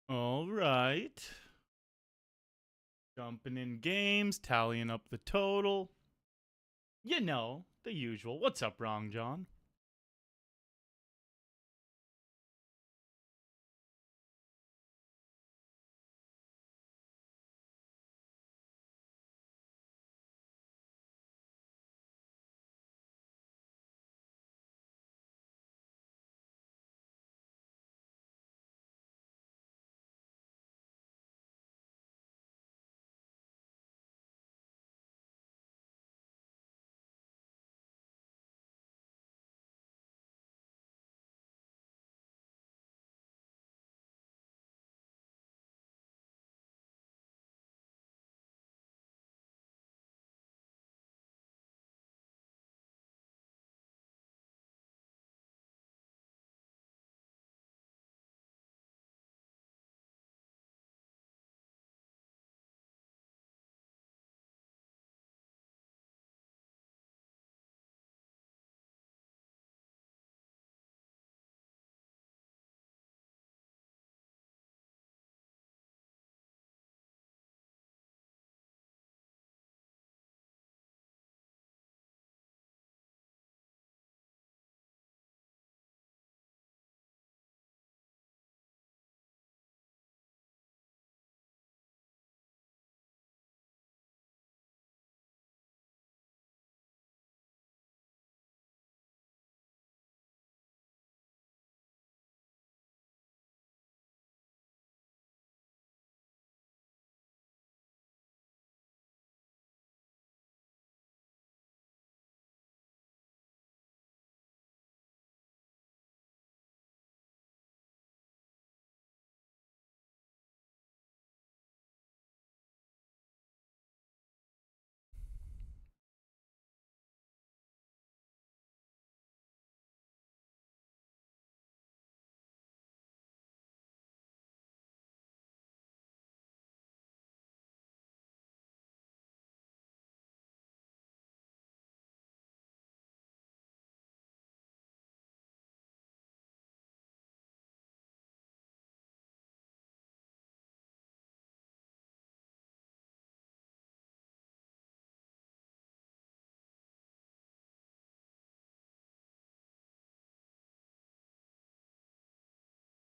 All right. Jumping in games, tallying up the total. You know, the usual. What's up, Wrong John?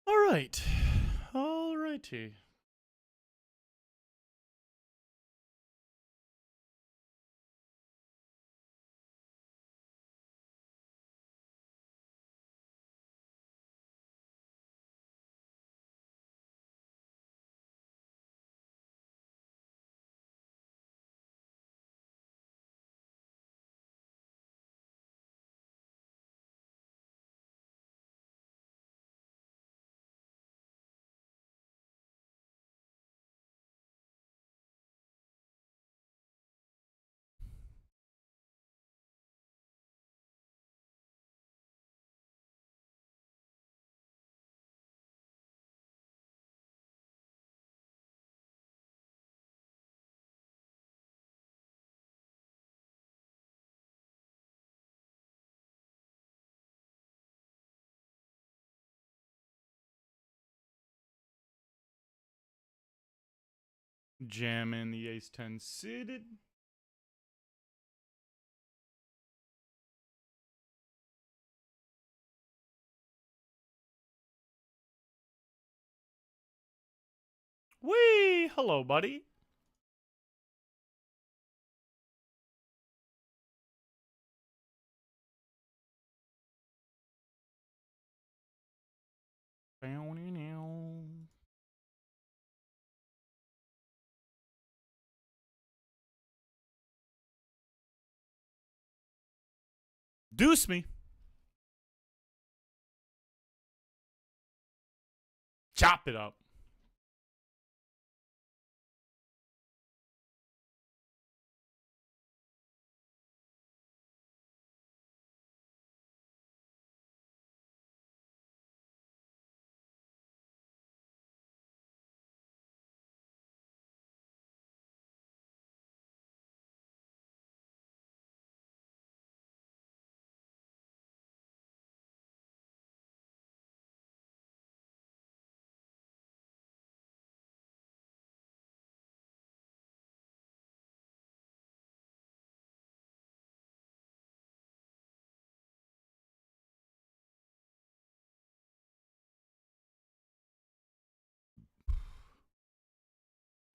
All right. All righty. Jamming the ace 10 suited. Whee! Hello, buddy. Deuce me. Chop it up.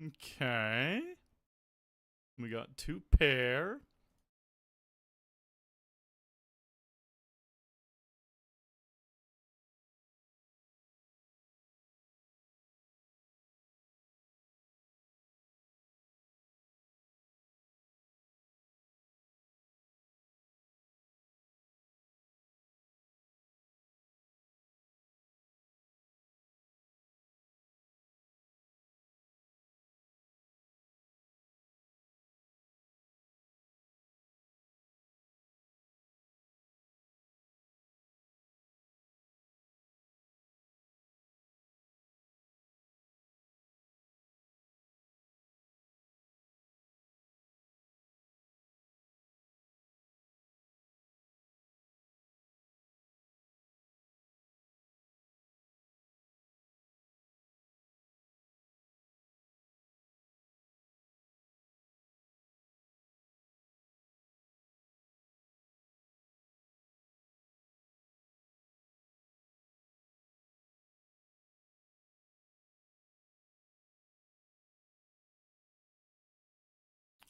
Okay. We got 2 pair.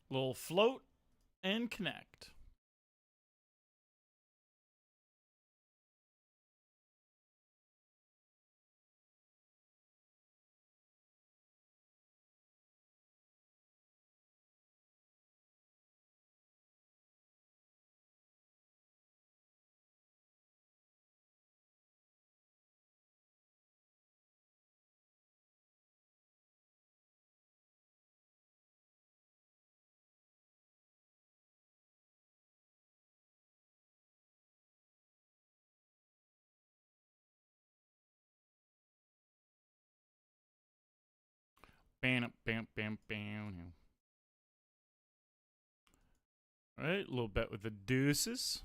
Little float and connect. Bam, bam, bam, bam. All right, a little bet with the deuces.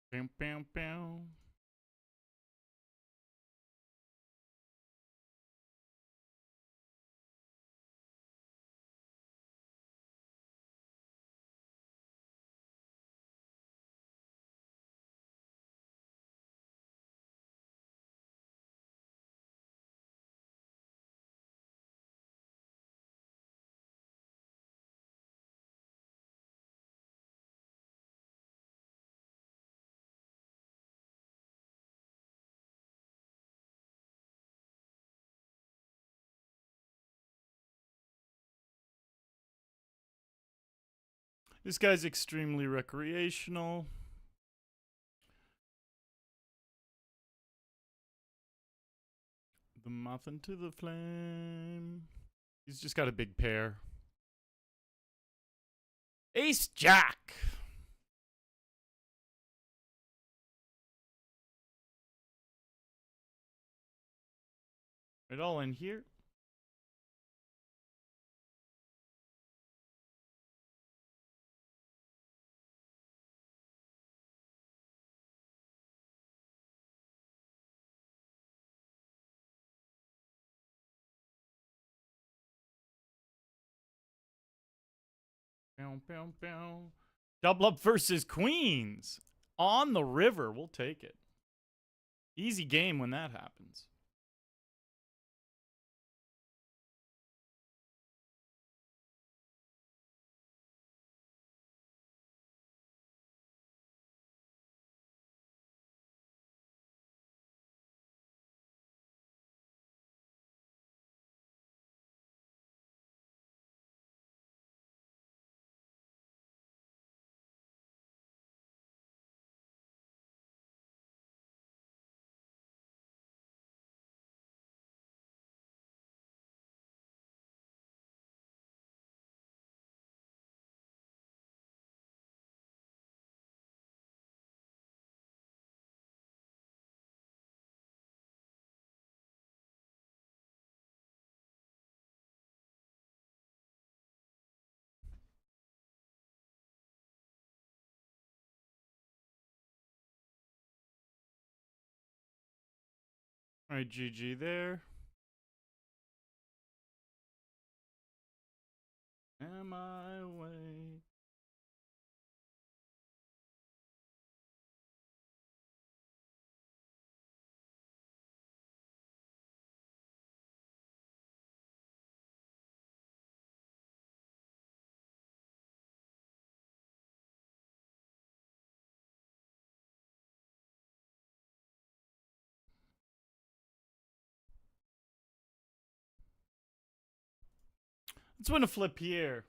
Bam, bam, bam. This guy's extremely recreational. The moth into the flame. He's just got a big pair. Ace Jack. It all in here. Bow, bow, bow. Double up versus queens. On the river. We'll take it. Easy game when that happens. All right, GG there. Am I awake? Let's win a flip here.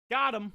Got him.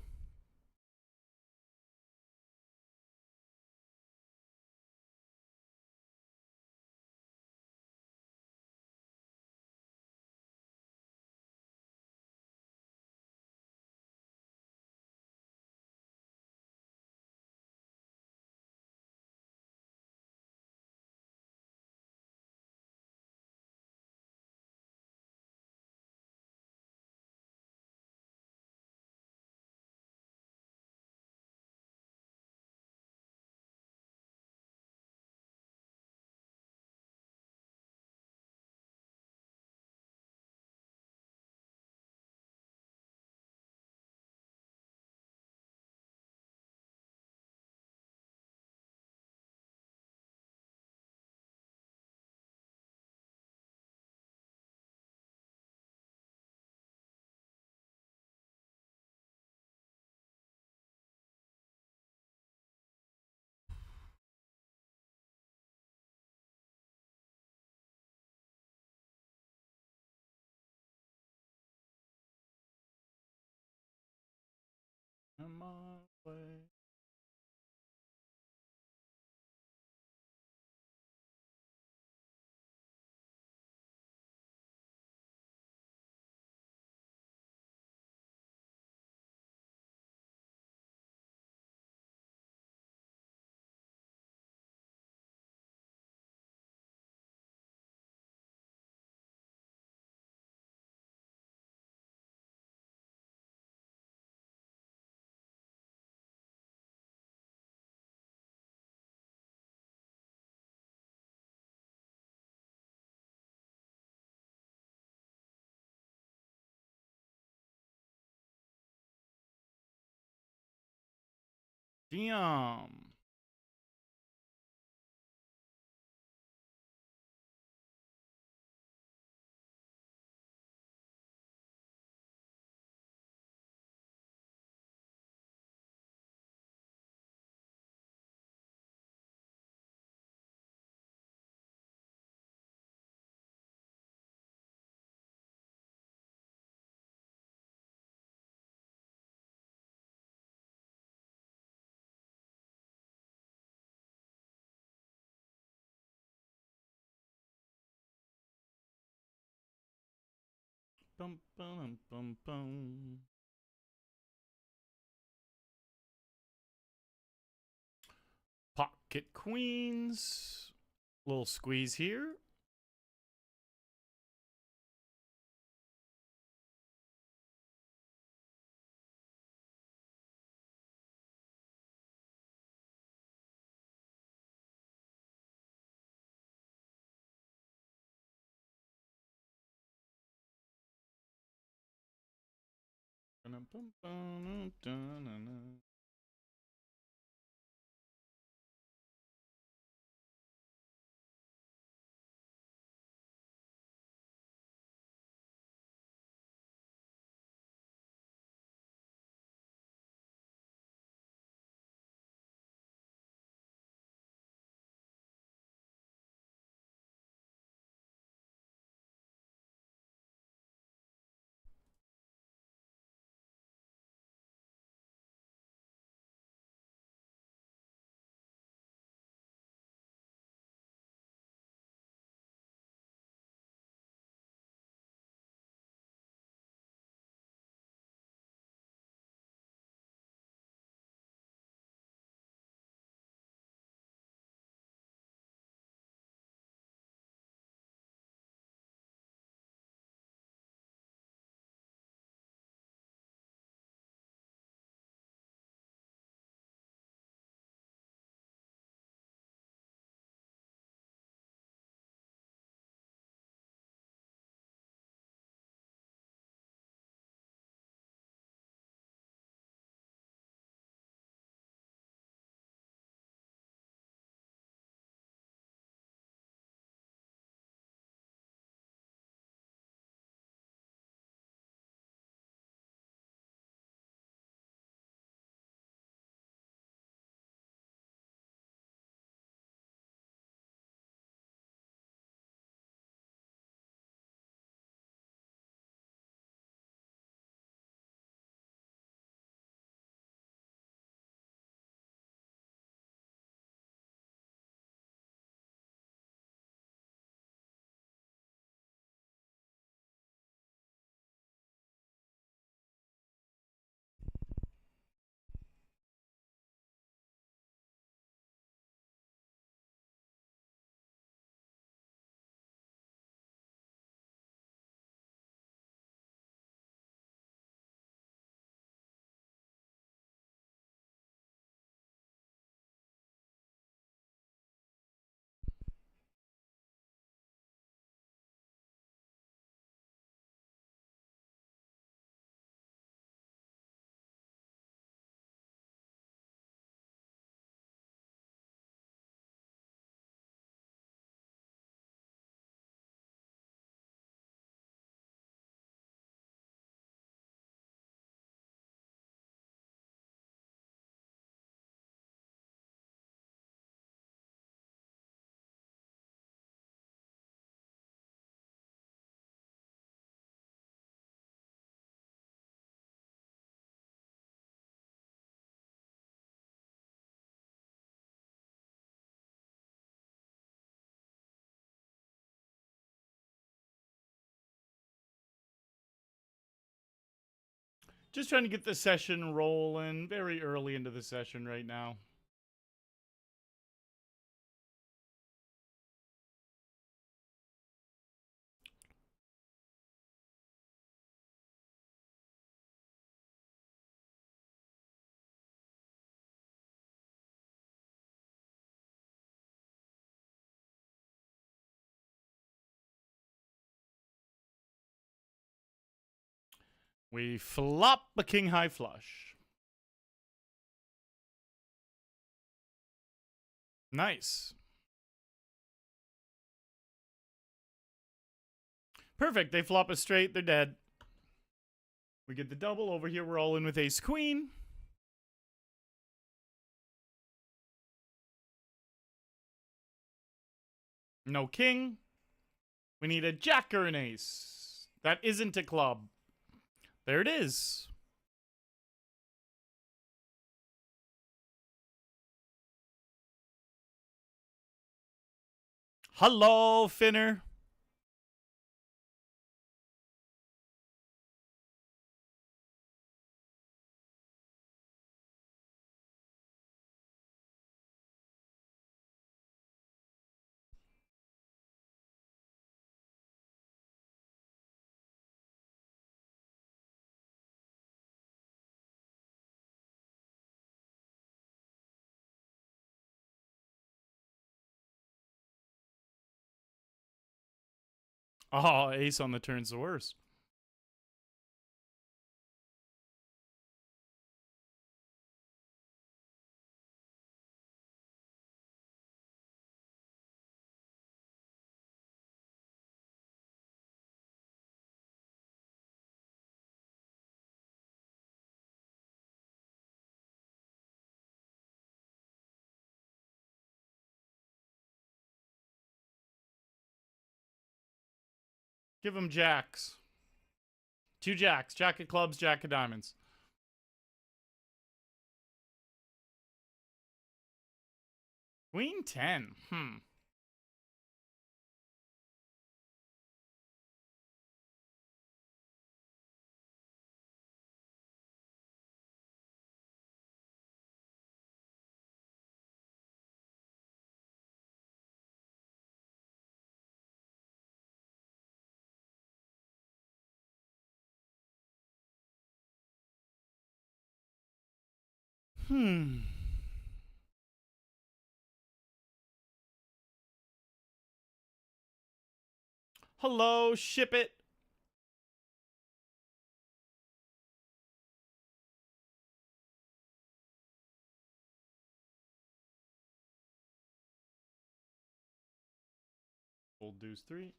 Am I awake? Damn. Bum, bum, bum, bum. Pocket queens. Little squeeze here. Bum, bum, bum, dun, dun, dun. Just trying to get the session rolling. Very early into the session right now. We flop a king high flush. Nice. Perfect. They flop a straight. They're dead. We get the double over here. We're all in with ace queen. No king. We need a jack or an ace. That isn't a club. There it is. Hello, Finner. Oh, ace on the turn's the worst. Give him jacks. Two jacks. Jack of clubs, jack of diamonds. Queen 10. Hello, ship it. Old deuce 3.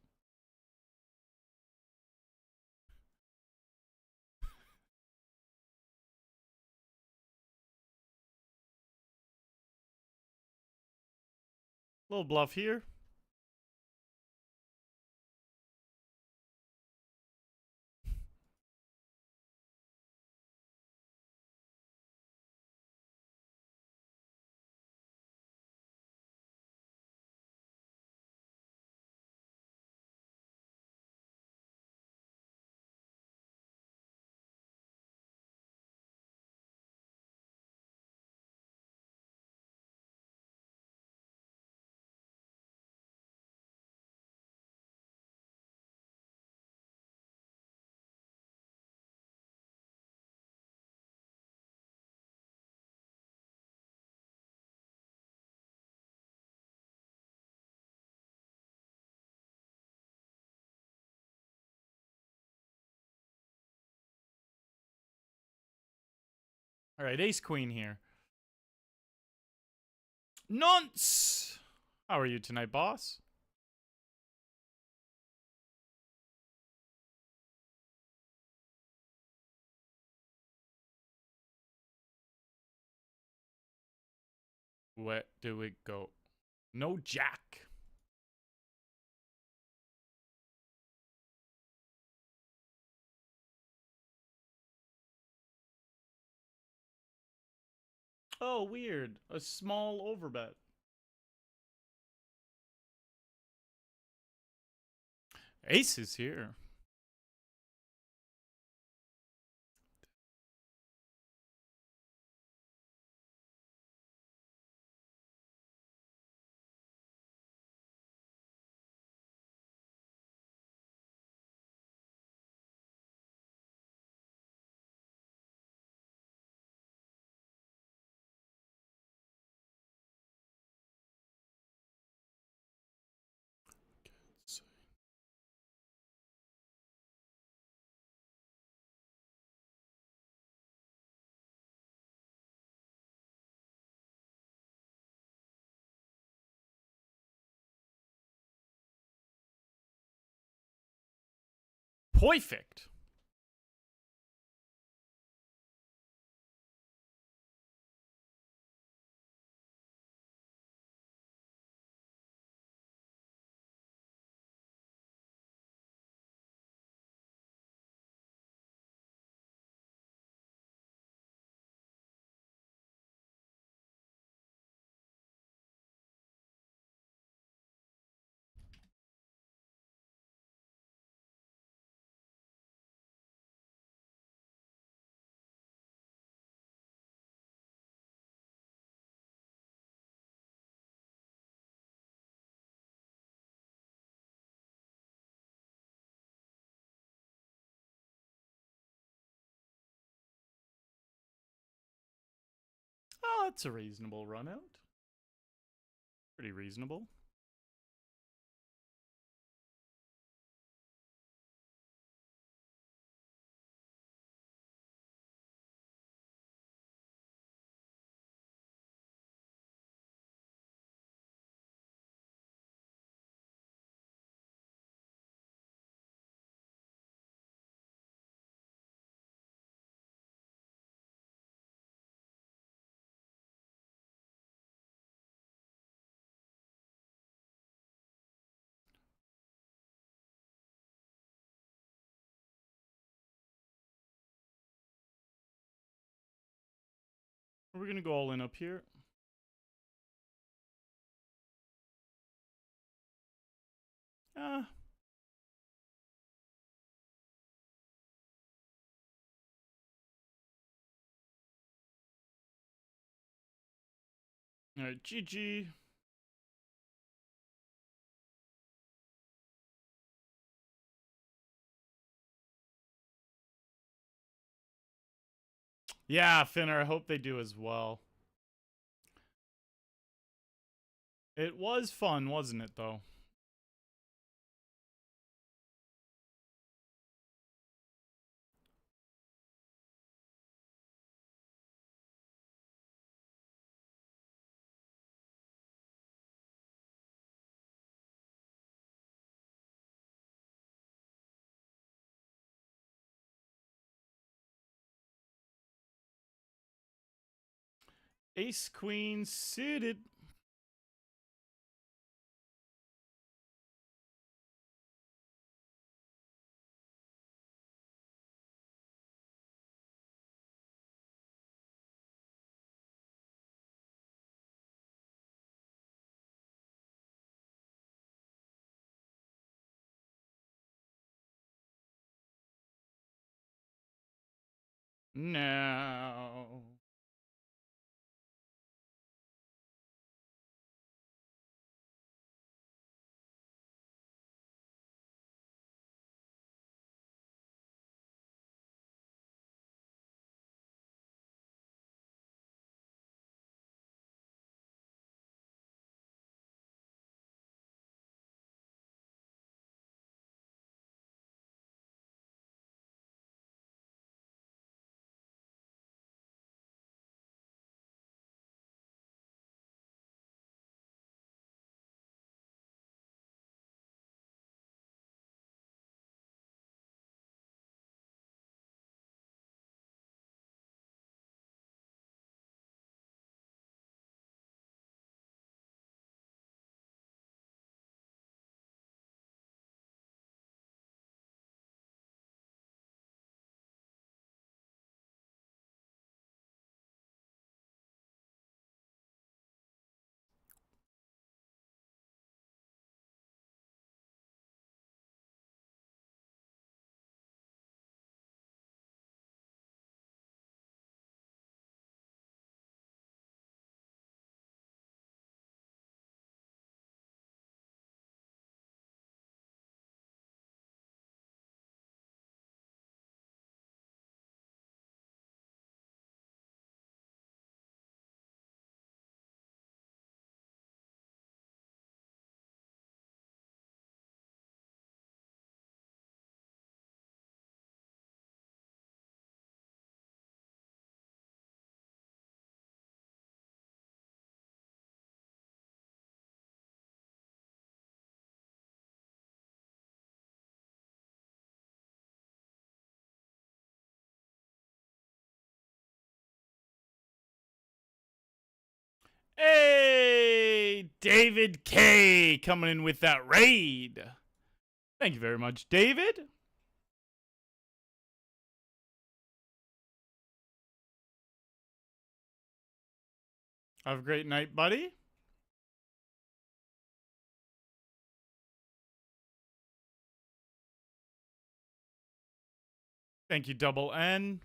Little bluff here. All right, ace queen here. Nonce! How are you tonight, boss? Where do we go? No jack. Oh, weird. A small overbet. Ace is here. Perfect. Oh, that's a reasonable run out. Pretty reasonable. We're going to go all in up here. Ah. All right, GG. Yeah, Finner, I hope they do as well. It was fun, wasn't it, though? Ace Queen suited. No. Hey, David K coming in with that raid. Thank you very much, David. Have a great night, buddy. Thank you, Double N.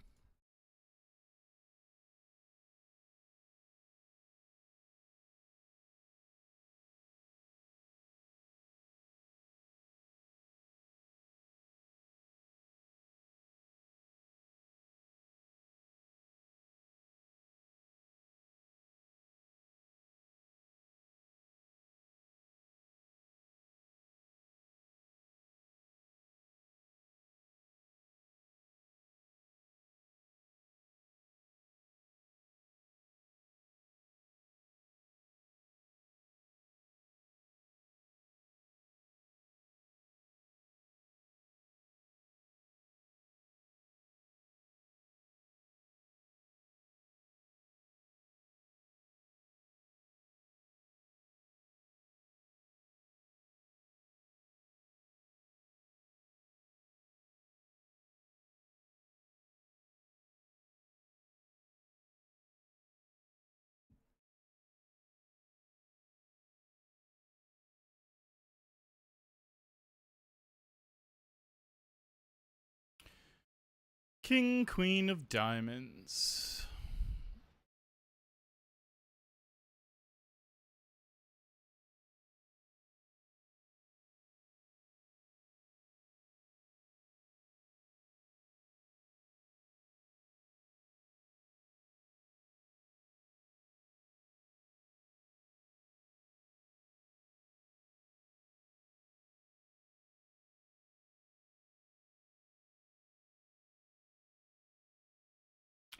King, Queen of Diamonds.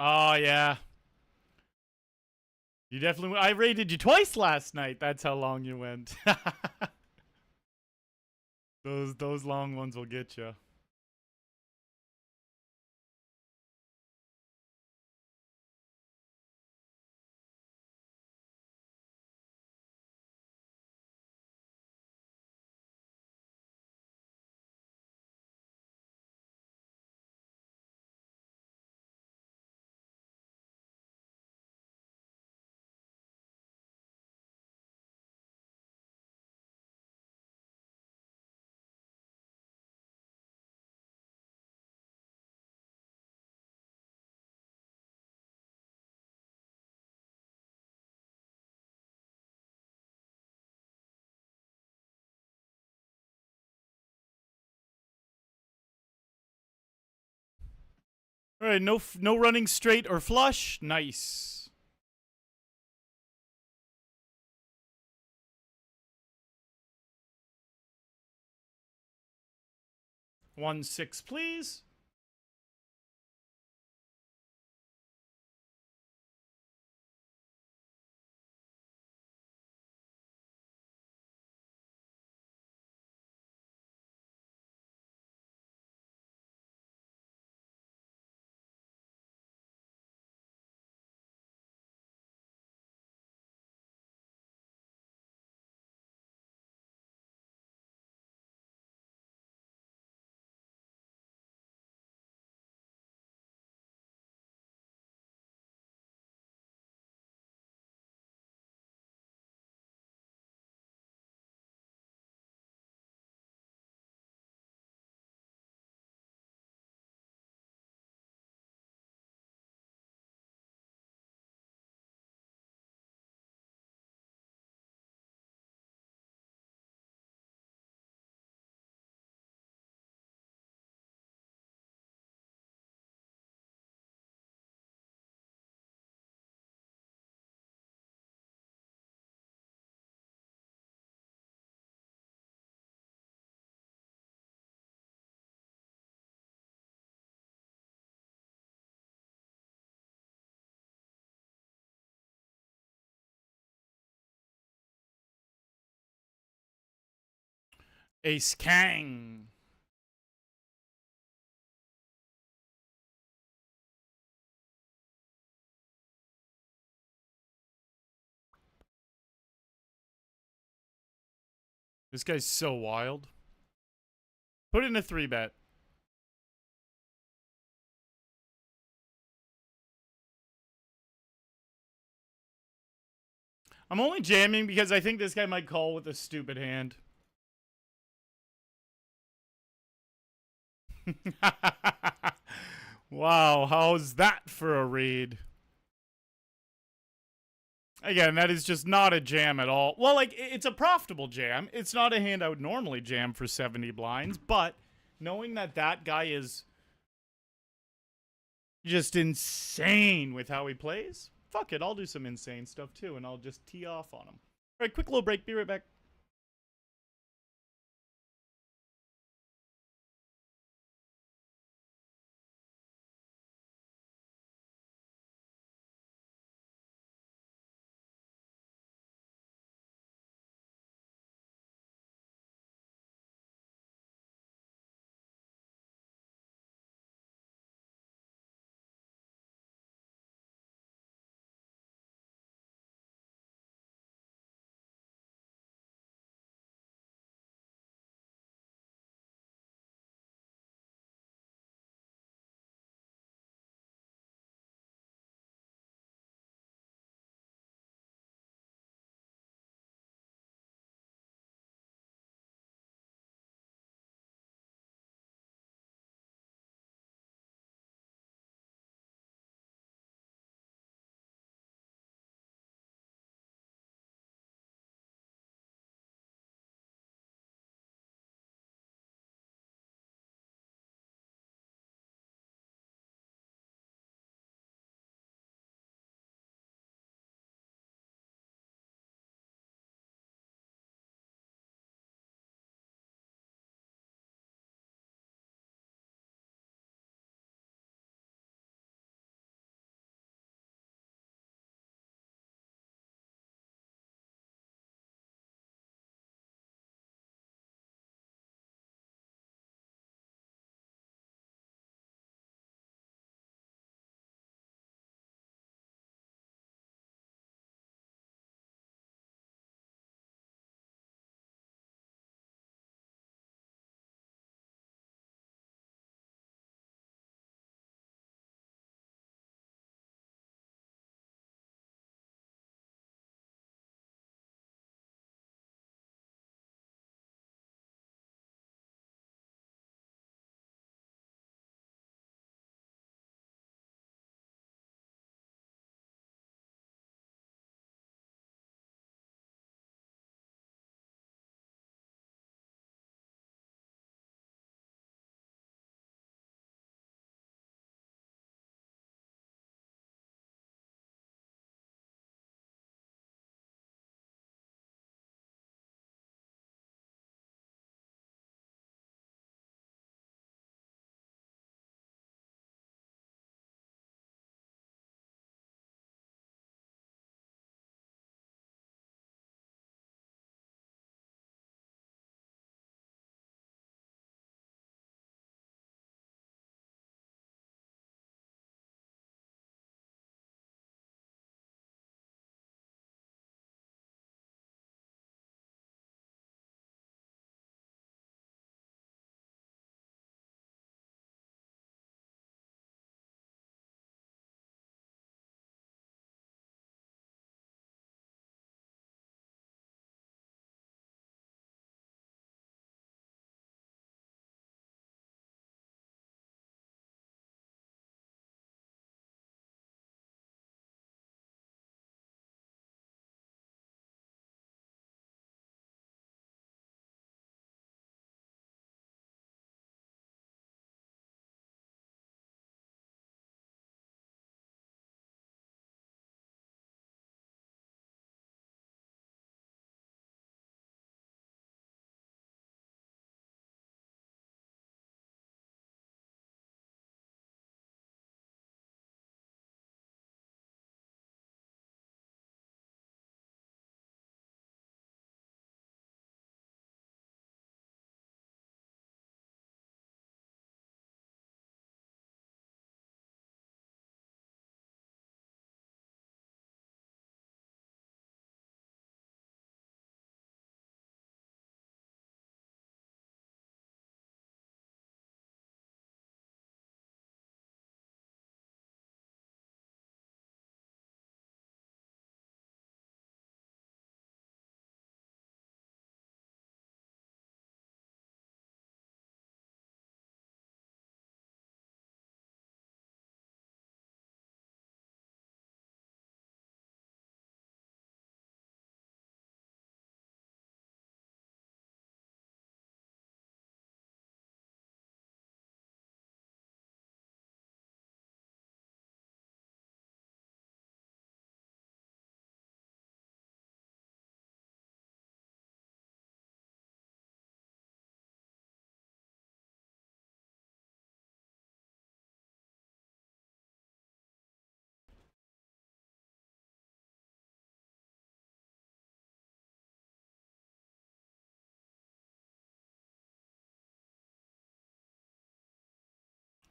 Oh, yeah. You definitely. I raided you twice last night. That's how long you went. those long ones will get you. All right, no running straight or flush. Nice. 1-6, please. Ace Kang. This guy's so wild. Put in a 3-bet. I'm only jamming because I think this guy might call with a stupid hand. Wow, how's that for a read? Again, that is just not a jam at all. Well, like, it's a profitable jam. It's not a hand I would normally jam for 70 blinds, but knowing that that guy is just insane with how he plays, fuck it, I'll do some insane stuff too, and I'll just tee off on him. All right, quick little break. Be right back.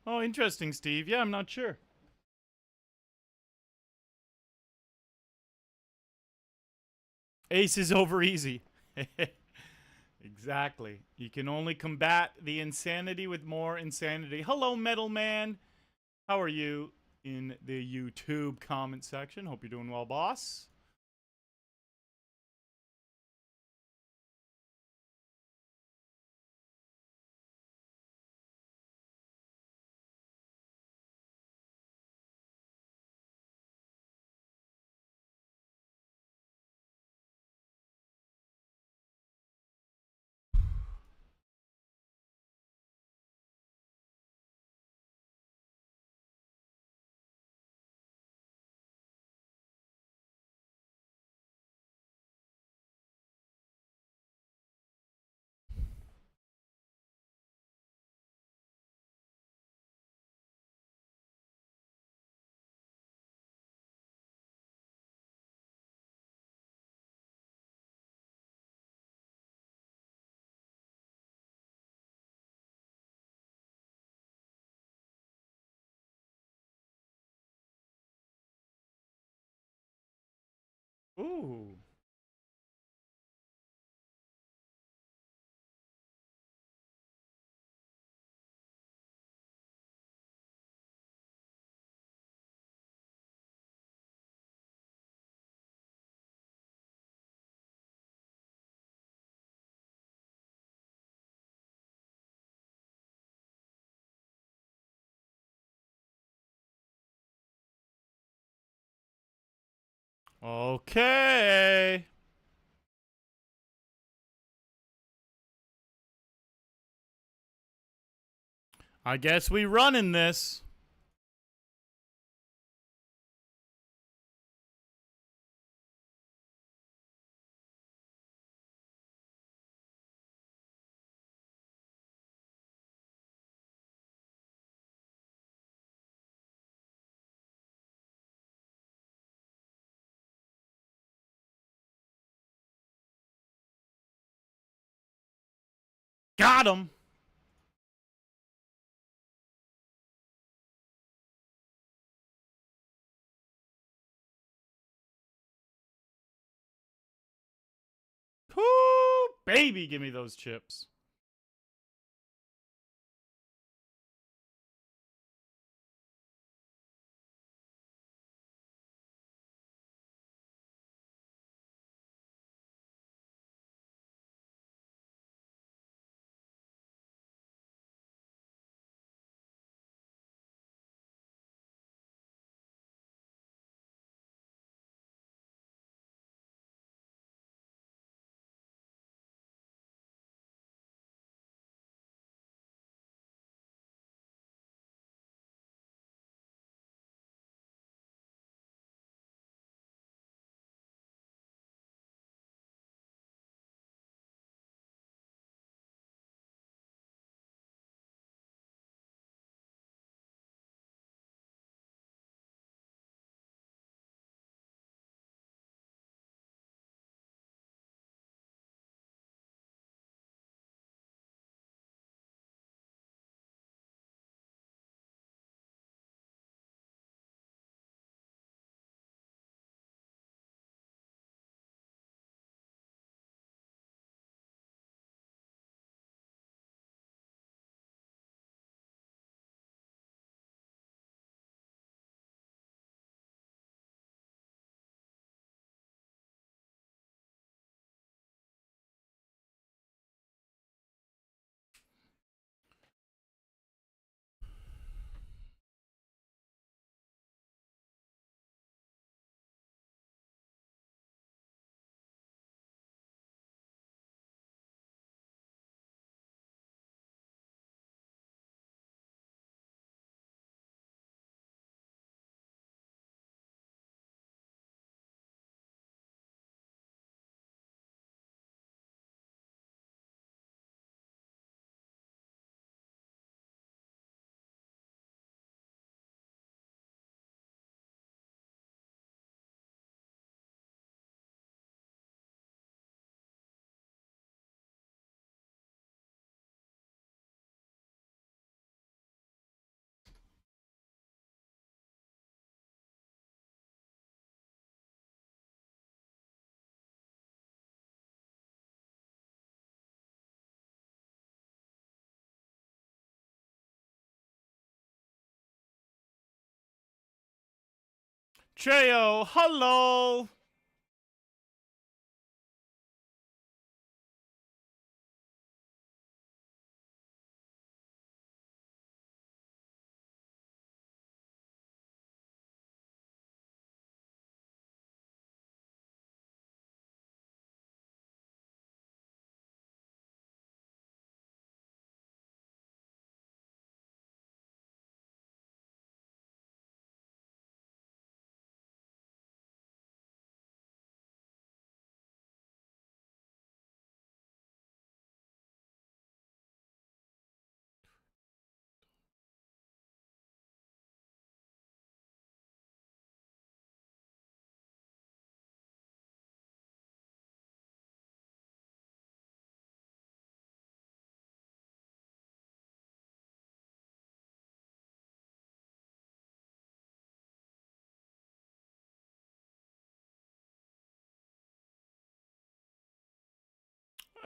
Oh, interesting, Steve. Yeah, I'm not sure. Ace is over easy. Exactly. You can only combat the insanity with more insanity. Hello, Metal Man. How are you in the YouTube comment section? Hope you're doing well, boss. Ooh. Okay. I guess we running this. Got him. Whoo, baby, give me those chips. Cheo, hello.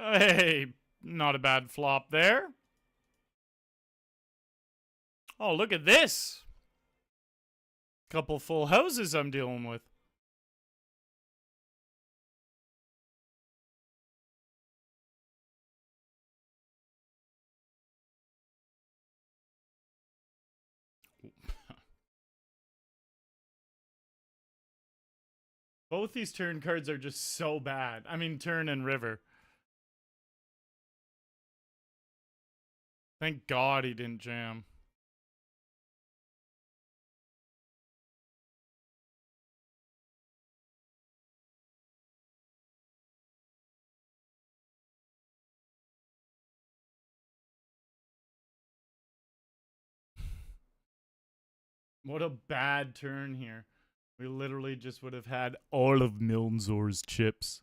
Hey, not a bad flop there. Oh, look at this. Couple full houses I'm dealing with. Both these turn cards are just so bad. I mean, turn and river. Thank God he didn't jam. What a bad turn here. We literally just would have had all of Milnzor's chips.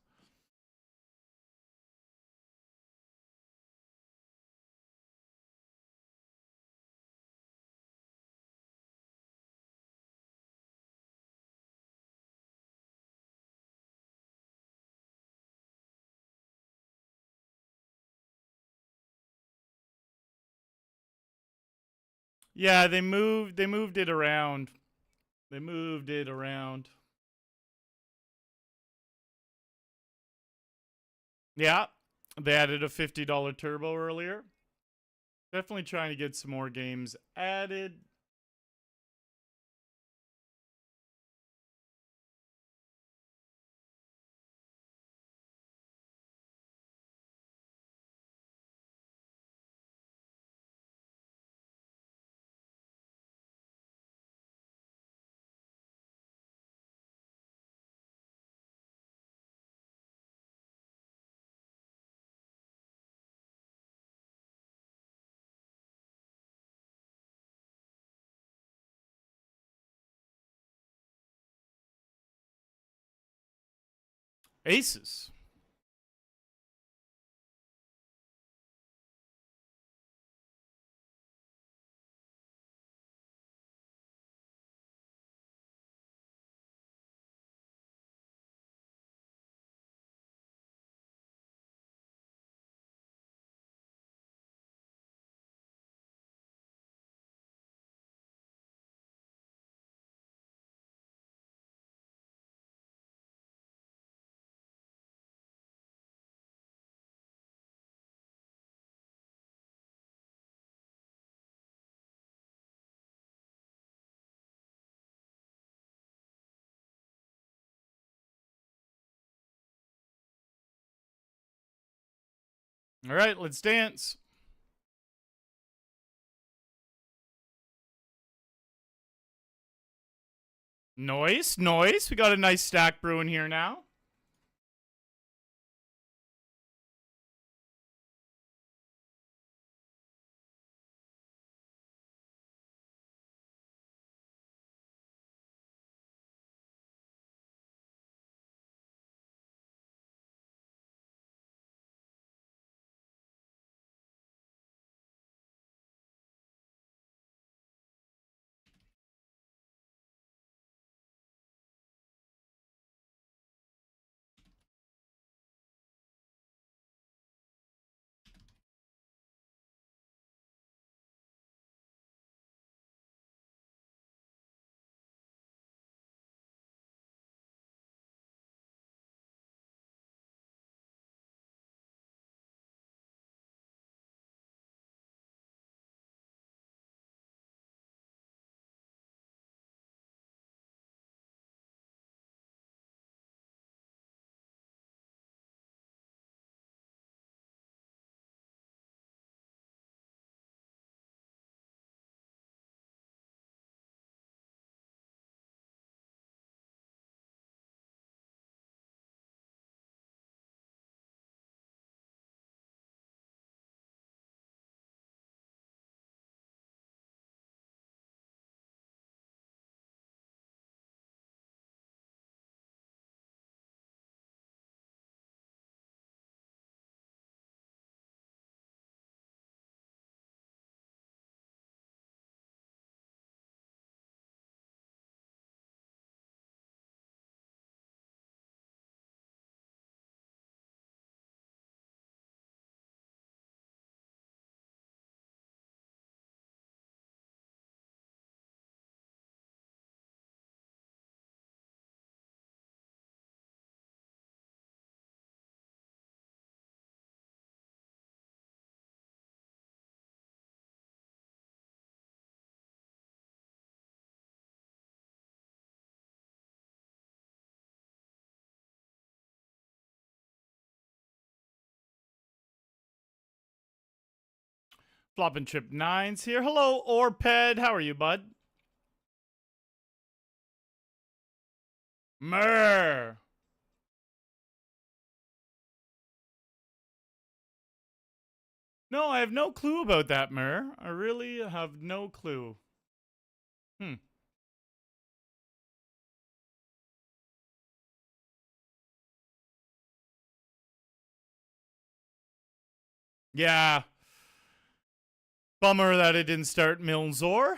Yeah, they moved it around. They moved it around. Yeah. They added a $50 turbo earlier. Definitely trying to get some more games added. Aces. All right, let's dance. Noise, noise. We got a nice stack brewing here now. Flopping Trip Nines here. Hello, Orped. How are you, bud? Murr. No, I have no clue about that, Murr. I really have no clue. Yeah. Bummer that it didn't start Milzor.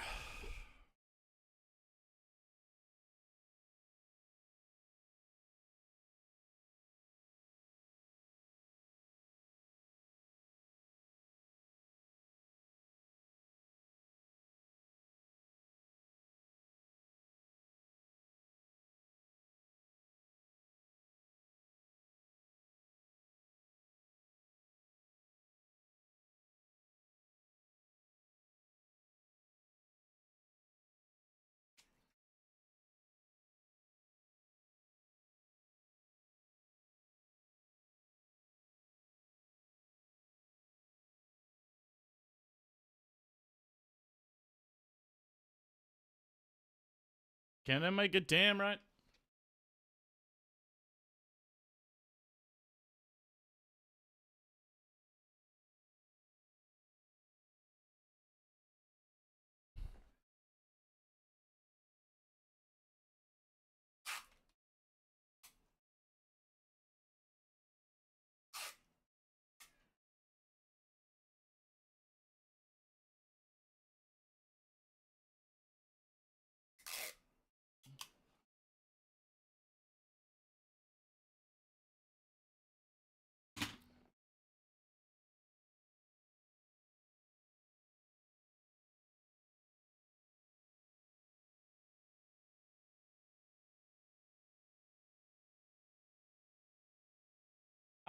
Can I make it damn right?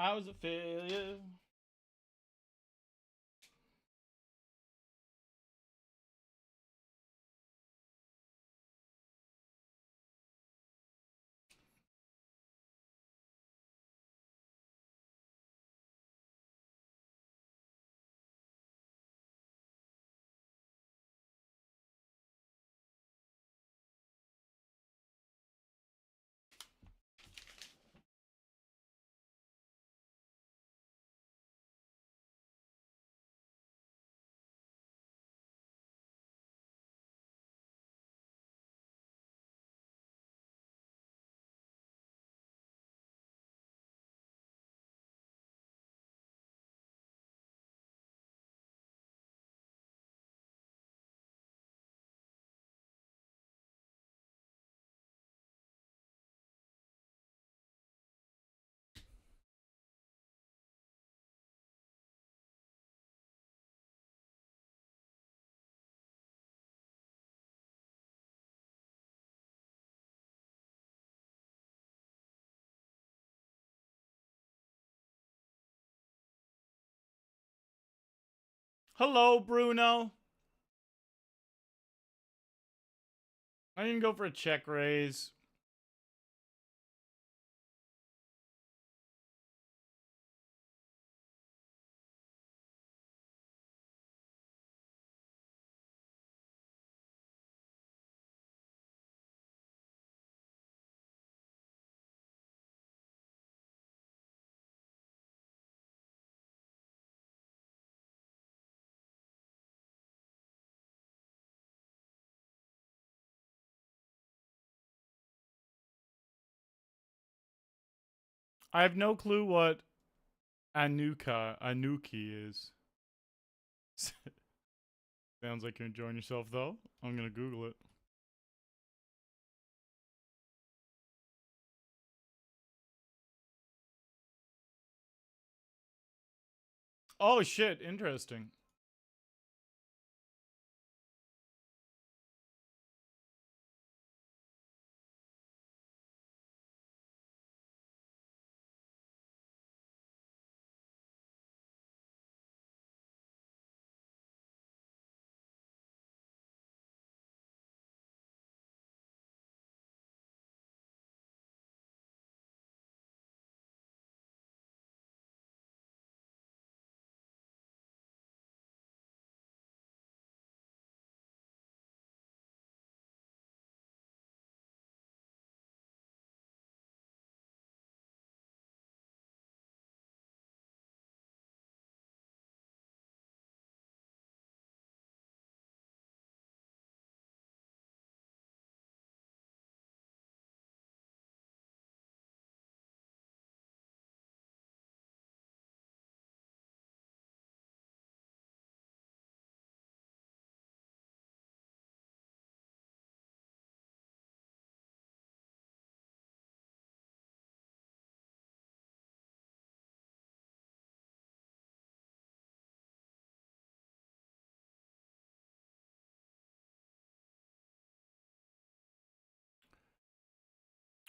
I was a failure. Hello, Bruno. I didn't go for a check raise. I have no clue what Anuki is. Sounds like you're enjoying yourself, though. I'm gonna Google it. Oh shit! Interesting.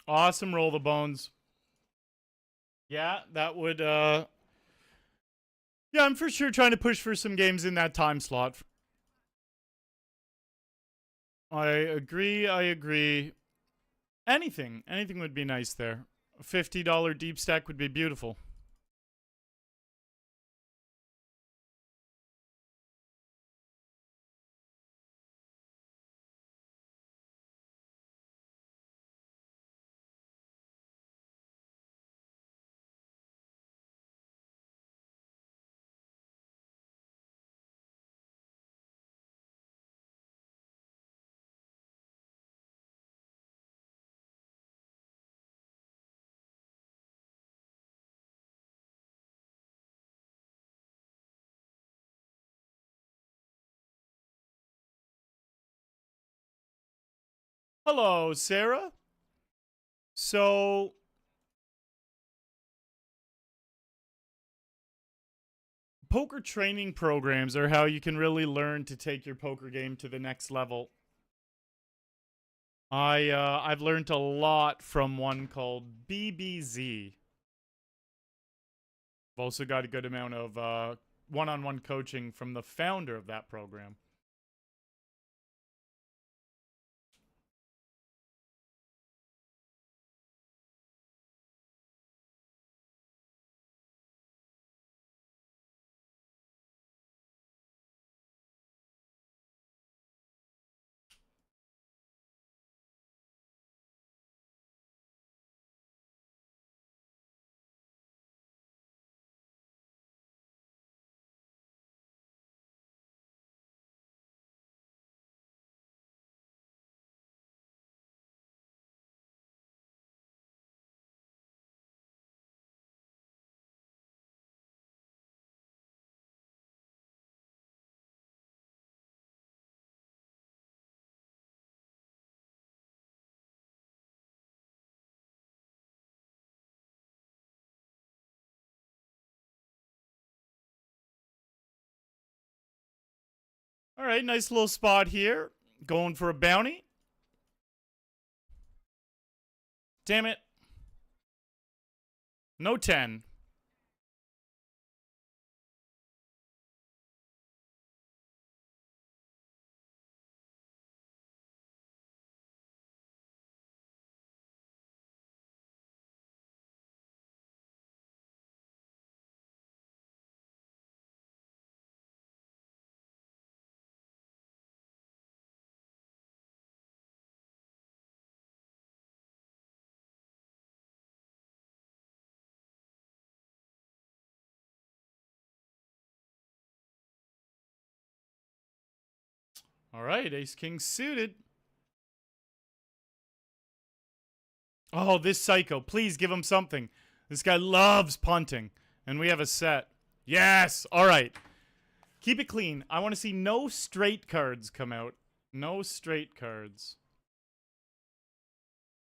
Awesome roll the bones. Yeah, that would yeah, I'm for sure trying to push for some games in that time slot. I agree, I agree. Anything would be nice there. A $50 deep stack would be beautiful. Hello, Sarah. So, poker training programs are how you can really learn to take your poker game to the next level. I've learned a lot from one called BBZ. I've also got a good amount of one-on-one coaching from the founder of that program. All right, nice little spot here. Going for a bounty. Damn it. No 10. All right, ace king suited. Oh, this psycho. Please give him something. This guy loves punting. And we have a set. Yes. All right. Keep it clean. I want to see no straight cards come out. No straight cards.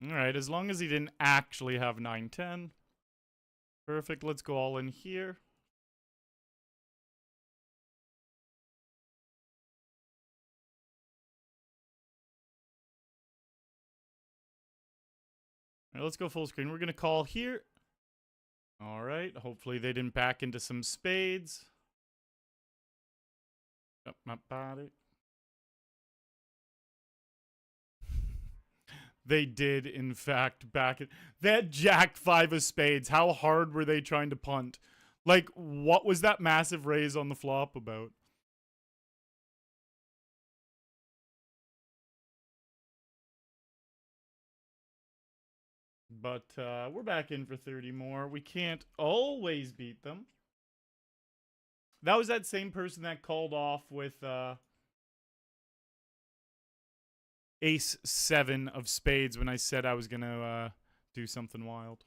All right, as long as he didn't actually have 9-10. Perfect. Let's go all in here. All right, let's go full screen. We're going to call here. All right. Hopefully they didn't back into some spades. Up my body. They did, in fact, back it. That jack 5 of spades. How hard were they trying to punt? Like, what was that massive raise on the flop about? But we're back in for 30 more. We can't always beat them. That was that same person that called off with ace 7 of spades when I said I was going to do something wild.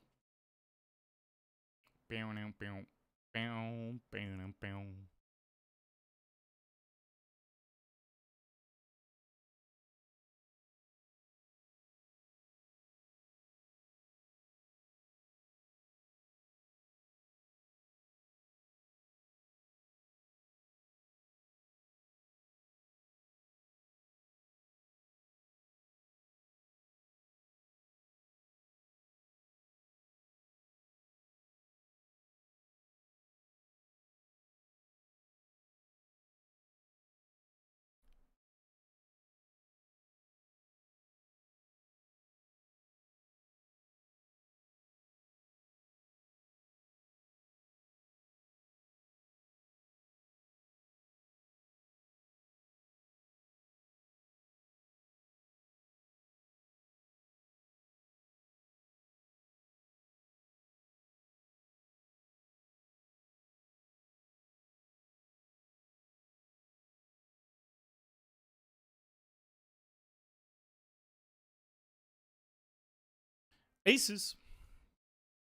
Aces.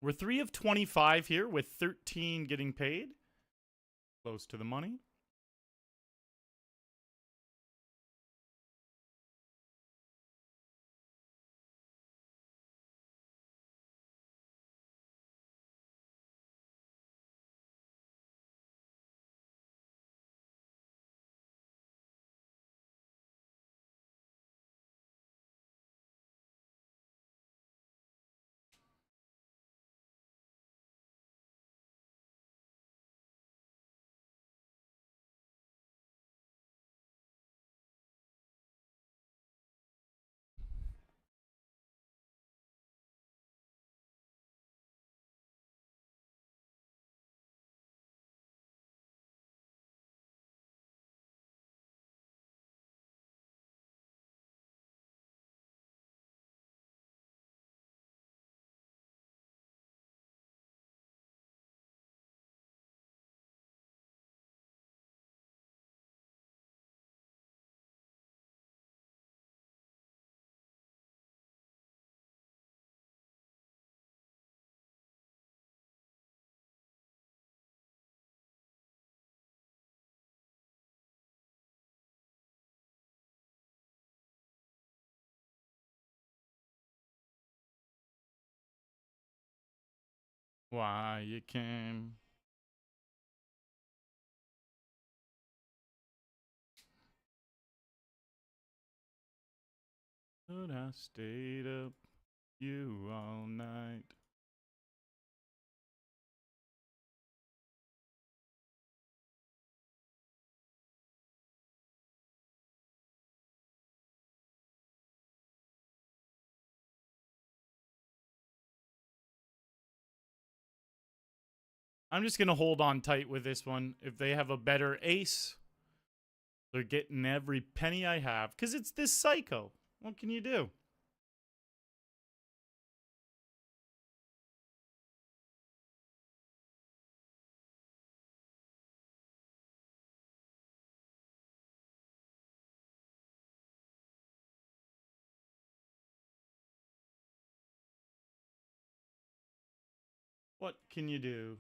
We're 3 of 25 here with 13 getting paid. Close to the money. Why you came. But I stayed up you all night. I'm just going to hold on tight with this one. If they have a better ace, they're getting every penny I have. Because it's this psycho. What can you do? What can you do?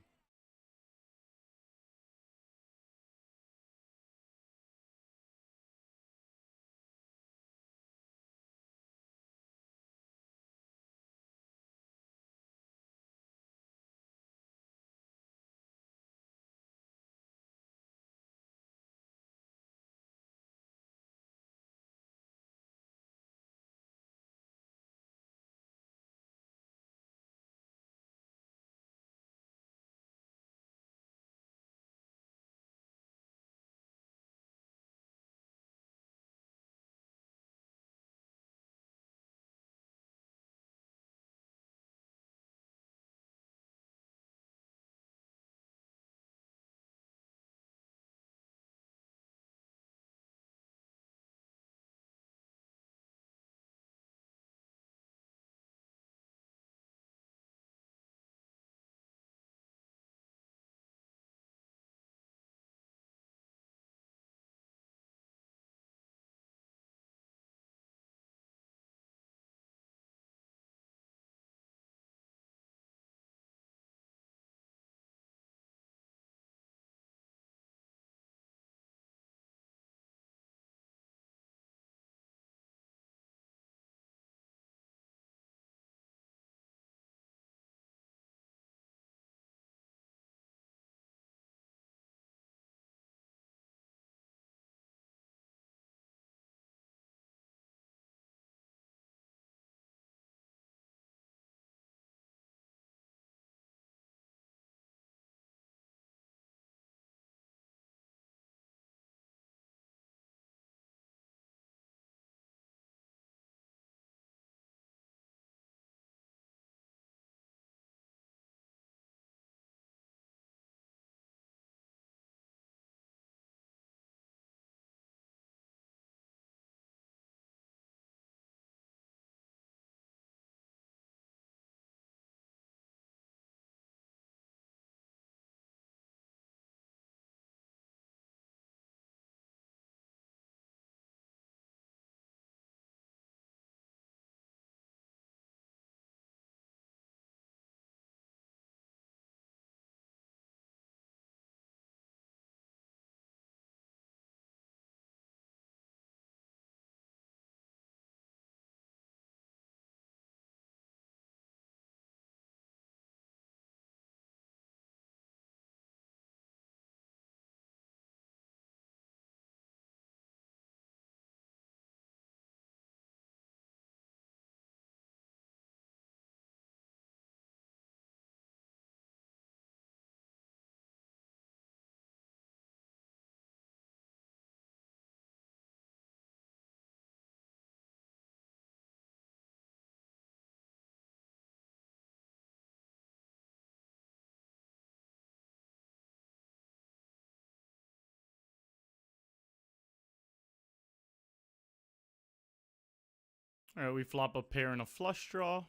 All right, we flop a pair and a flush draw.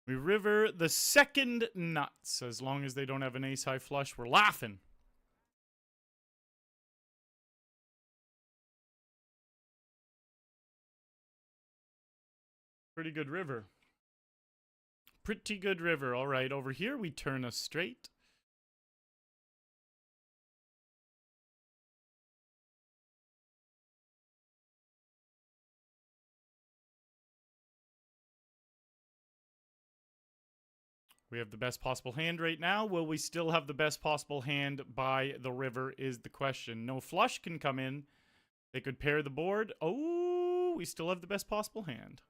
We river the second nuts. As long as they don't have an ace-high flush, we're laughing. Pretty good river. Pretty good river. All right, over here we turn a straight. We have the best possible hand right now. Will we still have the best possible hand by the river is the question. No flush can come in. They could pair the board. Oh, we still have the best possible hand.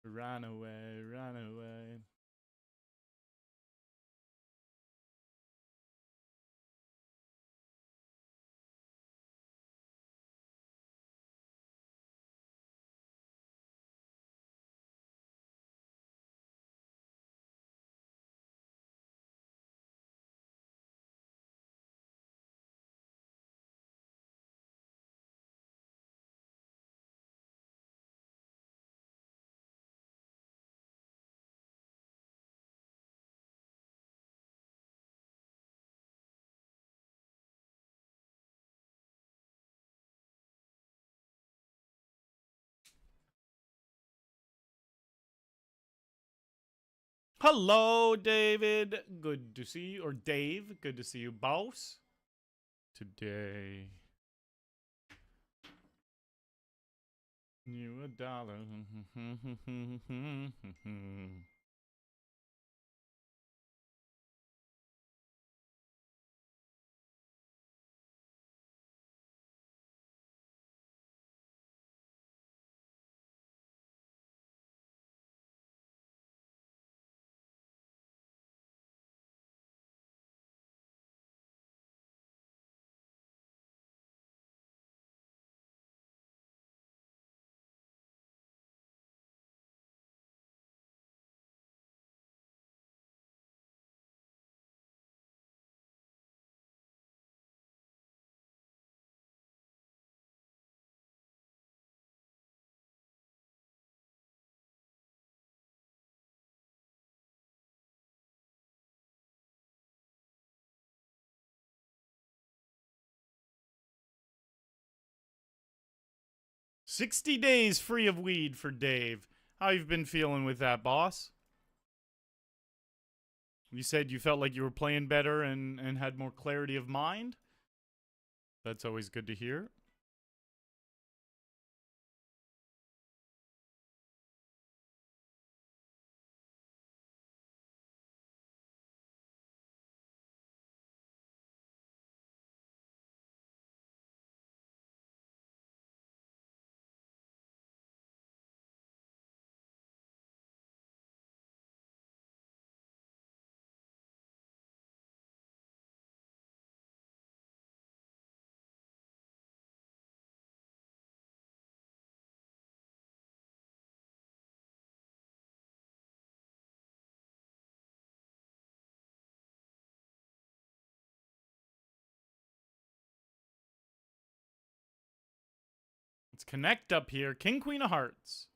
Run away, run away. Hello, David. Good to see you. Or Dave. Good to see you, boss. Today. You $1. $60 free of weed for Dave. How you've been feeling with that, boss? You said you felt like you were playing better and had more clarity of mind. That's always good to hear. Let's connect up here. King, queen of hearts.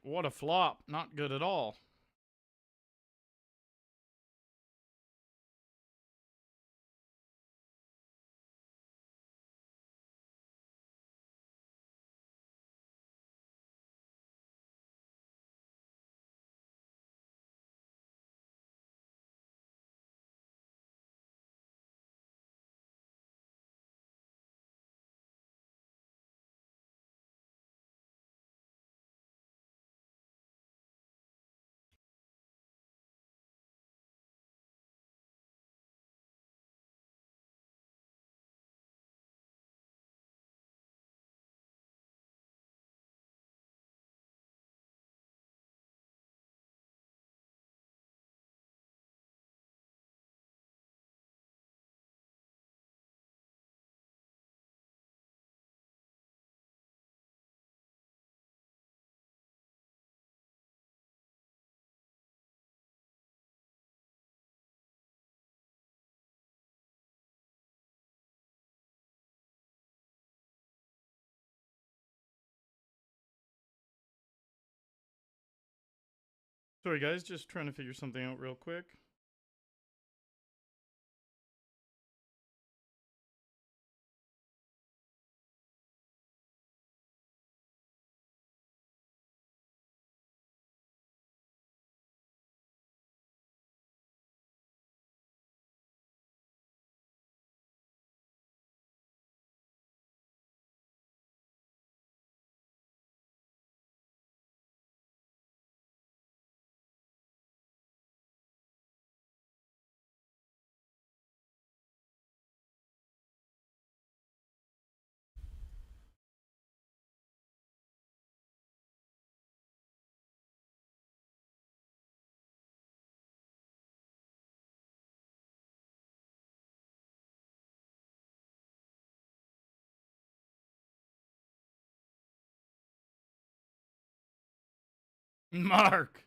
What a flop. Not good at all. Sorry, guys. Just trying to figure something out real quick. Mark.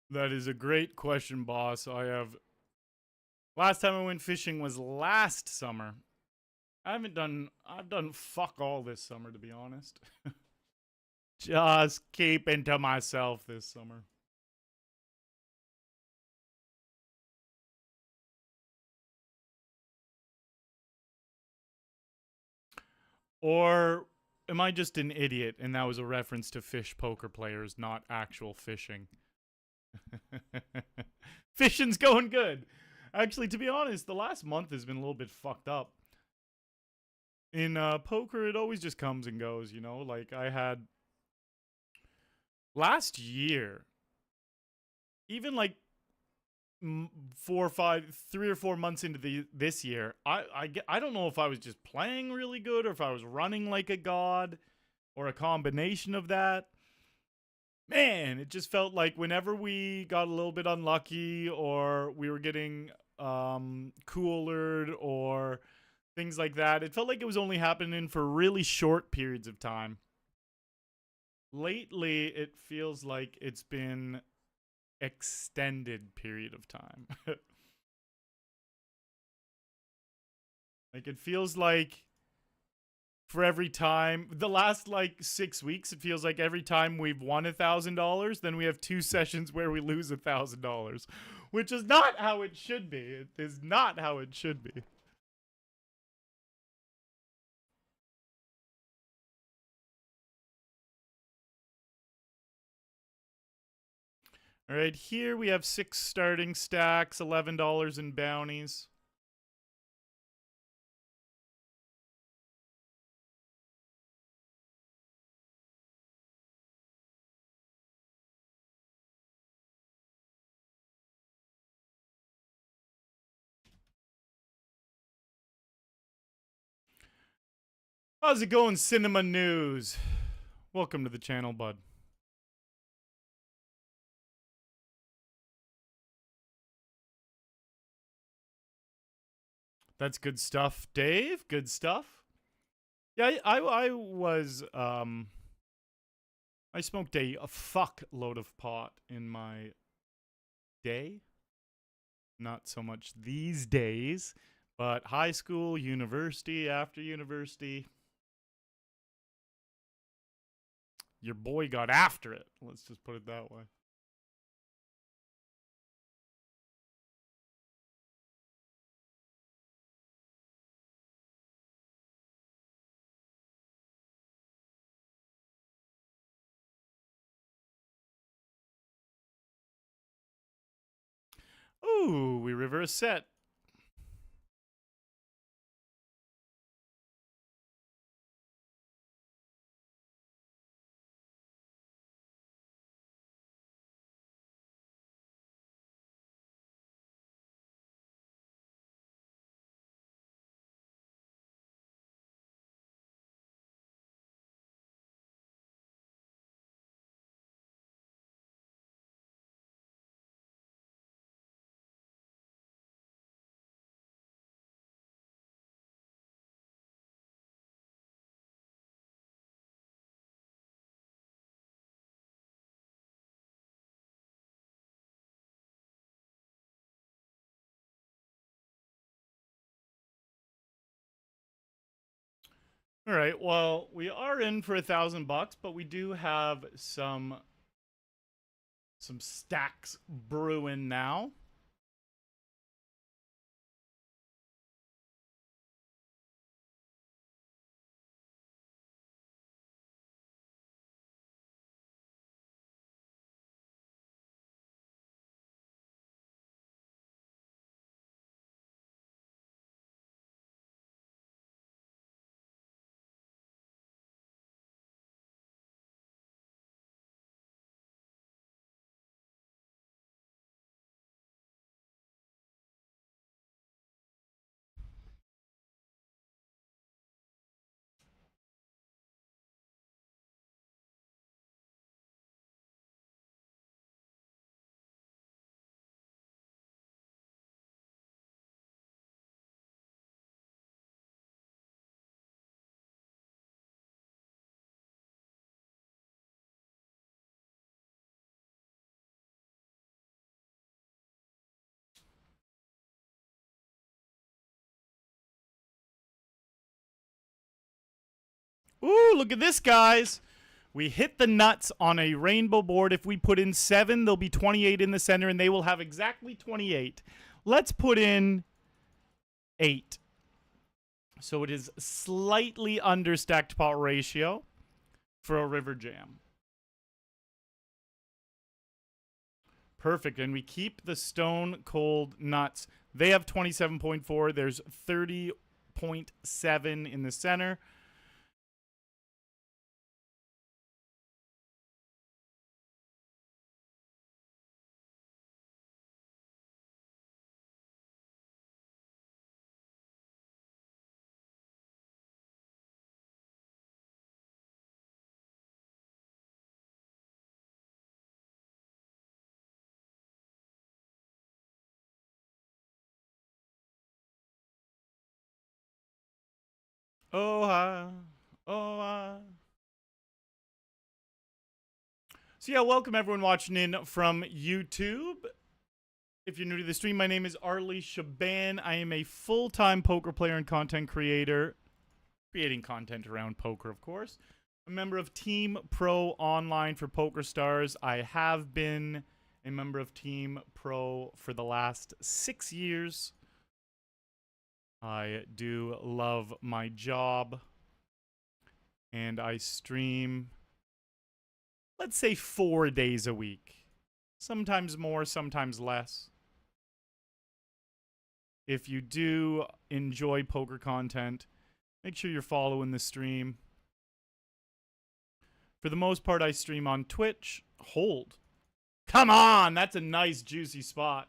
That is a great question, boss. I have. Last time I went fishing was last summer. I've done fuck all this summer, to be honest. Just keeping to myself this summer. Or am I just an idiot and that was a reference to fish poker players, not actual fishing? Fishing's going good. Actually, to be honest, the last month has been a little bit fucked up. In poker, it always just comes and goes, you know? Like, I had. Last year, even like 3 or 4 months into this year, I don't know if I was just playing really good or if I was running like a god or a combination of that. Man, it just felt like whenever we got a little bit unlucky or we were getting coolered or things like that, it felt like it was only happening for really short periods of time. Lately, it feels like it's been extended period of time. Like, it feels like for every time, the last like 6 weeks, it feels like every time we've won $1,000, then we have 2 sessions where we lose $1,000, which is not how it should be. It is not how it should be. All right, here we have 6 starting stacks, $11 in bounties. How's it going, Cinema News? Welcome to the channel, bud. That's good stuff, Dave. Good stuff. Yeah, I was I smoked a fuck load of pot in my day. Not so much these days, but high school, university, after university. Your boy got after it. Let's just put it that way. Ooh, we reverse set. All right. Well, we are in for $1,000, but we do have some stacks brewing now. Ooh, look at this, guys. We hit the nuts on a rainbow board. If we put in 7, there'll be 28 in the center, and they will have exactly 28. Let's put in 8. So it is slightly under stacked pot ratio for a river jam. Perfect. And we keep the stone cold nuts. They have 27.4. There's 30.7 in the center. Oh, oh, So yeah, welcome everyone watching in from YouTube. If you're new to the stream, my name is Arlie Shaban. I am a full-time poker player and content creator, creating content around poker, of course. A member of Team Pro Online for PokerStars. I have been a member of Team Pro for the last 6 years. I do love my job, and I stream, let's say, 4 days a week. Sometimes more, sometimes less. If you do enjoy poker content, make sure you're following the stream. For the most part, I stream on Twitch. Hold. Come on! That's a nice, juicy spot.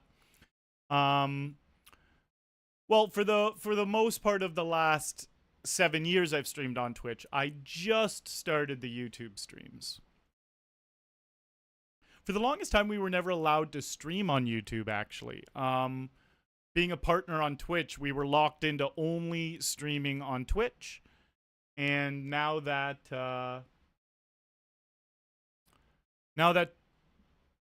Well, for the most part of the last 7 years I've streamed on Twitch. I just started the YouTube streams. For the longest time, we were never allowed to stream on YouTube, actually. Being a partner on Twitch, we were locked into only streaming on Twitch. And now that Now that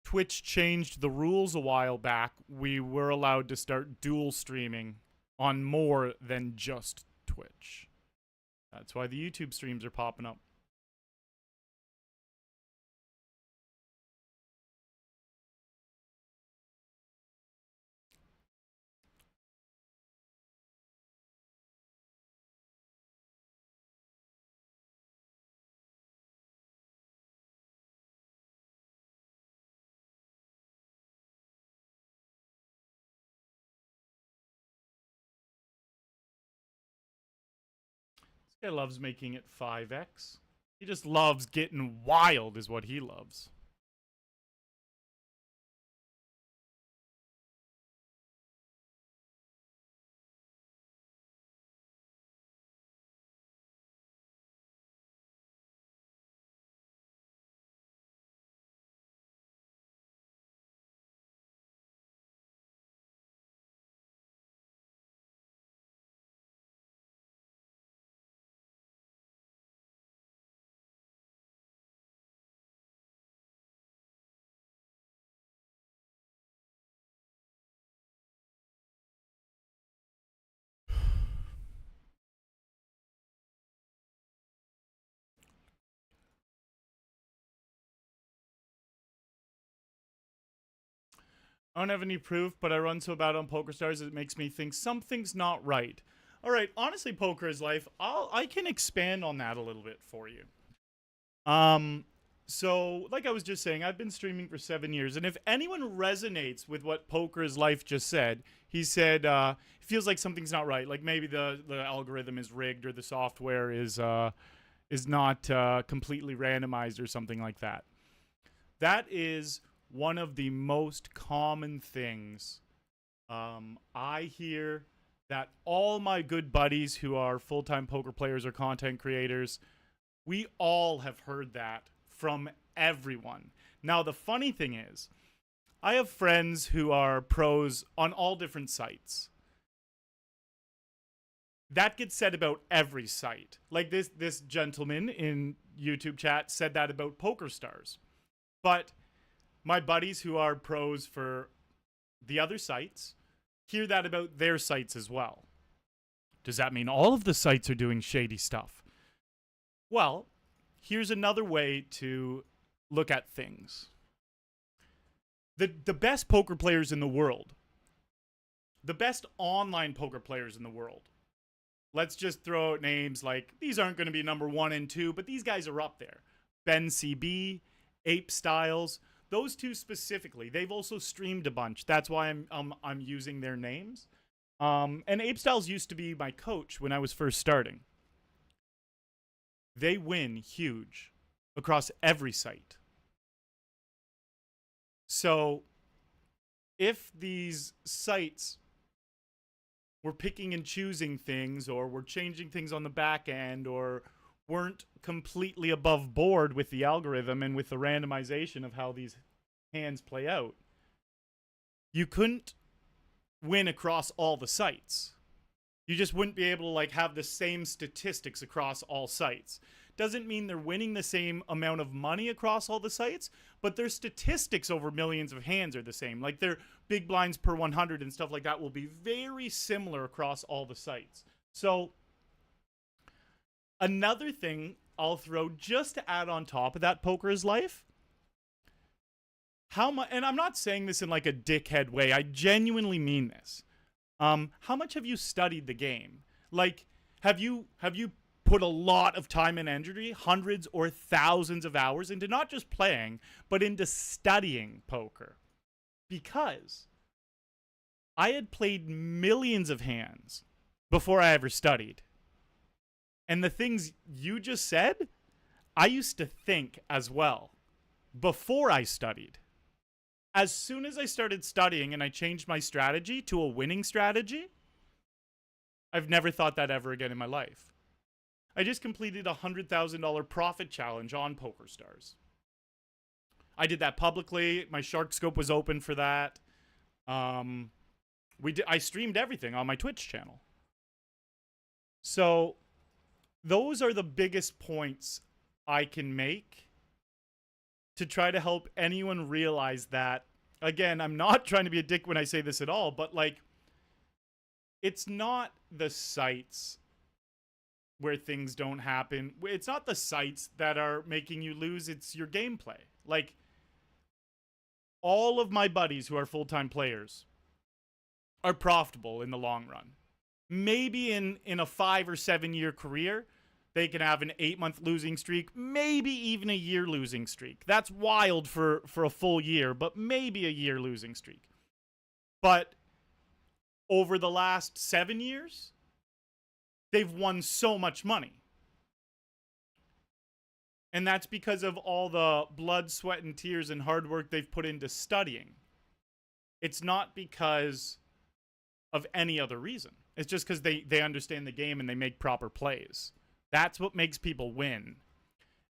Twitch changed the rules a while back, we were allowed to start dual streaming on more than just Twitch. That's why the YouTube streams are popping up. This guy loves making it 5x. He just loves getting wild is what he loves. I don't have any proof, but I run so bad on PokerStars it makes me think something's not right. All right, honestly, poker is life. I can expand on that a little bit for you. So like I was just saying, I've been streaming for 7 years, and if anyone resonates with what Poker is Life just said, he said it feels like something's not right. Like maybe the algorithm is rigged or the software is not completely randomized or something like that. That is one of the most common things I hear that all my good buddies who are full-time poker players or content creators, we all have heard that from everyone. Now, the funny thing is, I have friends who are pros on all different sites. That gets said about every site. Like this gentleman in YouTube chat said that about PokerStars. But my buddies who are pros for the other sites hear that about their sites as well. Does that mean all of the sites are doing shady stuff? Well, here's another way to look at things. The best poker players in the world, the best online poker players in the world, let's just throw out names like, these aren't going to be number 1 and 2, but these guys are up there. Ben CB, Ape Styles, those two specifically. They've also streamed a bunch. That's why I'm using their names. And Ape Styles used to be my coach when I was first starting. They win huge across every site. So if these sites were picking and choosing things, or were changing things on the back end, or weren't completely above board with the algorithm and with the randomization of how these hands play out, you couldn't win across all the sites. You just wouldn't be able to like have the same statistics across all sites. Doesn't mean they're winning the same amount of money across all the sites, but their statistics over millions of hands are the same. Like their big blinds per 100 and stuff like that will be very similar across all the sites. So another thing I'll throw just to add on top of that, Poker is Life. How much, and I'm not saying this in like a dickhead way, I genuinely mean this. How much have you studied the game? Like, have you put a lot of time and energy, hundreds or thousands of hours into not just playing, but into studying poker? Because I had played millions of hands before I ever studied. And the things you just said, I used to think as well before I studied. As soon as I started studying and I changed my strategy to a winning strategy, I've never thought that ever again in my life. I just completed a $100,000 profit challenge on PokerStars. I did that publicly. My Shark Scope was open for that. I streamed everything on my Twitch channel. So those are the biggest points I can make to try to help anyone realize that, again, I'm not trying to be a dick when I say this at all, but like, it's not the sites where things don't happen. It's not the sites that are making you lose. It's your gameplay. Like, all of my buddies who are full-time players are profitable in the long run. Maybe in a 5 or 7 year career, they can have an 8-month losing streak, maybe even a year losing streak. That's wild for a full year, but maybe a year losing streak. But over the last 7 years, they've won so much money. And that's because of all the blood, sweat, and tears and hard work they've put into studying. It's not because of any other reason. It's just because they understand the game and they make proper plays. That's what makes people win.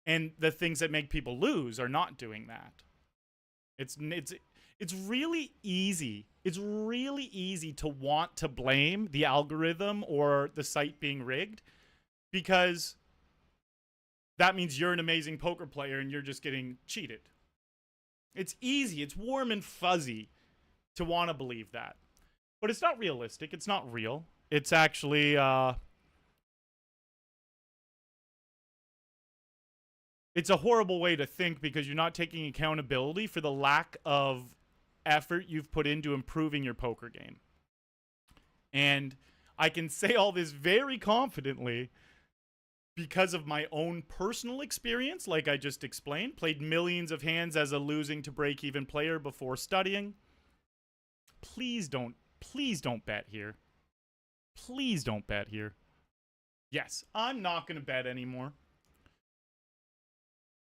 And the things that make people lose are not doing that. It's really easy. It's really easy to want to blame the algorithm or the site being rigged, because that means you're an amazing poker player and you're just getting cheated. It's easy. It's warm and fuzzy to want to believe that. But it's not realistic. It's not real. It's actually, it's a horrible way to think, because you're not taking accountability for the lack of effort you've put into improving your poker game. And I can say all this very confidently because of my own personal experience, like I just explained. Played millions of hands as a losing to break-even player before studying. Please don't bet here. Please don't bet here. Yes, I'm not going to bet anymore.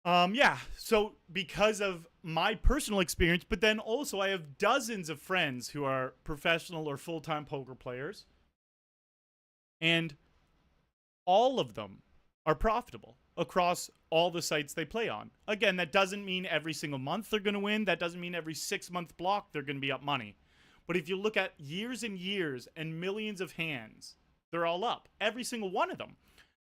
Yeah, so because of my personal experience, but then also I have dozens of friends who are professional or full-time poker players, and all of them are profitable across all the sites they play on. Again, that doesn't mean every single month they're going to win. That doesn't mean every 6-month block they're going to be up money. But if you look at years and years and millions of hands, they're all up. Every single one of them.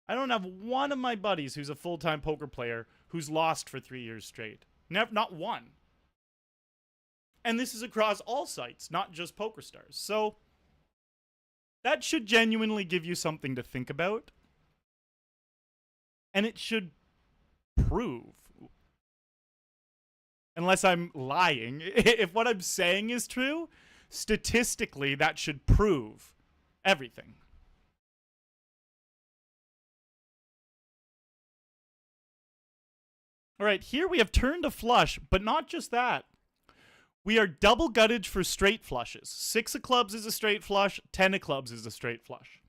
I don't have one of my buddies who's a full-time poker player who's lost for 3 years straight. Not one. And this is across all sites, not just PokerStars. So that should genuinely give you something to think about. And it should prove, unless I'm lying, if what I'm saying is true, statistically that should prove everything. All right, here we have turned a flush, but not just that. We are double gutted for straight flushes. 6 of clubs is a straight flush. 10 of clubs is a straight flush.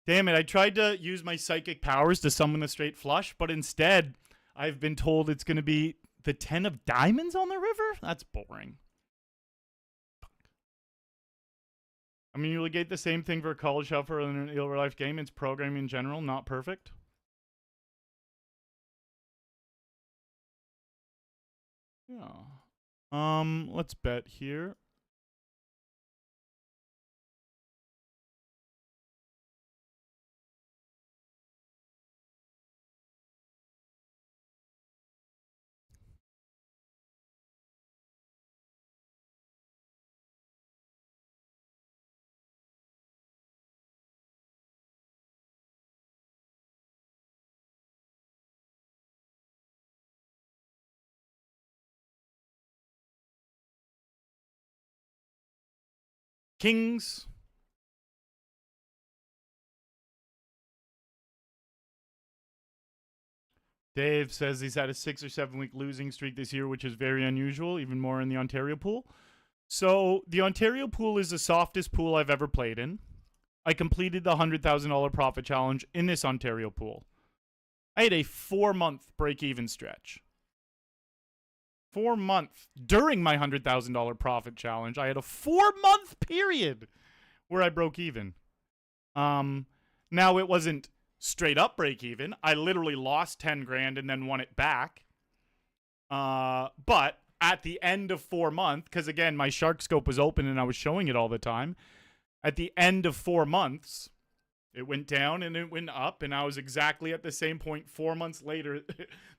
Damn it, I tried to use my psychic powers to summon the straight flush, but instead, I've been told it's going to be the 10 of diamonds on the river? That's boring. I mean, you will get the same thing for a college shuffle in an real-life game. It's programming in general, not perfect. Yeah. Let's bet here. Kings. Dave says he's had a 6 or 7 week losing streak this year, which is very unusual, even more in the Ontario pool. So the Ontario pool is the softest pool I've ever played in. I completed the $100,000 profit challenge in this Ontario pool. I had a 4-month break-even stretch. 4 months during my $100,000 profit challenge. I had a 4-month period where I broke even. Now it wasn't straight up break even. I literally lost 10 grand and then won it back. But at the end of 4 months, because again, my shark scope was open and I was showing it all the time. At the end of 4 months, It went down and it went up, and I was exactly at the same point 4 months later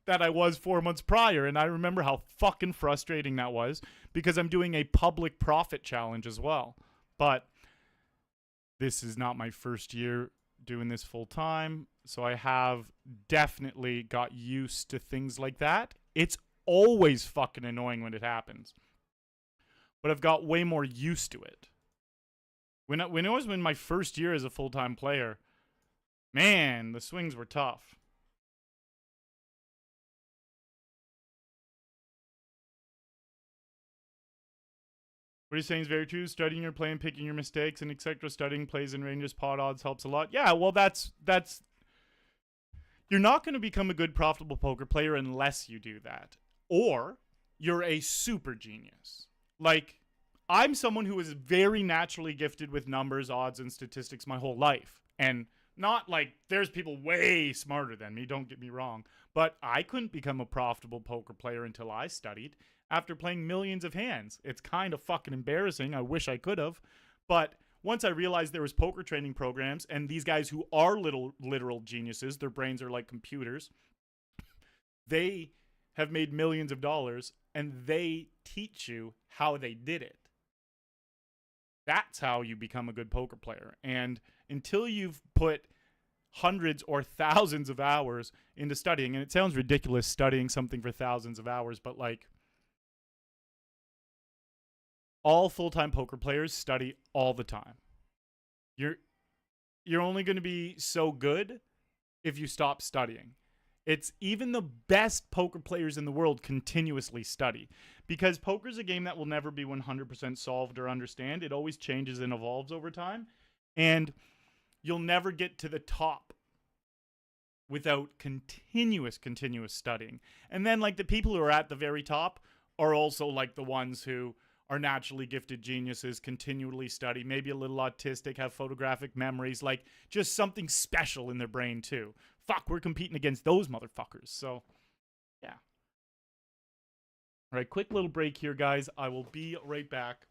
that I was 4 months prior. And I remember how fucking frustrating that was because I'm doing a public profit challenge as well. But this is not my first year doing this full time, so I have definitely got used to things like that. It's always fucking annoying when it happens, but I've got way more used to it. When it was in my first year as a full time player, man, the swings were tough. What you're saying is very true. Studying your play and picking your mistakes and etc. Studying plays and ranges, pot odds helps a lot. Yeah, well, that's you're not going to become a good profitable poker player unless you do that, or you're a super genius. Like, I'm someone who is very naturally gifted with numbers, odds, and statistics my whole life, and not like there's people way smarter than me. Don't get me wrong, but I couldn't become a profitable poker player until I studied after playing millions of hands. It's kind of fucking embarrassing. I wish I could have. But once I realized there was poker training programs and these guys who are little literal geniuses, their brains are like computers, they have made millions of dollars and they teach you how they did it. That's how you become a good poker player. And until you've put hundreds or thousands of hours into studying, and it sounds ridiculous studying something for thousands of hours, but like, all full-time poker players study all the time. You're only going to be so good if you stop studying. It's even the best poker players in the world continuously study because poker's a game that will never be 100% solved or understand. It always changes and evolves over time, and you'll never get to the top without continuous studying. And then like the people who are at the very top are also like the ones who are naturally gifted geniuses, continually study, maybe a little autistic, have photographic memories, like just something special in their brain too. Fuck, we're competing against those motherfuckers. So, yeah. All right, quick little break here, guys. I will be right back.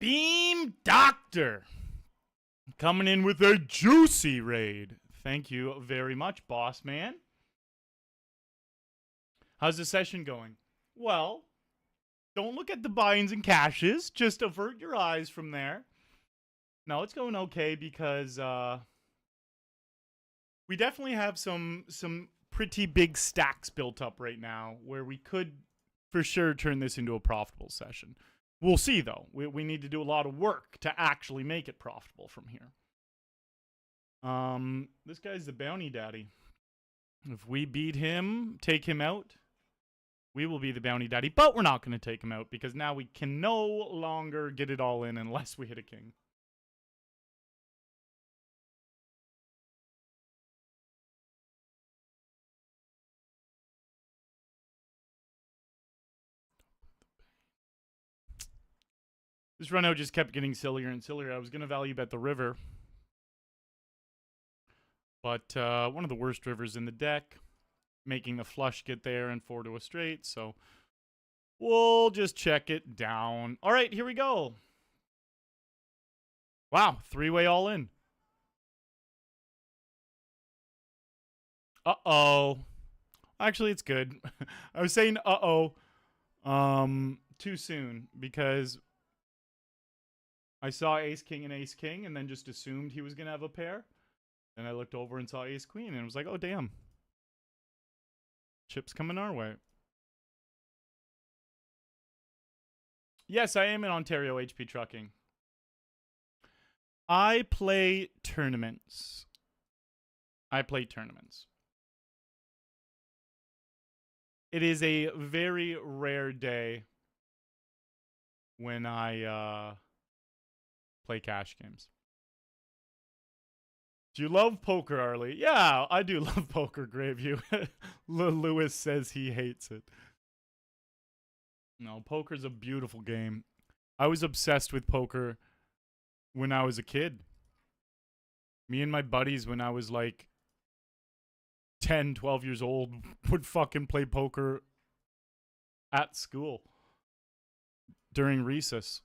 Beam Doctor coming in with a juicy raid. Thank you very much, boss man. How's the session going? Well, don't look at the buy-ins and cashes. Just avert your eyes from there. No, it's going okay because we definitely have some pretty big stacks built up right now where we could for sure turn this into a profitable session. We'll see, though. We need to do a lot of work to actually make it profitable from here. This guy's the bounty daddy. If we beat him, take him out, we will be the bounty daddy. But we're not going to take him out because now we can no longer get it all in unless we hit a king. This run out just kept getting sillier and sillier. I was going to value bet the river. But one of the worst rivers in the deck. Making the flush get there and 4 to a straight. So we'll just check it down. All right, here we go. Wow, 3-way all in. Uh-oh. Actually, it's good. I was saying uh-oh too soon because I saw ace-king and ace-king and then just assumed he was going to have a pair. And I looked over and saw ace-queen and was like, oh, damn. Chips coming our way. Yes, I am in Ontario HP Trucking. I play tournaments. It is a very rare day when I play cash games. Do you love poker, Arlie? Yeah, I do love poker, Graveview. Lewis says he hates it. No, poker's a beautiful game. I was obsessed with poker when I was a kid. Me and my buddies, when I was like 10, 12 years old, would fucking play poker at school during recess.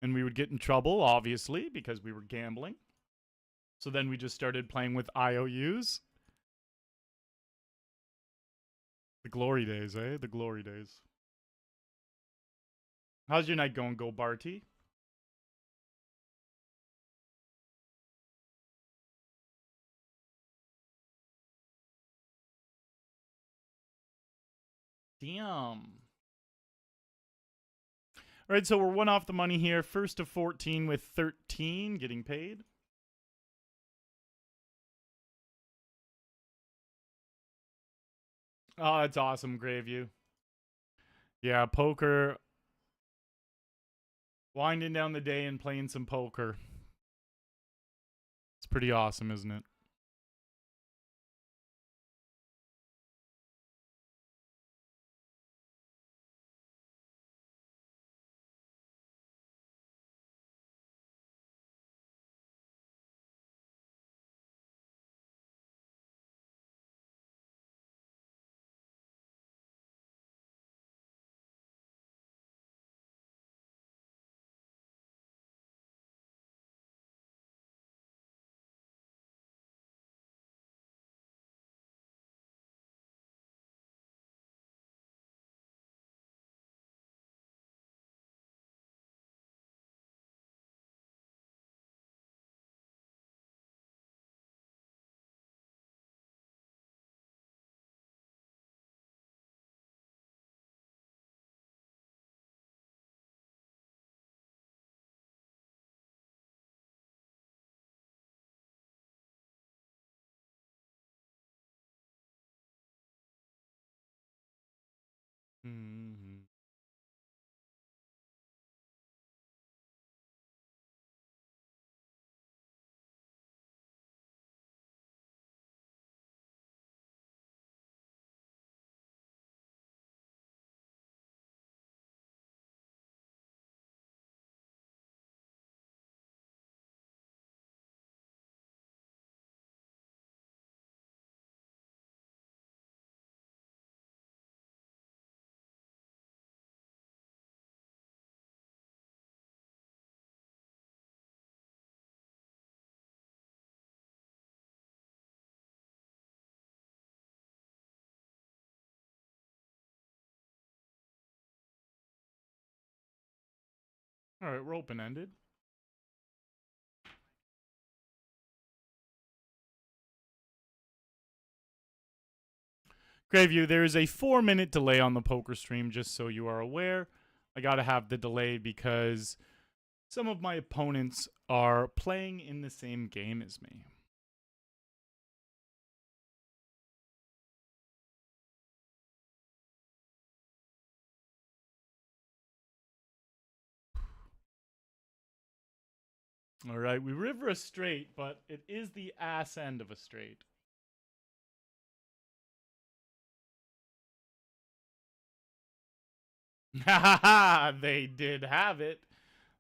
And we would get in trouble, obviously, because we were gambling. So then we just started playing with IOUs. The glory days, eh? The glory days. How's your night going, Go Barty? Damn. All right, so we're one off the money here. First to 14 with 13 getting paid. Oh, that's awesome, Graveview. Yeah, poker. Winding down the day and playing some poker. It's pretty awesome, isn't it? Mm-hmm. All right, we're open-ended. Graveview, there is a 4-minute delay on the poker stream, just so you are aware. I gotta have the delay because some of my opponents are playing in the same game as me. All right, we river a straight, but it is the ass end of a straight. Ha ha ha! They did have it.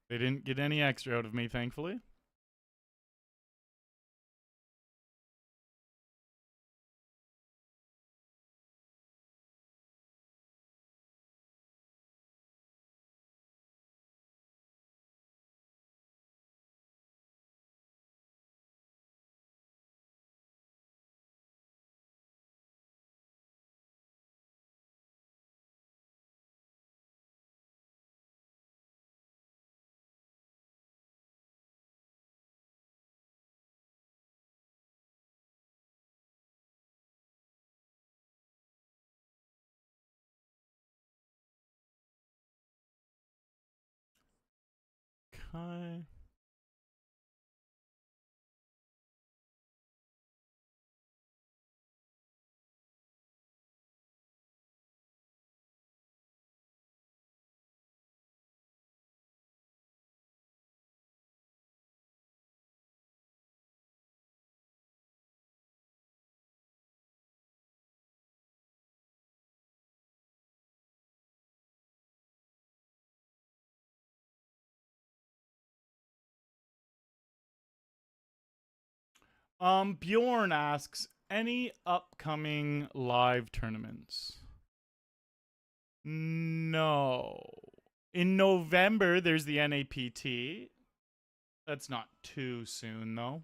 They didn't get any extra out of me, thankfully. Okay. Bjorn asks, any upcoming live tournaments? No. In November, there's the NAPT. That's not too soon, though.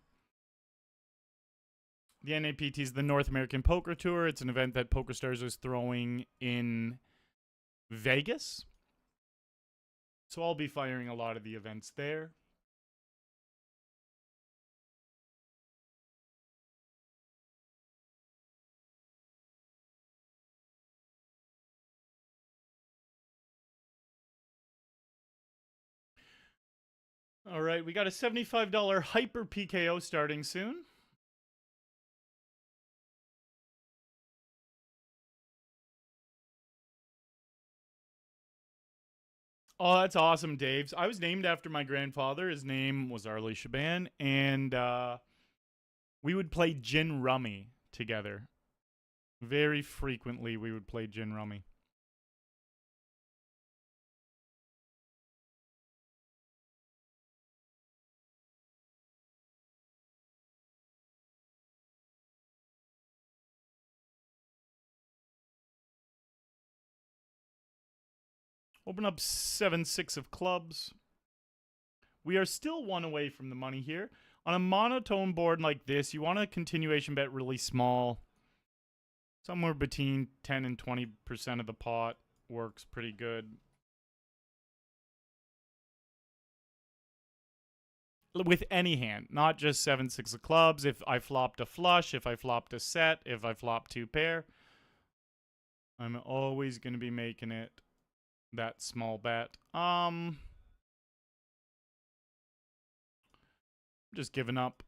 The NAPT is the North American Poker Tour. It's an event that PokerStars is throwing in Vegas. So I'll be firing a lot of the events there. All right, we got a $75 Hyper PKO starting soon. Oh, that's awesome, Dave. I was named after my grandfather. His name was Arlie Shaban, and we would play gin rummy together. Very frequently, we would play gin rummy. Open up 7-6 of clubs. We are still one away from the money here. On a monotone board like this, you want a continuation bet really small. Somewhere between 10 and 20% of the pot works pretty good. With any hand, not just 7-6 of clubs. If I flopped a flush, if I flopped a set, if I flopped two pair, I'm always going to be making it that small bet. Just giving up.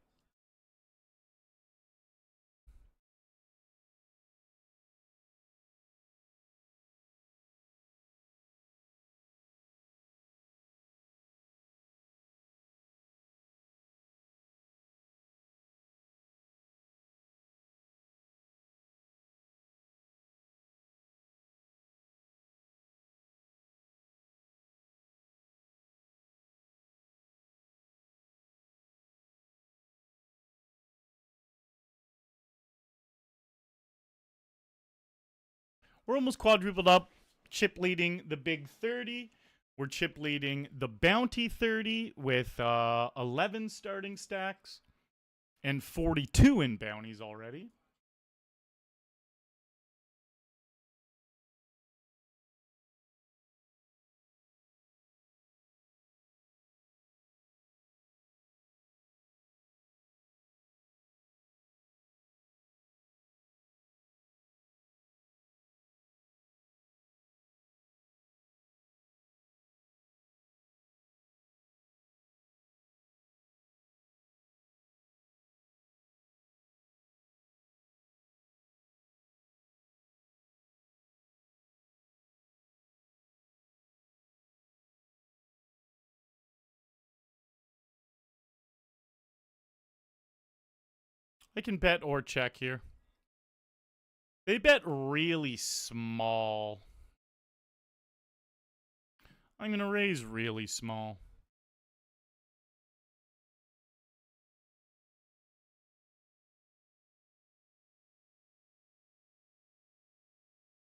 We're almost quadrupled up, chip leading the big 30. We're chip leading the bounty 30 with 11 starting stacks and 42 in bounties already. I can bet or check here. They bet really small. I'm going to raise really small.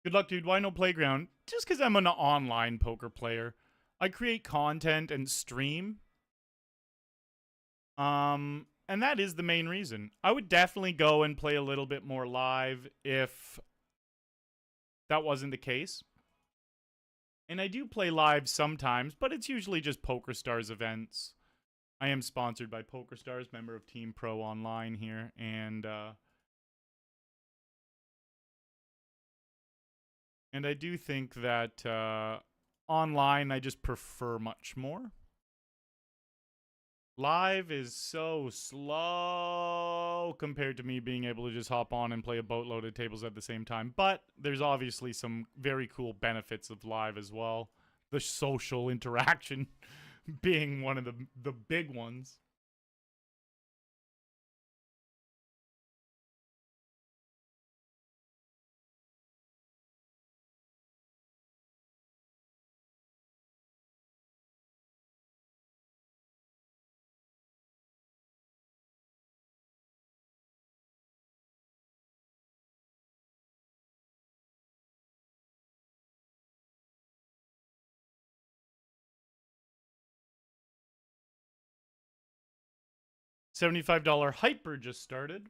Good luck, dude. Why no playground? Just because I'm an online poker player. I create content and stream. And that is the main reason. I would definitely go and play a little bit more live if that wasn't the case. And I do play live sometimes, but it's usually just PokerStars events. I am sponsored by PokerStars, member of Team Pro Online here, and I do think that online I just prefer much more. Live is so slow compared to me being able to just hop on and play a boatload of tables at the same time. But there's obviously some very cool benefits of live as well. The social interaction being one of the big ones. $75 hyper just started.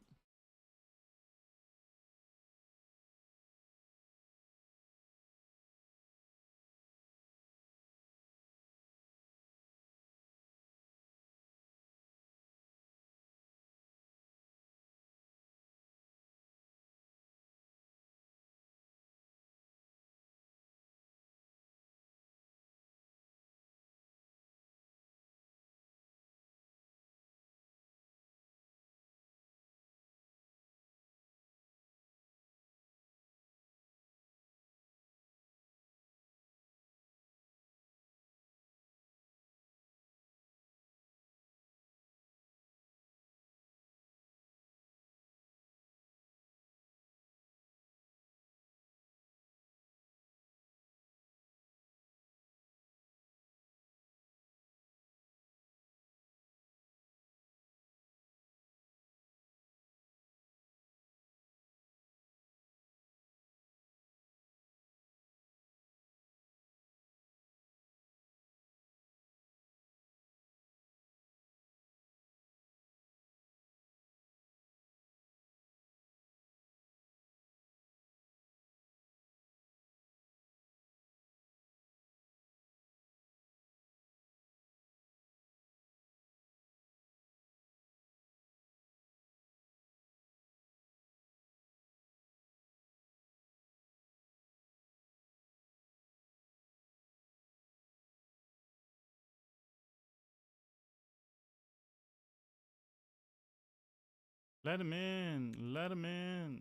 Let him in. Let him in.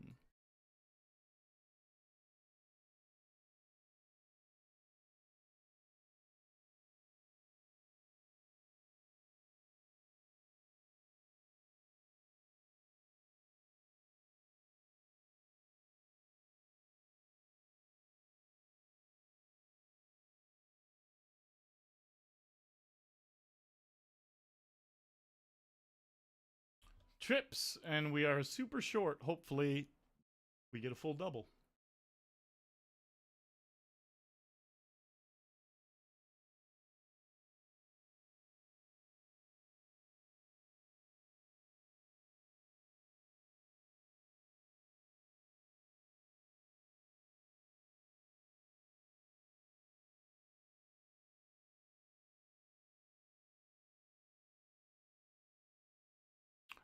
Trips, and we are super short. Hopefully, we get a full double.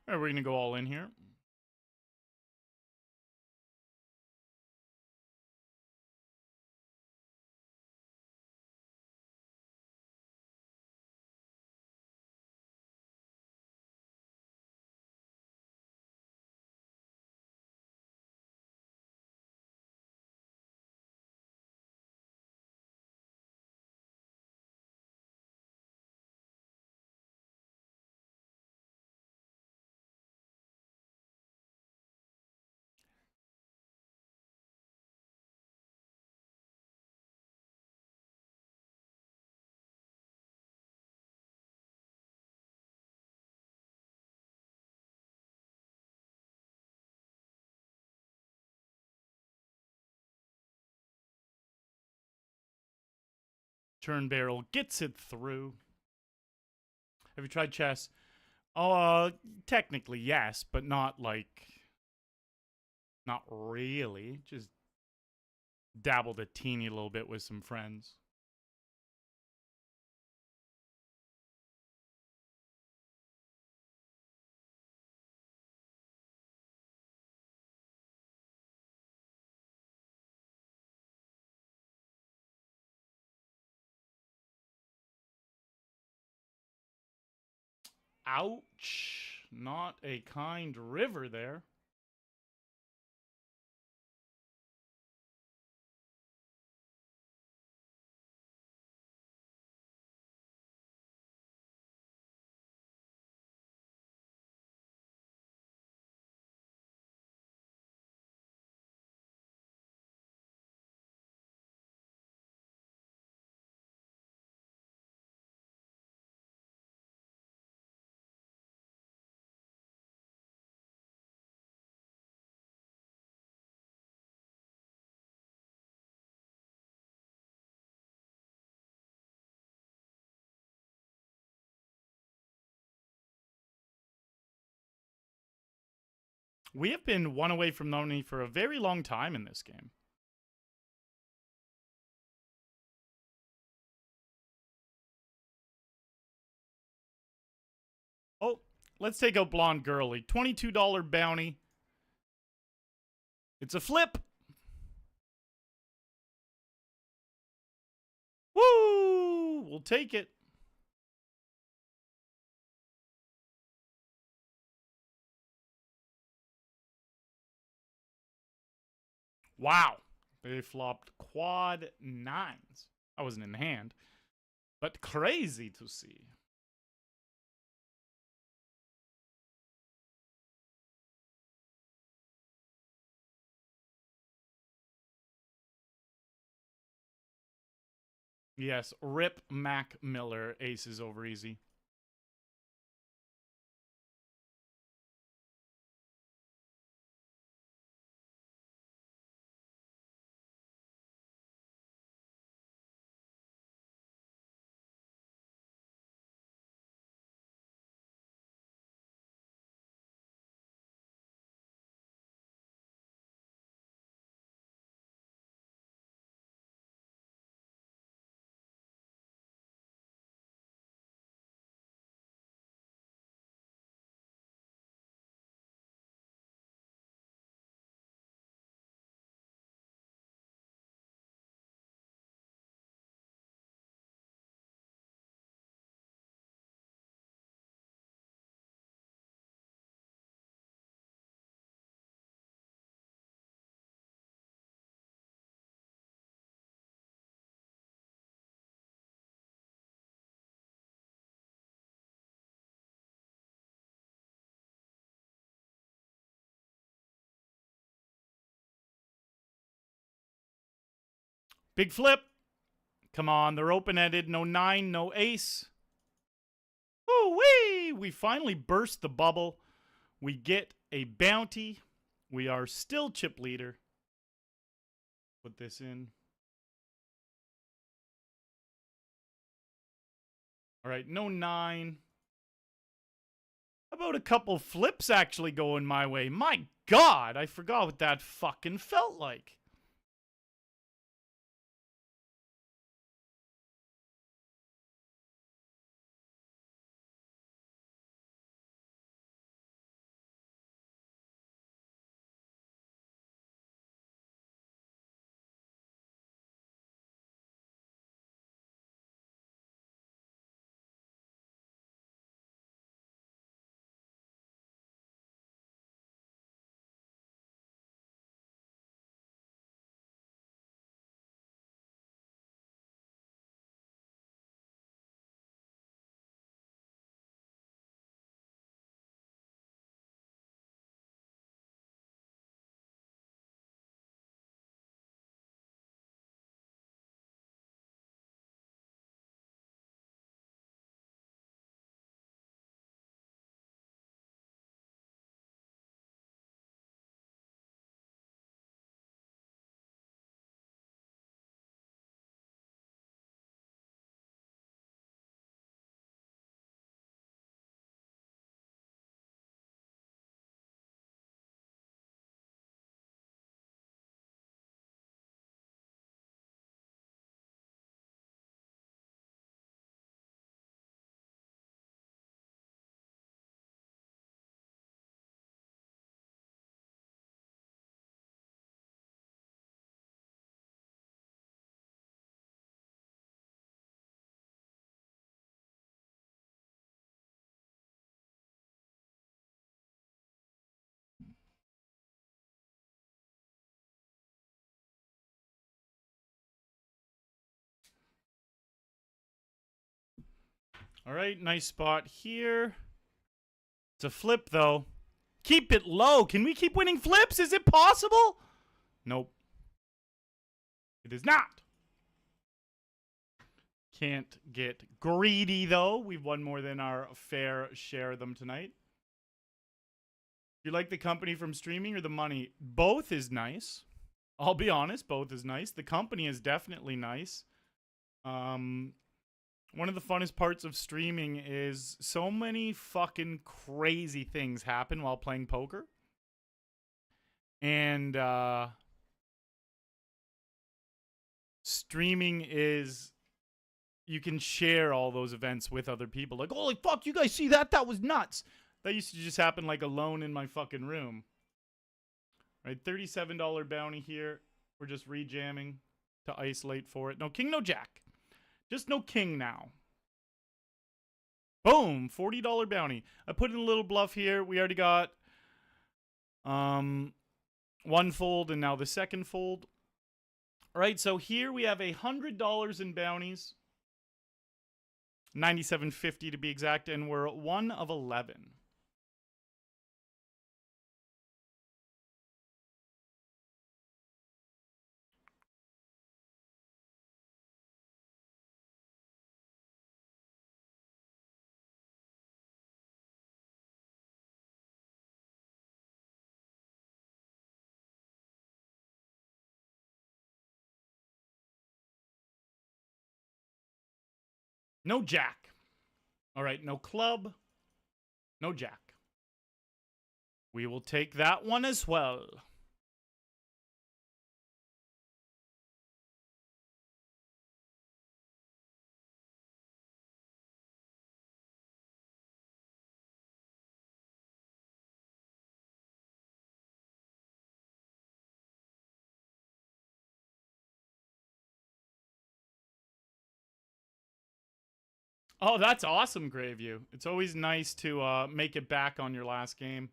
All right, we're going to go all in here. Turn barrel gets it through. Have you tried chess? Technically yes, but not really. Just dabbled a teeny little bit with some friends. Ouch. Not a kind river there. We have been one away from Noni for a very long time in this game. Oh, let's take out Blonde Girly. $22 bounty. It's a flip. Woo! We'll take it. Wow. They flopped quad nines. I wasn't in hand, but crazy to see. Yes, rip Mac Miller, aces over easy. Big flip. Come on, they're open-ended. No nine, no ace. Ooh-wee! We finally burst the bubble. We get a bounty. We are still chip leader. Put this in. All right, no nine. How about a couple flips actually going my way? My God, I forgot what that fucking felt like. All right, nice spot here. It's a flip, though. Keep it low. Can we keep winning flips? Is it possible? Nope. It is not. Can't get greedy, though. We've won more than our fair share of them tonight. Do you like the company from streaming or the money? Both is nice. I'll be honest, both is nice. The company is definitely nice. One of the funnest parts of streaming is so many fucking crazy things happen while playing poker. And streaming is, you can share all those events with other people. Like, holy fuck, you guys see that? That was nuts. That used to just happen like alone in my fucking room. Right, $37 bounty here. We're just rejamming to isolate for it. No king, no jack. Just no king now. Boom, $40 bounty. I put in a little bluff here. We already got one fold and now the second fold. All right, so here we have $100 in bounties. $97.50 to be exact, and we're 1 of 11. No jack. All right, no club, no jack. We will take that one as well. Oh, that's awesome, Graveview. It's always nice to make it back on your last game.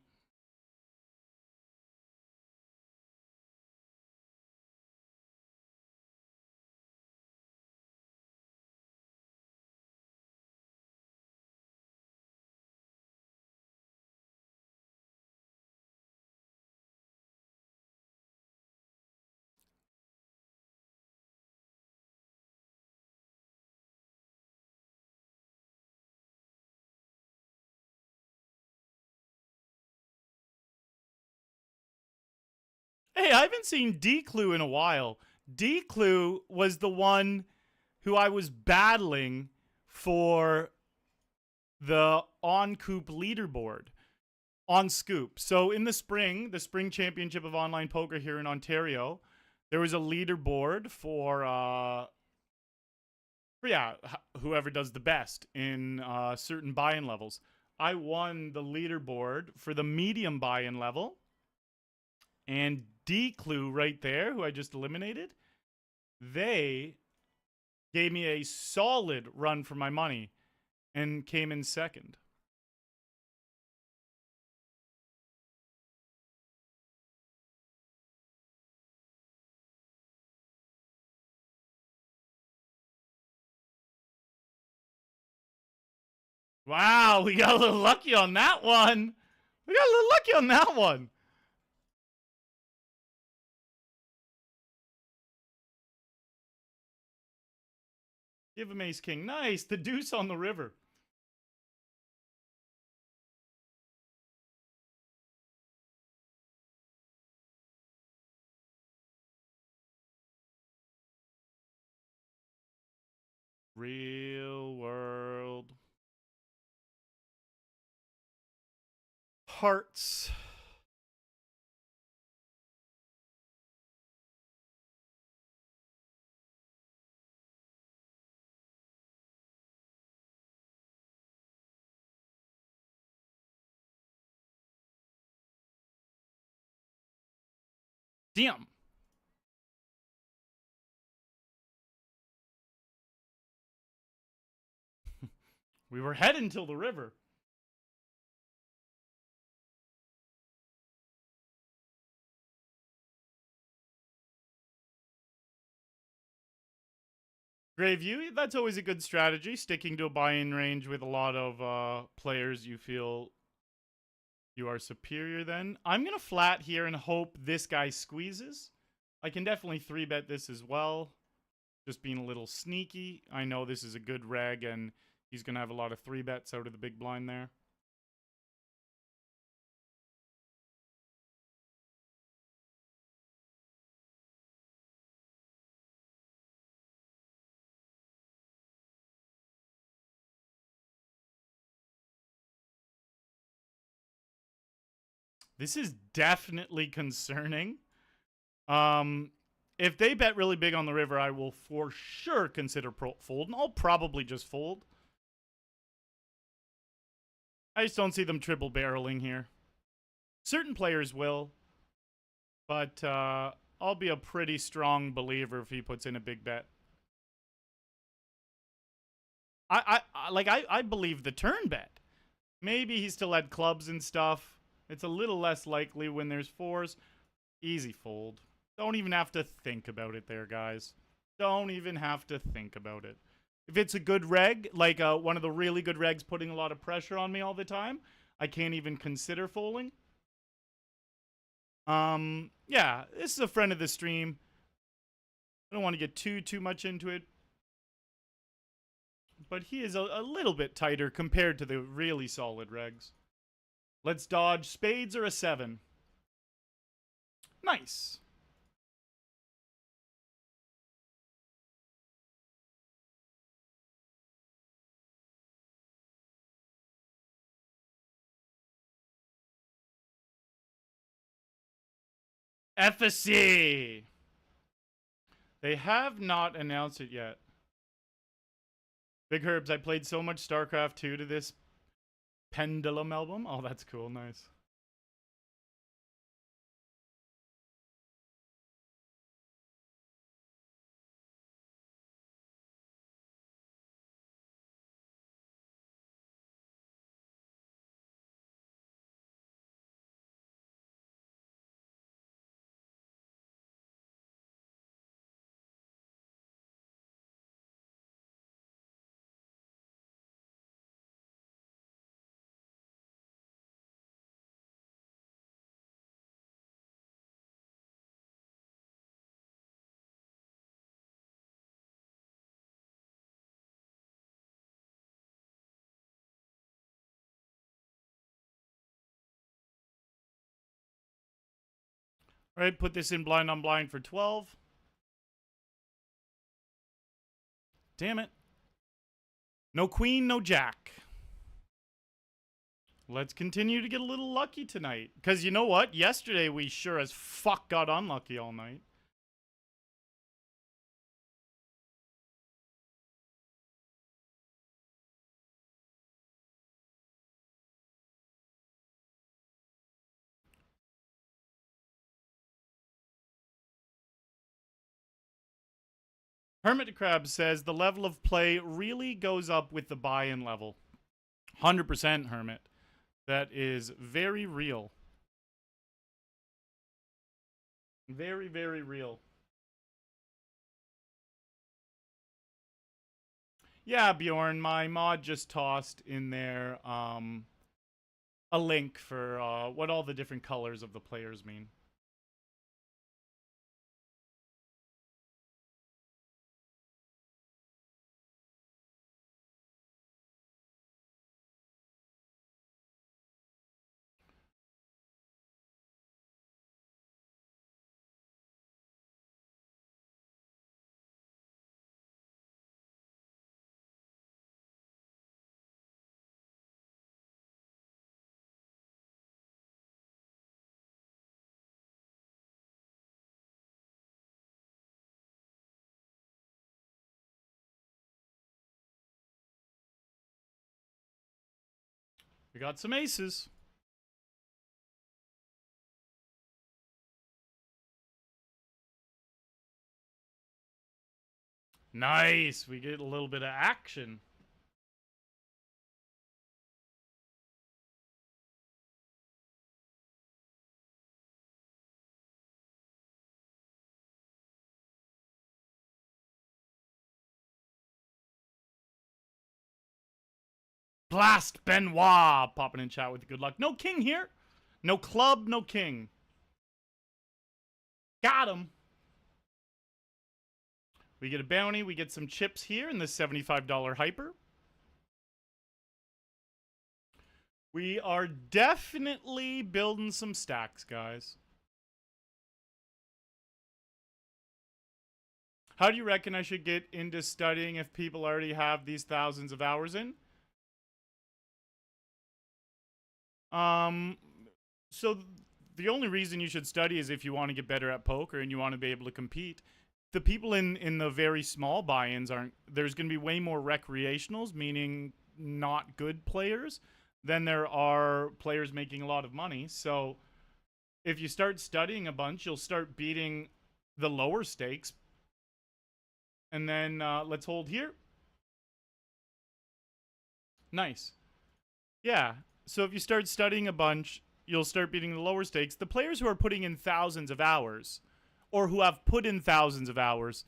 Hey, I haven't seen D-Clue in a while. D-Clue was the one who I was battling for the on-Coop leaderboard on Scoop. So in the spring championship of online poker here in Ontario, there was a leaderboard for whoever does the best in certain buy-in levels. I won the leaderboard for the medium buy-in level. And D-Clue right there, who I just eliminated, they gave me a solid run for my money and came in second. Wow, we got a little lucky on that one. We got a little lucky on that one. Give him ace king. Nice. The deuce on the river. Real world. Hearts. Damn. We were heading till the river. Grave View, that's always a good strategy, sticking to a buy-in range with a lot of players you feel you are superior then. I'm going to flat here and hope this guy squeezes. I can definitely 3-bet this as well. Just being a little sneaky. I know this is a good reg and he's going to have a lot of 3-bets out of the big blind there. This is definitely concerning. If they bet really big on the river, I will for sure consider folding. I'll probably just fold. I just don't see them triple barreling here. Certain players will, but I'll be a pretty strong believer if he puts in a big bet. I believe the turn bet. Maybe he still had clubs and stuff. It's a little less likely when there's fours. Easy fold. Don't even have to think about it there, guys. Don't even have to think about it. If it's a good reg, like one of the really good regs putting a lot of pressure on me all the time, I can't even consider folding. Yeah, this is a friend of the stream. I don't want to get too much into it. But he is a little bit tighter compared to the really solid regs. Let's dodge spades or a 7. Nice. FSC. They have not announced it yet. Big Herbs, I played so much StarCraft 2 to this Pendulum album. Oh, that's cool. Nice. All right, put this in blind on blind for 12. Damn it. No queen, no jack. Let's continue to get a little lucky tonight. Because you know what? Yesterday we sure as fuck got unlucky all night. Hermit Crab says the level of play really goes up with the buy-in level. 100% Hermit. That is very real. Very, very real. Yeah, Bjorn, my mod just tossed in there a link for what all the different colors of the players mean. We got some aces. Nice. We get a little bit of action. Blast Benoit popping in chat with good luck. No king here. No club, no king. Got him. We get a bounty. We get some chips here in the $75 hyper. We are definitely building some stacks, guys. How do you reckon I should get into studying if people already have these thousands of hours in? So the only reason you should study is if you want to get better at poker and you want to be able to compete. The people in the very small buy-ins there's going to be way more recreationals, meaning not good players, than there are players making a lot of money. So if you start studying a bunch, you'll start beating the lower stakes. And then let's hold here. Nice. Yeah. So if you start studying a bunch, you'll start beating the lower stakes. The players who are putting in thousands of hours, or who have put in thousands of hours,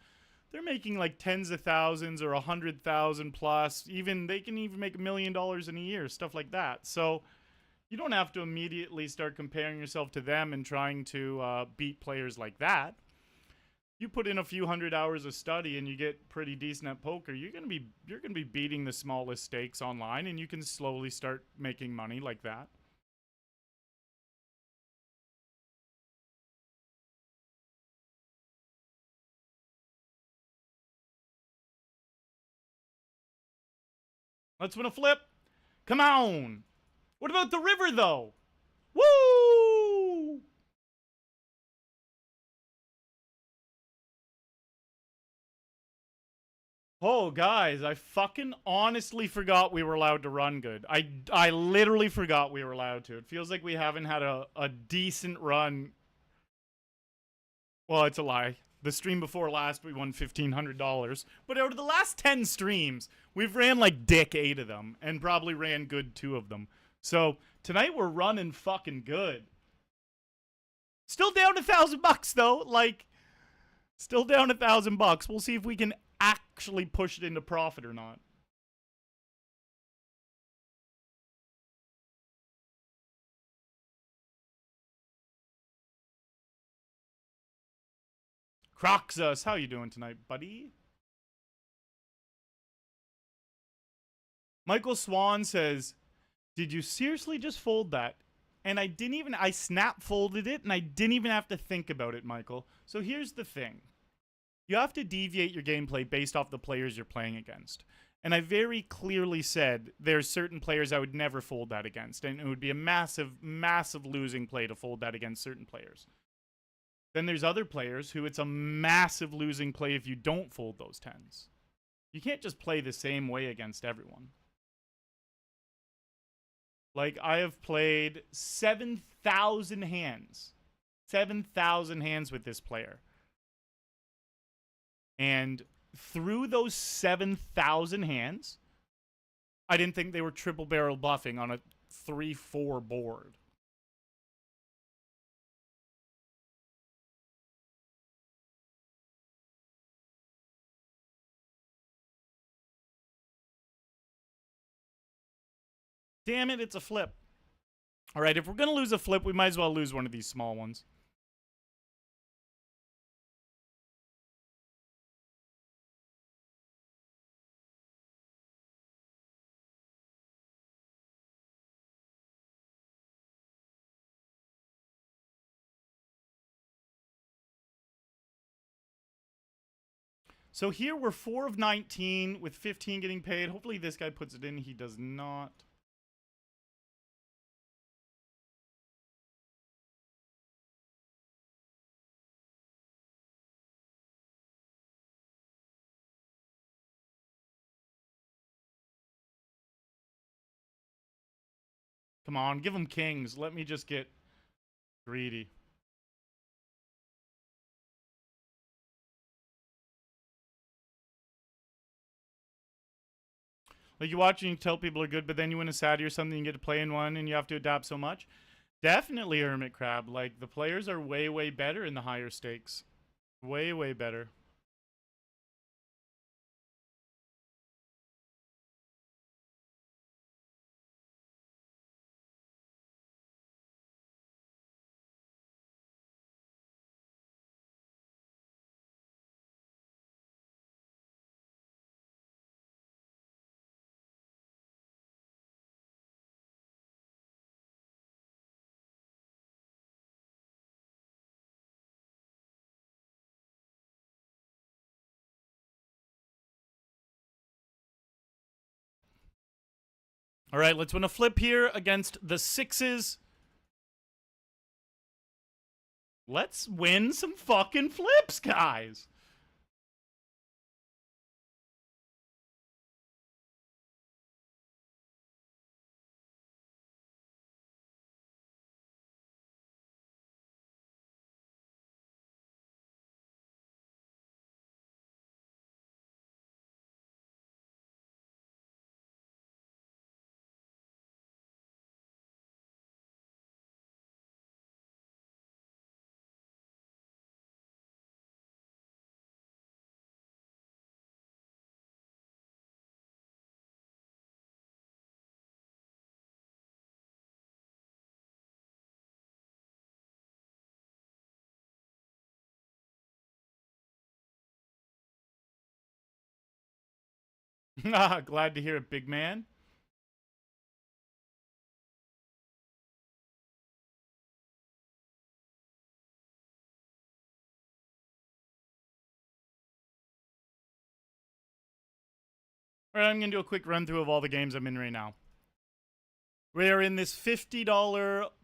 they're making like tens of thousands or 100,000 plus. They can even make $1 million in a year, stuff like that. So you don't have to immediately start comparing yourself to them and trying to beat players like that. You put in a few hundred hours of study and you get pretty decent at poker, you're gonna be beating the smallest stakes online, and you can slowly start making money like that. Let's win a flip. Come on. What about the river, though? Woo! Oh, guys, I fucking honestly forgot we were allowed to run good. I literally forgot we were allowed to. It feels like we haven't had a decent run. Well, it's a lie. The stream before last, we won $1,500. But out of the last 10 streams, we've ran like dick 8 of them, and probably ran good 2 of them. So tonight we're running fucking good. Still down $1,000 though. Like, still down $1,000. We'll see if we can actually push it into profit or not. Croxus, how you doing tonight, buddy? Michael Swan says, did you seriously just fold that? And I snap folded it, and I didn't even have to think about it, Michael. So here's the thing. You have to deviate your gameplay based off the players you're playing against. And I very clearly said there's certain players I would never fold that against, and it would be a massive, massive losing play to fold that against certain players. Then there's other players who it's a massive losing play if you don't fold those tens. You can't just play the same way against everyone. Like, I have played 7,000 hands. 7,000 hands with this player. And through those 7,000 hands, I didn't think they were triple barrel bluffing on a 3-4 board. Damn it, it's a flip. All right, if we're going to lose a flip, we might as well lose one of these small ones. So here we're 4 of 19 with 15 getting paid. Hopefully this guy puts it in. He does not. Come on, give him kings. Let me just get greedy. Like, you watch and you tell people are good, but then you win a Saturday or something, you get to play in one, and you have to adapt so much. Definitely, Hermit Crab. Like, the players are way, way better in the higher stakes. Way, way better. All right, let's win a flip here against the sixes. Let's win some fucking flips, guys. Glad to hear it, big man. All right, I'm going to do a quick run through of all the games I'm in right now. We are in this $50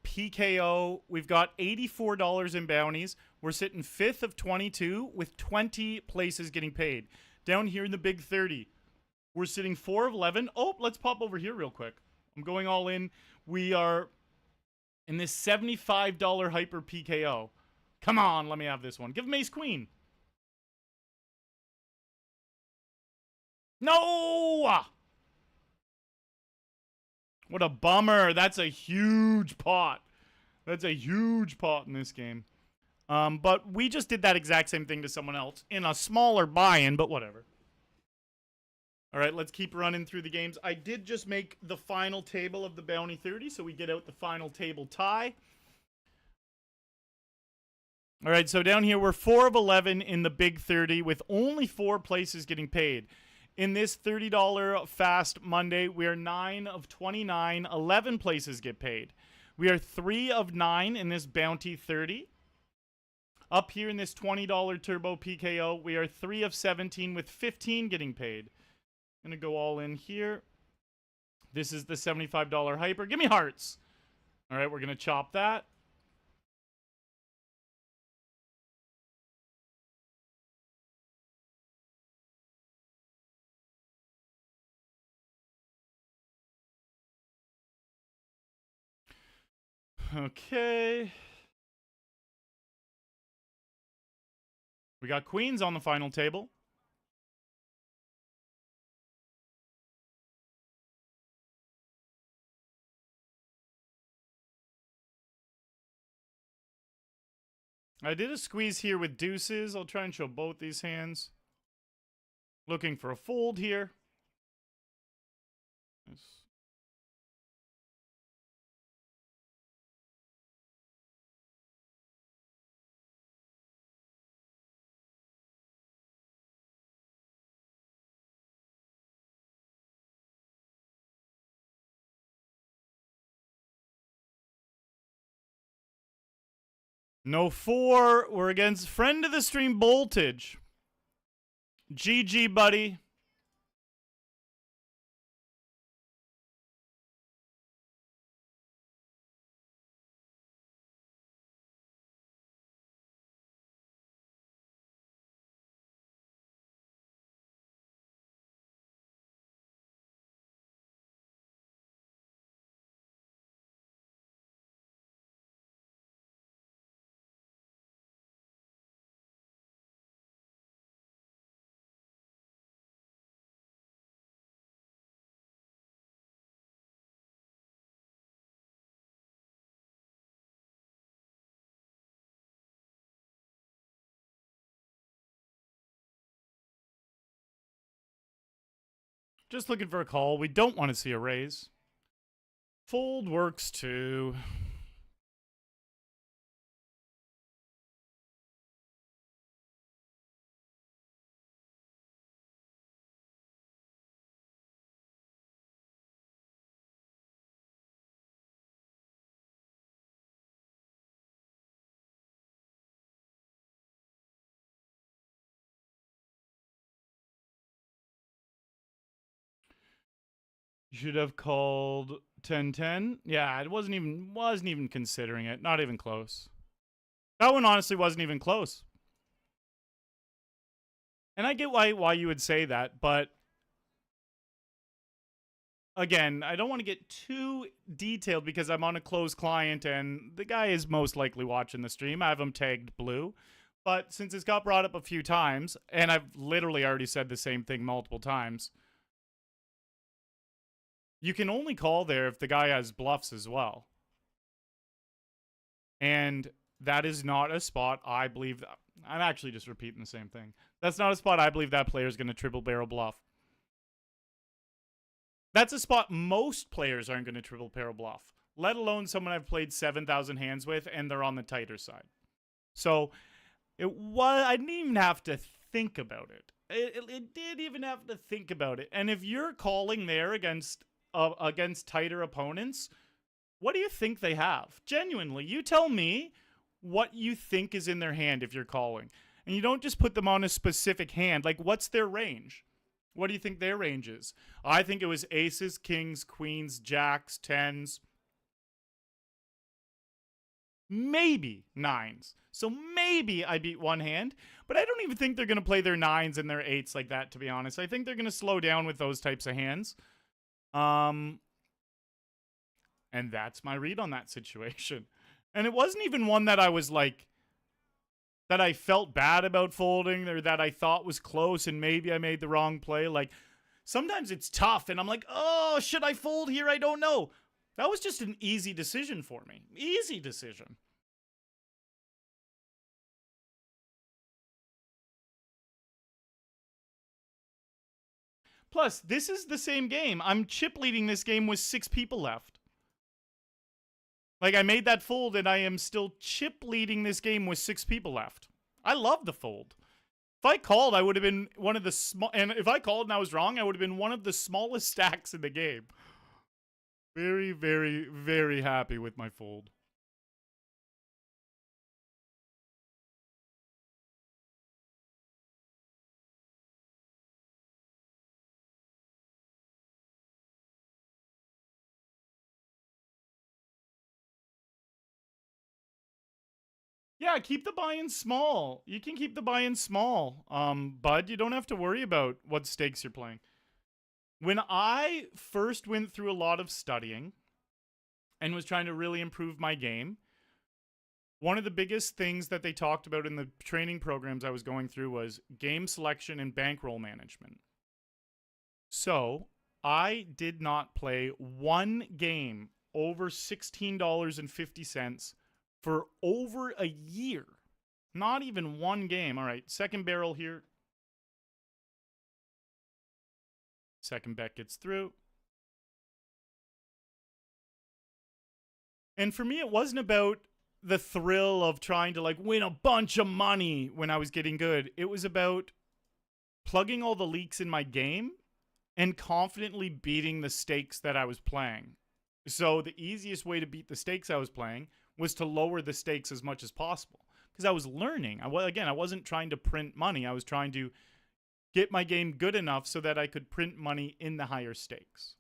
PKO. We've got $84 in bounties. We're sitting 5th of 22 with 20 places getting paid. Down here in the big 30, we're sitting 4 of 11. Oh, let's pop over here real quick. I'm going all in. We are in this $75 hyper PKO. Come on, let me have this one. Give him ace queen. No! What a bummer. That's a huge pot. That's a huge pot in this game. But we just did that exact same thing to someone else in a smaller buy-in, but whatever. All right, let's keep running through the games. I did just make the final table of the Bounty 30, so we get out the final table tie. All right, so down here, we're 4 of 11 in the big 30 with only 4 places getting paid. In this $30 Fast Monday, we are 9 of 29, 11 places get paid. We are 3 of 9 in this Bounty 30. Up here in this $20 Turbo PKO, we are 3 of 17 with 15 getting paid. I'm going to go all in here. This is the $75 Hyper. Give me hearts. All right, we're going to chop that. Okay. We got queens on the final table. I did a squeeze here with deuces. I'll try and show both these hands. Looking for a fold here. Yes. No 4. We're against friend of the stream Voltage. GG, buddy. Just looking for a call. We don't want to see a raise. Fold works too. You should have called 10-10. Yeah, it wasn't even considering it. Not even close. That one honestly wasn't even close. And I get why you would say that, but again, I don't want to get too detailed because I'm on a closed client and the guy is most likely watching the stream. I have him tagged blue. But since it's got brought up a few times, and I've literally already said the same thing multiple times, you can only call there if the guy has bluffs as well. And that is not a spot I believe that, I'm actually just repeating the same thing. That's not a spot I believe that player is going to triple barrel bluff. That's a spot most players aren't going to triple barrel bluff, let alone someone I've played 7,000 hands with and they're on the tighter side. So I didn't even have to think about it. It did even have to think about it. And if you're calling there against tighter opponents, what do you think they have? Genuinely, you tell me what you think is in their hand if you're calling. And you don't just put them on a specific hand. Like, what's their range? What do you think their range is? I think it was aces, kings, queens, jacks, tens, maybe nines. So maybe I beat one hand, but I don't even think they're going to play their nines and their eights like that, to be honest. I think they're going to slow down with those types of hands. And that's my read on that situation. And it wasn't even one that I was like, that I felt bad about folding or that I thought was close and maybe I made the wrong play. Like, sometimes it's tough and I'm like, oh, should I fold here? I don't know. That was just an easy decision for me. Easy decision. Plus, this is the same game. I'm chip leading this game with 6 people left. Like, I made that fold and I am still chip leading this game with 6 people left. I love the fold. If I called, I would have been one of the small, and if I called and I was wrong, I would have been one of the smallest stacks in the game. Very, very, very happy with my fold. Yeah, keep the buy-in small. You can keep the buy-in small, bud. You don't have to worry about what stakes you're playing. When I first went through a lot of studying and was trying to really improve my game, one of the biggest things that they talked about in the training programs I was going through was game selection and bankroll management. So I did not play one game over $16.50 for over a year. Not even one game. All right, second barrel here. Second bet gets through. And for me, it wasn't about the thrill of trying to like win a bunch of money when I was getting good. It was about plugging all the leaks in my game and confidently beating the stakes that I was playing. So the easiest way to beat the stakes I was playing was to lower the stakes as much as possible because I was learning. I wasn't trying to print money. I was trying to get my game good enough so that I could print money in the higher stakes.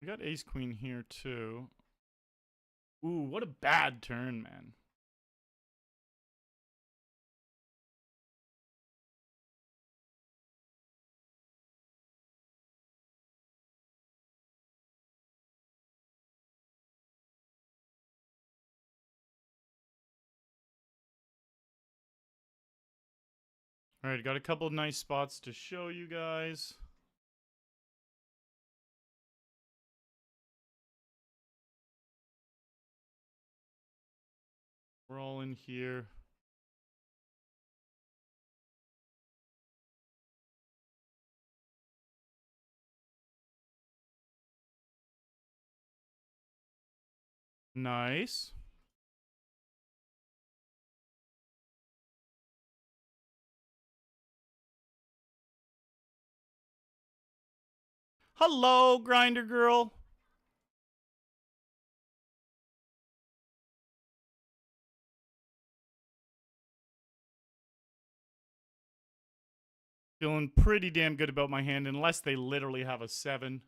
We got ace queen here too. Ooh, what a bad turn, man. All right, got a couple nice spots to show you guys. We're all in here. Nice. Hello, Grinder Girl. Feeling pretty damn good about my hand, unless they literally have a 7.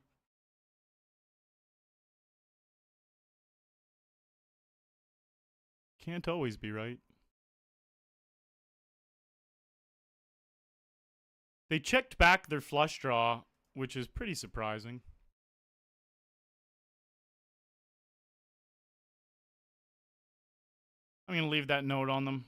Can't always be right. They checked back their flush draw, which is pretty surprising. I'm going to leave that note on them.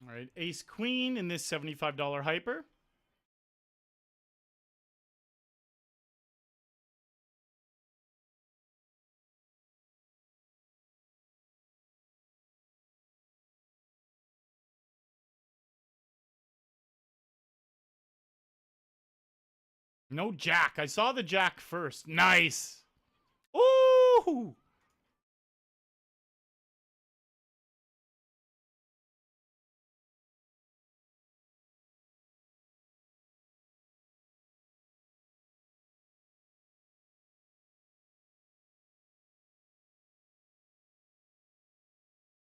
All right, Ace Queen in this $75 hyper. No jack. I saw the jack first. Nice. Ooh.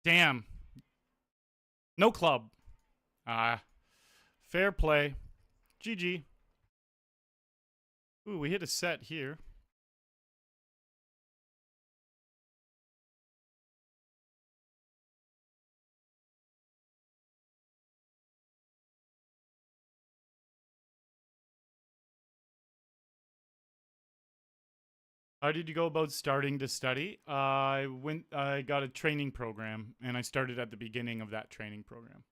Damn. No club. Fair play. GG. Ooh, we hit a set here. How did you go about starting to study? I got a training program, and I started at the beginning of that training program.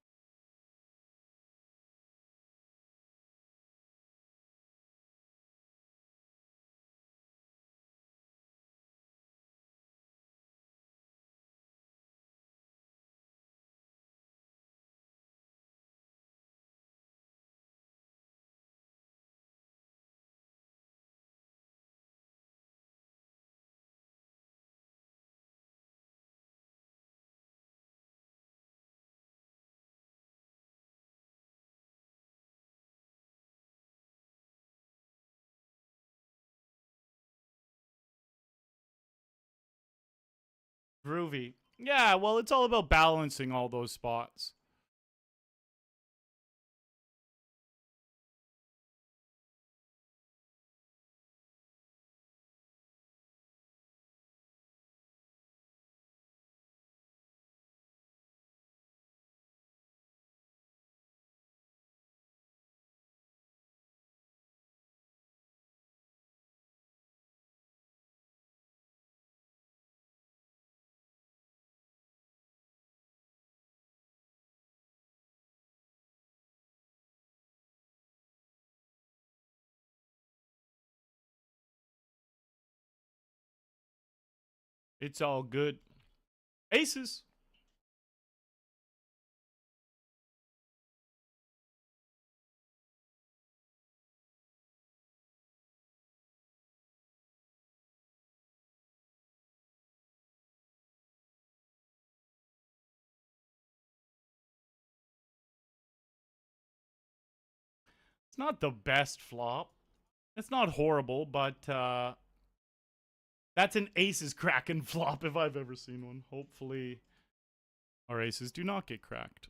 Groovy. Yeah, well, it's all about balancing all those spots. It's all good. Aces. It's not the best flop. It's not horrible, but that's an aces cracking flop if I've ever seen one. Hopefully, our aces do not get cracked.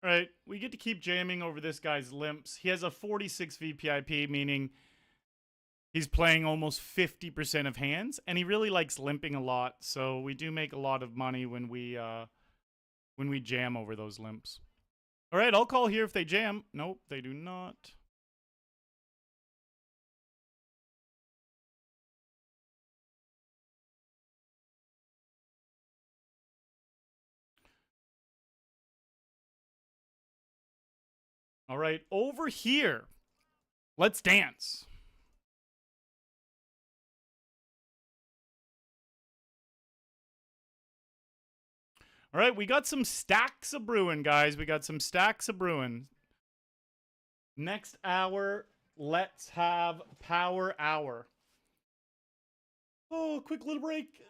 All right, we get to keep jamming over this guy's limps. He has a 46 VPIP, meaning he's playing almost 50% of hands, and he really likes limping a lot. So we do make a lot of money when we jam over those limps. All right, I'll call here if they jam. Nope, they do not. All right, over here. Let's dance. All right, we got some stacks of brewing, guys. We got some stacks of brewing. Next hour, let's have power hour. Oh, quick little break.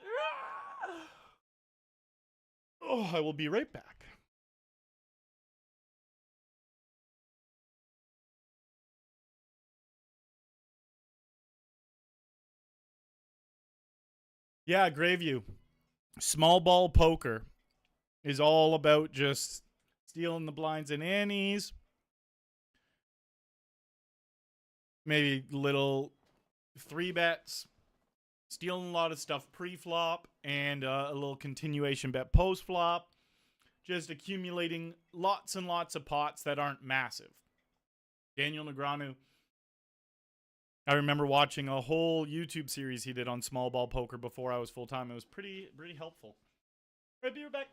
Oh, I will be right back. Yeah, Graveview. Small ball poker is all about just stealing the blinds and annies. Maybe little 3-bets, stealing a lot of stuff pre-flop, and a little continuation bet post-flop. Just accumulating lots and lots of pots that aren't massive. Daniel Negreanu, I remember watching a whole YouTube series he did on small ball poker before I was full-time. It was pretty helpful. Right, be right back.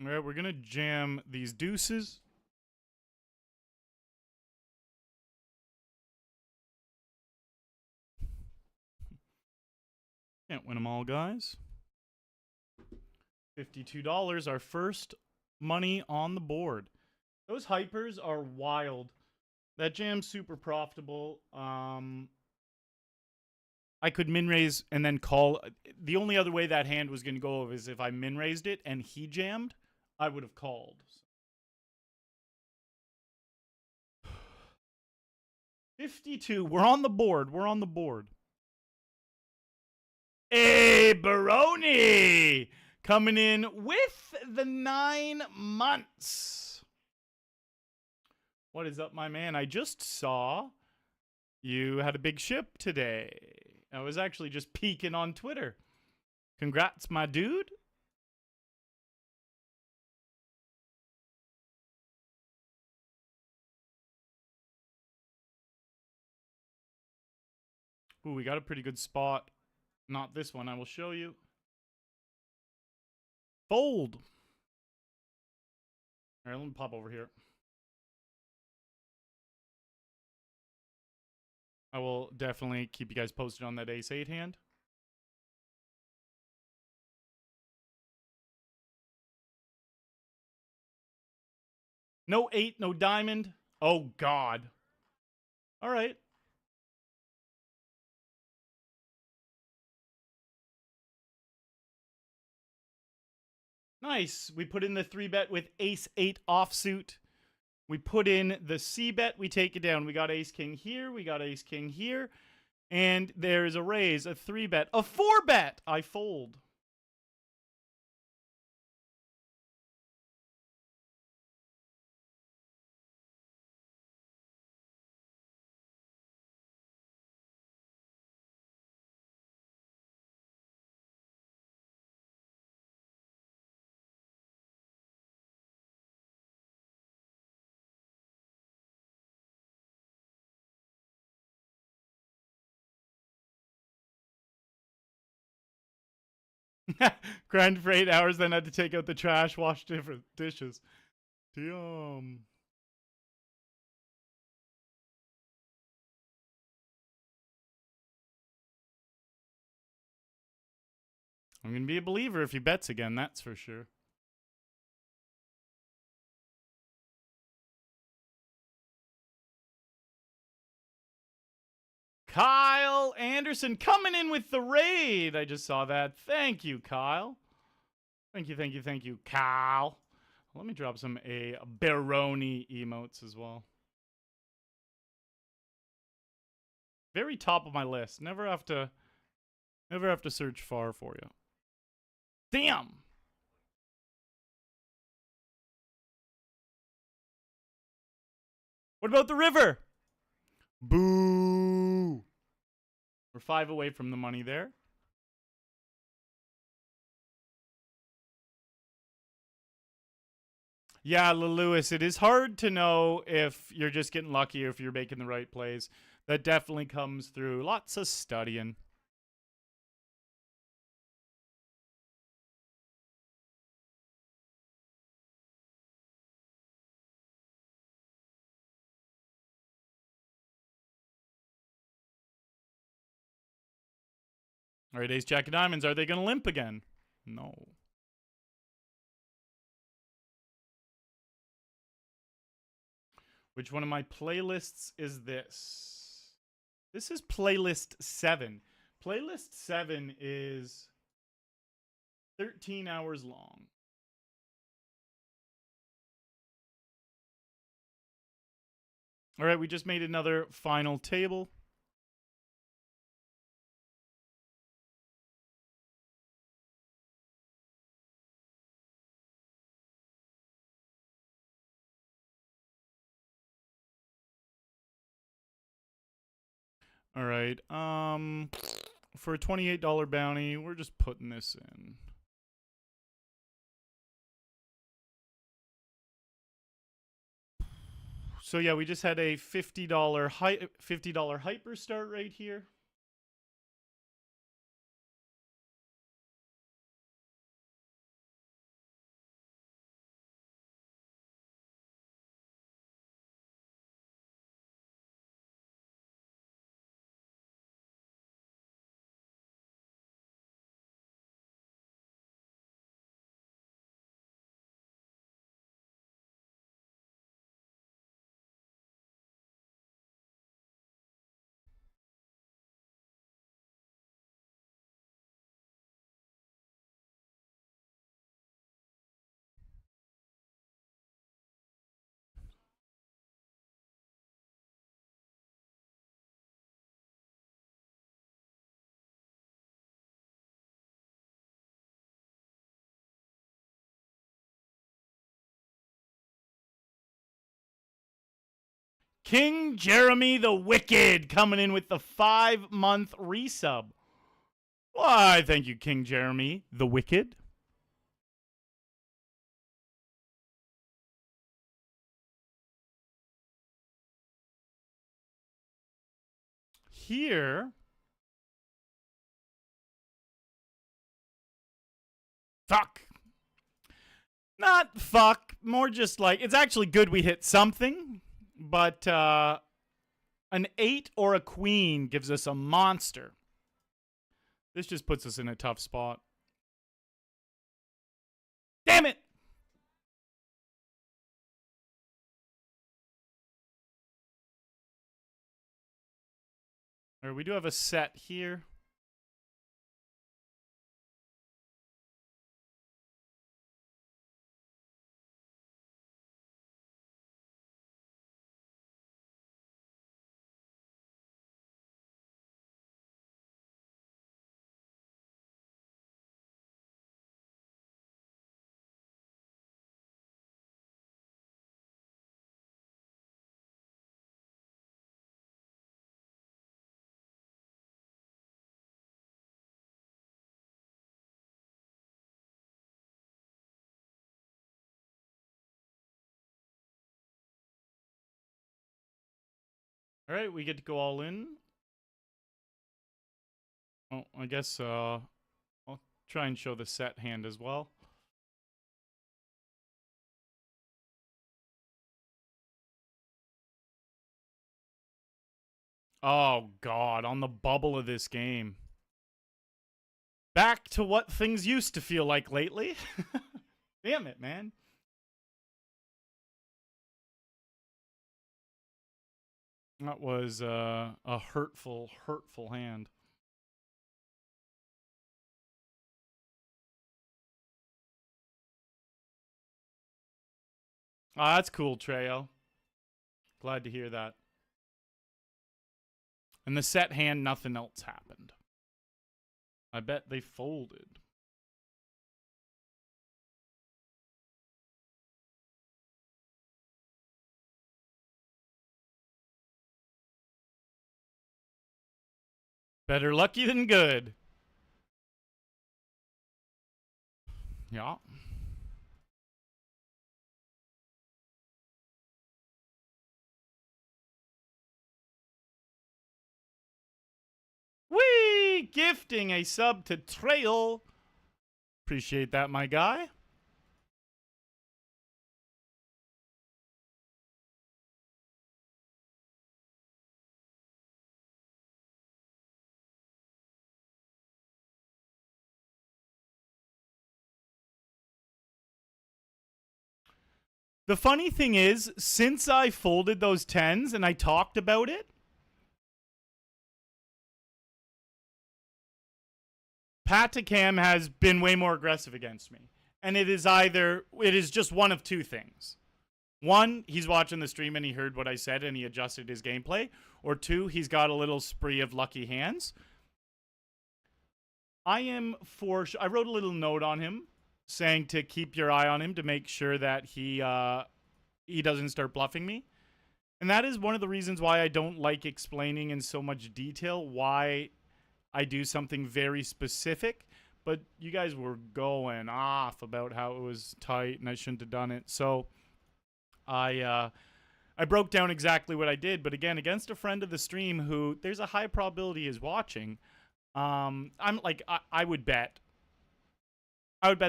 All right, we're going to jam these deuces. Can't win them all, guys. $52, our first money on the board. Those hypers are wild. That jam's super profitable. I could min raise and then call. The only other way that hand was going to go is if I min raised it and he jammed, I would have called. 52. We're on the board. We're on the board. Hey, Baroni coming in with the 9 months. What is up, my man? I just saw you had a big ship today. I was actually just peeking on Twitter. Congrats, my dude. Ooh, we got a pretty good spot. Not this one, I will show you. Fold. All right, let me pop over here. I will definitely keep you guys posted on that ace-8 hand. No 8, no diamond. Oh, God. All right. Nice. We put in the 3-bet with ace-8 offsuit. We put in the C-bet. We take it down. We got ace-king here. We got ace-king here. And there's a raise, a 3-bet, a 4-bet. I fold. Grind for 8 hours, then had to take out the trash, wash different dishes. Damn. I'm going to be a believer if he bets again, that's for sure. Kyle Anderson coming in with the raid. I just saw that. Thank you, Kyle. Thank you, thank you, thank you, Kyle. Let me drop some Baroni emotes as well. Very top of my list. Never have to search far for you. Damn. What about the river? Boo. We're 5 away from the money there. Yeah, Lewis, it is hard to know if you're just getting lucky or if you're making the right plays. That definitely comes through. Lots of studying. All right, ace jack of diamonds. Are they going to limp again? No. Which one of my playlists is this? This is playlist 7. Playlist 7 is 13 hours long. All right, we just made another final table. All right. For a $28 bounty, we're just putting this in. So yeah, we just had a $50 hyper start right here. King Jeremy the Wicked coming in with the 5-month resub. Why, thank you, King Jeremy the Wicked. Here. Fuck. Not fuck. More just like, it's actually good we hit something. But an 8 or a queen gives us a monster. This just puts us in a tough spot. Damn it! All right, we do have a set here. All right, we get to go all in. Oh, I guess I'll try and show the set hand as well. Oh, God, on the bubble of this game. Back to what things used to feel like lately. Damn it, man. That was a hurtful, hurtful hand. Ah, that's cool, Trejo. Glad to hear that. And the set hand, nothing else happened. I bet they folded. Better lucky than good. Yeah. Whee! Gifting a sub to Trail. Appreciate that, my guy. The funny thing is, since I folded those 10s and I talked about it, Paticam has been way more aggressive against me. And it is just one of two things. One, he's watching the stream and he heard what I said and he adjusted his gameplay. Or two, he's got a little spree of lucky hands. I wrote a little note on him saying to keep your eye on him to make sure that he doesn't start bluffing me. And that is one of the reasons why I don't like explaining in so much detail why I do something very specific. But you guys were going off about how it was tight and I shouldn't have done it. So I broke down exactly what I did. But again, against a friend of the stream who there's a high probability is watching, I'm like, I would bet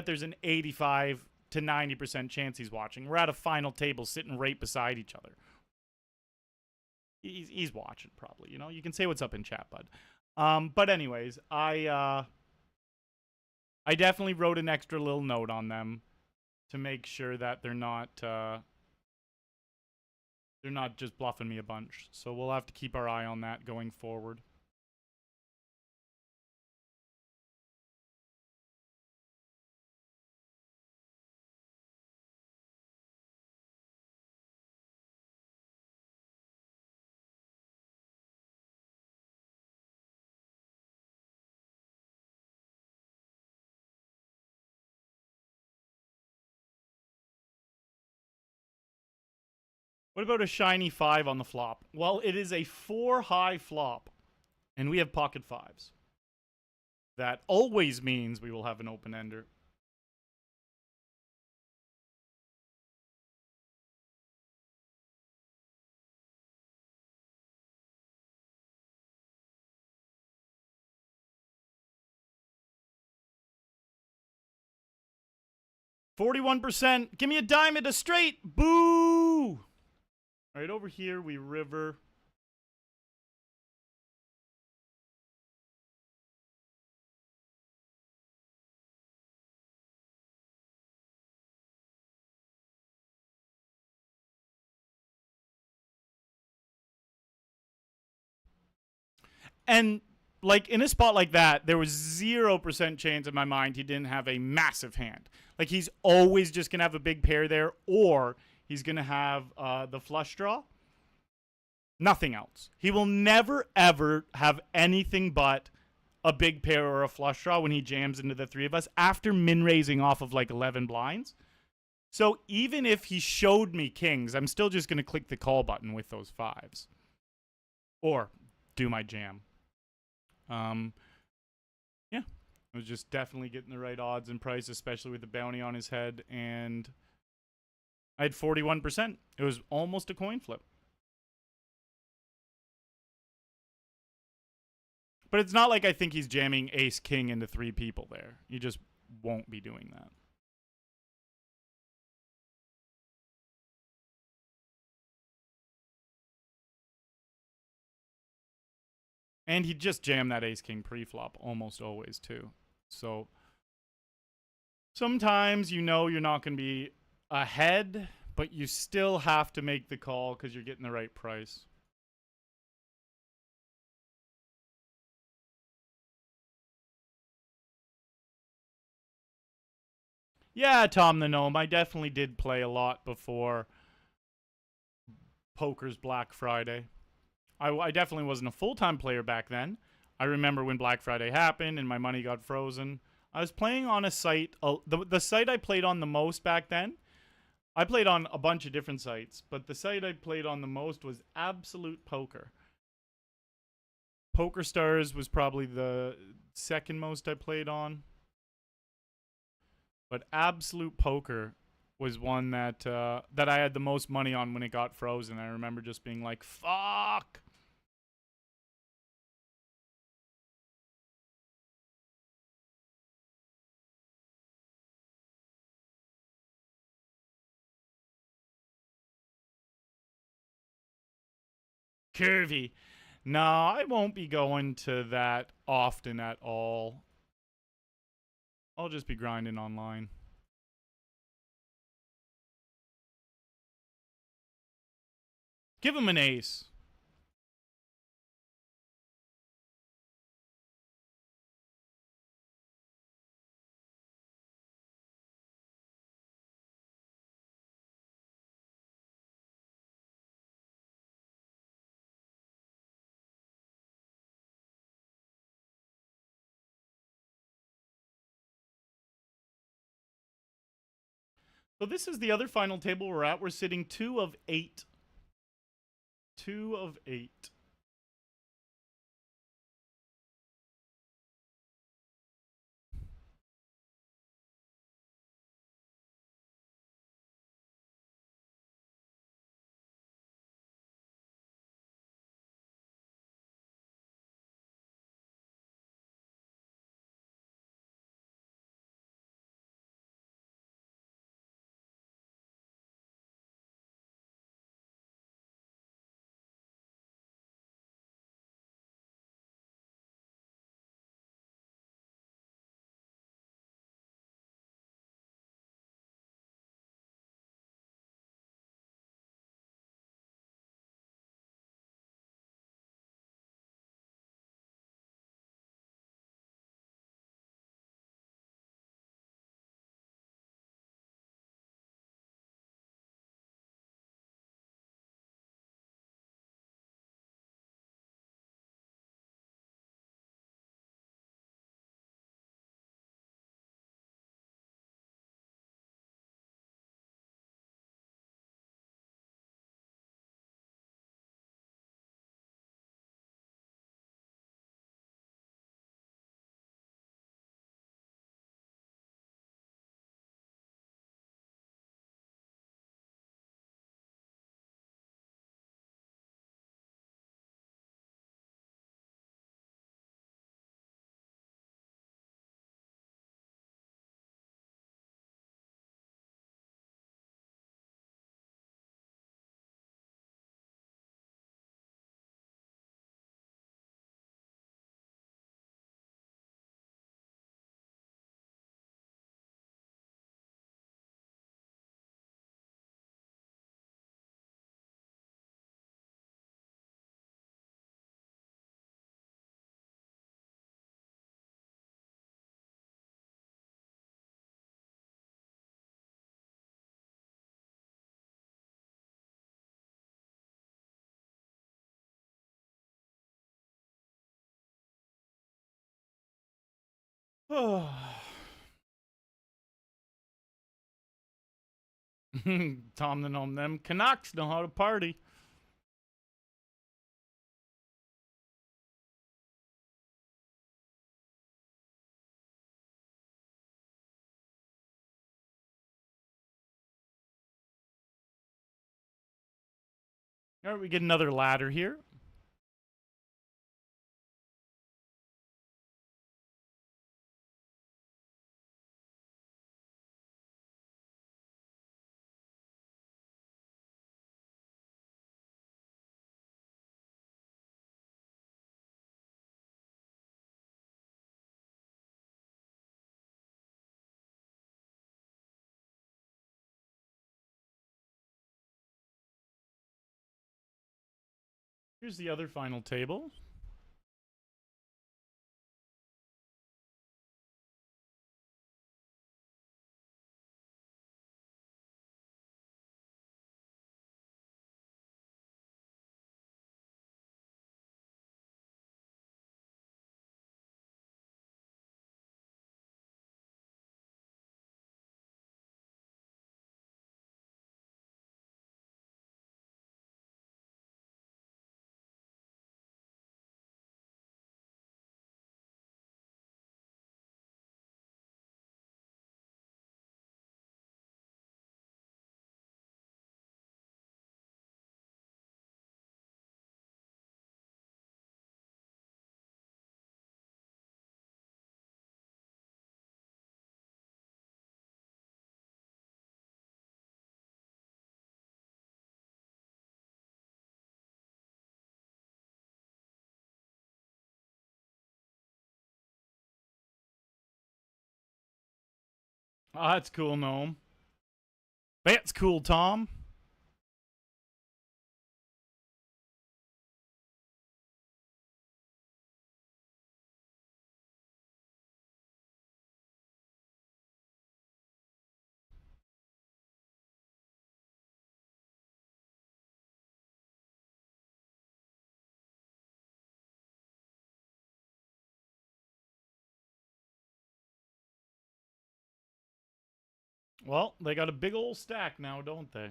there's an 85 to 90% chance he's watching. We're at a final table sitting right beside each other. He's watching probably, you know. You can say what's up in chat, bud. But anyways, I definitely wrote an extra little note on them to make sure that they're not just bluffing me a bunch. So we'll have to keep our eye on that going forward. What about a shiny 5 on the flop? Well, it is a 4 high flop, and we have pocket 5s. That always means we will have an open ender. $41%. Give me a diamond, a straight. Boo! All right, over here we river. And like in a spot like that, there was 0% chance in my mind he didn't have a massive hand. Like he's always just gonna have a big pair there, or he's gonna have the flush draw. Nothing else. He will never ever have anything but a big pair or a flush draw when he jams into the three of us after min raising off of like 11 blinds. So even if he showed me kings, I'm still just gonna click the call button with those 5s, or do my jam. Yeah, I was just definitely getting the right odds and price, especially with the bounty on his head, and I had 41%. It was almost a coin flip. But it's not like I think he's jamming ace king into 3 people there. He just won't be doing that. And he just jammed that ace king pre-flop almost always too. So sometimes you know you're not going to be ahead, but you still have to make the call because you're getting the right price. Yeah, Tom the Gnome, I definitely did play a lot before poker's Black Friday. I definitely wasn't a full-time player back then. I remember when Black Friday happened and my money got frozen. I was playing on a site, the site I played on the most back then. I played on a bunch of different sites, but the site I played on the most was Absolute Poker. PokerStars was probably the second most I played on. But Absolute Poker was one that that I had the most money on when it got frozen. I remember just being like, fuck. Curvy. No, I won't be going to that often at all. I'll just be grinding online. Give him an ace. So this is the other final table we're at. We're sitting 2 of 8. 2 of 8. Tom the Gnome, them Canucks know how to party. All right, we get another ladder here. Here's the other final table. Oh, that's cool, Gnome. That's cool, Tom. Well, they got a big old stack now, don't they?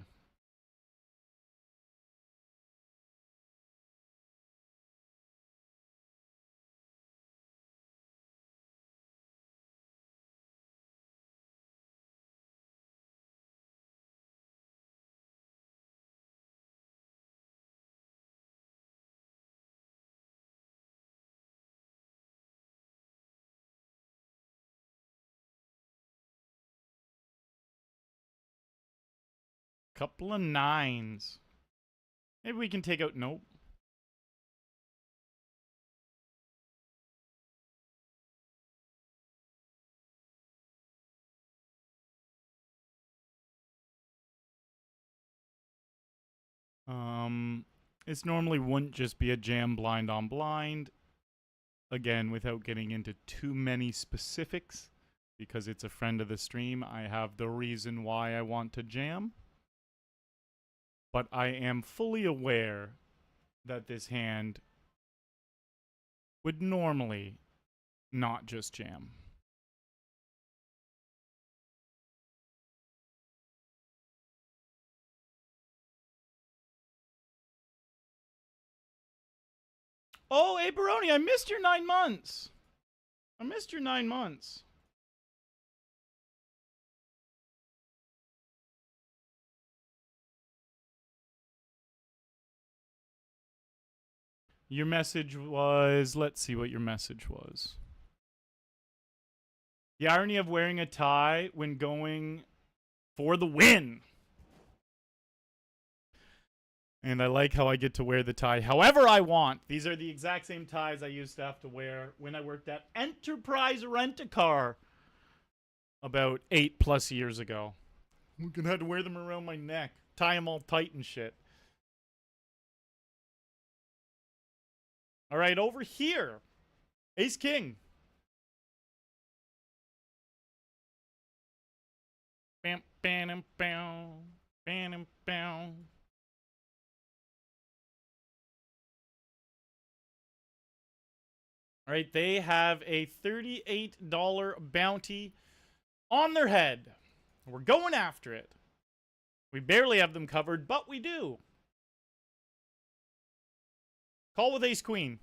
Couple of nines. Maybe we can take out. Nope. It's normally wouldn't just be a jam blind on blind. Again, without getting into too many specifics, because it's a friend of the stream, I have the reason why I want to jam. But I am fully aware that this hand would normally not just jam. Oh, hey, Baroni, I missed your 9 months. I missed your 9 months. Your message was, let's see what your message was. The irony of wearing a tie when going for the win. And I like how I get to wear the tie however I want. These are the exact same ties I used to have to wear when I worked at Enterprise Rent-A-Car about 8+ years ago. I'm gonna have to wear them around my neck, tie them all tight and shit. All right, over here, Ace King. Bam, bam, bam, bam, bam. All right, they have a $38 bounty on their head. We're going after it. We barely have them covered, but we do. Call with ace queen.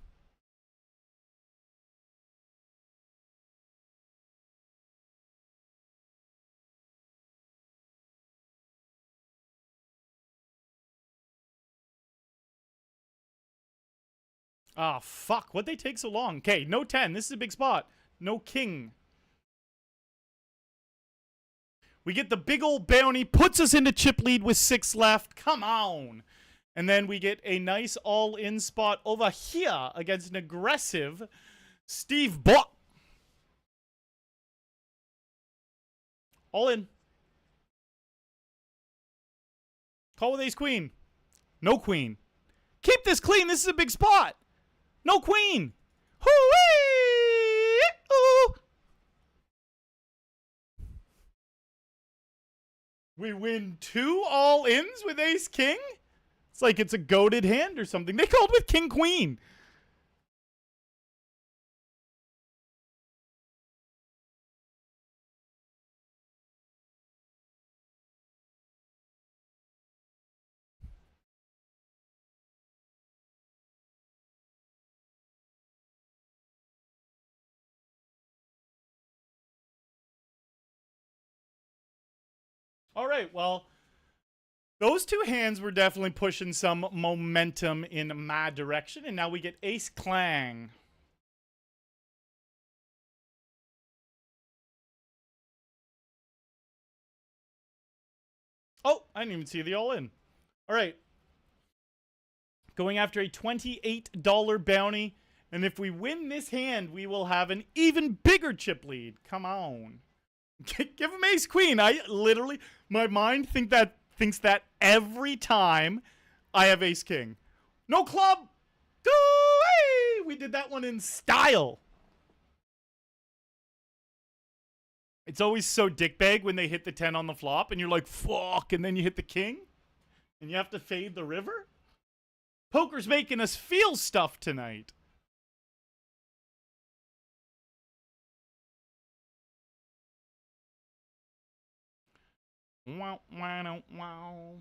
Ah, fuck. What'd they take so long? Okay, no 10. This is a big spot. No king. We get the big old bounty, puts us into chip lead with 6 left. Come on. And then we get a nice all-in spot over here against an aggressive Steve Bott. All in. Call with ace queen. No queen. Keep this clean. This is a big spot. No queen. Hoo-wee! Ooh. We win 2 all-ins with ace king? It's like it's a goated hand or something. They called with king queen. All right, well, those 2 hands were definitely pushing some momentum in my direction, and now we get ace clang. Oh, I didn't even see the all-in. All right. Going after a $28 bounty, and if we win this hand, we will have an even bigger chip lead. Come on. Give him ace queen. I literally, my mind thinks that every time I have ace king. No club. We did that one in style. It's always so dickbag when they hit the 10 on the flop and you're like, fuck, and then you hit the king and you have to fade the river. Poker's making us feel stuff tonight. Wow, wow, wow.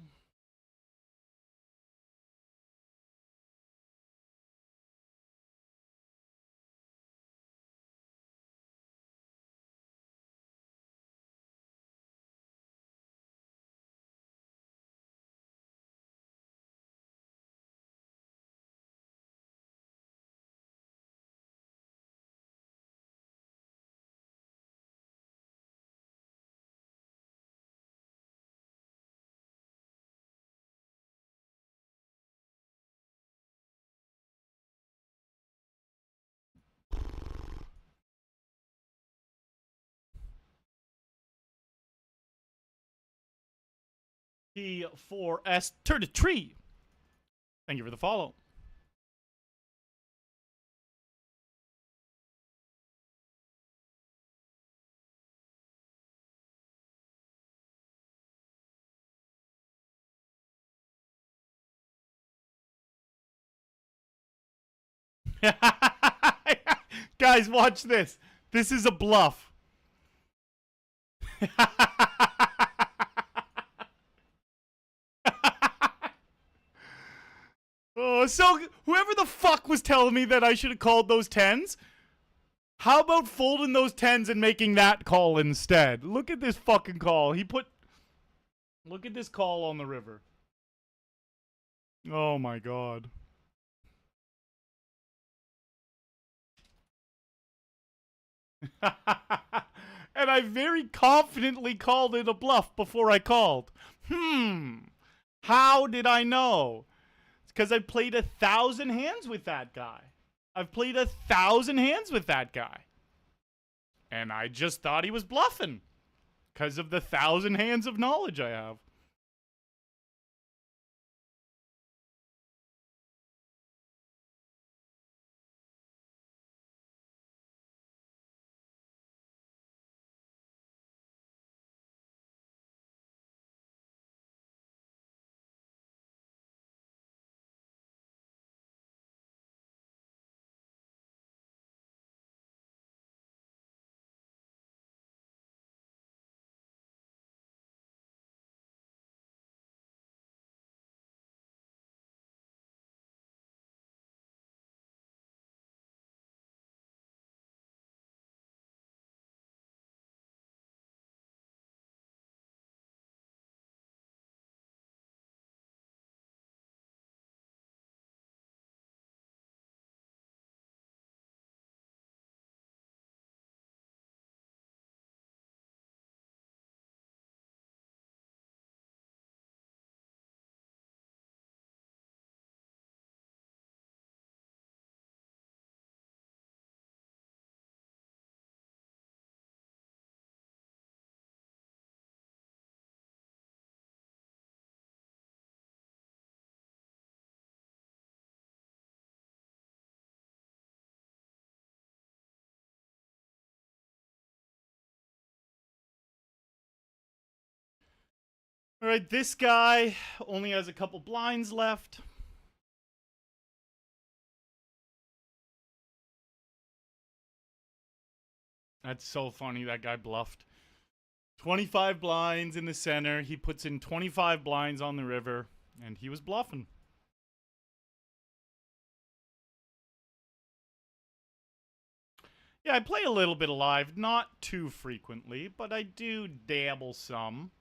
T4S turn to tree. Thank you for the follow. Guys, watch this. This is a bluff. Oh, so whoever the fuck was telling me that I should have called those 10s, how about folding those 10s and making that call instead? Look at this fucking call. Look at this call on the river. Oh my god. And I very confidently called it a bluff before I called. How did I know? It's because I played 1,000 hands with that guy. I've played 1,000 hands with that guy. And I just thought he was bluffing because of the 1,000 hands of knowledge I have. All right, this guy only has a couple blinds left. That's so funny. That guy bluffed. 25 blinds in the center. He puts in 25 blinds on the river, and he was bluffing. Yeah, I play a little bit of live, not too frequently, but I do dabble some.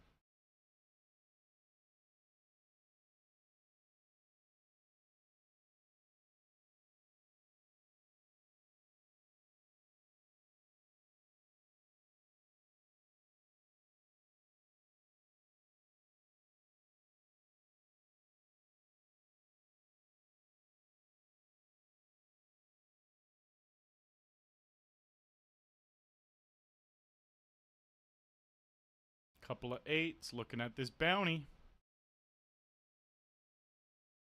Couple of eights, looking at this bounty.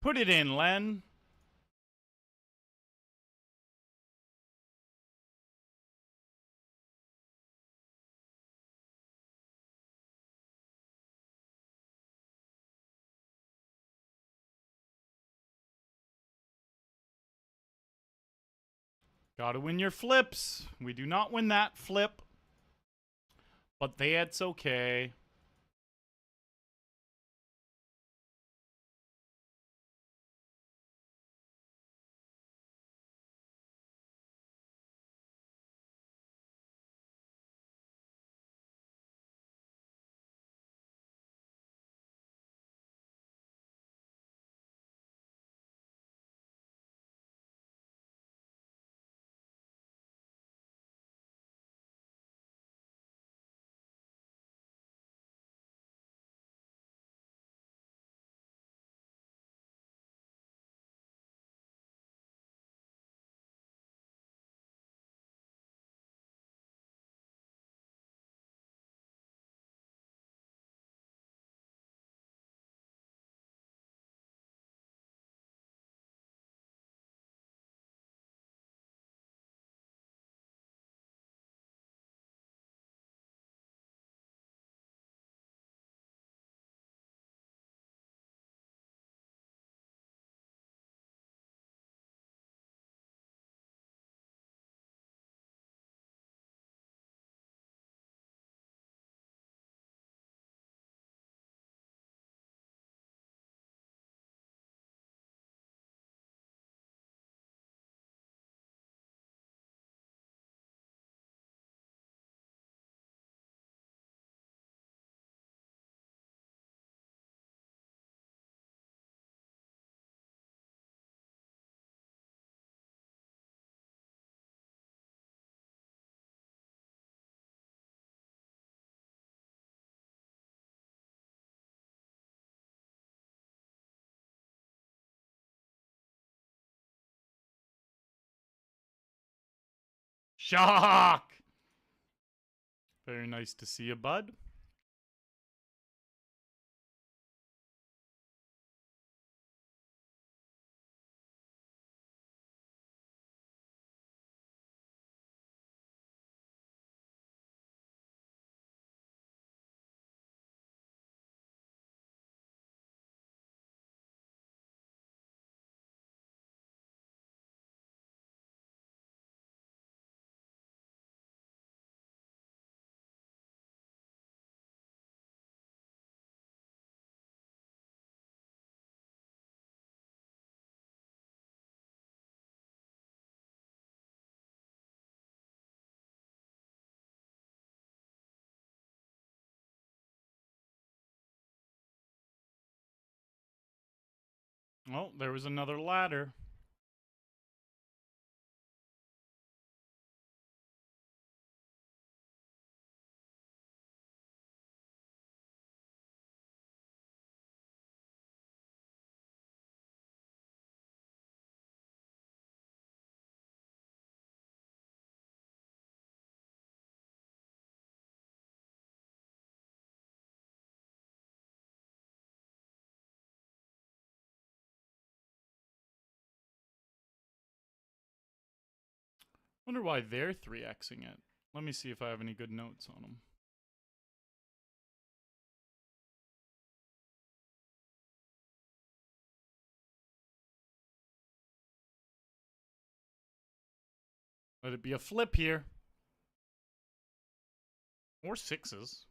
Put it in, Len. Gotta win your flips. We do not win that flip, but that's okay. Shock! Very nice to see you, bud. Oh, there was another ladder. Wonder why they're 3xing it. Let me see if I have any good notes on them. Let it be a flip here. Or sixes.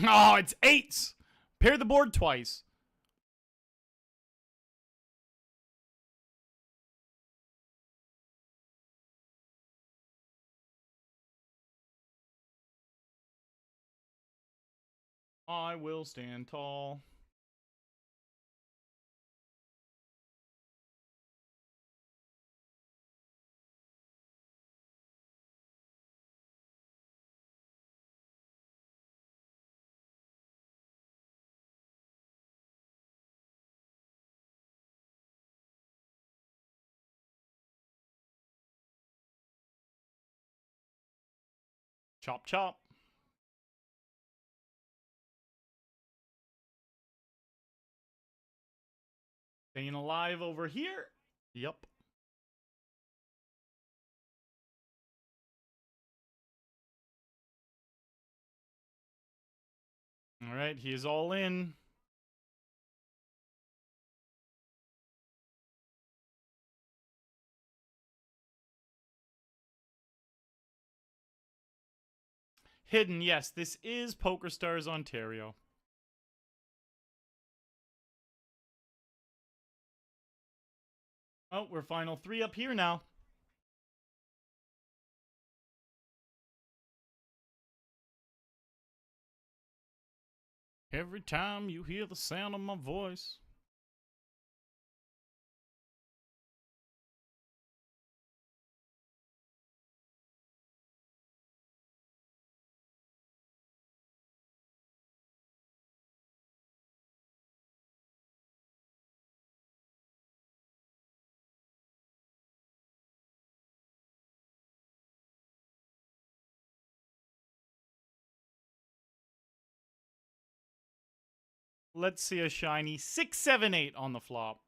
Oh, it's eights. Pair the board twice. I will stand tall. Chop, chop. Staying alive over here. Yep. All right, he is all in. Hidden, yes, this is PokerStars Ontario. Oh, we're final three up here now. Every time you hear the sound of my voice. Let's see a shiny 6, 7, 8 on the flop.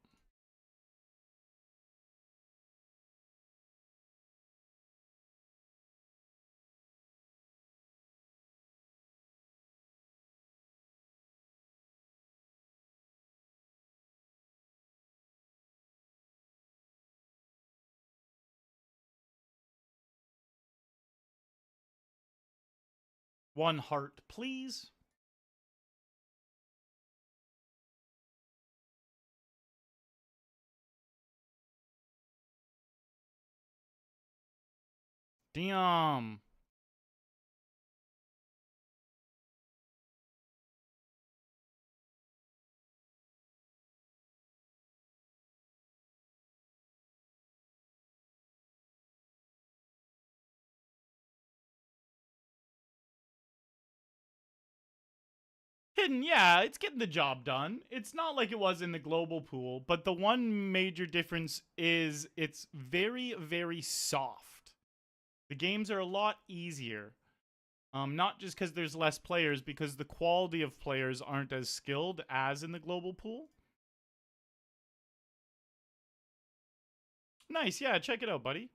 One heart, please. Damn. Hidden, yeah, it's getting the job done. It's not like it was in the global pool, but the one major difference is it's very, very soft. The games are a lot easier. Not just because there's less players, because the quality of players aren't as skilled as in the global pool. Nice, yeah, check it out, buddy.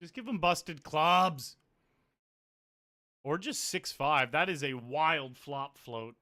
Just give them busted clubs. Or just 6-5. That is a wild flop float.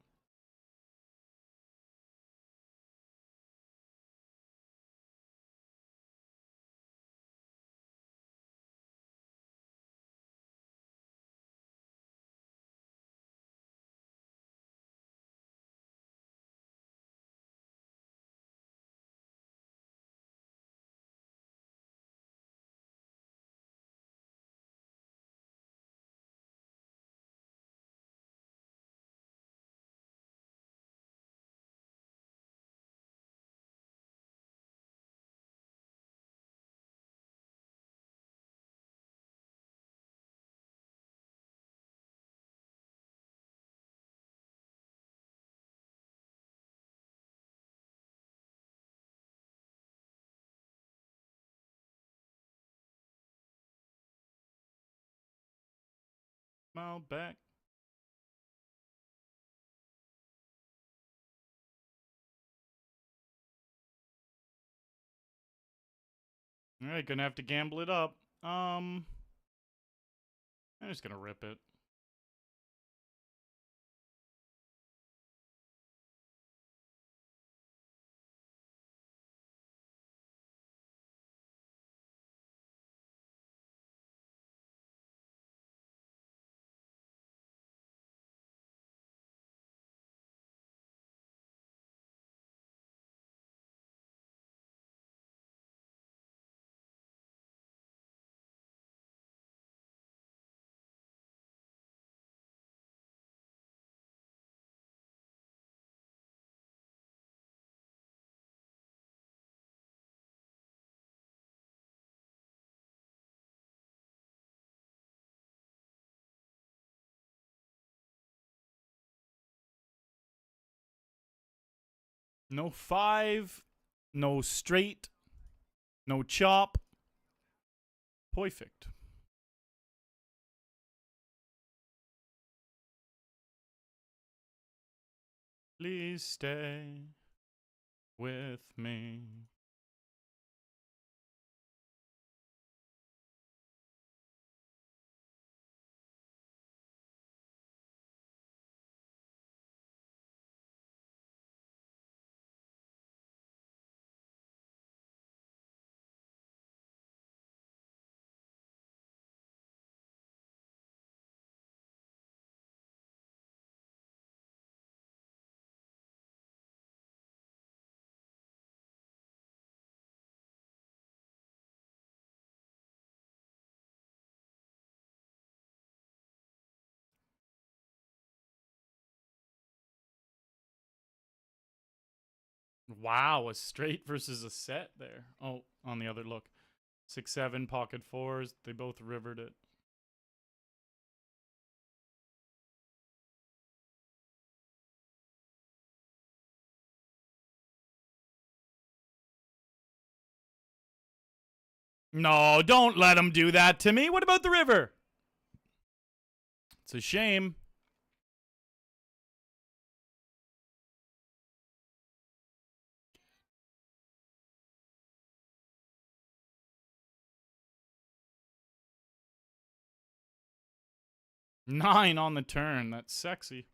Smile back. Alright, gonna have to gamble it up. I'm just gonna rip it. No 5. No straight. No chop. Perfect. Please stay with me. Wow, a straight versus a set there. Oh, on the other look. 6-7, pocket 4s. They both rivered it. No, don't let him do that to me. What about the river? It's a shame. Nine on the turn. That's sexy.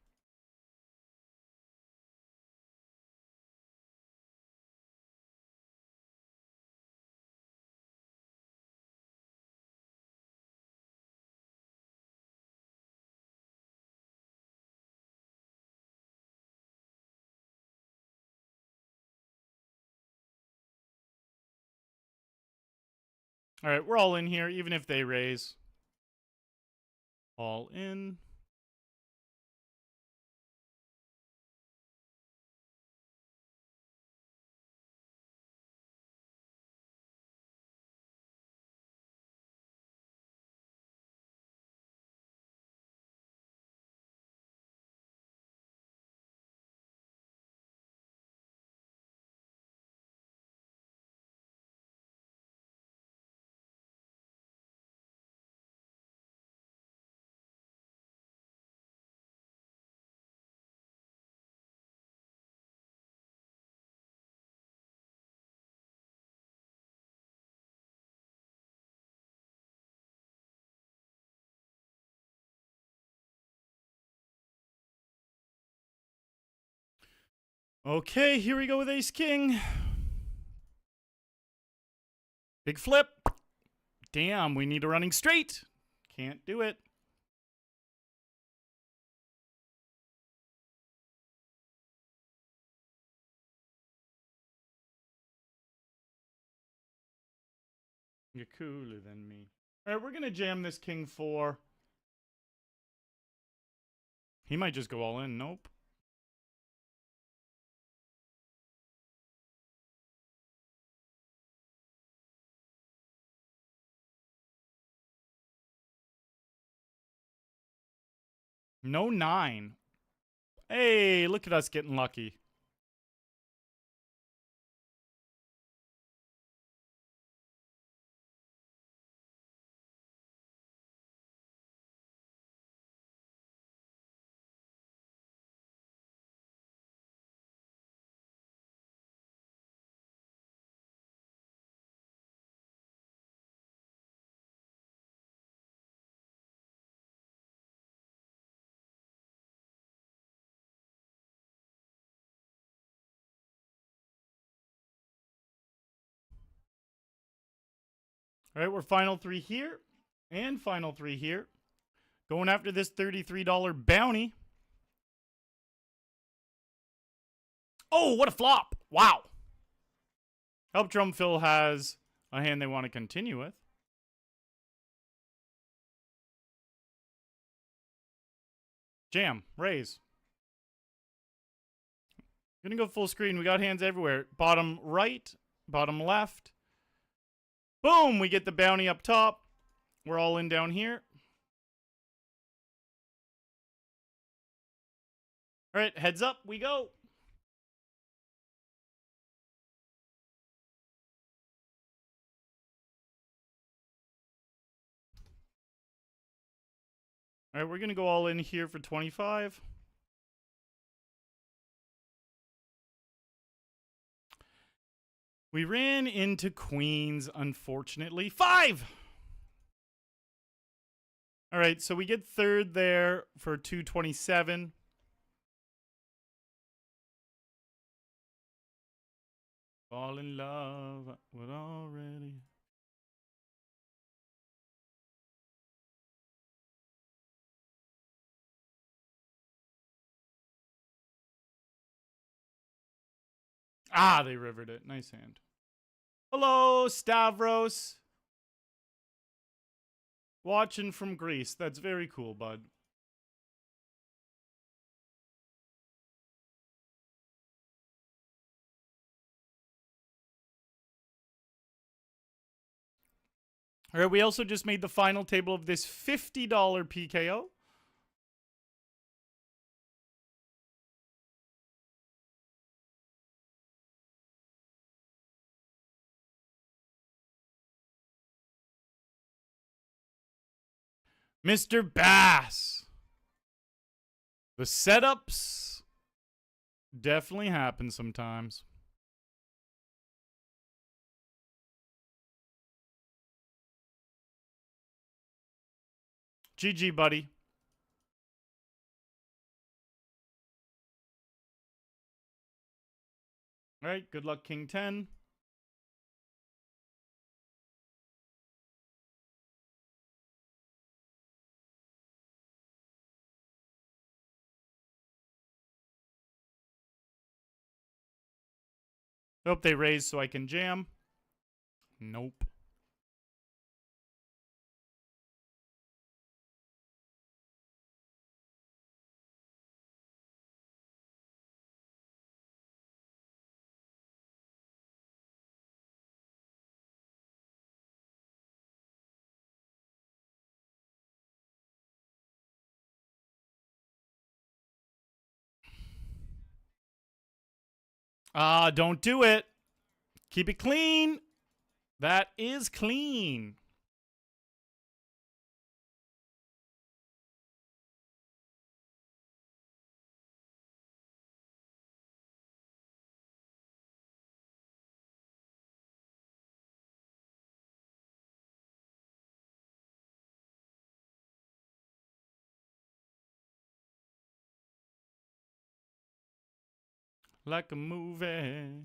All right, we're all in here, even if they raise. All in. Okay, here we go with Ace King. Big flip. Damn, we need a running straight. Can't do it. You're cooler than me. All right, we're going to jam this King 4. He might just go all in. Nope. No 9. Hey, look at us getting lucky. All right, we're final 3 here and final 3 here. Going after this $33 bounty. Oh, what a flop. Wow. Help Drum Phil has a hand they want to continue with. Jam. Raise. Gonna go full screen. We got hands everywhere. Bottom right. Bottom left. Boom. We get the bounty up top. We're all in down here. All right. Heads up. We go. All right. We're going to go all in here for 25. We ran into queens, unfortunately. 5! All right, so we get third there for 227. Fall in love with already. Ah, they rivered it. Nice hand. Hello, Stavros. Watching from Greece. That's very cool, bud. All right, we also just made the final table of this $50 PKO. Mr. Bass. The setups definitely happen sometimes. GG, buddy. All right, good luck, King 10. Hope they raise so I can jam. Nope. Don't do it. Keep it clean. That is clean. Like a movie.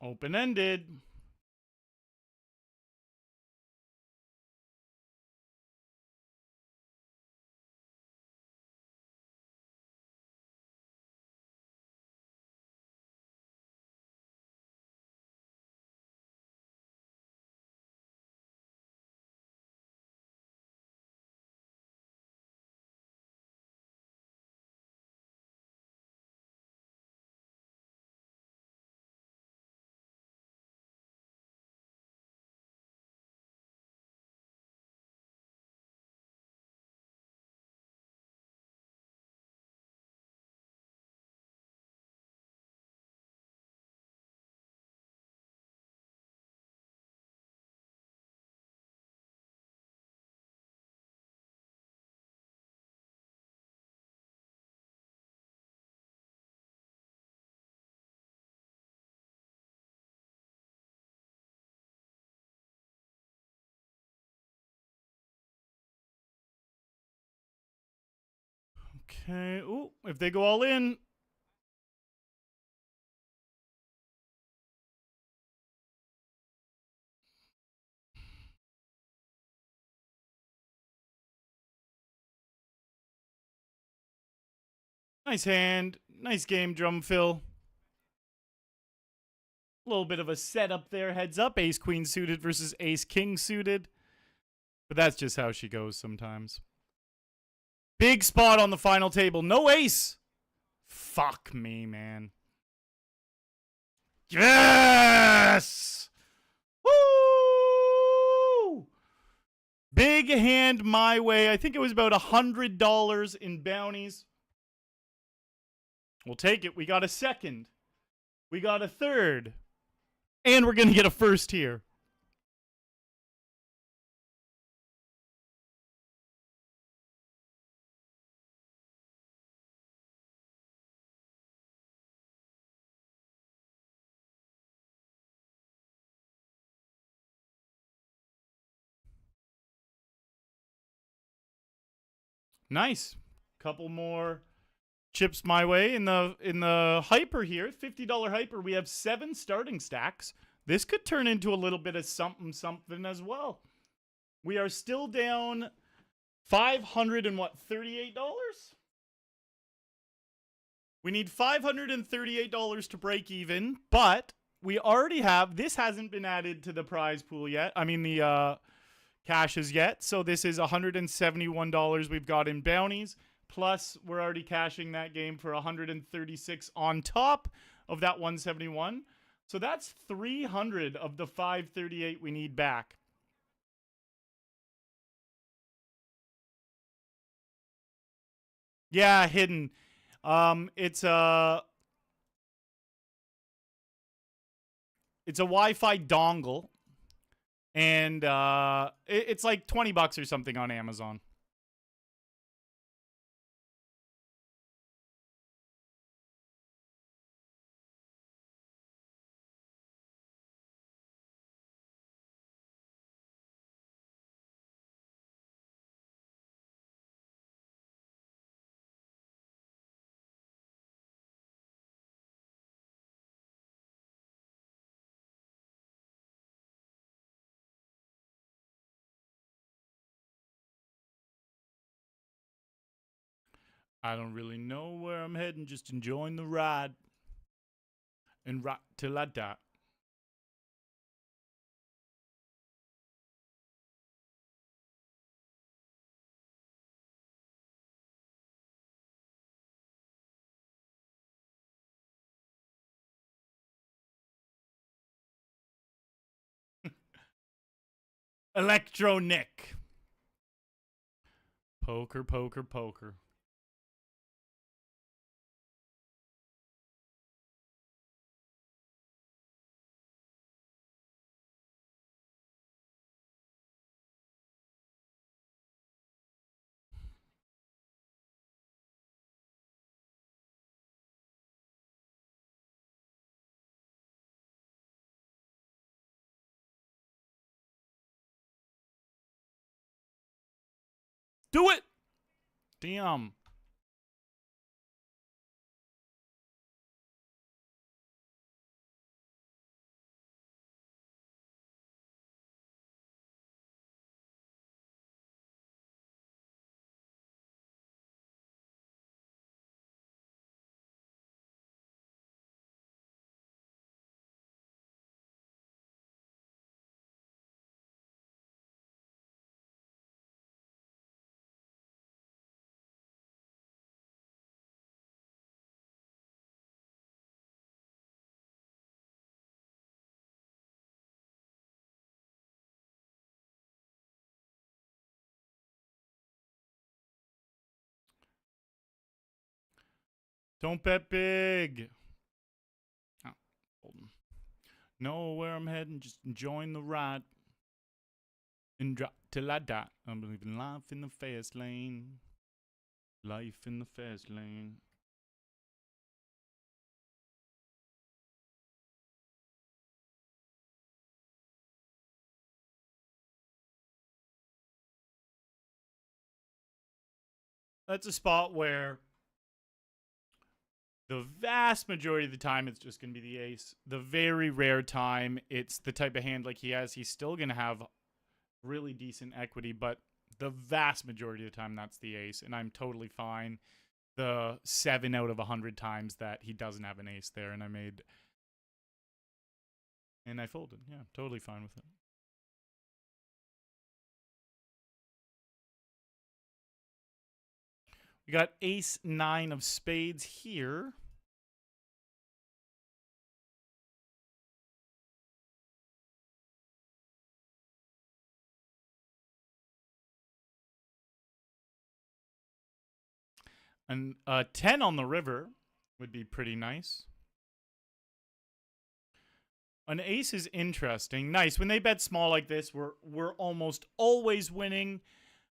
Open-ended. Okay. Ooh, if they go all in. Nice hand. Nice game, drum fill. A little bit of a setup there. Heads up. Ace queen suited versus ace king suited. But that's just how she goes sometimes. Big spot on the final table. No ace. Fuck me, man. Yes! Woo! Big hand my way. I think it was about $100 in bounties. We'll take it. We got a second. We got a third. And we're going to get a first here. Nice. Couple more chips my way in the hyper here. $50 hyper. We have 7 starting stacks. This could turn into a little bit of something as well. We are still down $538? We need $538 to break even, but we already have, this hasn't been added to the prize pool yet. I mean the cashes yet. So this is $171 we've got in bounties. Plus, we're already cashing that game for $136 on top of that 171. So that's 300 of the 538 we need back. Yeah, hidden. It's a Wi-Fi dongle, and it's like $20 or something on Amazon. I don't really know where I'm heading, just enjoying the ride. And right till I die. Electro Nick. Poker, poker, poker. Do it! Damn. Don't bet big. Oh, hold on. Know where I'm heading, just enjoying the ride. And drop till I die. I'm living life in the fast lane. Life in the fast lane. That's a spot where the vast majority of the time it's just going to be the ace. The very rare time it's the type of hand like he has, he's still going to have really decent equity, but the vast majority of the time that's the ace, and I'm totally fine. The 7 out of 100 times that he doesn't have an ace there, and I folded. Yeah, totally fine with it. We got ace 9 of spades here. And a 10 on the river would be pretty nice. An ace is interesting. Nice. When they bet small like this, we're almost always winning.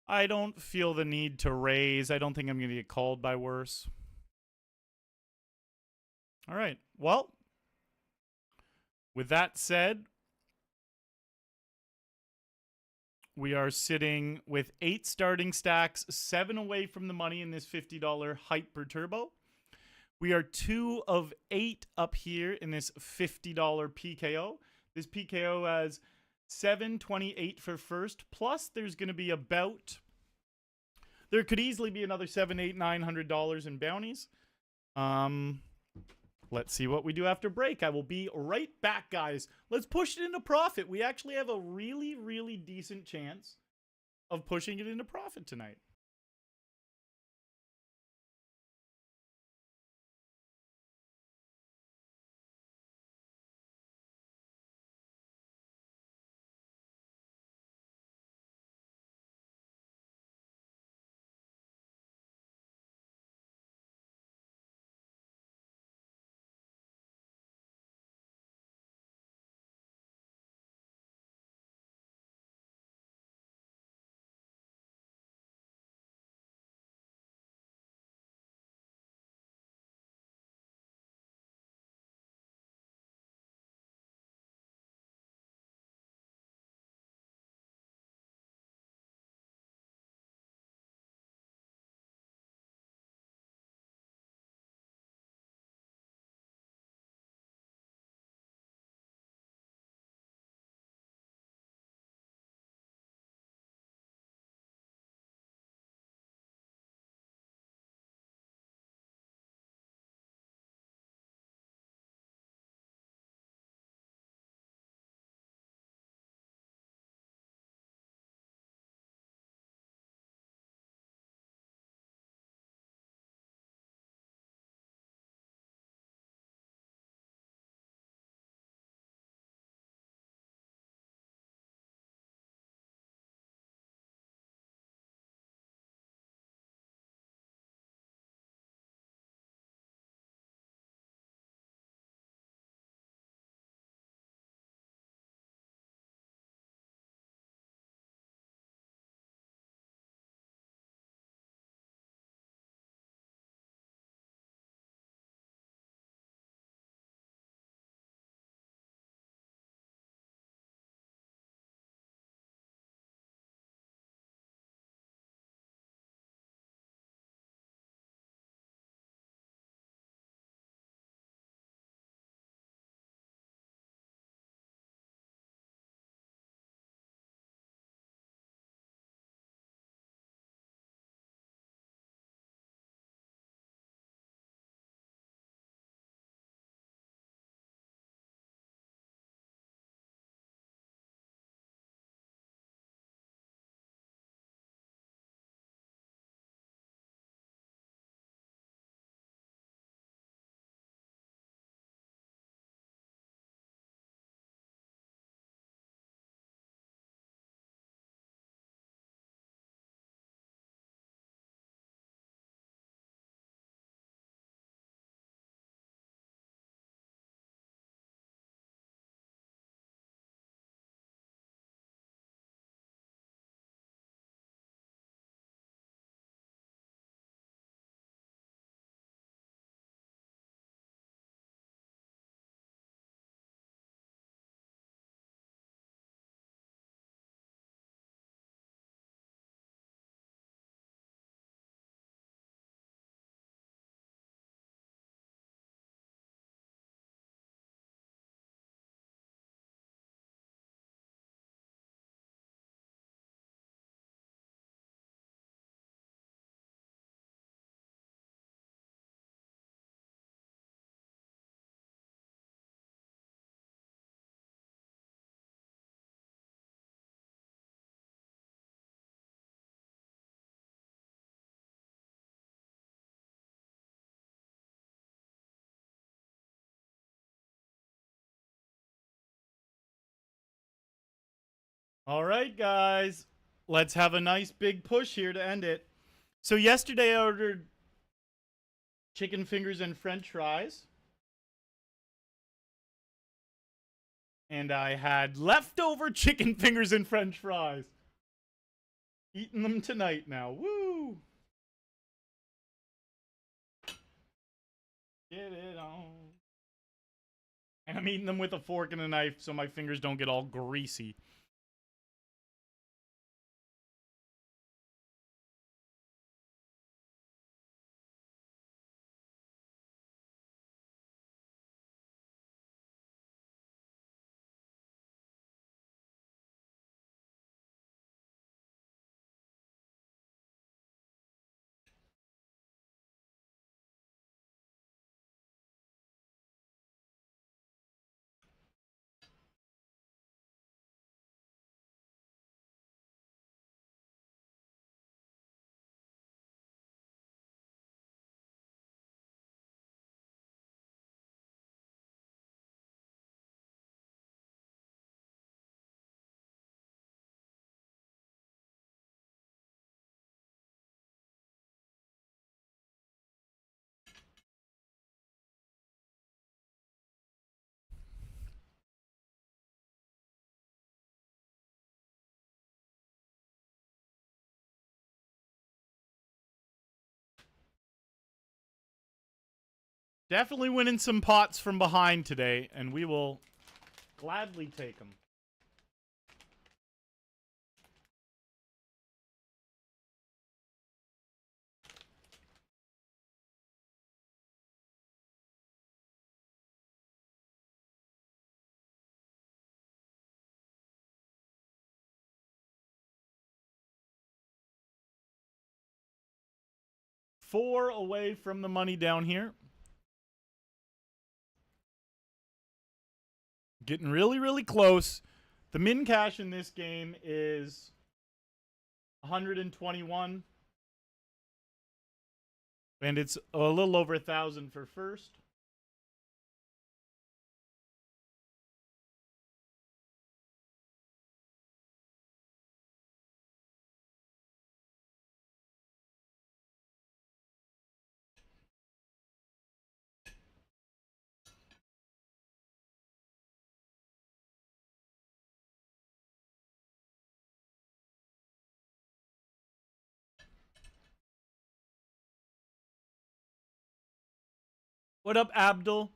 I don't feel the need to raise. I don't think I'm going to get called by worse. All right. Well, with that said, we are sitting with 8 starting stacks, 7 away from the money in this $50 Hyper Turbo. We are 2 of 8 up here in this $50 PKO. This PKO has 728 for first, plus there's going to be about... There could easily be another $700, $800, $900 in bounties. Let's see what we do after break. I will be right back, guys. Let's push it into profit. We actually have a really, really decent chance of pushing it into profit tonight. All right, guys. Let's have a nice big push here to end it. So yesterday I ordered chicken fingers and french fries. And I had leftover chicken fingers and french fries. Eating them tonight now. Woo! Get it on. And I'm eating them with a fork and a knife so my fingers don't get all greasy. Definitely winning some pots from behind today, and we will gladly take them. Four away from the money down here. Getting really, really close. The min cash in this game is 121. And it's a little over 1,000 for first. What up, Abdul?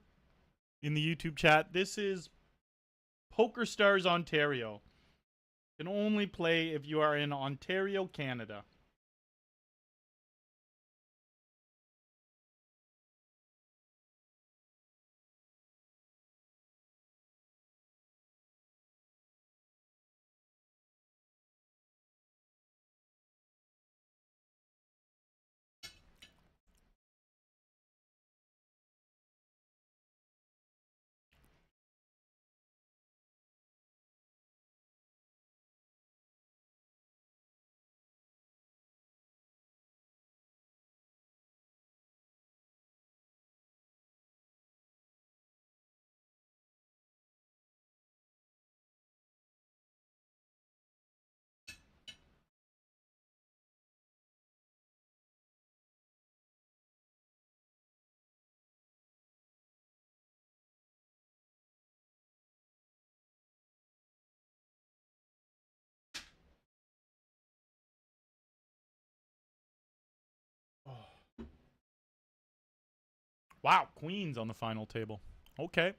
In the YouTube chat. This is PokerStars Ontario. You can only play if you are in Ontario, Canada. Oh. Wow, queens on the final table. Okay.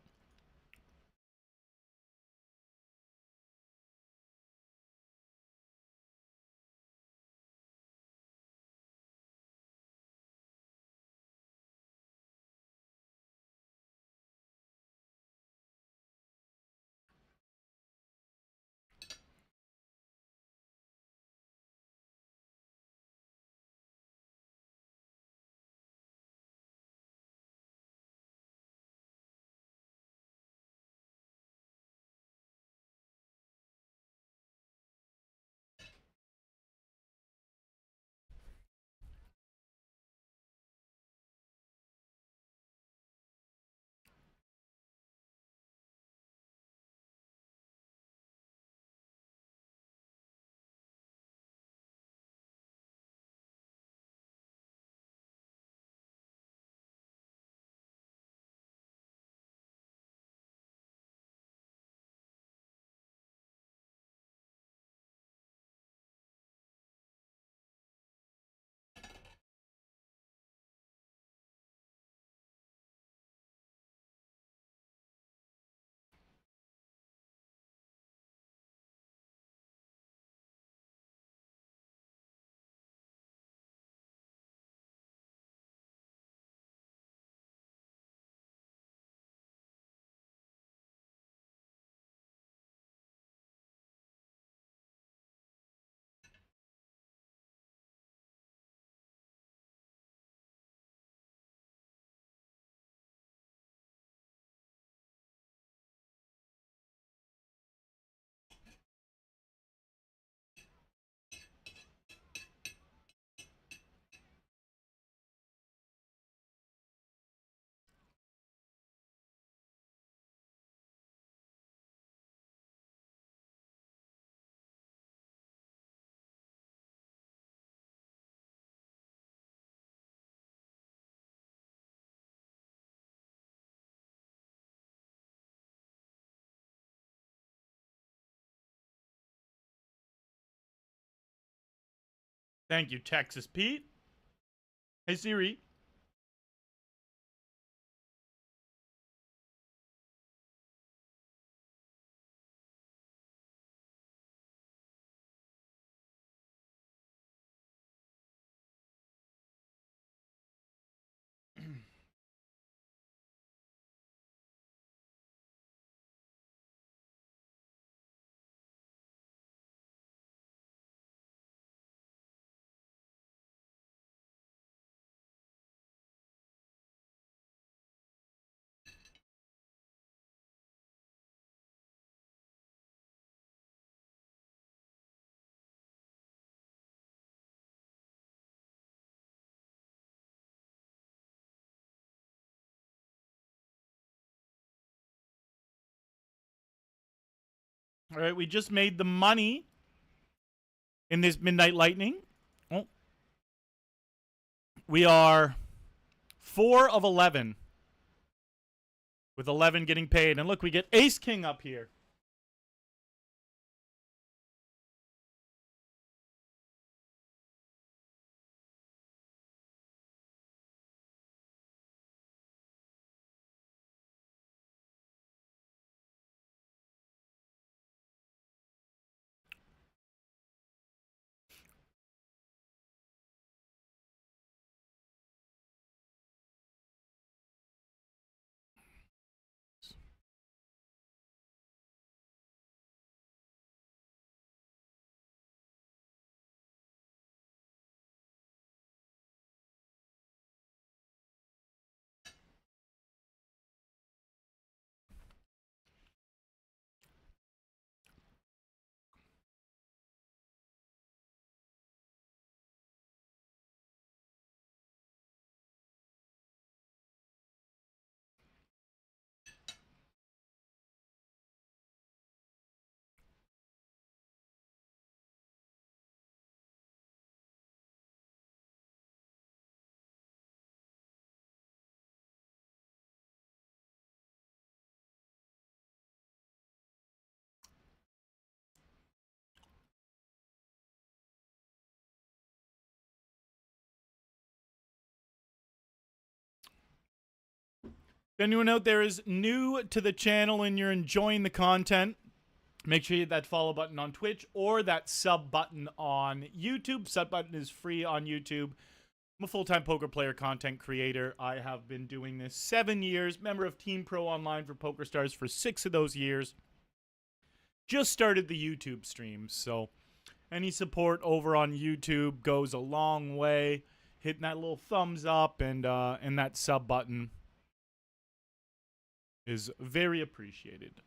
Thank you, Texas Pete. Hey, Siri. All right, we just made the money in this Midnight Lightning. Oh, we are 4 of 11, with 11 getting paid. And look, we get Ace King up here. If anyone out there is new to the channel and you're enjoying the content, make sure you hit that follow button on Twitch or that sub button on YouTube. Sub button is free on YouTube. I'm a full-time poker player, content creator. I have been doing this 7 years. Member of Team Pro Online for PokerStars for 6 of those years. Just started the YouTube streams, so any support over on YouTube goes a long way. Hitting that little thumbs up and that sub button is very appreciated.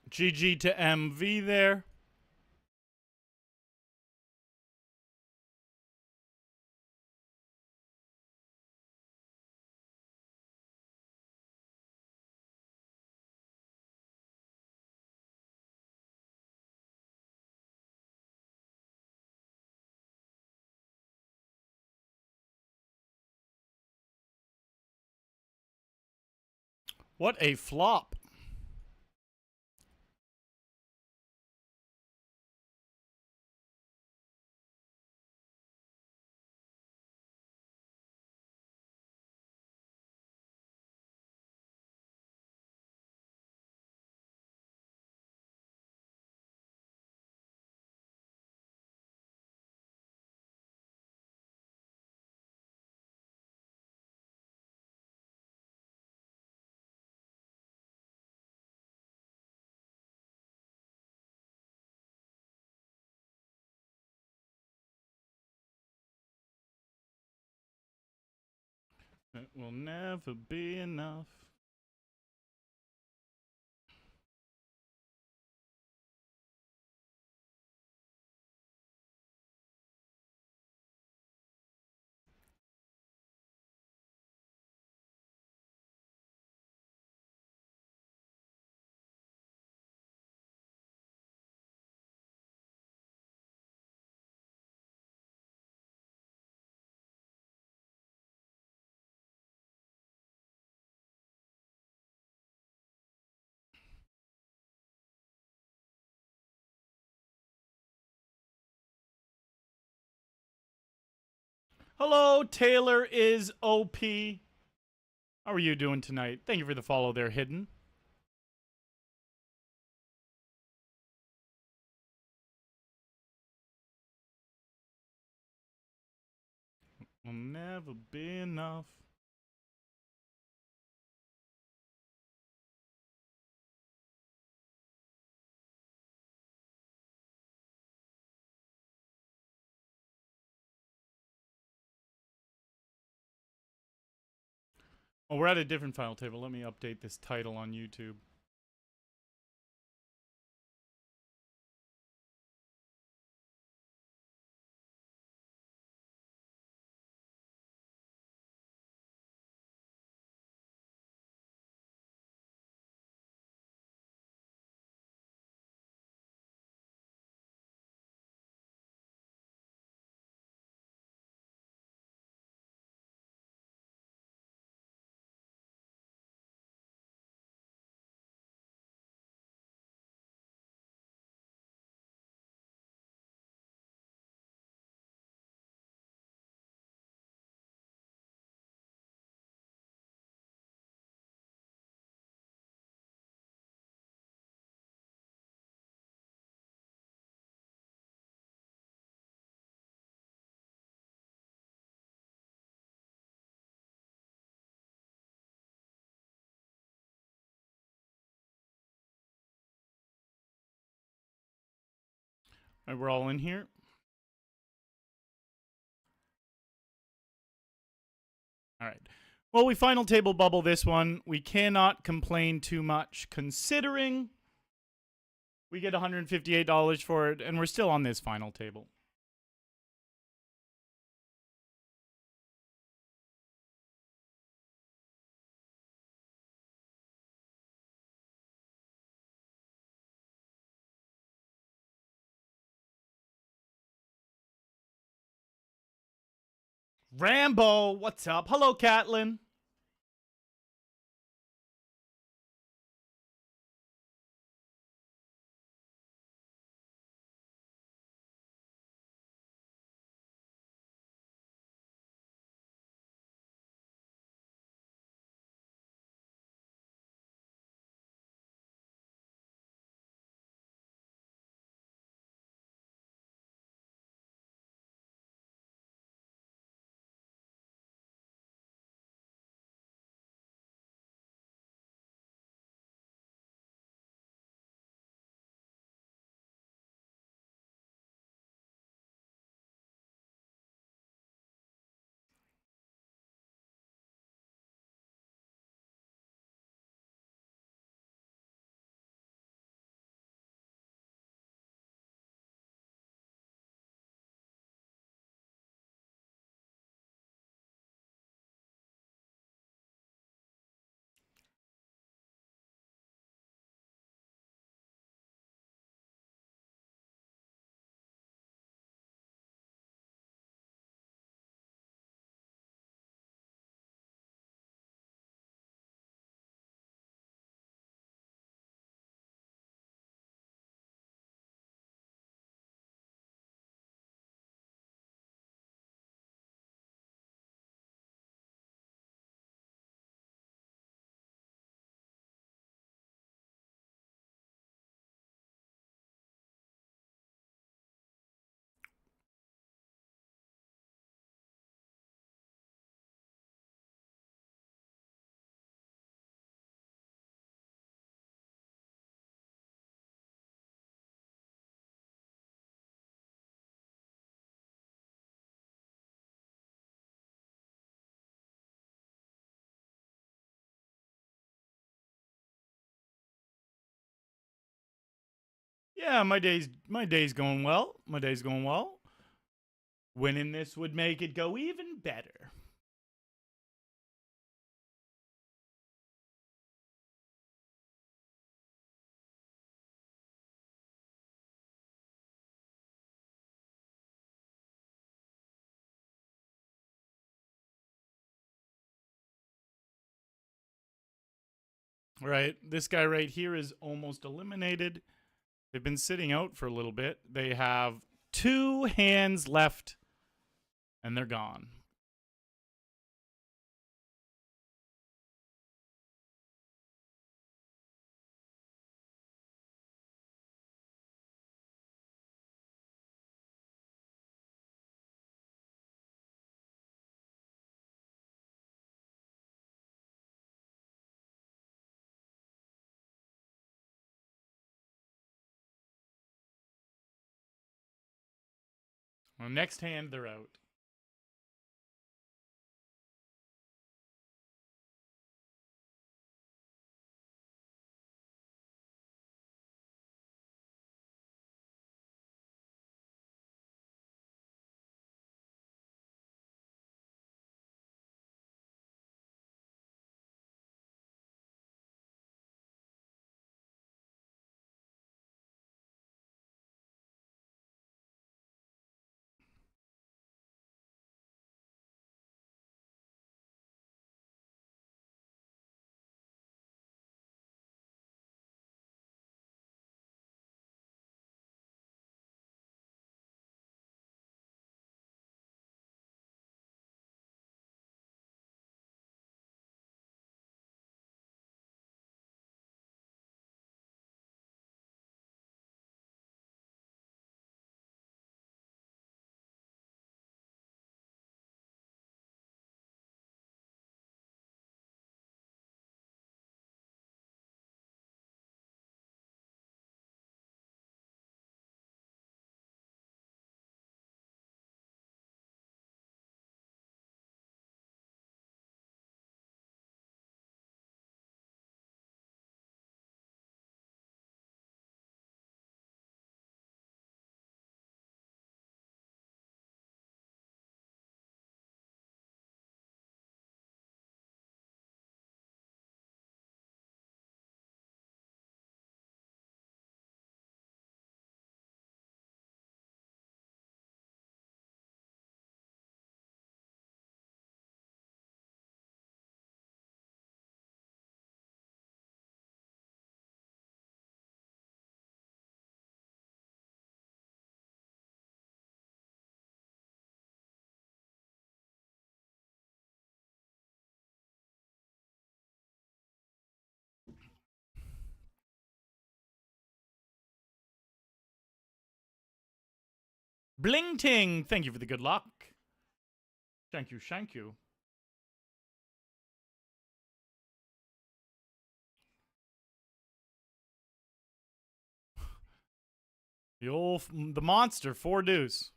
GG to MV there. What a flop. It will never be enough. Hello, Taylor is OP. How are you doing tonight? Thank you for the follow there, Hidden. Will never be enough. Oh, we're at a different file table. Let me update this title on YouTube. All right, we're all in here. All right. Well, we final table bubble this one. We cannot complain too much considering we get $158 for it, and we're still on this final table. Rambo, what's up? Hello, Catlin. Yeah, my day's going well. My day's going well. Winning this would make it go even better. All right, this guy right here is almost eliminated. They've been sitting out for a little bit. They have 2 hands left, and they're gone. Well, next hand, they're out. Bling ting, thank you for the good luck. Thank you, thank you. The monster, 4 deuce.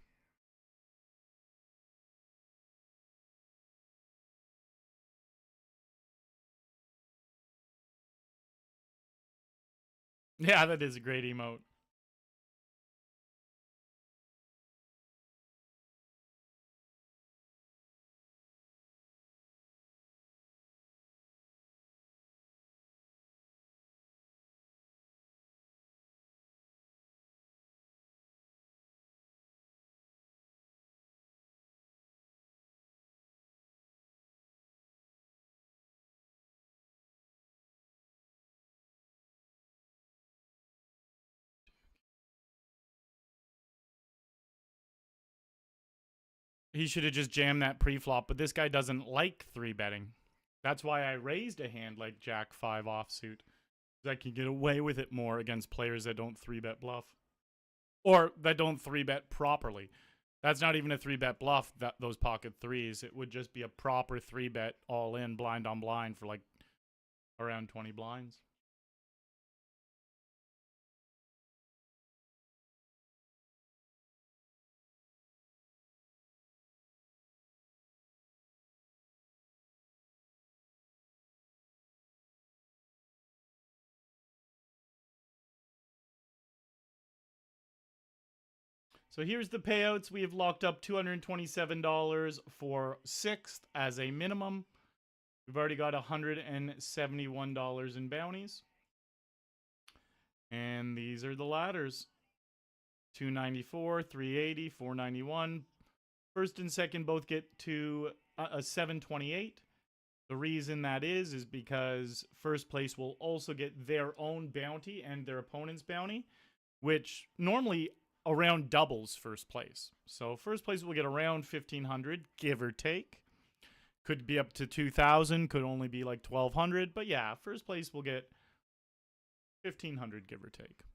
Yeah, that is a great emote. He should have just jammed that pre-flop, but this guy doesn't like 3-betting. That's why I raised a hand like Jack 5 offsuit. I can get away with it more against players that don't 3-bet bluff. Or that don't 3-bet properly. That's not even a 3-bet bluff, those pocket threes. It would just be a proper 3-bet all in, blind on blind for like around 20 blinds. So here's the payouts. We have locked up $227 for 6th as a minimum. We've already got $171 in bounties. And these are the ladders. 294, 380, 491. First and second both get to a 728. The reason that is because first place will also get their own bounty and their opponent's bounty, which normally around doubles first place. So first place will get around 1,500, give or take. Could be up to 2,000, could only be like 1,200. But yeah, first place will get 1,500, give or take.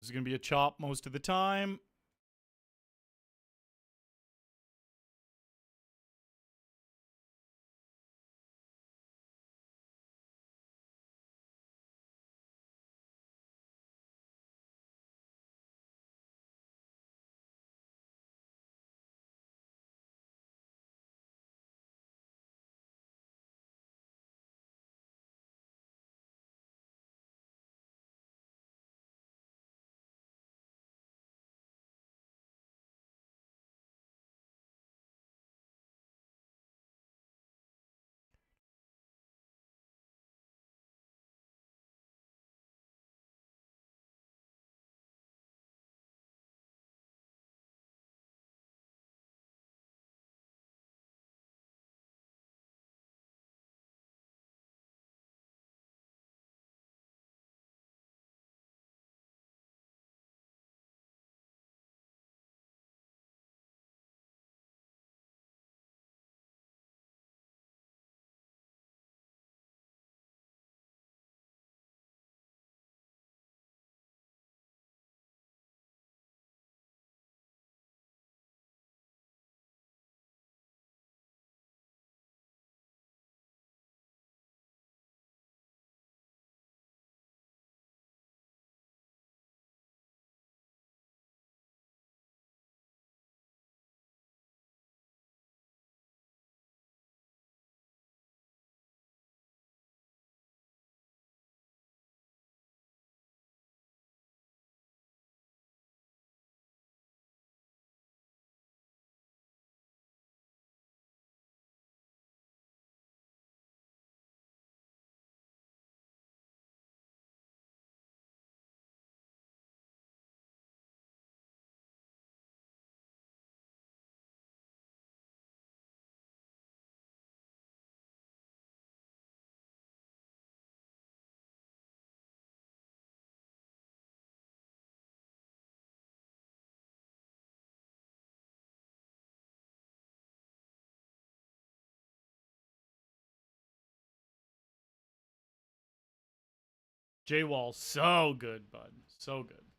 This is going to be a chop most of the time. J-Wall, so good, bud. So good.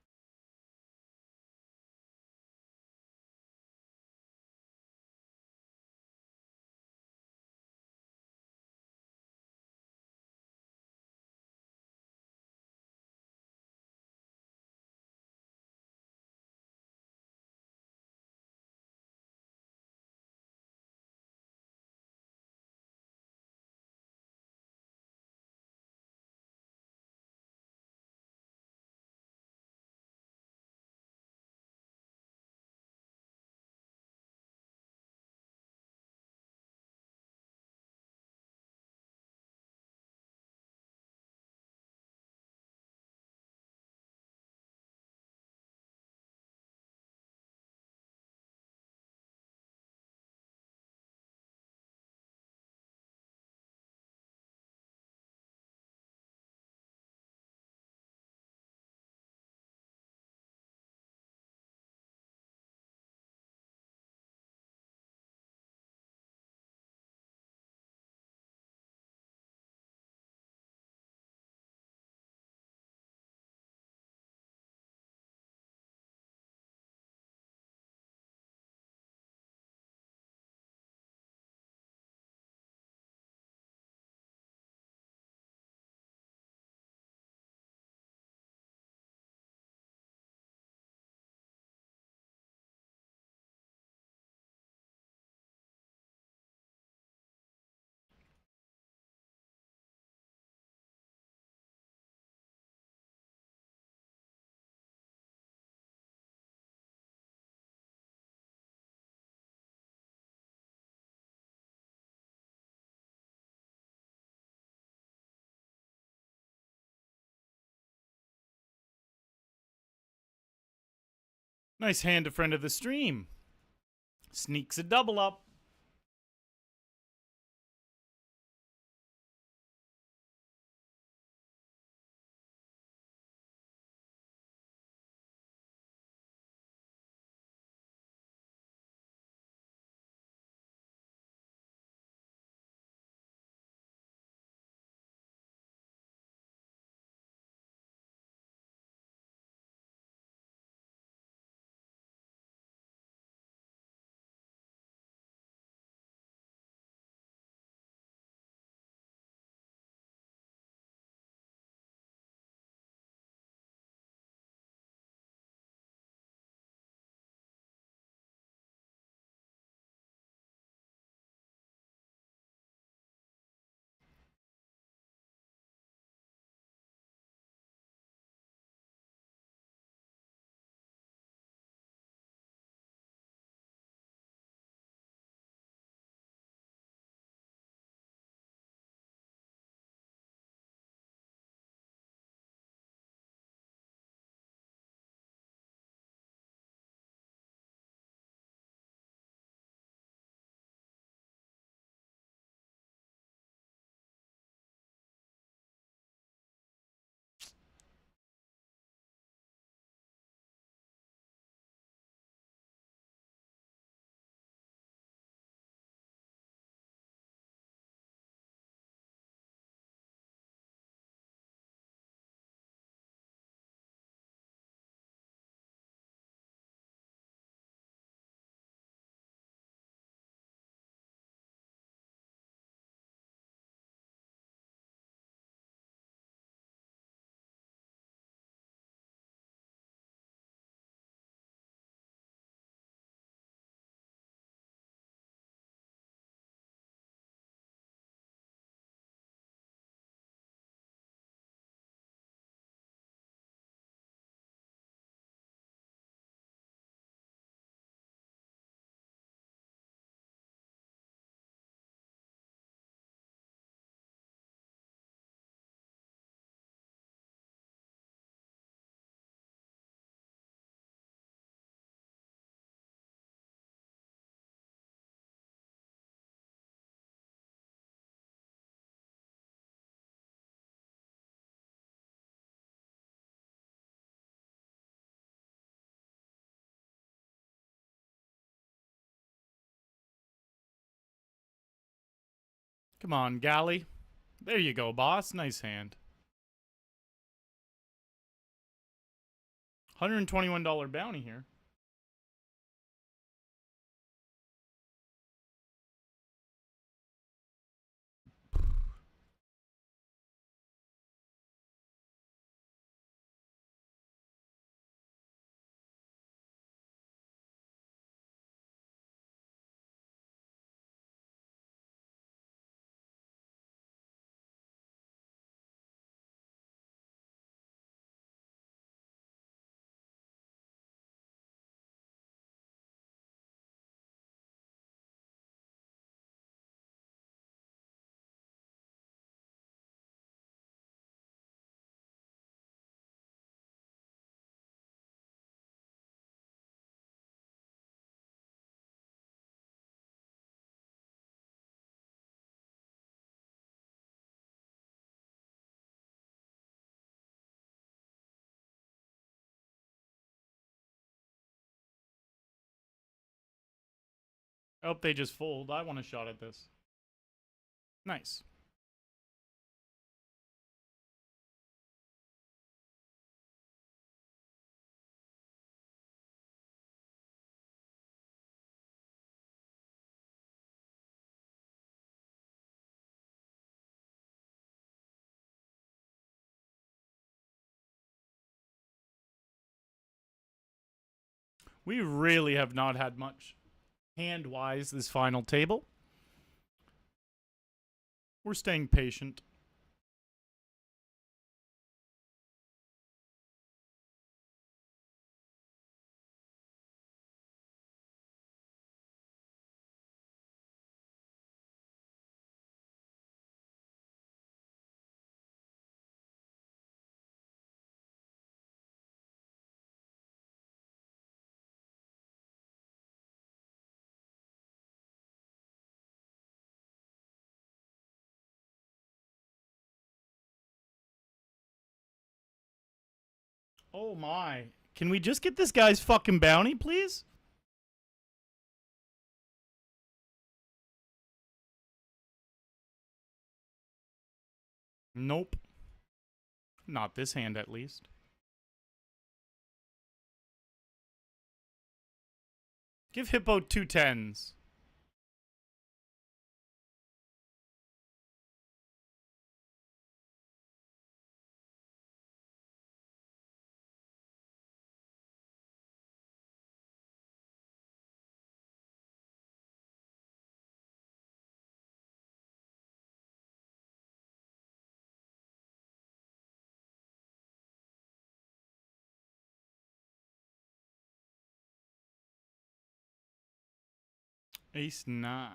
Nice hand to friend of the stream. Sneaks a double up. Come on, Galley. There you go, boss. Nice hand. $121 bounty here. I hope they just fold. I want a shot at this. Nice. We really have not had much hand-wise this final table. We're staying patient. Oh my. Can we just get this guy's fucking bounty, please? Nope. Not this hand, at least. Give Hippo 2 10s. Ace 9.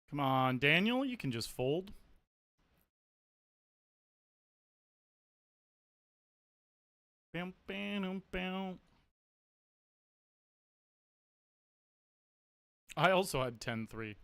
Come on, Daniel, you can just fold. Bam, bam, bam. I also had 10-3.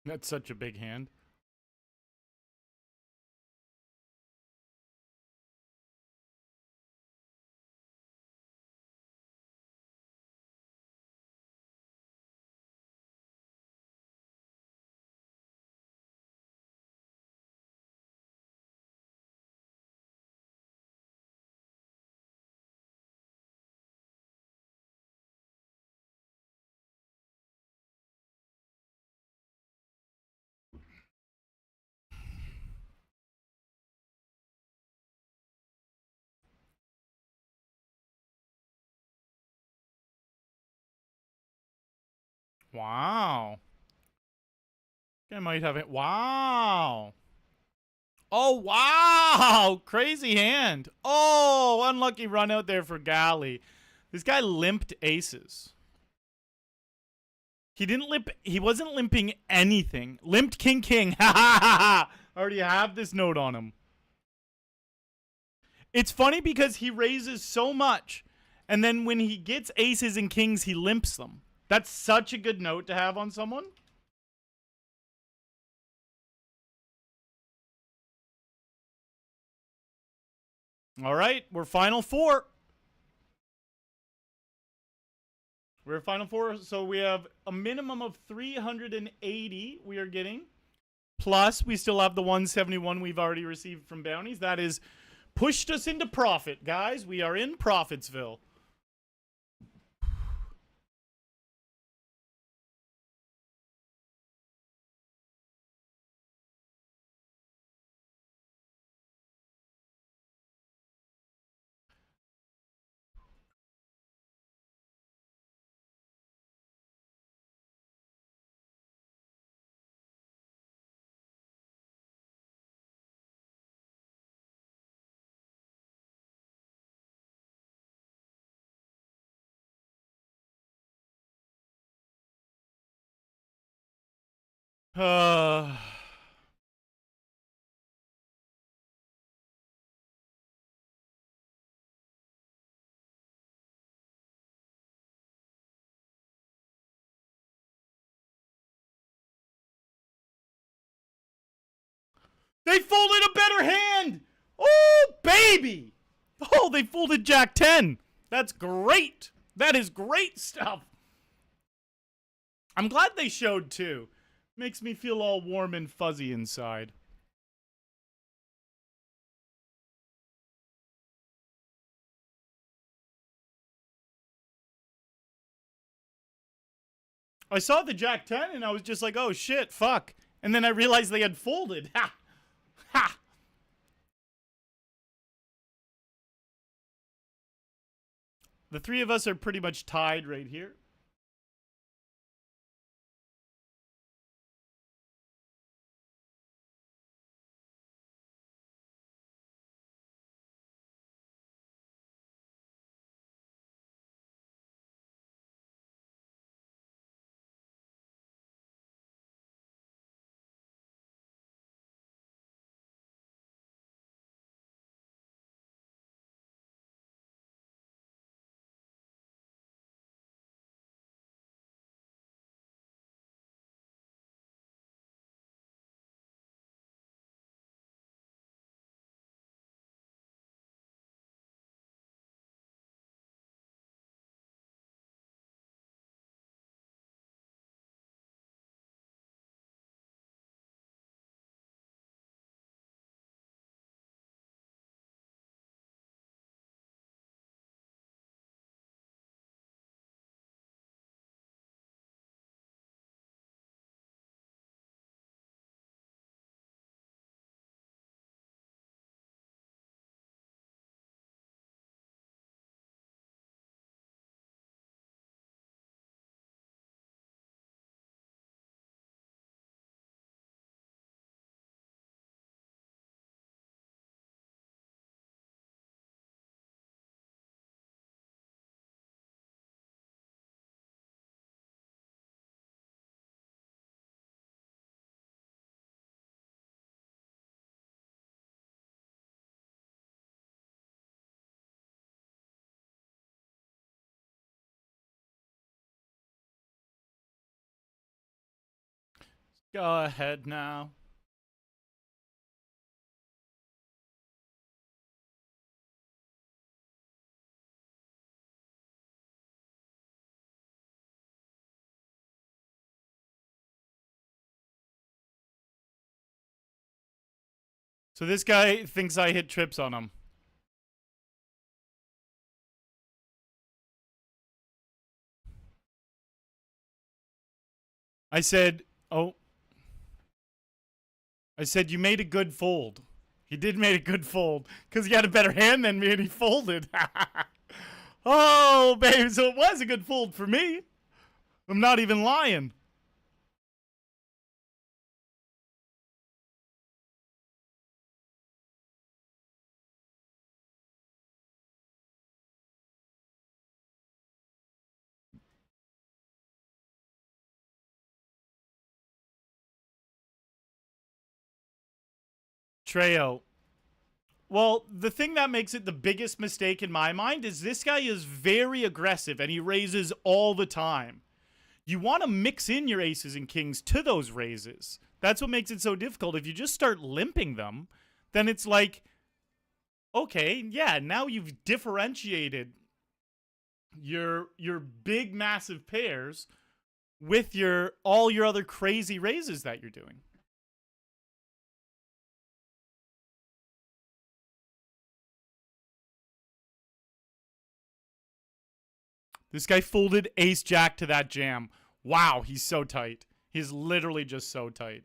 That's such a big hand. Wow. I might have it. Wow. Oh, wow. Crazy hand. Oh, unlucky run out there for Galley. This guy limped aces. He didn't limp. He wasn't limping anything. Limped king king. Ha ha ha ha. Already have this note on him. It's funny because he raises so much, and then when he gets aces and kings, he limps them. That's such a good note to have on someone. All right, we're final four. We're final four, so we have a minimum of 380 we are getting. Plus, we still have the 171 we've already received from bounties. That is pushed us into profit, guys. We are in Profitsville. Uh, they folded a better hand. Oh, baby. Oh, they folded Jack 10. That's great. That is great stuff. I'm glad they showed too. Makes me feel all warm and fuzzy inside. I saw the Jack 10 and I was just like, oh shit, fuck. And then I realized they had folded. Ha! Ha! The three of us are pretty much tied right here. Go ahead now. So this guy thinks I hit trips on him. I said, oh, I said, you made a good fold. He did make a good fold because he had a better hand than me and he folded. Oh, babe, so it was a good fold for me. I'm not even lying. Treo. Well, the thing that makes it the biggest mistake in my mind is this guy is very aggressive and he raises all the time. You want to mix in your aces and kings to those raises. That's what makes it so difficult. If you just start limping them, then it's like, okay, yeah, now you've differentiated your big massive pairs with your all your other crazy raises that you're doing. This guy folded ace jack to that jam. Wow, he's so tight. He's literally just so tight.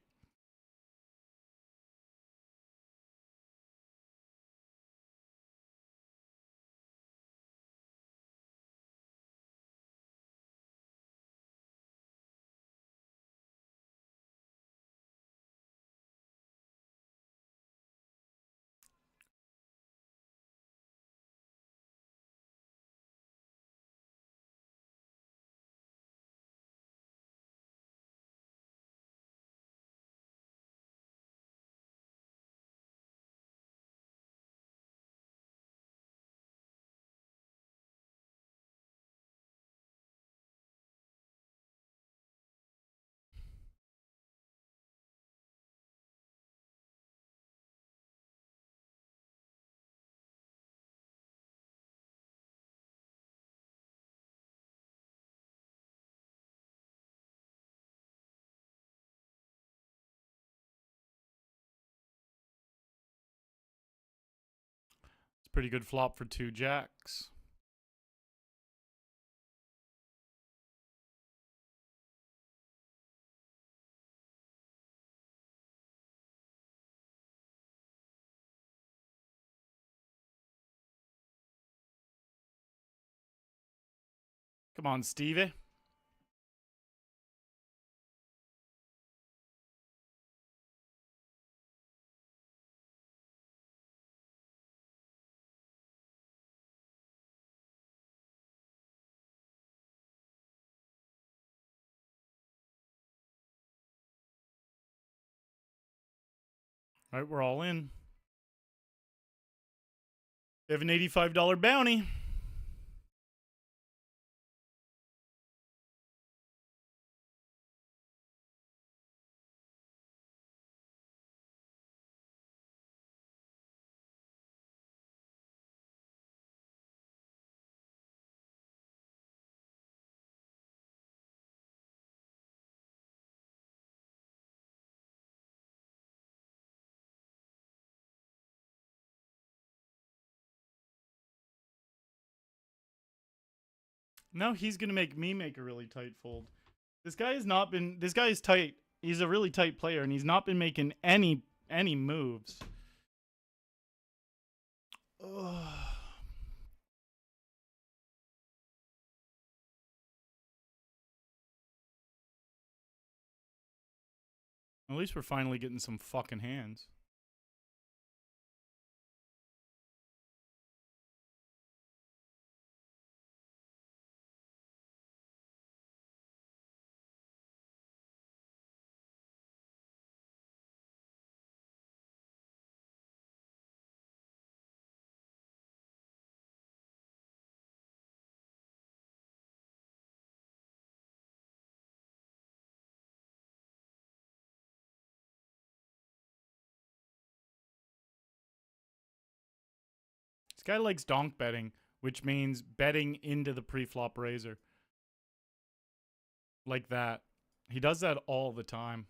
Pretty good flop for 2 jacks. Come on, Stevie. All right, we're all in. We have an $85 bounty. Now he's going to make me make a really tight fold. This guy has not been... This guy is tight. He's a really tight player, and he's not been making any moves. Ugh. At least we're finally getting some fucking hands. This guy likes donk betting, which means betting into the pre-flop raiser. Like that. He does that all the time.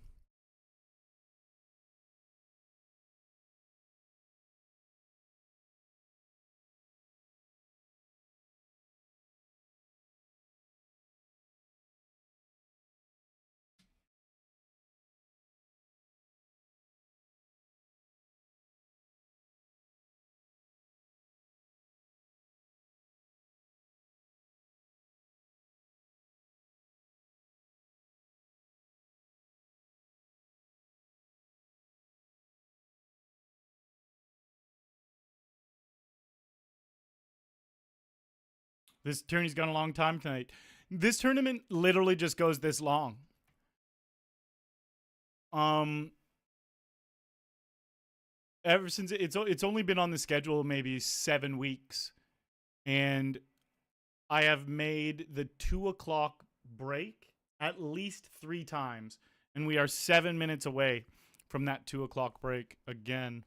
This tourney's gone a long time tonight. This tournament literally just goes this long. Ever since it's only been on the schedule maybe 7 weeks, and I have made the 2 o'clock break at least 3 times, and we are 7 minutes away from that 2 o'clock break again.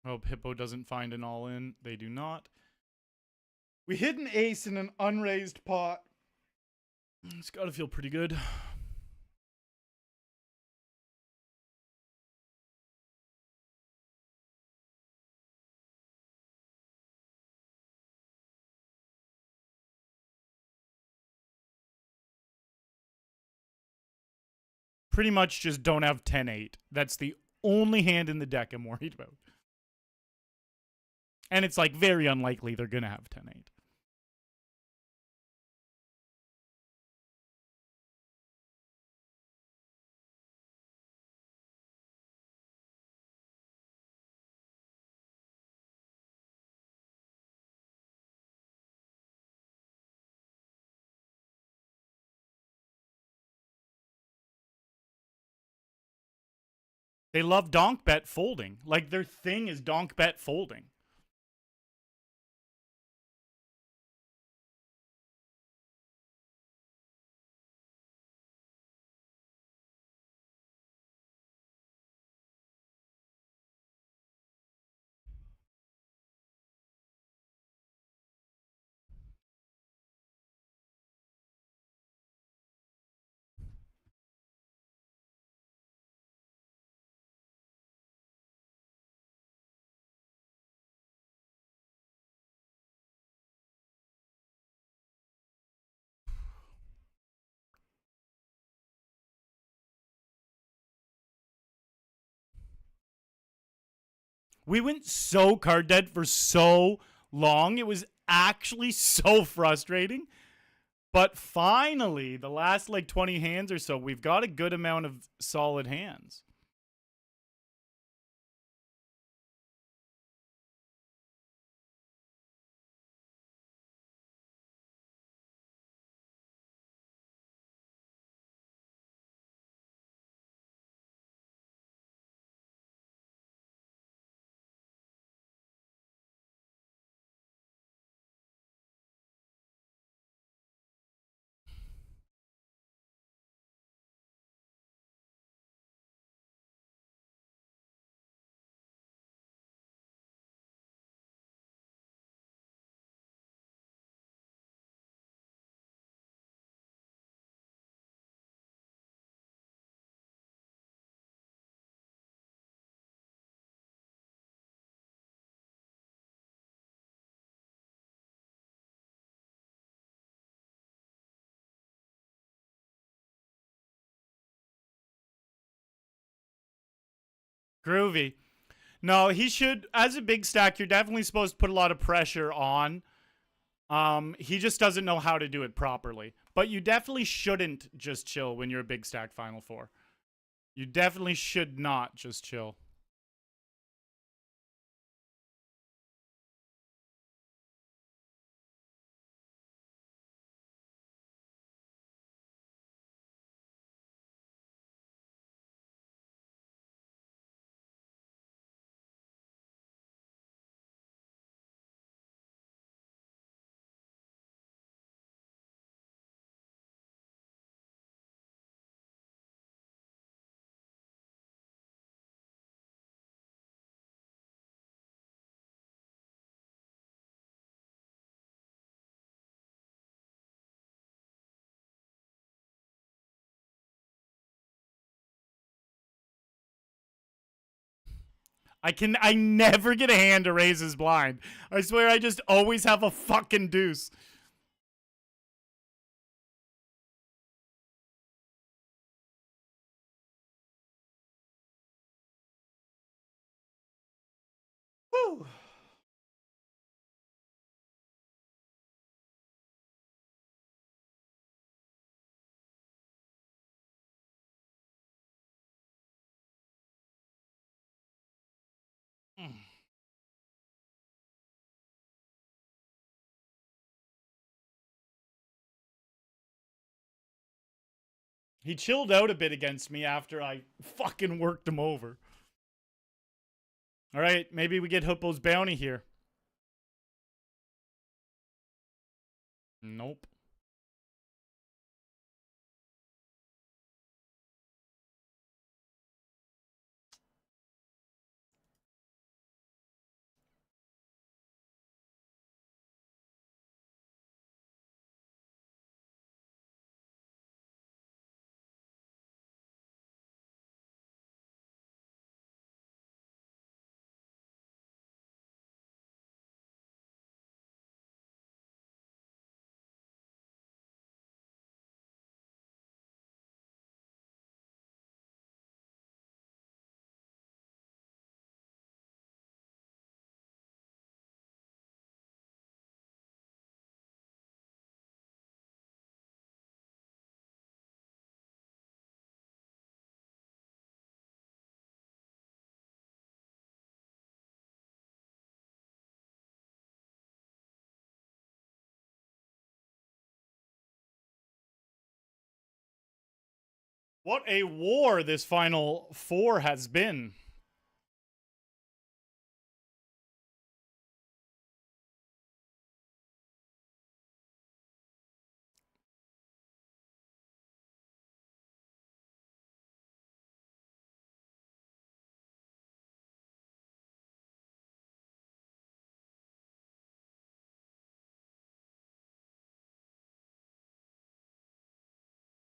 I hope Hippo doesn't find an all-in. They do not. We hit an ace in an unraised pot. It's got to feel pretty good. Pretty much just don't have 10-8. That's the only hand in the deck I'm worried about. And it's like very unlikely they're going to have 10-8. They love donk bet folding. Like their thing is donk bet folding. We went so card dead for so long. It was actually so frustrating. But finally, the last like 20 hands or so, we've got a good amount of solid hands. Groovy. No, he should, as a big stack, you're definitely supposed to put a lot of pressure on. He just doesn't know how to do it properly. But you definitely shouldn't just chill when you're a big stack Final Four. You definitely should not just chill. I never get a hand to raise his blind. I swear I just always have a fucking deuce. Whew. He chilled out a bit against me after I fucking worked him over. All right, maybe we get Hippo's bounty here. Nope. What a war this Final Four has been.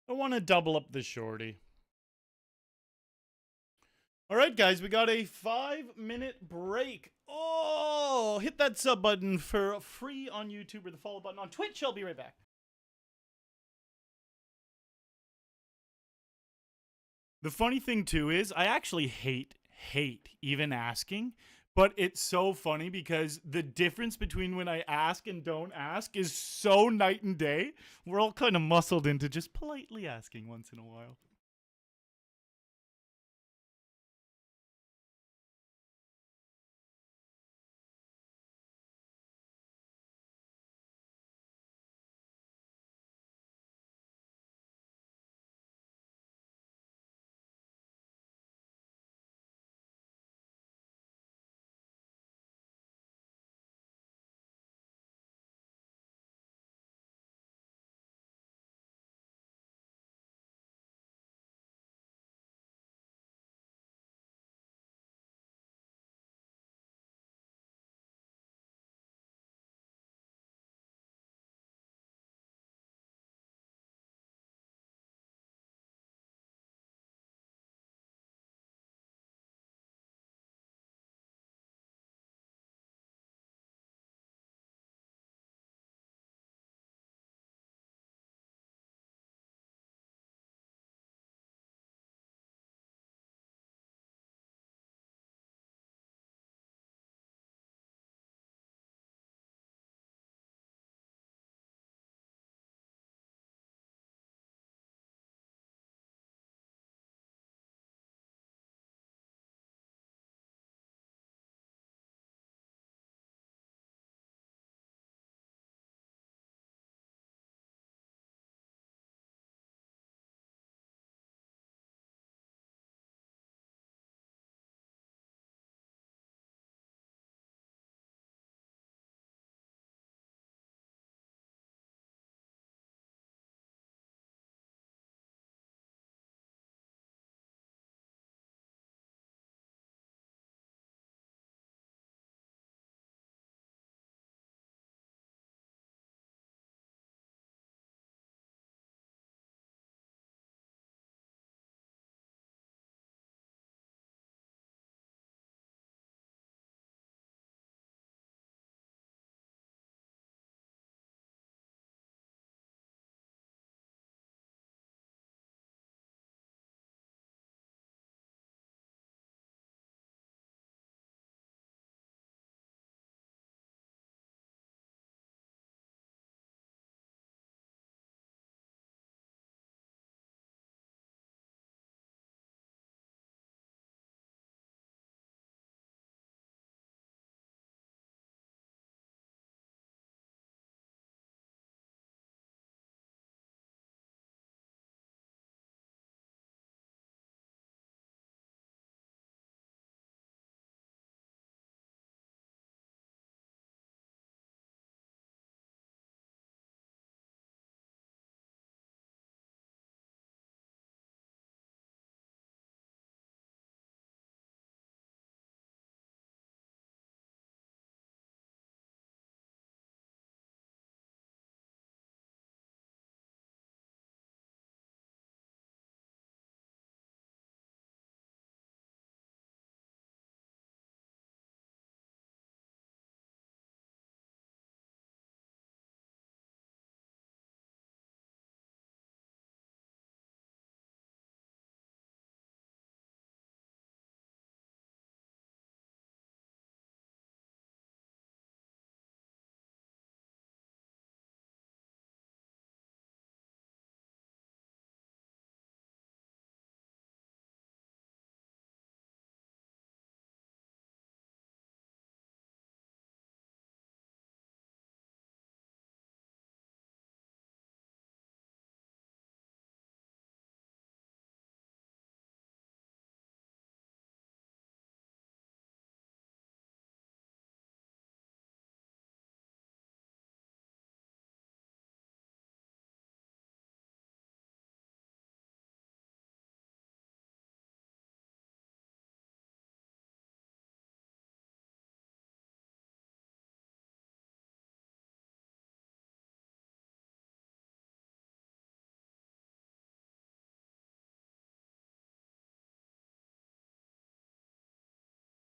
I want to double up the shorty. All right, guys, we got a 5-minute break. Oh, hit that sub button for free on YouTube or the follow button on Twitch. I'll be right back. The funny thing, too, is I actually hate even asking, But it's so funny because the difference between when I ask and don't ask is so night and day. We're all kind of muscled into just politely asking once in a while.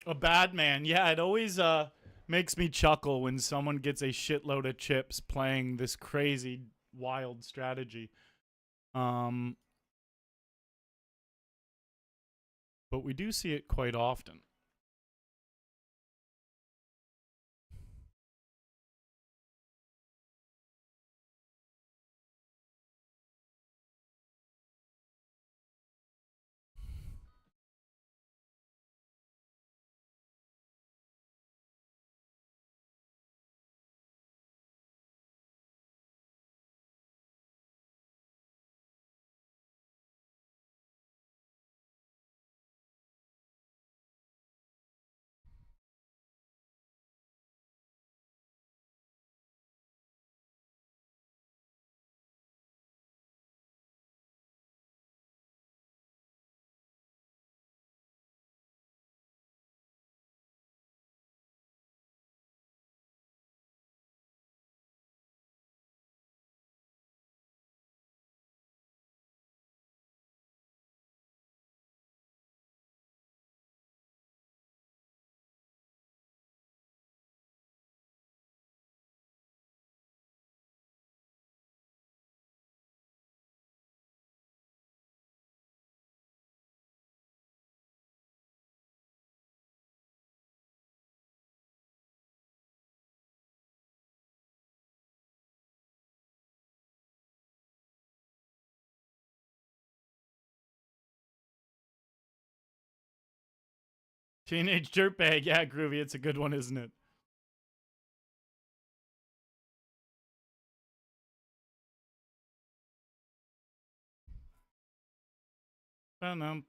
A bad man. Yeah, it always makes me chuckle when someone gets a shitload of chips playing this crazy wild strategy. Um but we do see it quite often. Teenage Dirtbag. Yeah, Groovy. It's a good one, isn't it? Bum.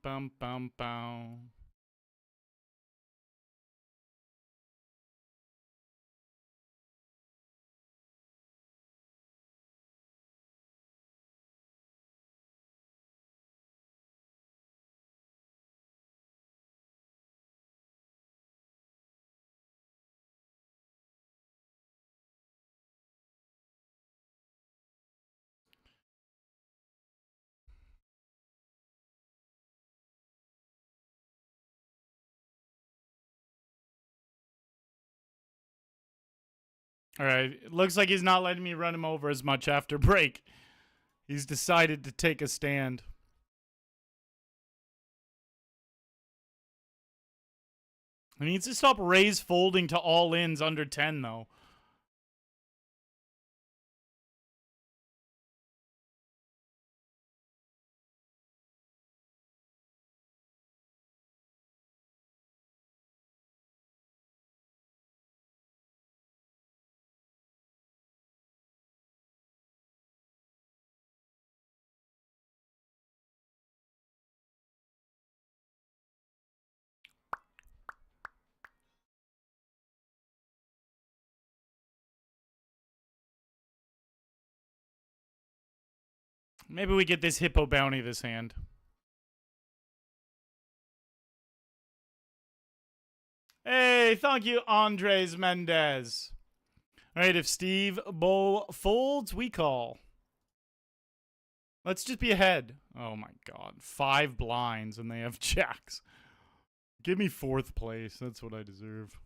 All right. It looks like he's not letting me run him over as much after break. He's decided to take a stand. He needs to stop raise folding to all ins under 10, though. Maybe we get this hippo bounty this hand. Hey, thank you, Andres Mendez. All right, if Steve Bo folds, we call. Let's just be ahead. Oh my god. 5 blinds and they have jacks. Give me 4th place. That's what I deserve.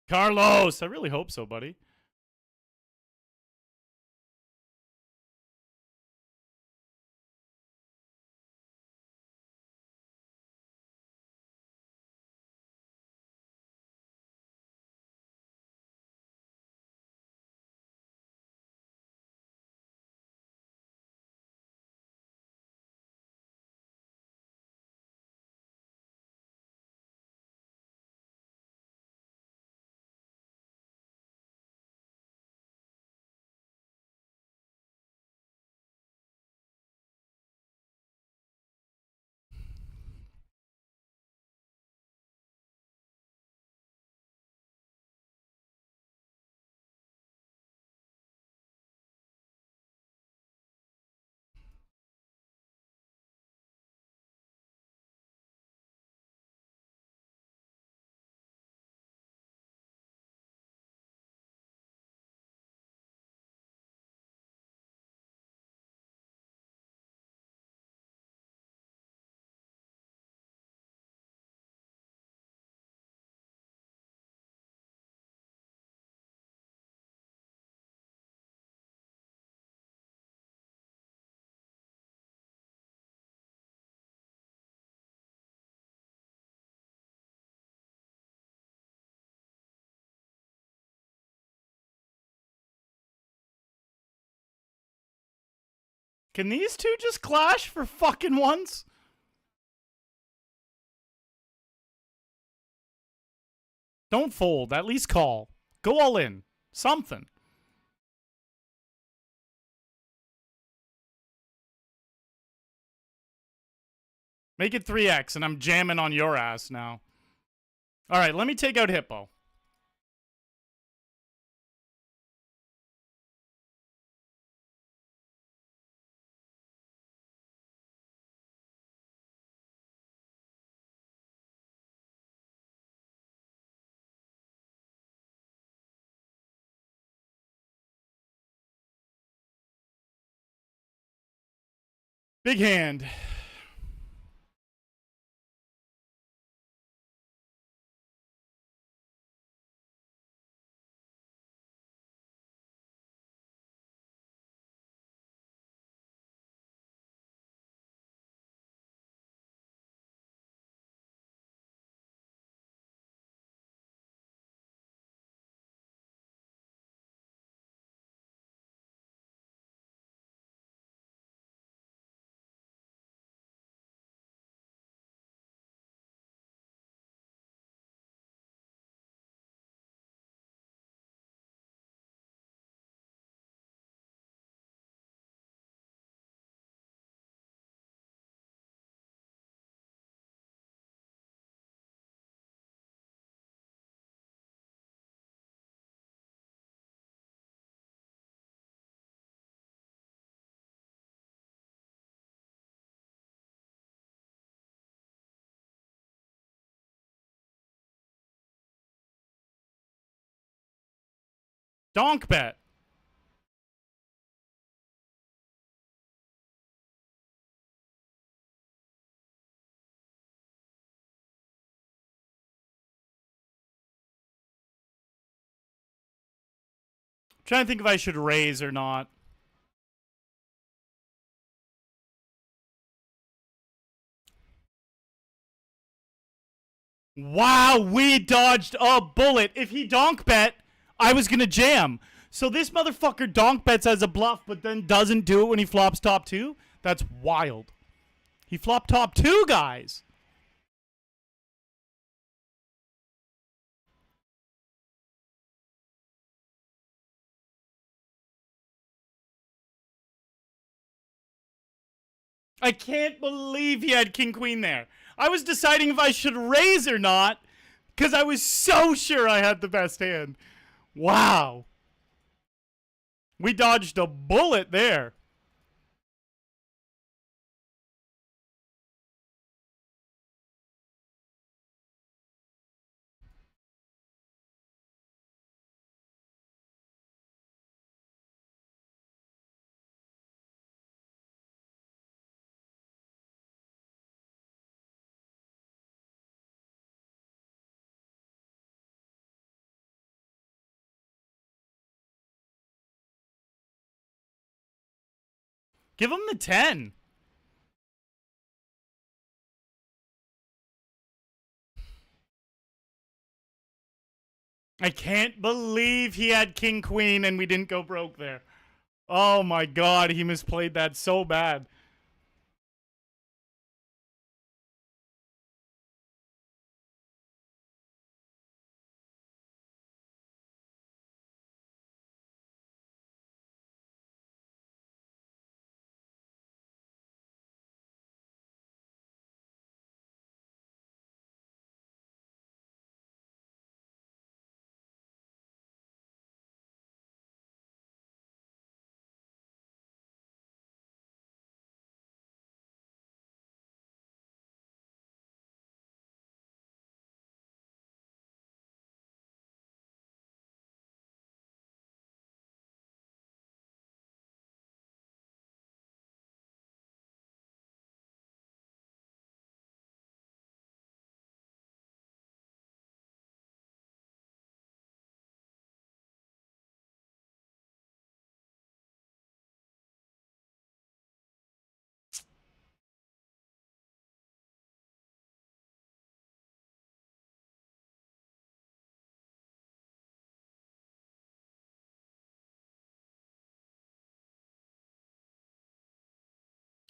Carlos! I really hope so, buddy. Can these two just clash for fucking once? Don't fold. At least call. Go all in. Something. Make it 3x, and I'm jamming on your ass now. All right, let me take out Hippo. Big hand. Donk bet. I'm trying to think if I should raise or not. Wow, we dodged a bullet. If he donk bet, I was going to jam. So this motherfucker donk bets as a bluff, but then doesn't do it when he flops top two? That's wild. He flopped top two, guys. I can't believe he had king queen there. I was deciding if I should raise or not because I was so sure I had the best hand. Wow. We dodged a bullet there. Give him the 10. I can't believe he had king queen and we didn't go broke there. Oh my god, he misplayed that so bad.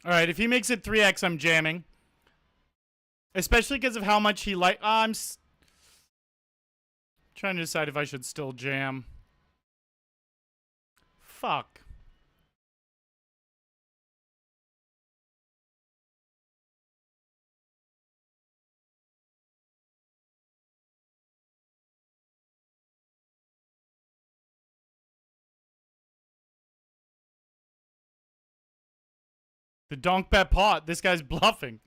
All right, if he makes it 3x, I'm jamming. Especially because of how much he I'm trying to decide if I should still jam. Fuck. The donk bet pot. This guy's bluffing.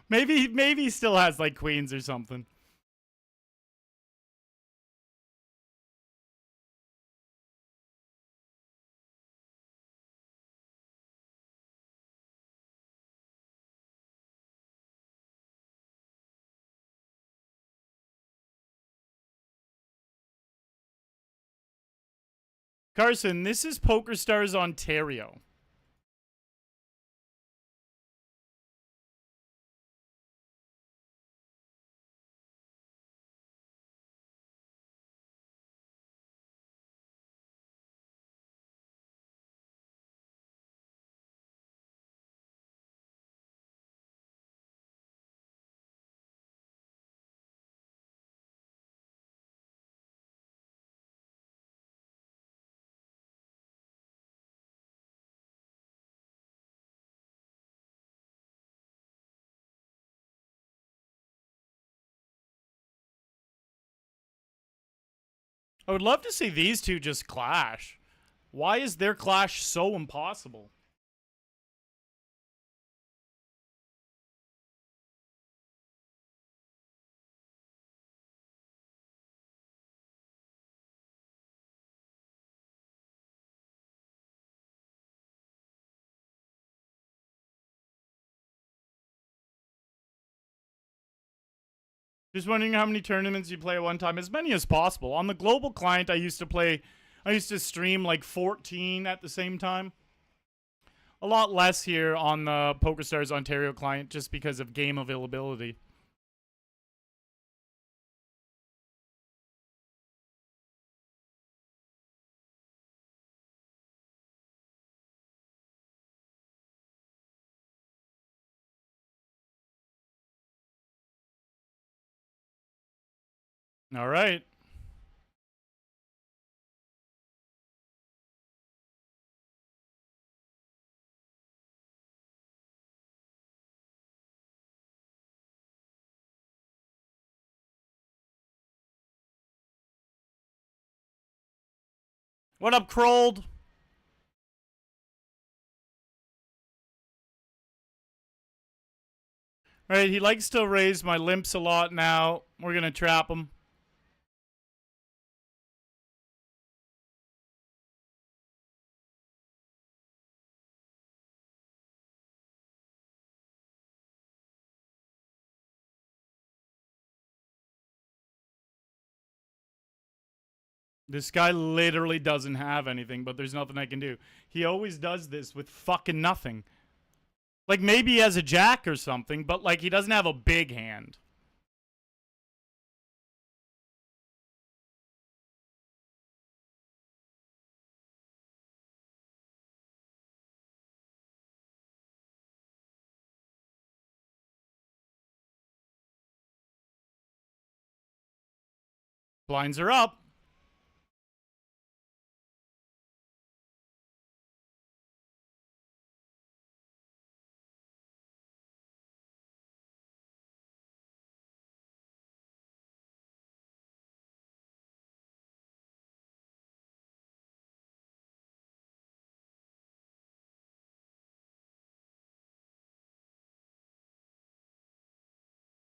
Maybe he still has like queens or something. Carson, this is PokerStars Ontario. I would love to see these two just clash. Why is their clash so impossible? Just wondering how many tournaments you play at one time. As many as possible. On the global client, I used to stream like 14 at the same time. A lot less here on the PokerStars Ontario client just because of game availability. All right. What up, Krolled? All right, he likes to raise my limps a lot now. We're going to trap him. This guy literally doesn't have anything, but there's nothing I can do. He always does this with fucking nothing. Like, maybe he has a jack or something, but, like, he doesn't have a big hand. Blinds are up.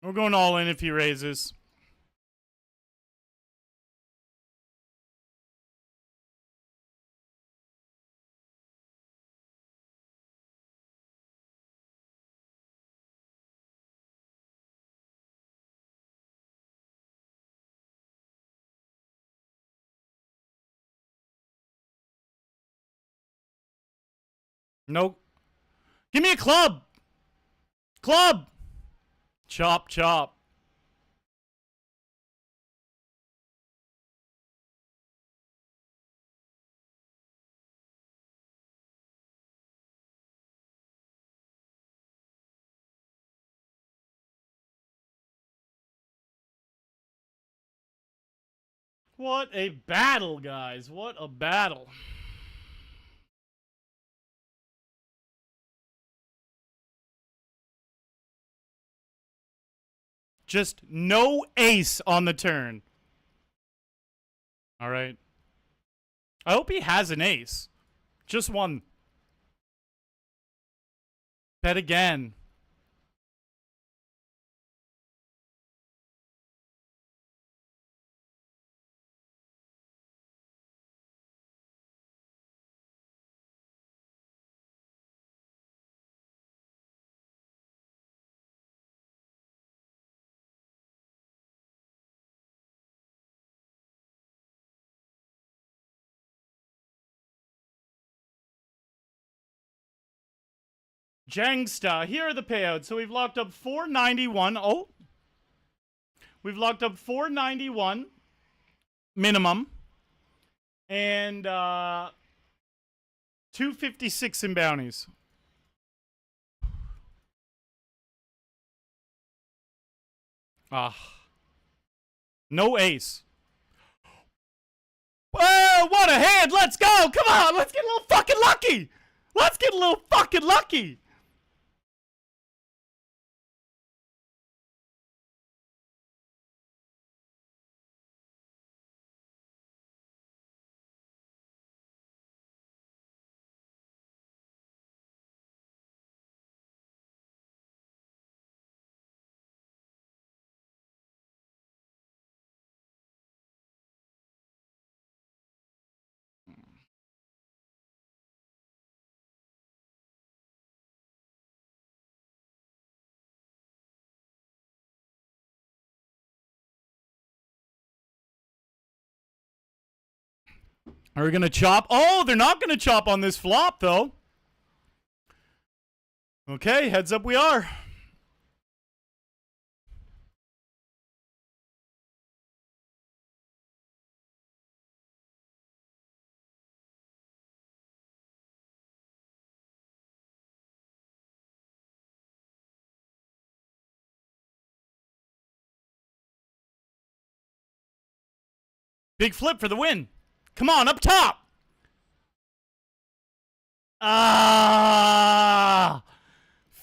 We're going all in if he raises. Nope. Give me a club. Club. Chop, chop. What a battle, guys. What a battle. Just no ace on the turn. All right. I hope he has an ace. Just one. Bet again. Jangsta, here are the payouts. So we've locked up 491. Oh. We've locked up 491 minimum. And 256 in bounties. Ah. No ace. Oh, what a hand. Let's go. Come on. Let's get a little fucking lucky. Let's get a little fucking lucky. Are we going to chop? Oh, they're not going to chop on this flop, though. Okay, heads up we are. Big flip for the win. Come on, up top. Ah!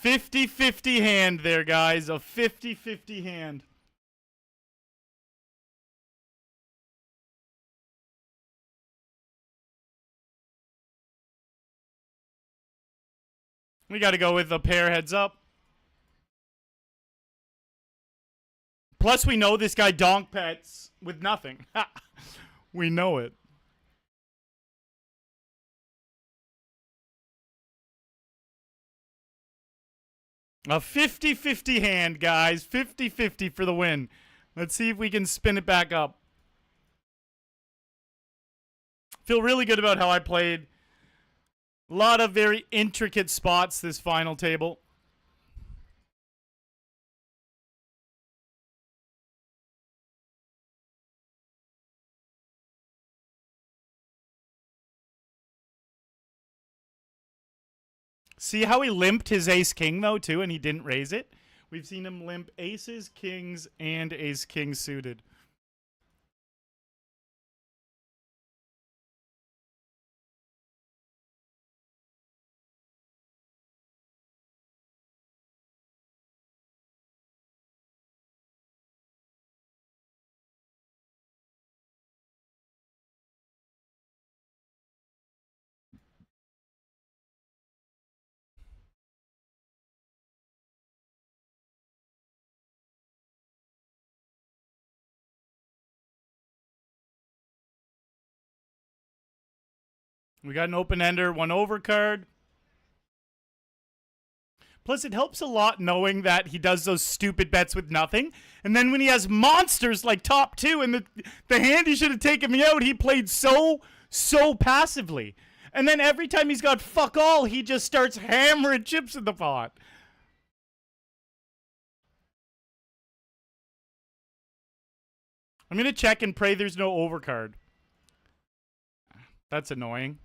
50-50 hand there, guys. A 50-50 hand. We got to go with a pair heads up. Plus, we know this guy donk pets with nothing. We know it. A 50-50 hand, guys. 50-50 for the win. Let's see if we can spin it back up. Feel really good about how I played. A lot of very intricate spots this final table. See how he limped his ace-king, though, too, and he didn't raise it? We've seen him limp aces, kings, and ace-king suited. We got an open-ender, one overcard. Plus, it helps a lot knowing that he does those stupid bets with nothing. And then when he has monsters like top two and the hand he should have taken me out, he played so passively. And then every time he's got fuck all, he just starts hammering chips in the pot. I'm going to check and pray there's no overcard. That's annoying.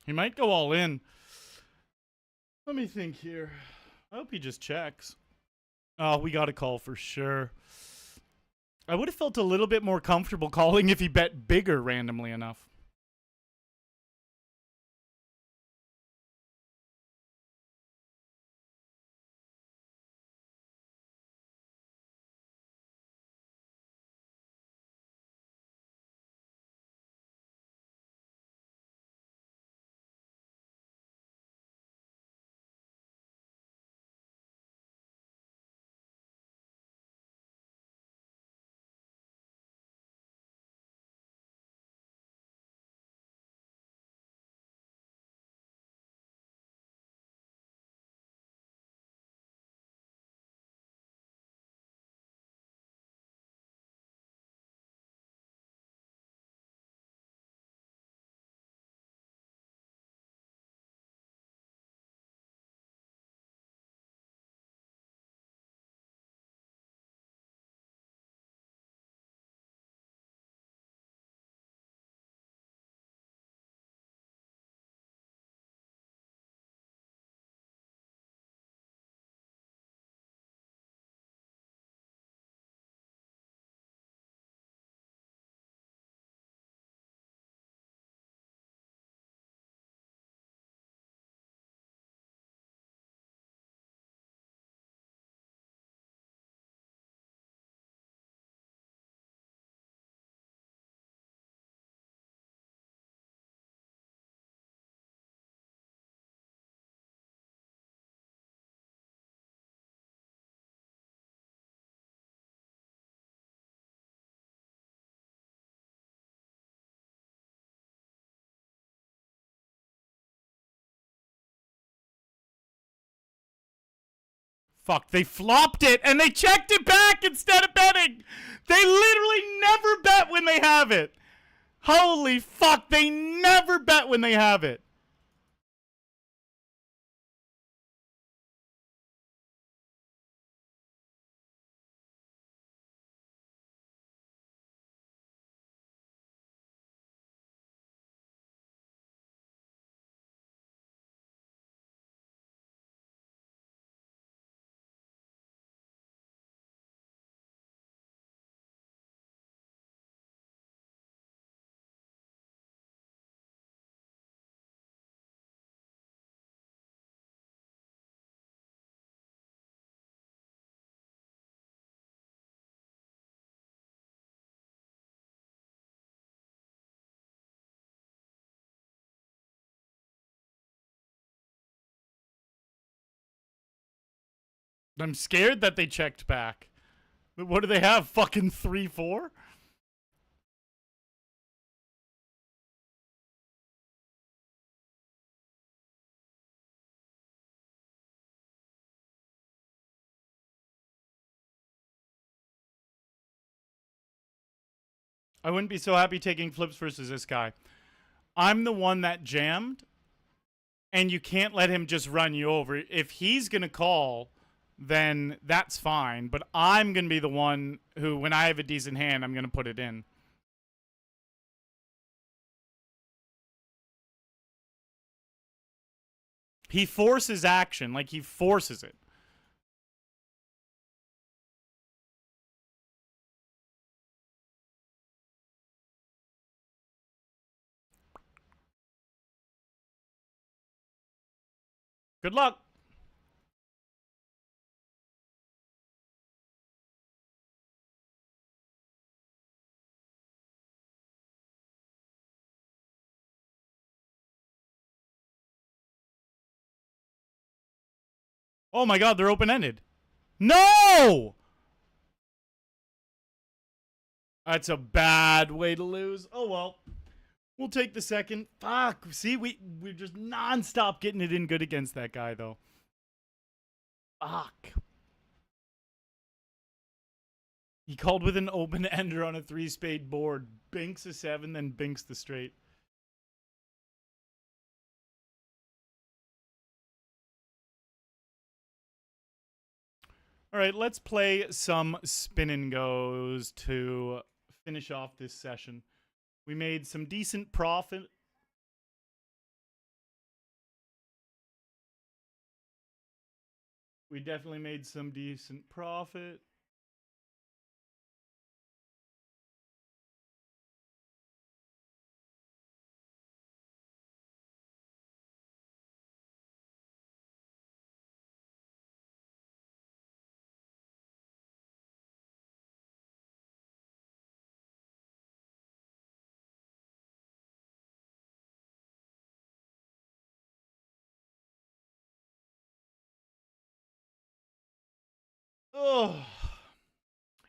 He might go all in. Let me think here. I hope he just checks. Oh, we got a call for sure. I would have felt a little bit more comfortable calling if he bet bigger randomly enough. Fuck, they flopped it and they checked it back instead of betting. They literally never bet when they have it. Holy fuck, they never bet when they have it. I'm scared that they checked back. What do they have? Fucking 3-4? I wouldn't be so happy taking flips versus this guy. I'm the one that jammed, and you can't let him just run you over. If he's going to call, then that's fine. But I'm going to be the one who, when I have a decent hand, I'm going to put it in. He forces action. Like, he forces it. Good luck. Oh my god, they're open-ended. No! That's a bad way to lose. Oh well. We'll take the second. Fuck. See, we're just nonstop getting it in good against that guy, though. Fuck. He called with an open-ender on a 3-spade board. Binks a 7, then binks the straight. All right, let's play some spin and goes to finish off this session. We made some decent profit. We definitely made some decent profit. Oh.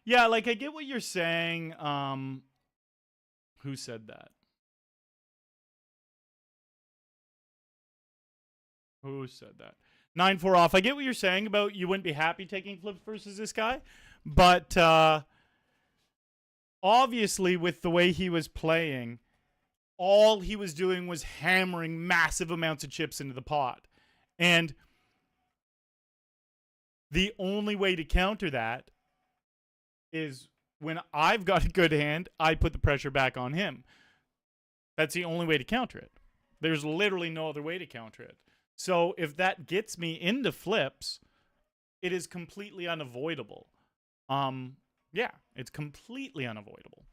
Yeah, like I get what you're saying. Who said that? Who said that? 9-4 off. I get what you're saying about you wouldn't be happy taking flips versus this guy, but obviously with the way he was playing, all he was doing was hammering massive amounts of chips into the pot. And the only way to counter that is when I've got a good hand, I put the pressure back on him. That's the only way to counter it. There's literally no other way to counter it. So if that gets me into flips, it is completely unavoidable. Yeah, it's completely unavoidable.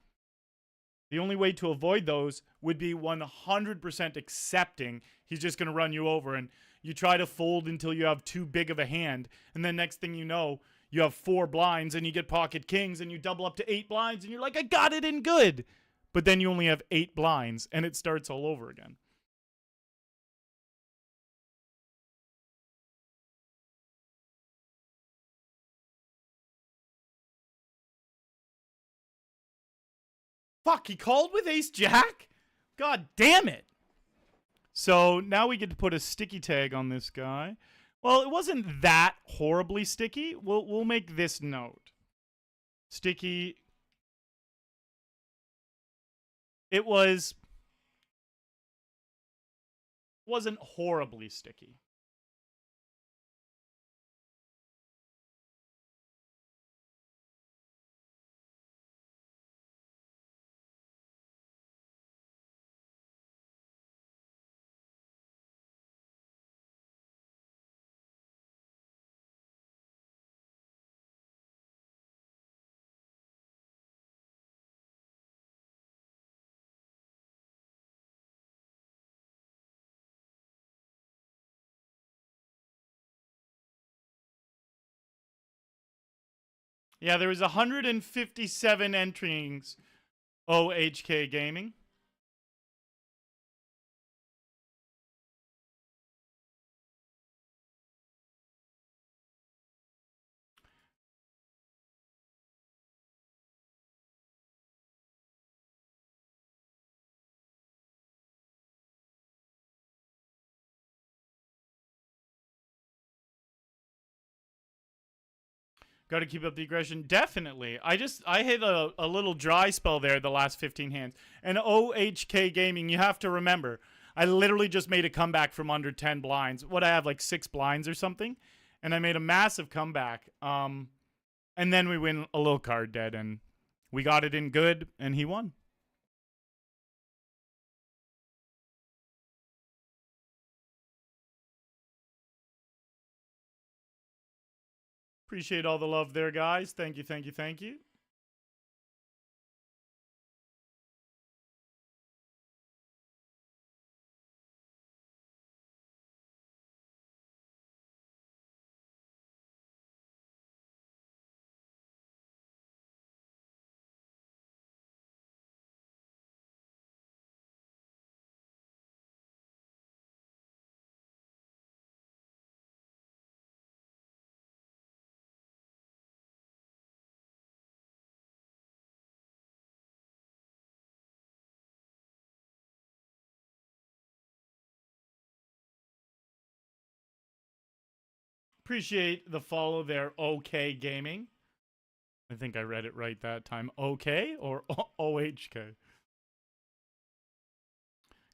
The only way to avoid those would be 100% accepting he's just going to run you over, and you try to fold until you have too big of a hand, and then next thing you know, you have 4 blinds and you get pocket kings and you double up to 8 blinds and you're like, I got it in good. But then you only have 8 blinds and it starts all over again. Fuck, he called with ace jack? God damn it. So now we get to put a sticky tag on this guy. Well, it wasn't that horribly sticky. We'll make this note. Sticky. It wasn't horribly sticky. Yeah, there was 157 entries. OHK Gaming. Got to keep up the aggression. Definitely. I hit a little dry spell there the last 15 hands. And OHK Gaming, you have to remember, I literally just made a comeback from under 10 blinds. What I have, like 6 blinds or something. And I made a massive comeback. And then we win a little card dead. And we got it in good. And he won. Appreciate all the love there, guys. Thank you, thank you, thank you. Appreciate the follow there, OK Gaming. I think I read it right that time. OK or OHK?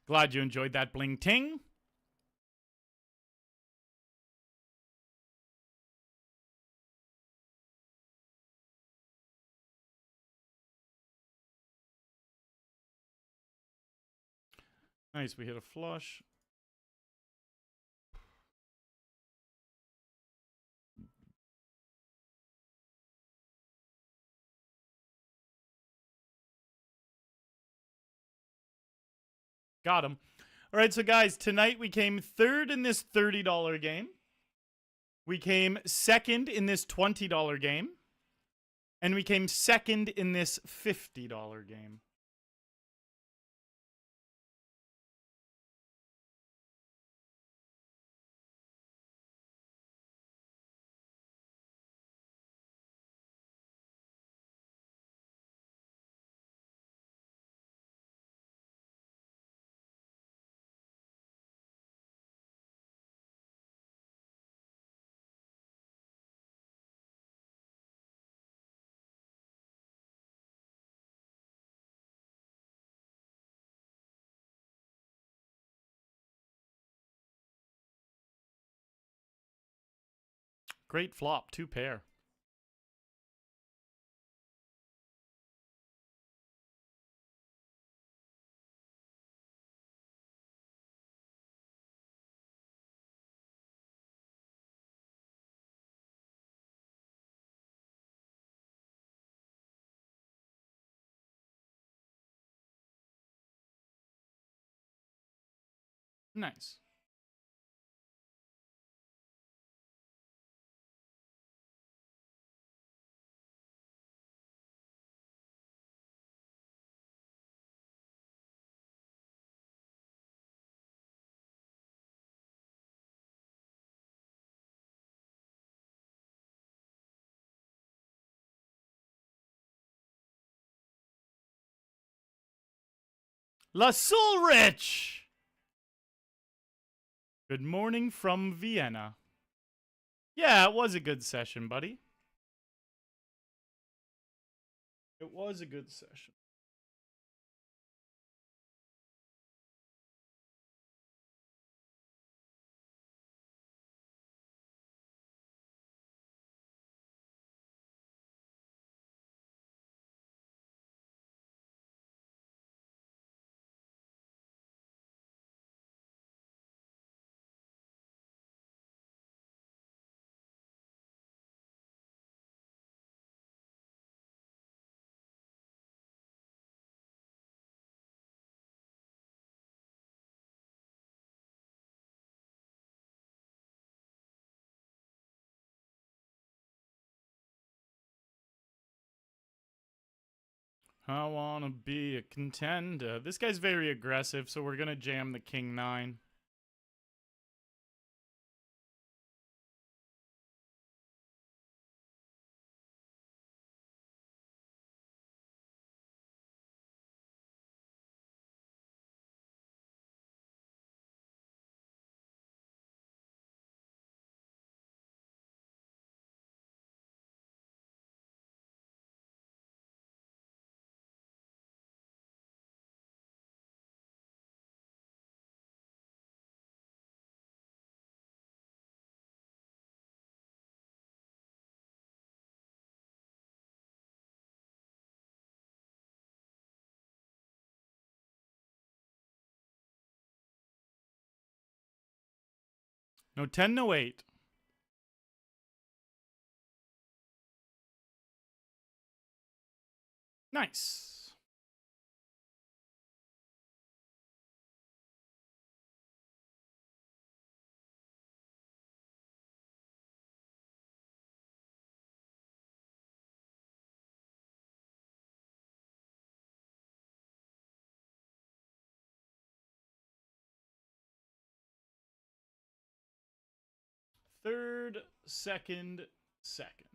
Glad you enjoyed that bling ting. Nice, we hit a flush. Got him. All right, so guys, tonight we came third in this $30 game. We came second in this $20 game. And we came second in this $50 game. Great flop, 2 pair. Nice. La Rich! Good morning from Vienna. Yeah, it was a good session, buddy. It was a good session. I want to be a contender. This guy's very aggressive, so we're going to jam the king 9. No 10, no 8. Nice. Third, second, second.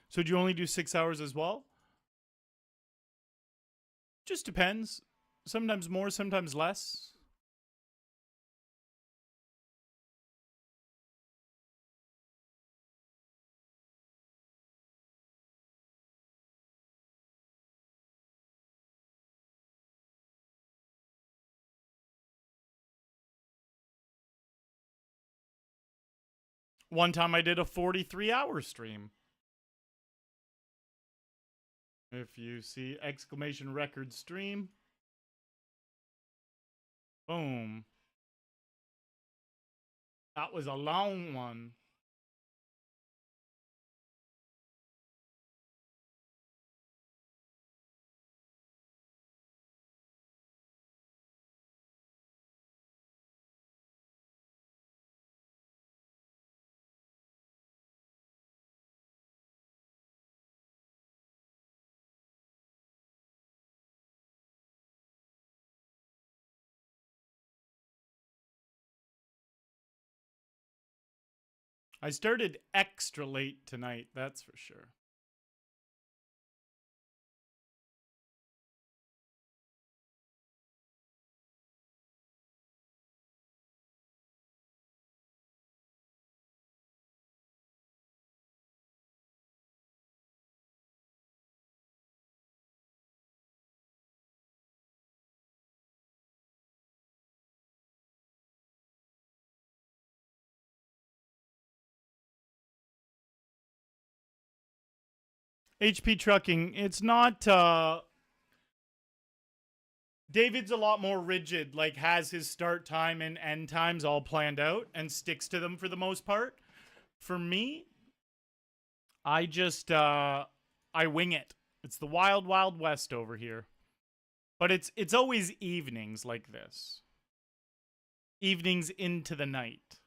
So do you only do 6 hours as well? Just depends. Sometimes more, sometimes less. One time I did a 43-hour stream. If you see exclamation record stream, boom. That was a long one. I started extra late tonight, that's for sure. HP Trucking, it's not David's a lot more rigid, like has his start time and end times all planned out and sticks to them for the most part. For me, I just I wing it. It's the wild wild west over here. But it's always evenings like this. Evenings into the night.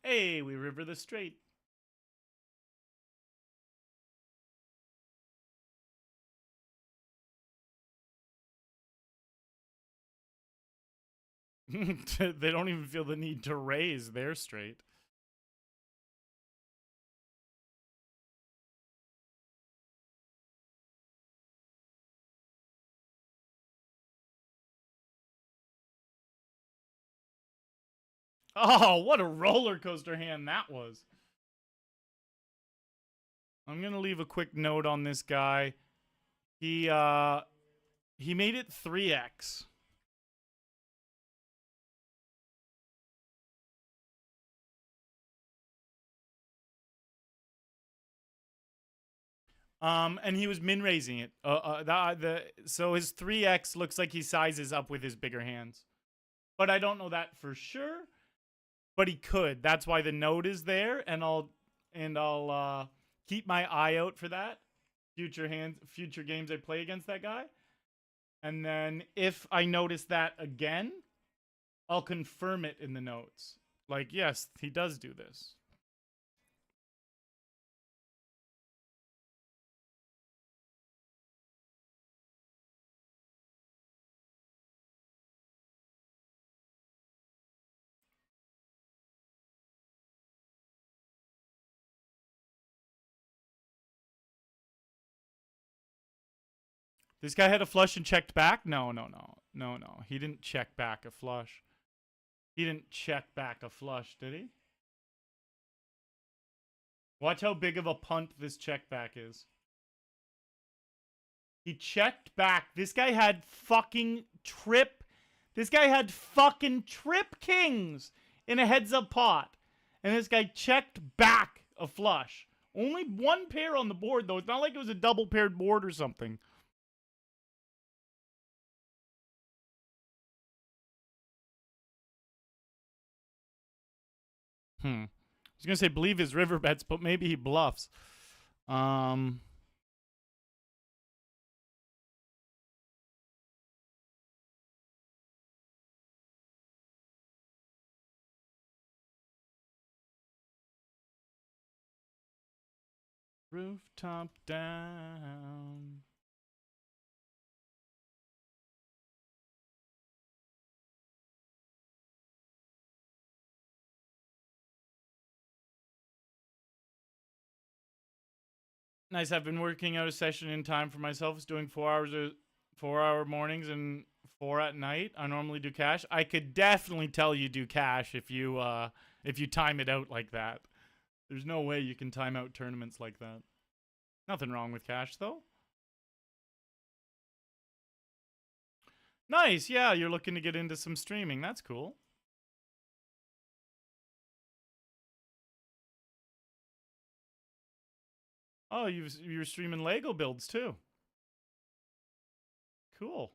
Hey, we river the straight. They don't even feel the need to raise. They're straight. Oh, what a roller coaster hand that was. I'm going to leave a quick note on this guy. He made it 3x. And he was min raising it. So his 3x looks like he sizes up with his bigger hands. But I don't know that for sure. But he could. That's why the note is there, and I'll keep my eye out for that. Future games I play against that guy. And then if I notice that again, I'll confirm it in the notes. Like, yes, he does do this. This guy had a flush and checked back? No. He didn't check back a flush. He didn't check back a flush, did he? Watch how big of a punt this check back is. He checked back. This guy had fucking trip. This guy had fucking trip kings in a heads up pot. And this guy checked back a flush. Only one pair on the board, though. It's not like it was a double paired board or something. I was going to say believe his river bets, but maybe he bluffs. Rooftop down. Nice. I've been working out a session in time for myself. It's doing 4 hour mornings and 4 at night. I normally do cash. I could definitely tell you do cash if you time it out like that. There's no way you can time out tournaments like that. Nothing wrong with cash though. Nice. Yeah, you're looking to get into some streaming. That's cool. Oh, you're streaming Lego builds too. Cool.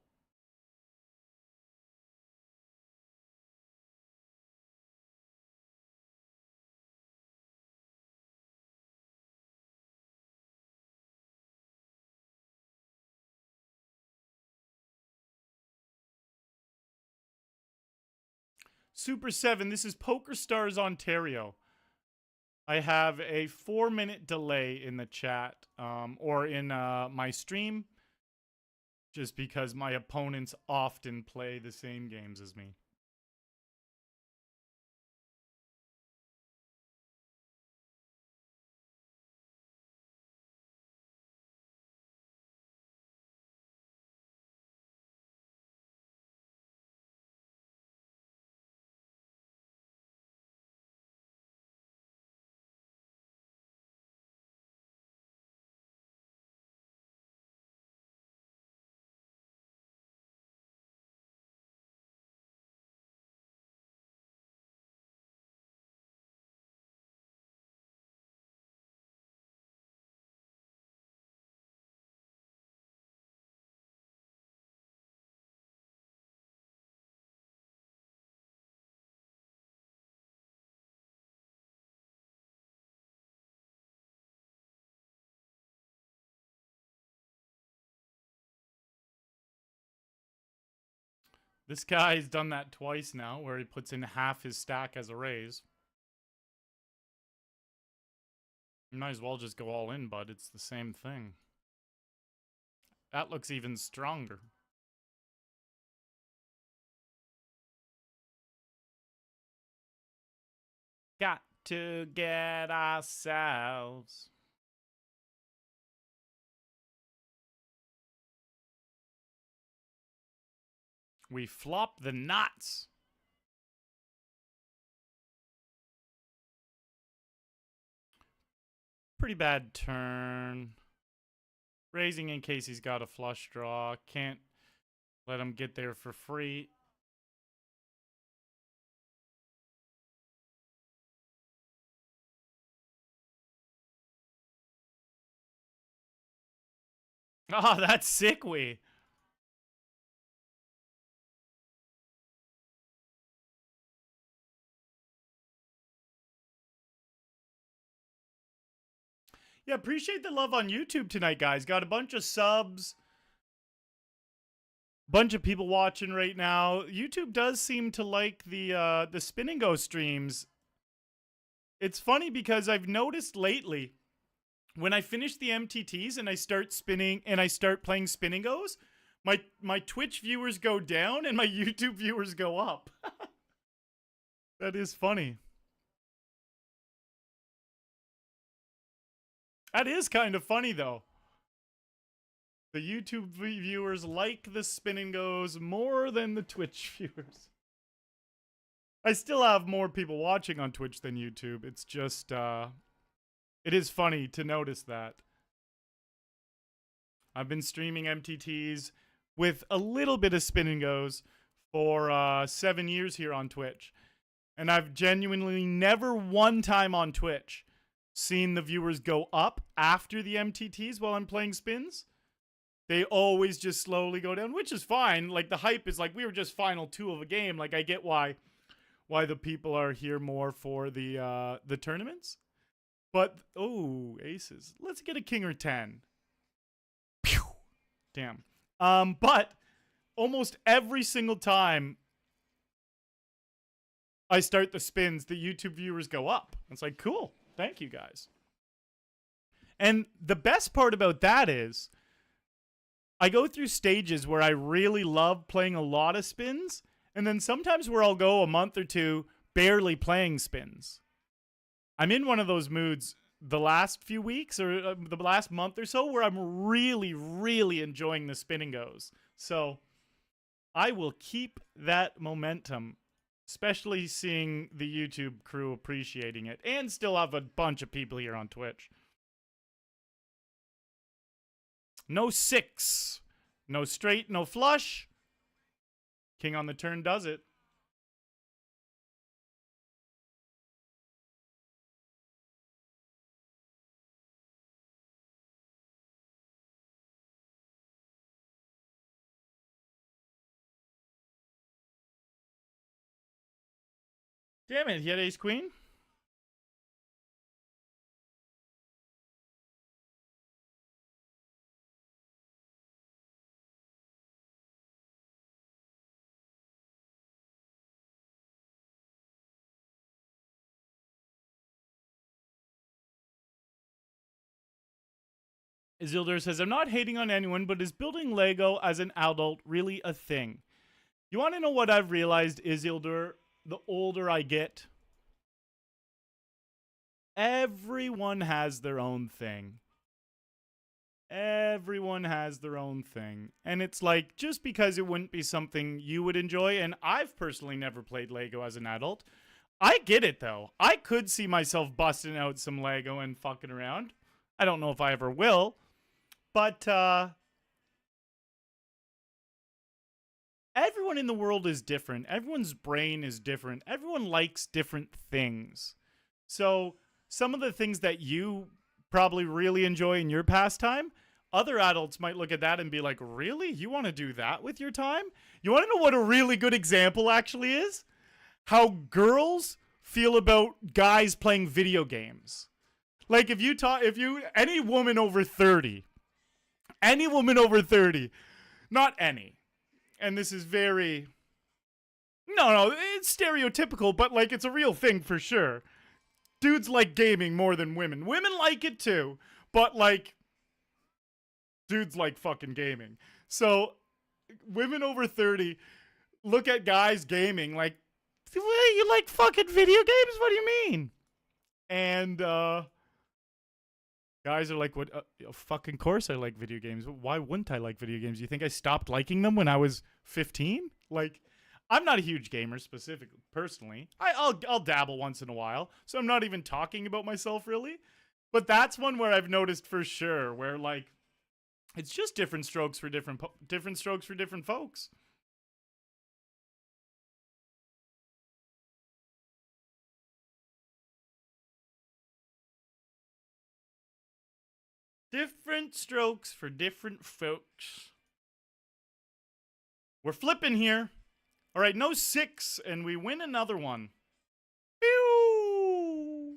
Super 7, this is PokerStars Ontario. I have a 4-minute delay in the chat or in my stream. just because my opponents often play the same games as me. This guy's done that twice now, where he puts in half his stack as a raise. You might as well just go all in, bud. It's the same thing. That looks even stronger. Got to get ourselves. We flop the nuts. Pretty bad turn. Raising in case he's got a flush draw. Can't let him get there for free. Oh, that's sick-wee. Yeah, appreciate the love on YouTube tonight, guys. Got a bunch of subs. Bunch of people watching right now. YouTube does seem to like the spin and go streams. It's funny because I've noticed lately when I finish the MTTs and I start spinning and I start playing spin and goes, my Twitch viewers go down and my YouTube viewers go up. That is funny. That is kind of funny, though. The YouTube viewers like the spin and goes more than the Twitch viewers. I still have more people watching on Twitch than YouTube. It's just, it is funny to notice that. I've been streaming MTTs with a little bit of spin and goes for 7 years here on Twitch. And I've genuinely never one time on Twitch seen the viewers go up after the MTTs while I'm playing spins. They always just slowly go down, which is fine. Like, the hype is like, we were just final two of a game. Like, I get why the people are here more for the tournaments. But, oh, aces. Let's get a king or 10. Pew! Damn. But almost every single time I start the spins, the YouTube viewers go up. It's like, cool. Thank you, guys. And the best part about that is I go through stages where I really love playing a lot of spins, and then sometimes where I'll go a month or two barely playing spins. I'm in one of those moods the last few weeks or the last month or so where I'm really, really enjoying the spin and goes. So I will keep that momentum, especially seeing the YouTube crew appreciating it, and still have a bunch of people here on Twitch. No six. No straight, no flush. King on the turn does it. Damn it, he had ace queen? Isildur says, I'm not hating on anyone, but is building Lego as an adult really a thing? You want to know what I've realized, Isildur? The older I get, everyone has their own thing. Everyone has their own thing. And it's like, just because it wouldn't be something you would enjoy, and I've personally never played Lego as an adult, I get it though. I could see myself busting out some Lego and fucking around. I don't know if I ever will, but everyone in the world is different. Everyone's brain is different. Everyone likes different things. So some of the things that you probably really enjoy in your pastime, other adults might look at that and be like, really? You want to do that with your time? You want to know what a really good example actually is? How girls feel about guys playing video games. Like if you any woman over 30, not any. And this is very no, it's stereotypical, but like it's a real thing for sure. Dudes like gaming more than women. Women like it too, but like dudes like fucking gaming. So women over 30 look at guys gaming like, you like fucking video games? What do you mean? And guys are like, what? Fucking course I like video games. Why wouldn't I like video games? You think I stopped liking them when I was 15? Like, I'm not a huge gamer specifically, personally. I'll dabble once in a while, so I'm not even talking about myself really. But that's one where I've noticed for sure, where like, it's just different strokes for different folks. Different strokes for different folks. We're flipping here. All right, no 6, and we win another one. Pew!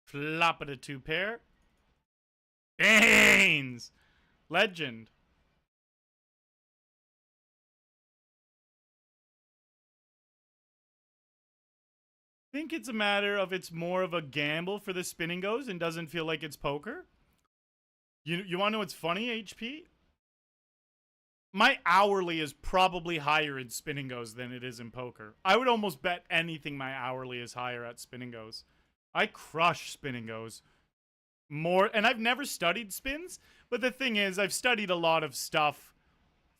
Flop of the 2 pair. Baines! Legend. Think it's a matter of it's more of a gamble for the spinning goes and doesn't feel like it's poker? You want to know what's funny, HP? My hourly is probably higher in spinning goes than it is in poker. I would almost bet anything my hourly is higher at spinning goes. I crush spinning goes more, and I've never studied spins, but the thing is, I've studied a lot of stuff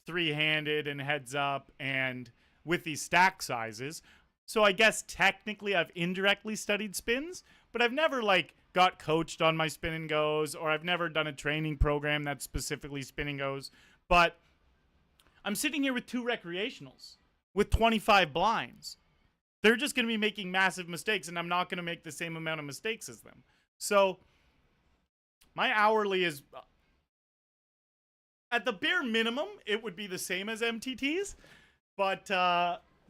three-handed and heads up and with these stack sizes. So I guess technically I've indirectly studied spins, but I've never like got coached on my spin and goes, or I've never done a training program that's specifically spin and goes. But I'm sitting here with 2 recreationals with 25 blinds. They're just going to be making massive mistakes, and I'm not going to make the same amount of mistakes as them. So my hourly is, at the bare minimum, it would be the same as MTT's. But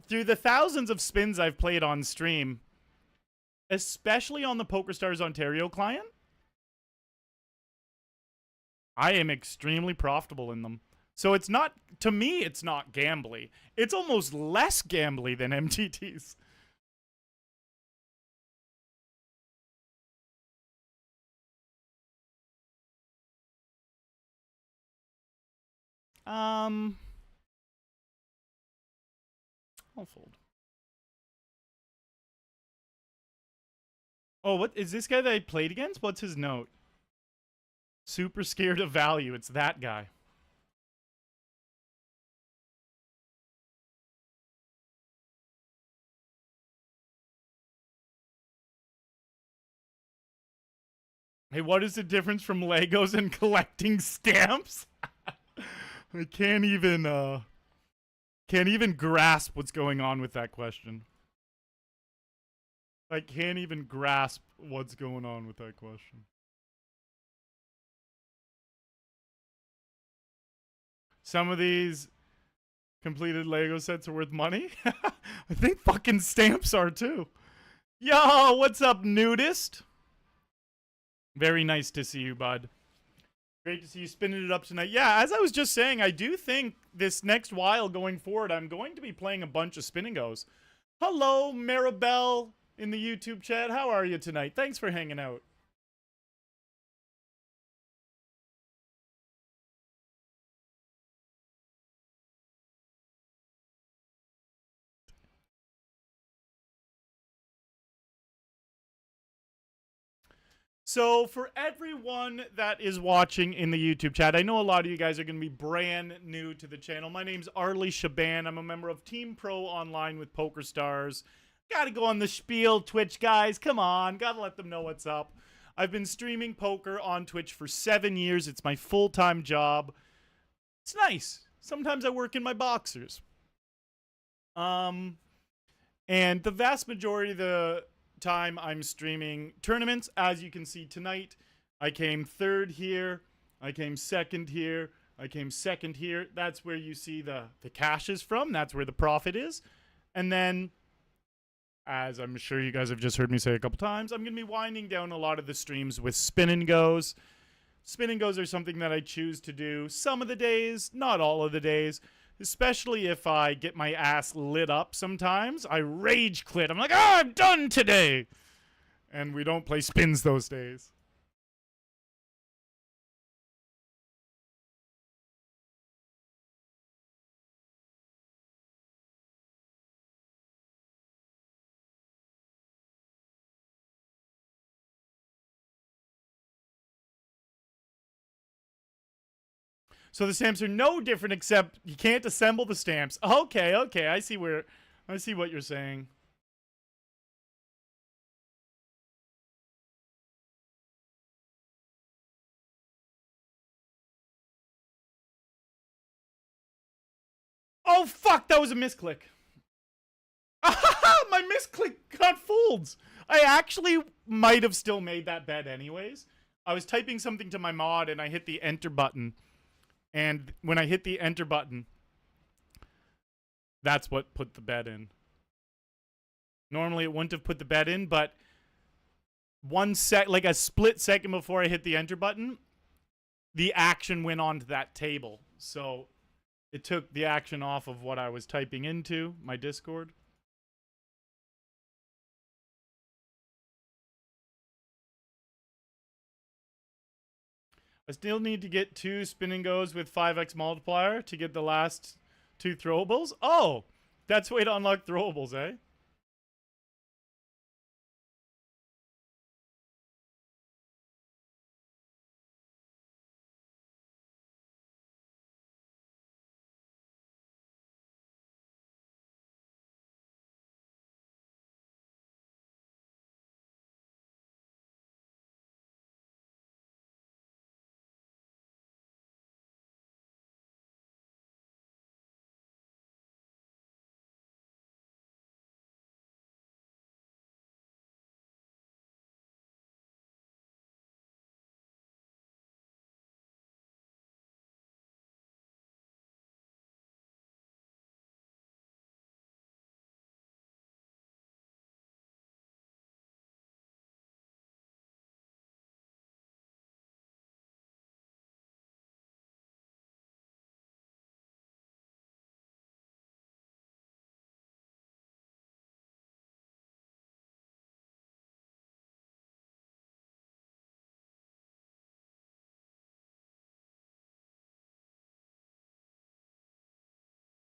through the thousands of spins I've played on stream, especially on the PokerStars Ontario client, I am extremely profitable in them. So it's not, to me, it's not gambly. It's almost less gambly than MTT's. Um, I'll fold. Oh, what is this guy that I played against? What's his note? Super scared of value. It's that guy. Hey, what is the difference from Legos and collecting stamps? I can't even grasp what's going on with that question. I can't even grasp what's going on with that question. Some of these completed Lego sets are worth money. I think fucking stamps are too. Yo, what's up, nudist? Very nice to see you, bud. Great to see you spinning it up tonight. Yeah, as I was just saying, I do think this next while going forward, I'm going to be playing a bunch of spin and goes. Hello, Maribel in the YouTube chat. How are you tonight? Thanks for hanging out. So, for everyone that is watching in the YouTube chat, I know a lot of you guys are going to be brand new to the channel. My name's Arlie Shaban. I'm a member of Team Pro Online with PokerStars. Gotta go on the spiel, Twitch guys. Come on. Gotta let them know what's up. I've been streaming poker on Twitch for 7 years. It's my full-time job. It's nice. Sometimes I work in my boxers. And the vast majority of the time I'm streaming tournaments. As you can see tonight, I came third here, I came second here, I came second here. That's where you see the cash is from. That's where the profit is. And then, as I'm sure you guys have just heard me say a couple times, I'm going to be winding down a lot of the streams with spin and goes. Spin and goes are something that I choose to do some of the days, not all of the days. Especially if I get my ass lit up sometimes. I rage quit. I'm like, I'm done today. And we don't play spins those days. So the stamps are no different except you can't assemble the stamps. Okay. I see what you're saying. Oh fuck, that was a misclick. My misclick got folds. I actually might have still made that bet anyways. I was typing something to my mod and I hit the enter button. And when I hit the enter button, that's what put the bet in. Normally it wouldn't have put the bet in, but like a split second before I hit the enter button, the action went onto that table. So it took the action off of what I was typing into my Discord. I still need to get 2 spin and goes with 5x multiplier to get the last 2 throwables. Oh, that's the way to unlock throwables, eh?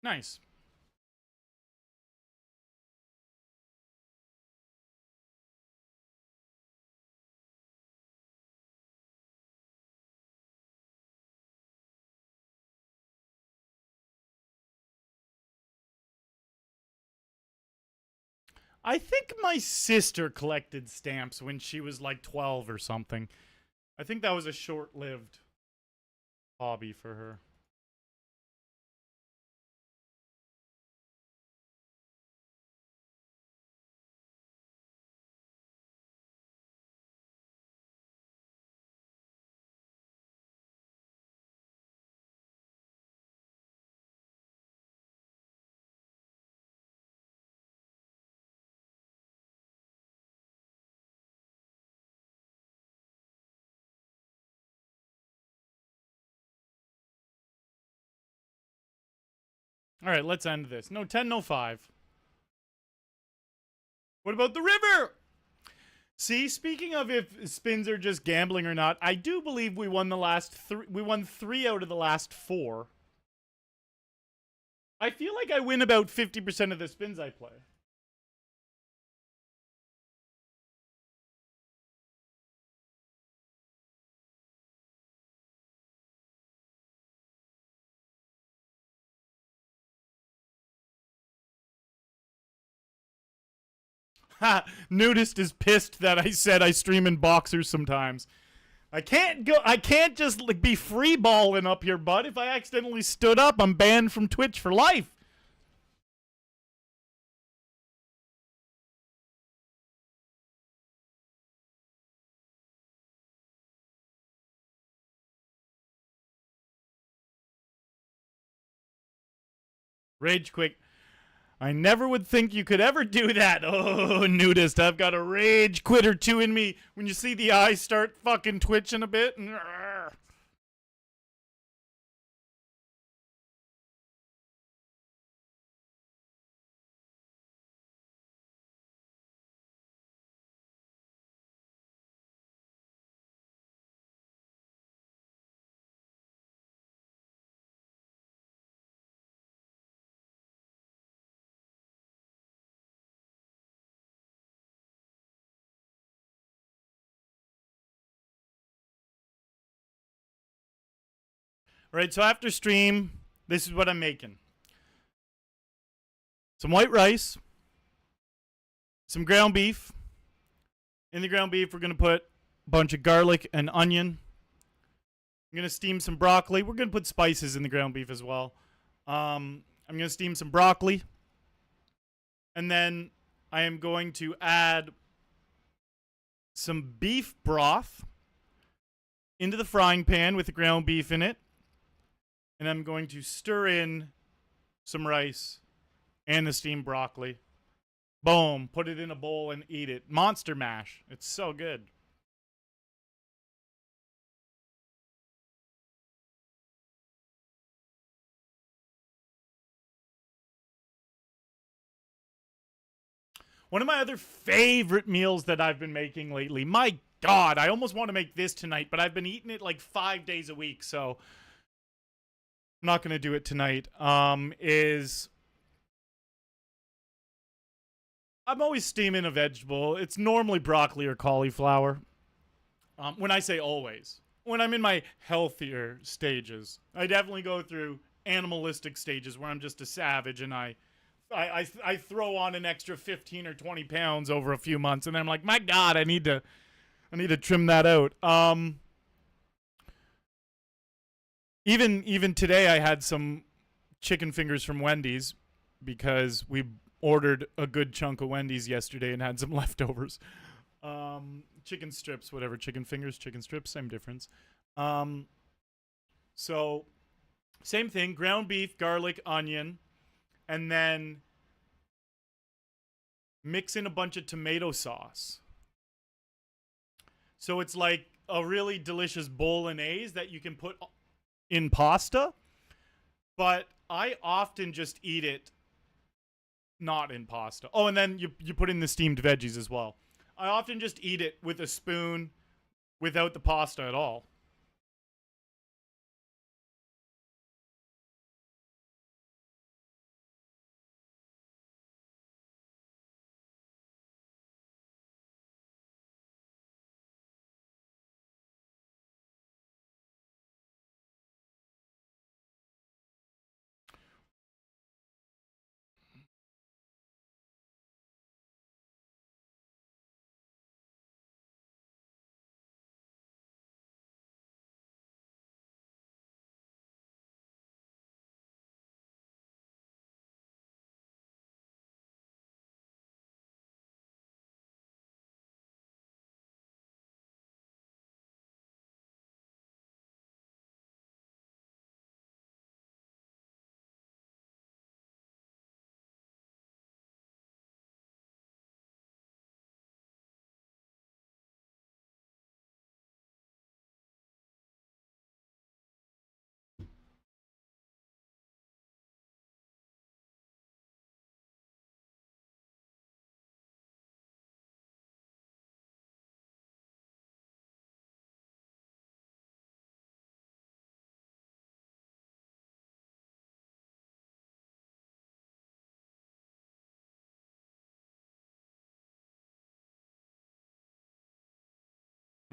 Nice. I think my sister collected stamps when she was like 12 or something. I think that was a short-lived hobby for her. All right, let's end this. No 10, no 5. What about the river? See, speaking of if spins are just gambling or not, I do believe we won the last three. We won 3 out of the last 4. I feel like I win about 50% of the spins I play. Ha! Nudist is pissed that I said I stream in boxers sometimes. I can't go. I can't just like be free balling up here, bud. If I accidentally stood up, I'm banned from Twitch for life. Rage quick. I never would think you could ever do that. Oh, nudist. I've got a rage quit or two in me when you see the eyes start fucking twitching a bit. All right, so after stream, this is what I'm making. Some white rice, some ground beef. In the ground beef, we're going to put a bunch of garlic and onion. I'm going to steam some broccoli. We're going to put spices in the ground beef as well. I'm going to steam some broccoli. And then I am going to add some beef broth into the frying pan with the ground beef in it. And I'm going to stir in some rice and the steamed broccoli. Boom. Put it in a bowl and eat it. Monster mash. It's so good. One of my other favorite meals that I've been making lately. My God, I almost want to make this tonight, but I've been eating it like 5 days a week, so I'm not going to do it tonight. Is I'm always steaming a vegetable. It's normally broccoli or cauliflower. When I say always, when I'm in my healthier stages, I definitely go through animalistic stages where I'm just a savage and I throw on an extra 15 or 20 pounds over a few months, and then I'm like, my God, I need to trim that out. Even today, I had some chicken fingers from Wendy's because we ordered a good chunk of Wendy's yesterday and had some leftovers. Chicken strips, whatever. Chicken fingers, chicken strips, same difference. So same thing. Ground beef, garlic, onion, and then mix in a bunch of tomato sauce. So it's like a really delicious bolognese that you can put in pasta. But I often just eat it not in pasta. Oh, and then you put in the steamed veggies as well. I often just eat it with a spoon without the pasta at all.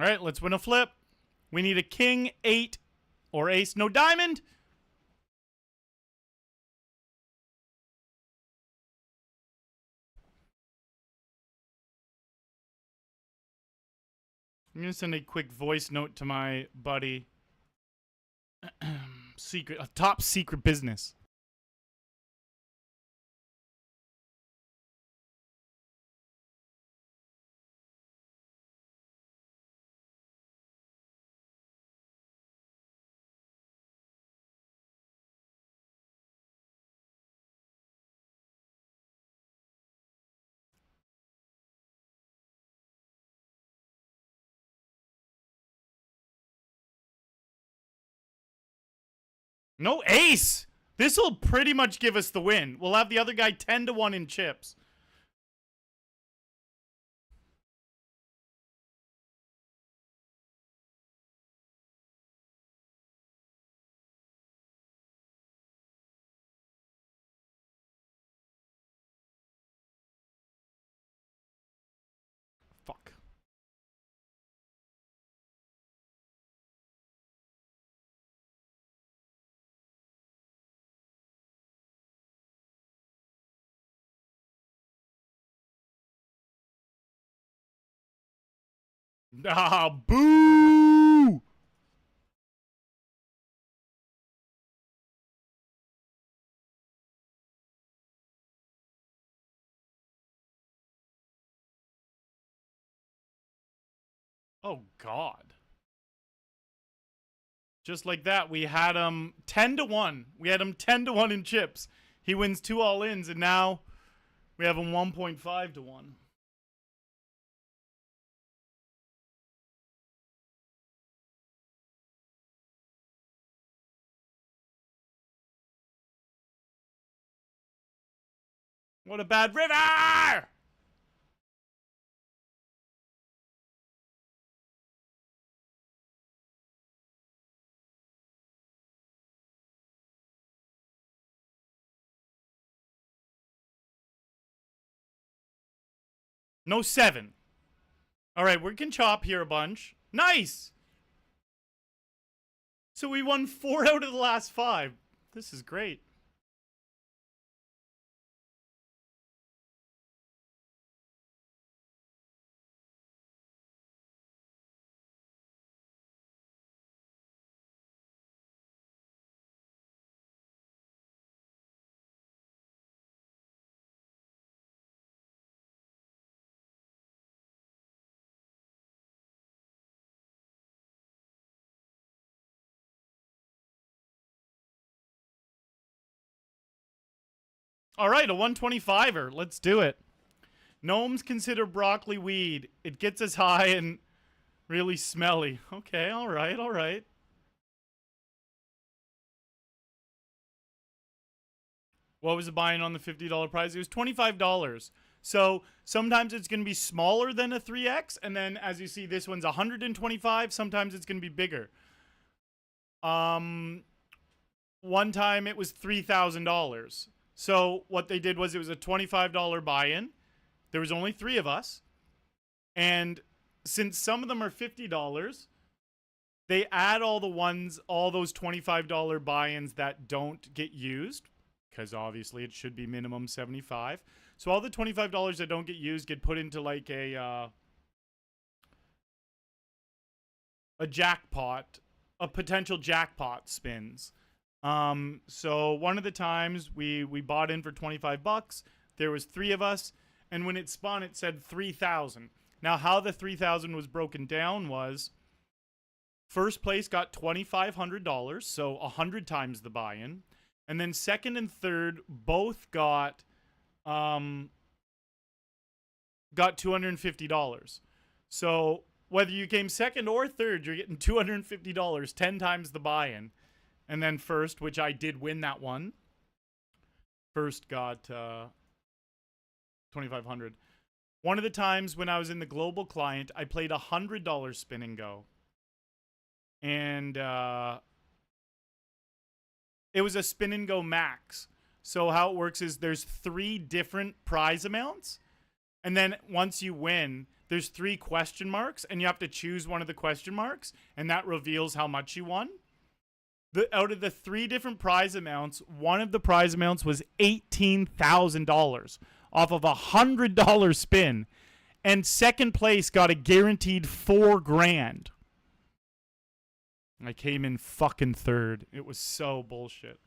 All right, let's win a flip. We need a king, 8, or ace, no diamond. I'm going to send a quick voice note to my buddy. A top secret business. No ace. This will pretty much give us the win. We'll have the other guy 10-1 in chips. Fuck. Ah, boo! Oh, God. Just like that, we had him 10-1. We had him 10-1 in chips. He wins 2 all-ins, and now we have him 1.5-1. What a bad river! No 7. All right, we can chop here a bunch. Nice! So we won 4 out of the last 5. This is great. All right, a 125er. Let's do it. Gnomes consider broccoli weed. It gets us high and really smelly. Okay, all right, all right. What was the buy-in on the $50 prize? It was $25. So sometimes it's going to be smaller than a 3X, and then as you see, this one's 125. Sometimes it's going to be bigger. One time it was $3,000. So what they did was it was a $25 buy-in. There was only 3 of us. And since some of them are $50, they add all those $25 buy-ins that don't get used, because obviously it should be minimum $75. So all the $25 that don't get used get put into like a jackpot, a potential jackpot spins. So one of the times we bought in for $25. There was 3 of us, and when it spun, it said 3,000. Now, how the 3,000 was broken down was first place got $2,500, so 100 times the buy-in, and then second and third both got $250. So whether you came second or third, you're getting $250, 10 times the buy-in. And then first, which I did win that one. First got $2,500. One of the times when I was in the global client, I played $100 spin and go. And it was a spin and go max. So how it works is there's 3 different prize amounts. And then once you win, there's 3 question marks, and you have to choose one of the question marks, and that reveals how much you won. Out of the 3 different prize amounts, one of the prize amounts was $18,000 off of a $100 spin, and second place got a guaranteed $4,000. I came in fucking third. It was so bullshit.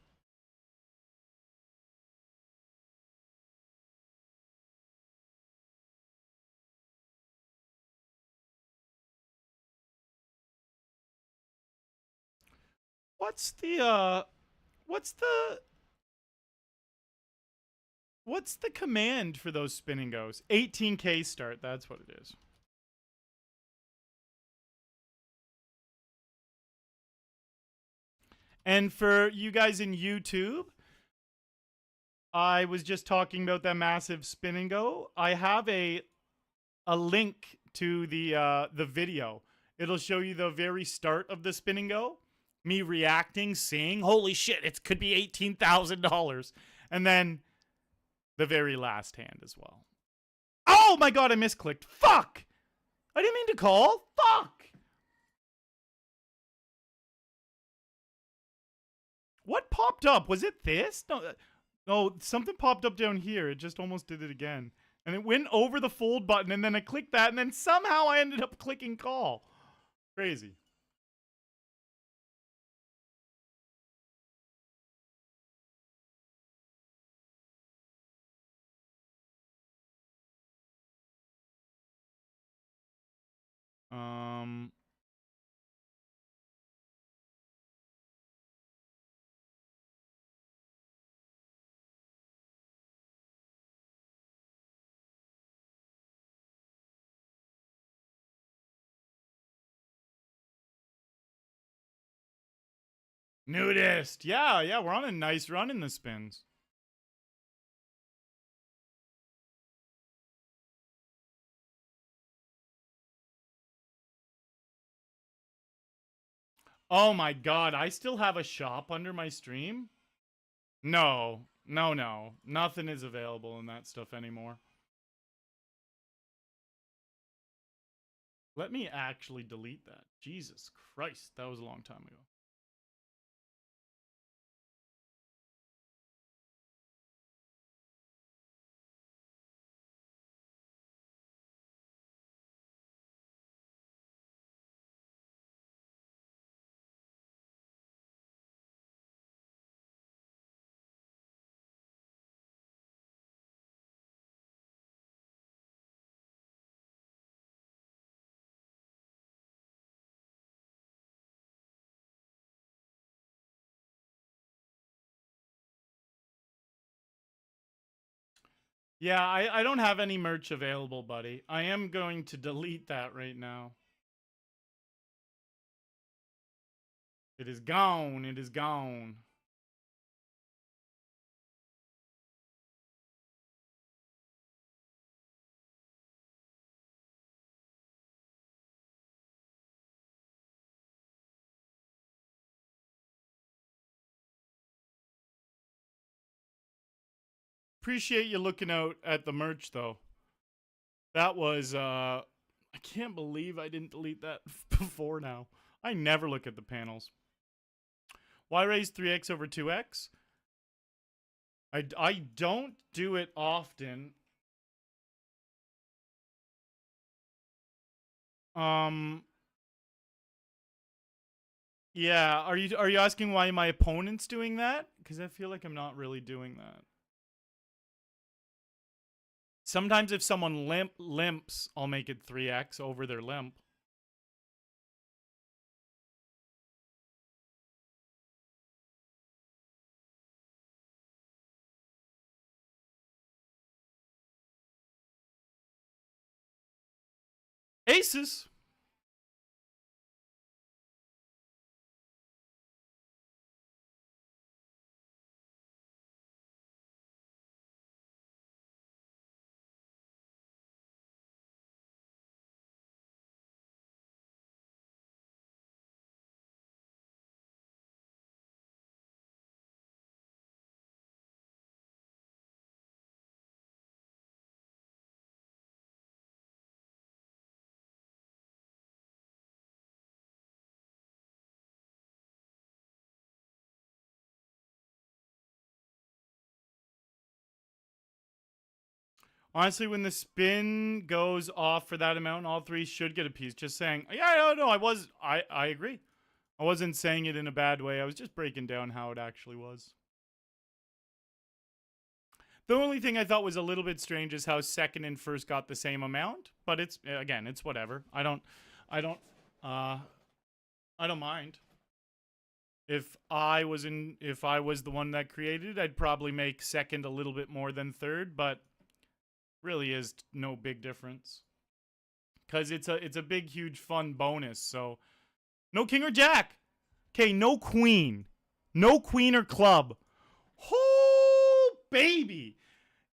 What's the command for those spinning goes? 18K start, that's what it is. And for you guys in YouTube, I was just talking about that massive spin and go. I have a link to the video. It'll show you the very start of the spin and go. Me reacting, saying, holy shit, it could be $18,000. And then the very last hand as well. Oh my god, I misclicked. Fuck! I didn't mean to call. Fuck! What popped up? Was it this? No, something popped up down here. It just almost did it again. And it went over the fold button, and then I clicked that, and then somehow I ended up clicking call. Crazy. Nudist. Yeah, we're on a nice run in the spins. Oh my god, I still have a shop under my stream? No. Nothing is available in that stuff anymore. Let me actually delete that. Jesus Christ, that was a long time ago. Yeah, I don't have any merch available, buddy. I am going to delete that right now. It is gone. It is gone. Appreciate you looking out at the merch, though. That was, I can't believe I didn't delete that before now. I never look at the panels. Why raise 3x over 2x? I don't do it often. Yeah, are you asking why my opponent's doing that? Because I feel like I'm not really doing that. Sometimes if someone limps, I'll make it 3x over their limp. Aces. Honestly, when the spin goes off for that amount, all three should get a piece. Just saying. Yeah, no, I agree. I wasn't saying it in a bad way. I was just breaking down how it actually was. The only thing I thought was a little bit strange is how second and first got the same amount, but it's again, it's whatever. I don't mind. If I was the one that created it, I'd probably make second a little bit more than third, but really is no big difference. Cuz it's a big huge fun bonus. So no king or jack. Okay, no queen. No queen or club. Oh, baby.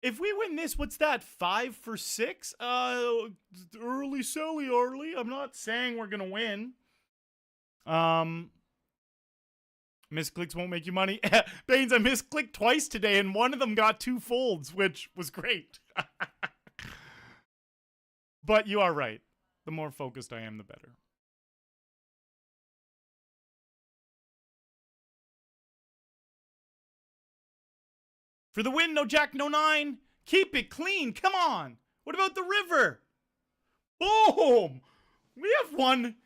If we win this, what's that? 5 for 6? Early Sally, Arlie. I'm not saying we're going to win. Misclicks won't make you money. Baines, I misclicked twice today, and one of them got 2 folds, which was great. But you are right. The more focused I am, the better. For the win, no jack, no 9. Keep it clean. Come on. What about the river? Boom. We have won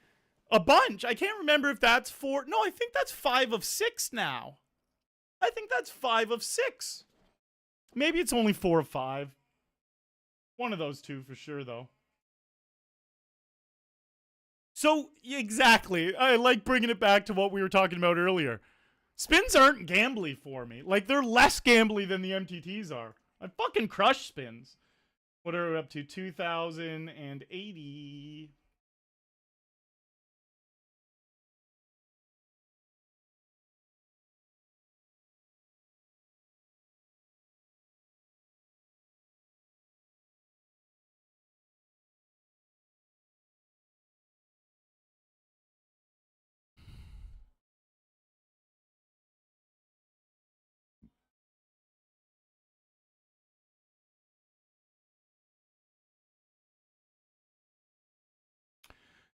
a bunch. I can't remember if that's 4. No, I think that's 5 of 6 now. I think that's 5 of 6. Maybe it's only 4 of 5. One of those two for sure, though. So, exactly. I like bringing it back to what we were talking about earlier. Spins aren't gambly for me. Like, they're less gambly than the MTTs are. I fucking crush spins. What are we up to? 2,080.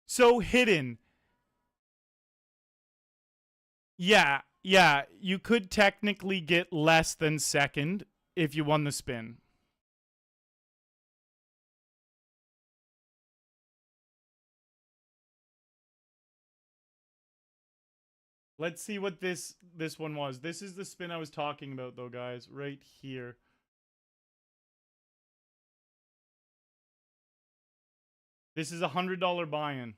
So hidden. Yeah, you could technically get less than second if you won the spin. Let's see what this one was. This is the spin I was talking about, though, guys. Right here. This is $100 buy-in.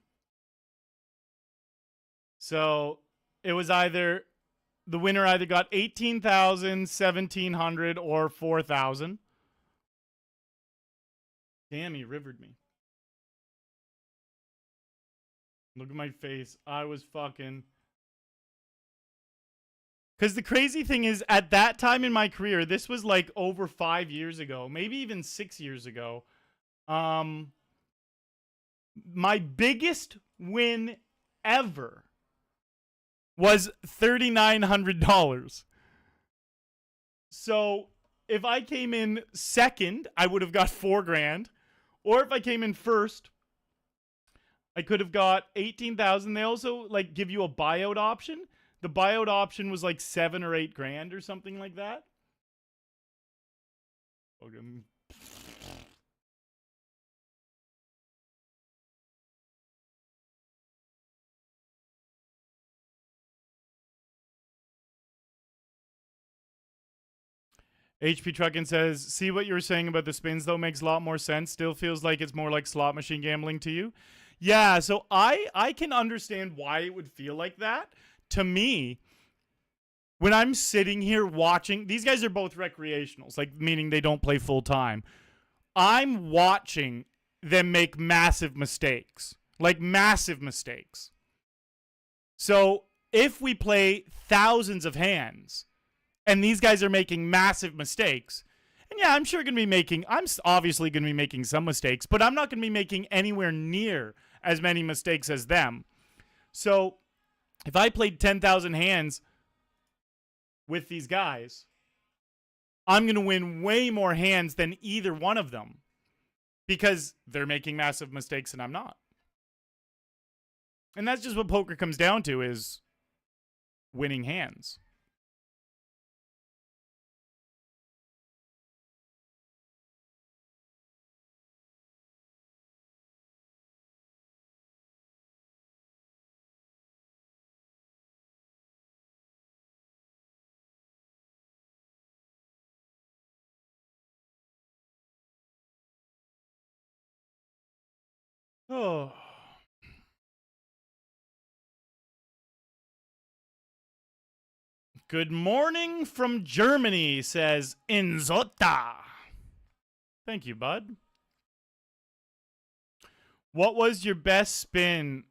So it was either the winner either got 18,000, 1,700, or 4,000. Damn, he rivered me. Look at my face. I was fucking. Because the crazy thing is, at that time in my career, this was like over 5 years ago, maybe even 6 years ago. My biggest win ever was $3,900. So if I came in second, I would have got $4,000. Or if I came in first, I could have got 18,000. They also like give you a buyout option. The buyout option was like 7 or 8 grand or something like that. Okay. HP Truckin says, see what you were saying about the spins, though, makes a lot more sense. Still feels like it's more like slot machine gambling to you. Yeah, so I can understand why it would feel like that. To me, when I'm sitting here watching, these guys are both recreationals, like meaning they don't play full time. I'm watching them make massive mistakes, like massive mistakes. So if we play thousands of hands, and these guys are making massive mistakes. And yeah, I'm obviously going to be making some mistakes, but I'm not going to be making anywhere near as many mistakes as them. So if I played 10,000 hands with these guys, I'm going to win way more hands than either one of them because they're making massive mistakes and I'm not. And that's just what poker comes down to, is winning hands. Good morning from Germany, says Inzota. Thank you, bud. What was your best spin?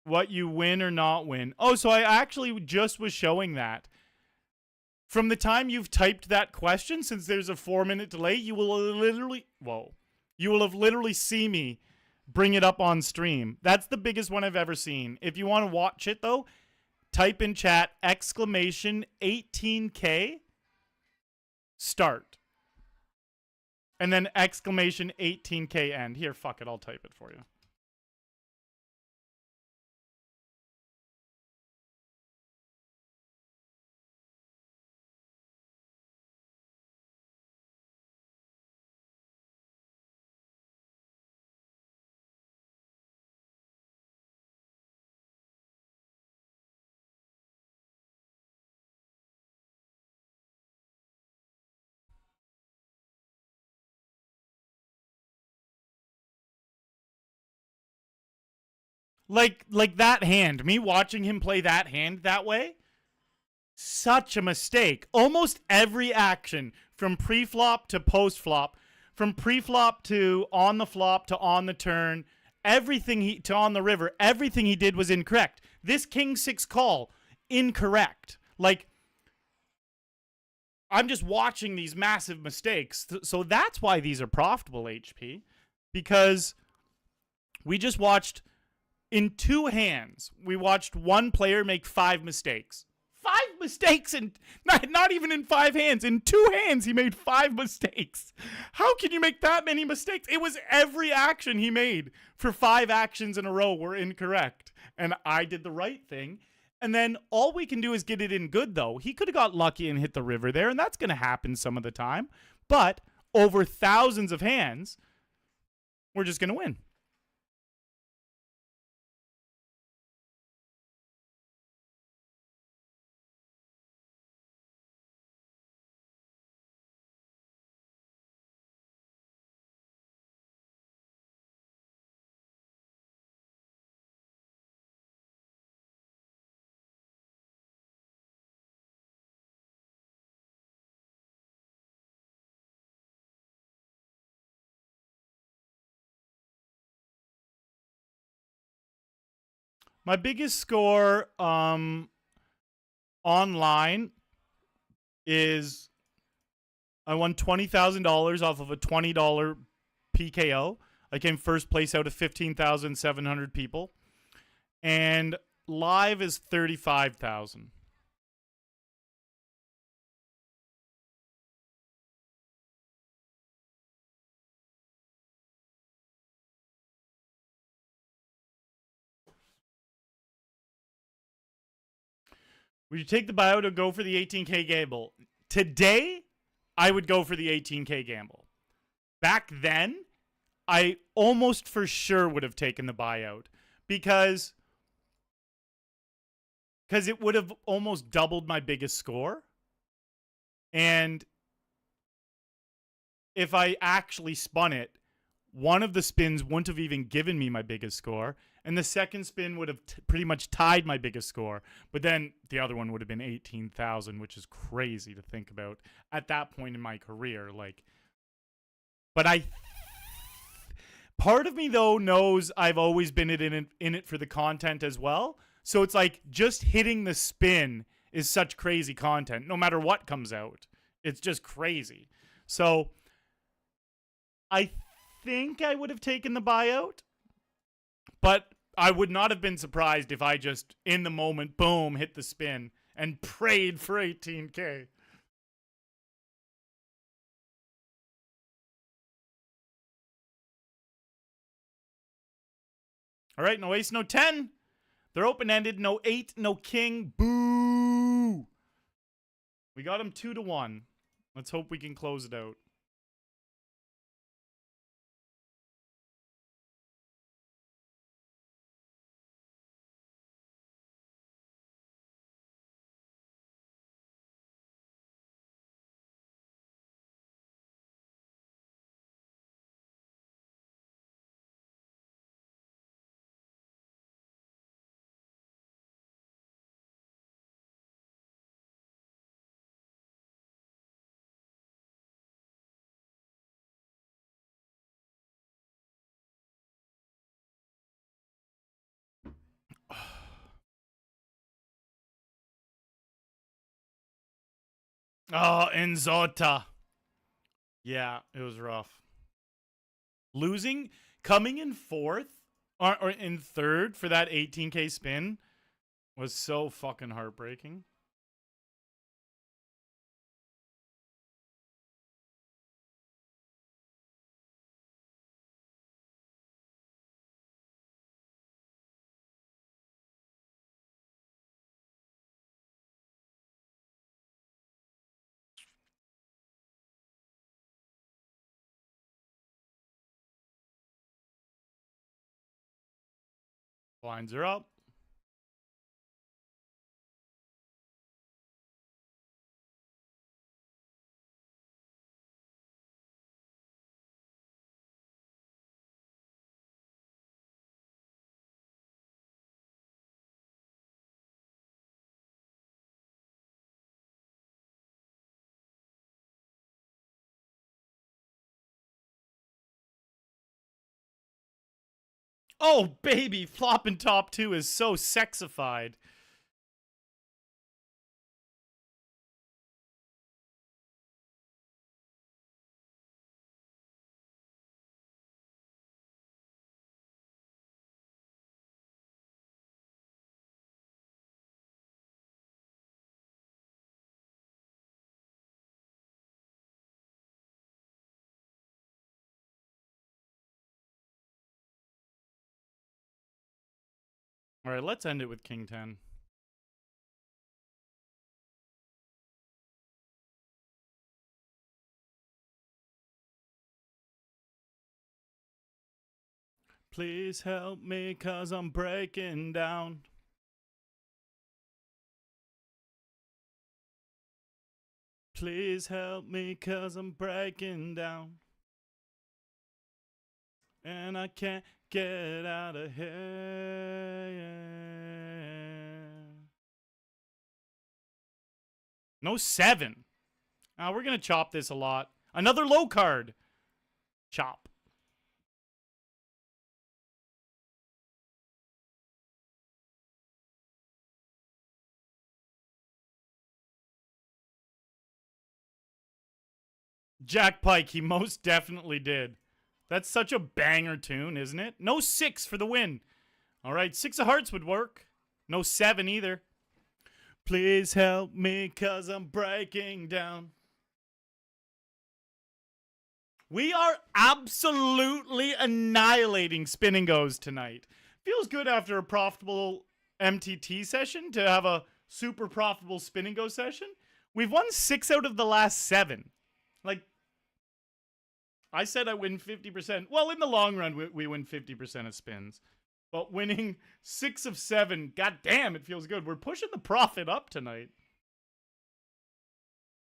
What you win or not win? Oh, so I actually just was showing that. From the time you've typed that question, since there's a 4-minute delay, you will have literally seen me bring it up on stream. That's the biggest one I've ever seen. If you want to watch it, though, type in chat, exclamation 18K, start. And then exclamation 18K end. Here, fuck it, I'll type it for you. Like that hand, me watching him play that hand that way, such a mistake. Almost every action from pre-flop to post-flop, from pre-flop to on the flop to on the turn, everything he to on the river, everything he did was incorrect. This king 6 call, incorrect. Like, I'm just watching these massive mistakes. So that's why these are profitable, HP, because we just watched in 2 hands, we watched one player make 5 mistakes. 5 mistakes, and not even in 5 hands. In 2 hands, he made 5 mistakes. How can you make that many mistakes? It was every action he made for 5 actions in a row were incorrect. And I did the right thing. And then all we can do is get it in good, though. He could have got lucky and hit the river there, and that's going to happen some of the time. But over thousands of hands, we're just going to win. My biggest score online is I won $20,000 off of a $20 PKO. I came first place out of 15,700 people. And live is 35,000. Would you take the buyout or go for the 18K gamble? Today, I would go for the 18K gamble. Back then, I almost for sure would have taken the buyout because it would have almost doubled my biggest score. And if I actually spun it, one of the spins wouldn't have even given me my biggest score, and the second spin would have pretty much tied my biggest score. But then the other one would have been 18,000, which is crazy to think about at that point in my career. Like, but part of me though knows I've always been in it for the content as well. So it's like just hitting the spin is such crazy content, no matter what comes out. It's just crazy. So I think I would have taken the buyout, but I would not have been surprised if I just, in the moment, boom, hit the spin and prayed for 18K. All right, no ace, no 10. They're open-ended. No 8, no king. Boo! We got him 2-1. Let's hope we can close it out. Oh, Enzota. Yeah, it was rough. Losing, coming in fourth or in third for that 18K spin was so fucking heartbreaking. Blinds are up. Oh, baby, flopping top two is so sexified. All right, let's end it with King 10. Please help me, cause I'm breaking down. Please help me, cause I'm breaking down. And I can't get out of here. No 7. We're going to chop this a lot. Another low card. Chop. Jack Pike, he most definitely did. That's such a banger tune, isn't it? No 6 for the win. All right, 6 of hearts would work. No 7 either. Please help me, cause I'm breaking down. We are absolutely annihilating spin and goes tonight. Feels good after a profitable MTT session to have a super profitable spin and go session. We've won 6 out of the last 7. Like, I said I win 50%. Well, in the long run, we win 50% of spins. But winning 6 of 7, goddamn, it feels good. We're pushing the profit up tonight.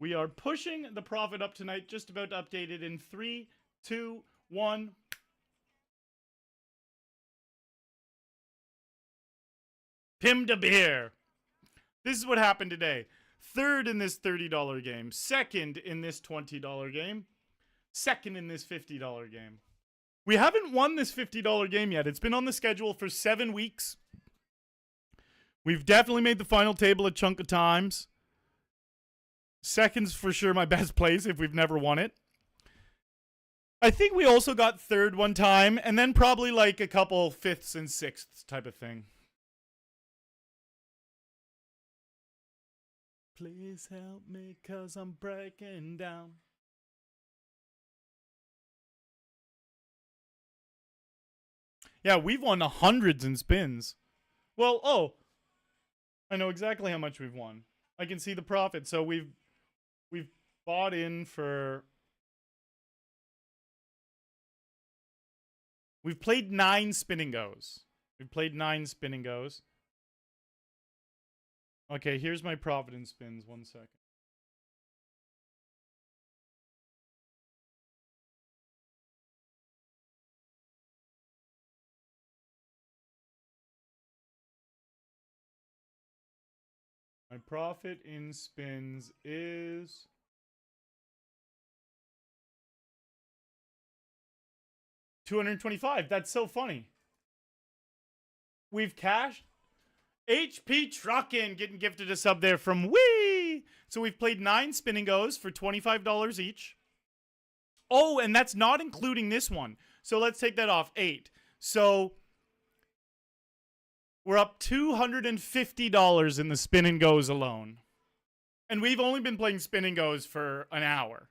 We are pushing the profit up tonight. Just about to update it in 3, 2, 1. Pim de beer. This is what happened today. Third in this $30 game. Second in this $20 game. Second in this $50 game. We haven't won this $50 game yet. It's been on the schedule for 7 weeks. We've definitely made the final table a chunk of times. Second's for sure my best place if we've never won it. I think we also got third one time, and then probably like a couple fifths and sixths type of thing. Please help me, cause I'm breaking down. Yeah, we've won hundreds in spins. Well, oh, I know exactly how much we've won. I can see the profit. So we've bought in for... We've played 9 spin and goes. We've played 9 spin and goes. Okay, here's my profit in spins. 1 second. My profit in spins is... $225. That's so funny. We've cashed. HP Truckin' getting gifted a sub there from Wee. So we've played 9 spin and goes for $25 each. Oh, and that's not including this one. So let's take that off. 8. So we're up $250 in the spin and goes alone. And we've only been playing spin and goes for an hour.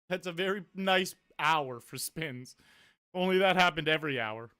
That's a very nice hour for spins. Only that happened every hour.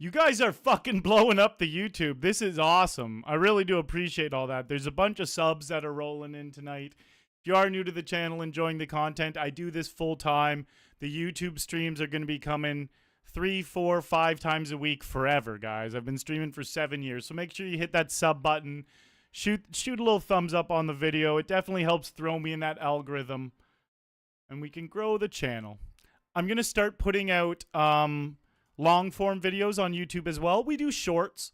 You guys are fucking blowing up the YouTube. This is awesome. I really do appreciate all that. There's a bunch of subs that are rolling in tonight. If you are new to the channel, enjoying the content, I do this full time. The YouTube streams are going to be coming 3, 4, 5 times a week forever, guys. I've been streaming for 7 years, so make sure you hit that sub button. Shoot a little thumbs up on the video. It definitely helps throw me in that algorithm, and we can grow the channel. I'm going to start putting out long form videos on YouTube as well. We do shorts.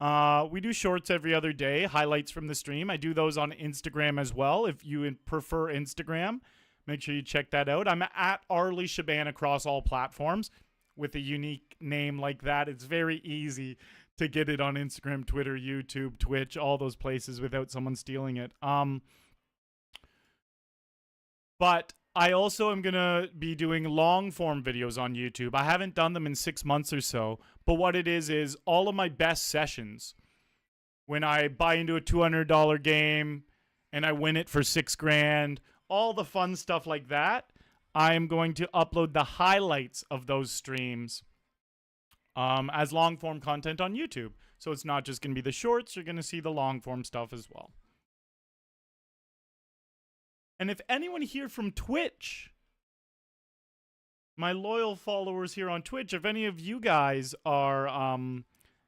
We do shorts every other day, highlights from the stream. I do those on Instagram as well. If you prefer Instagram, make sure you check that out. I'm at Arlie Shaban across all platforms. With a unique name like that, it's very easy to get it on Instagram, Twitter, YouTube, Twitch, all those places without someone stealing it. But I also am going to be doing long form videos on YouTube. I haven't done them in 6 months or so, but what it is all of my best sessions. When I buy into a $200 game and I win it for $6,000, all the fun stuff like that, I am going to upload the highlights of those streams as long form content on YouTube. So it's not just going to be the shorts, you're going to see the long form stuff as well. And if anyone here from Twitch, my loyal followers here on Twitch, if any of you guys are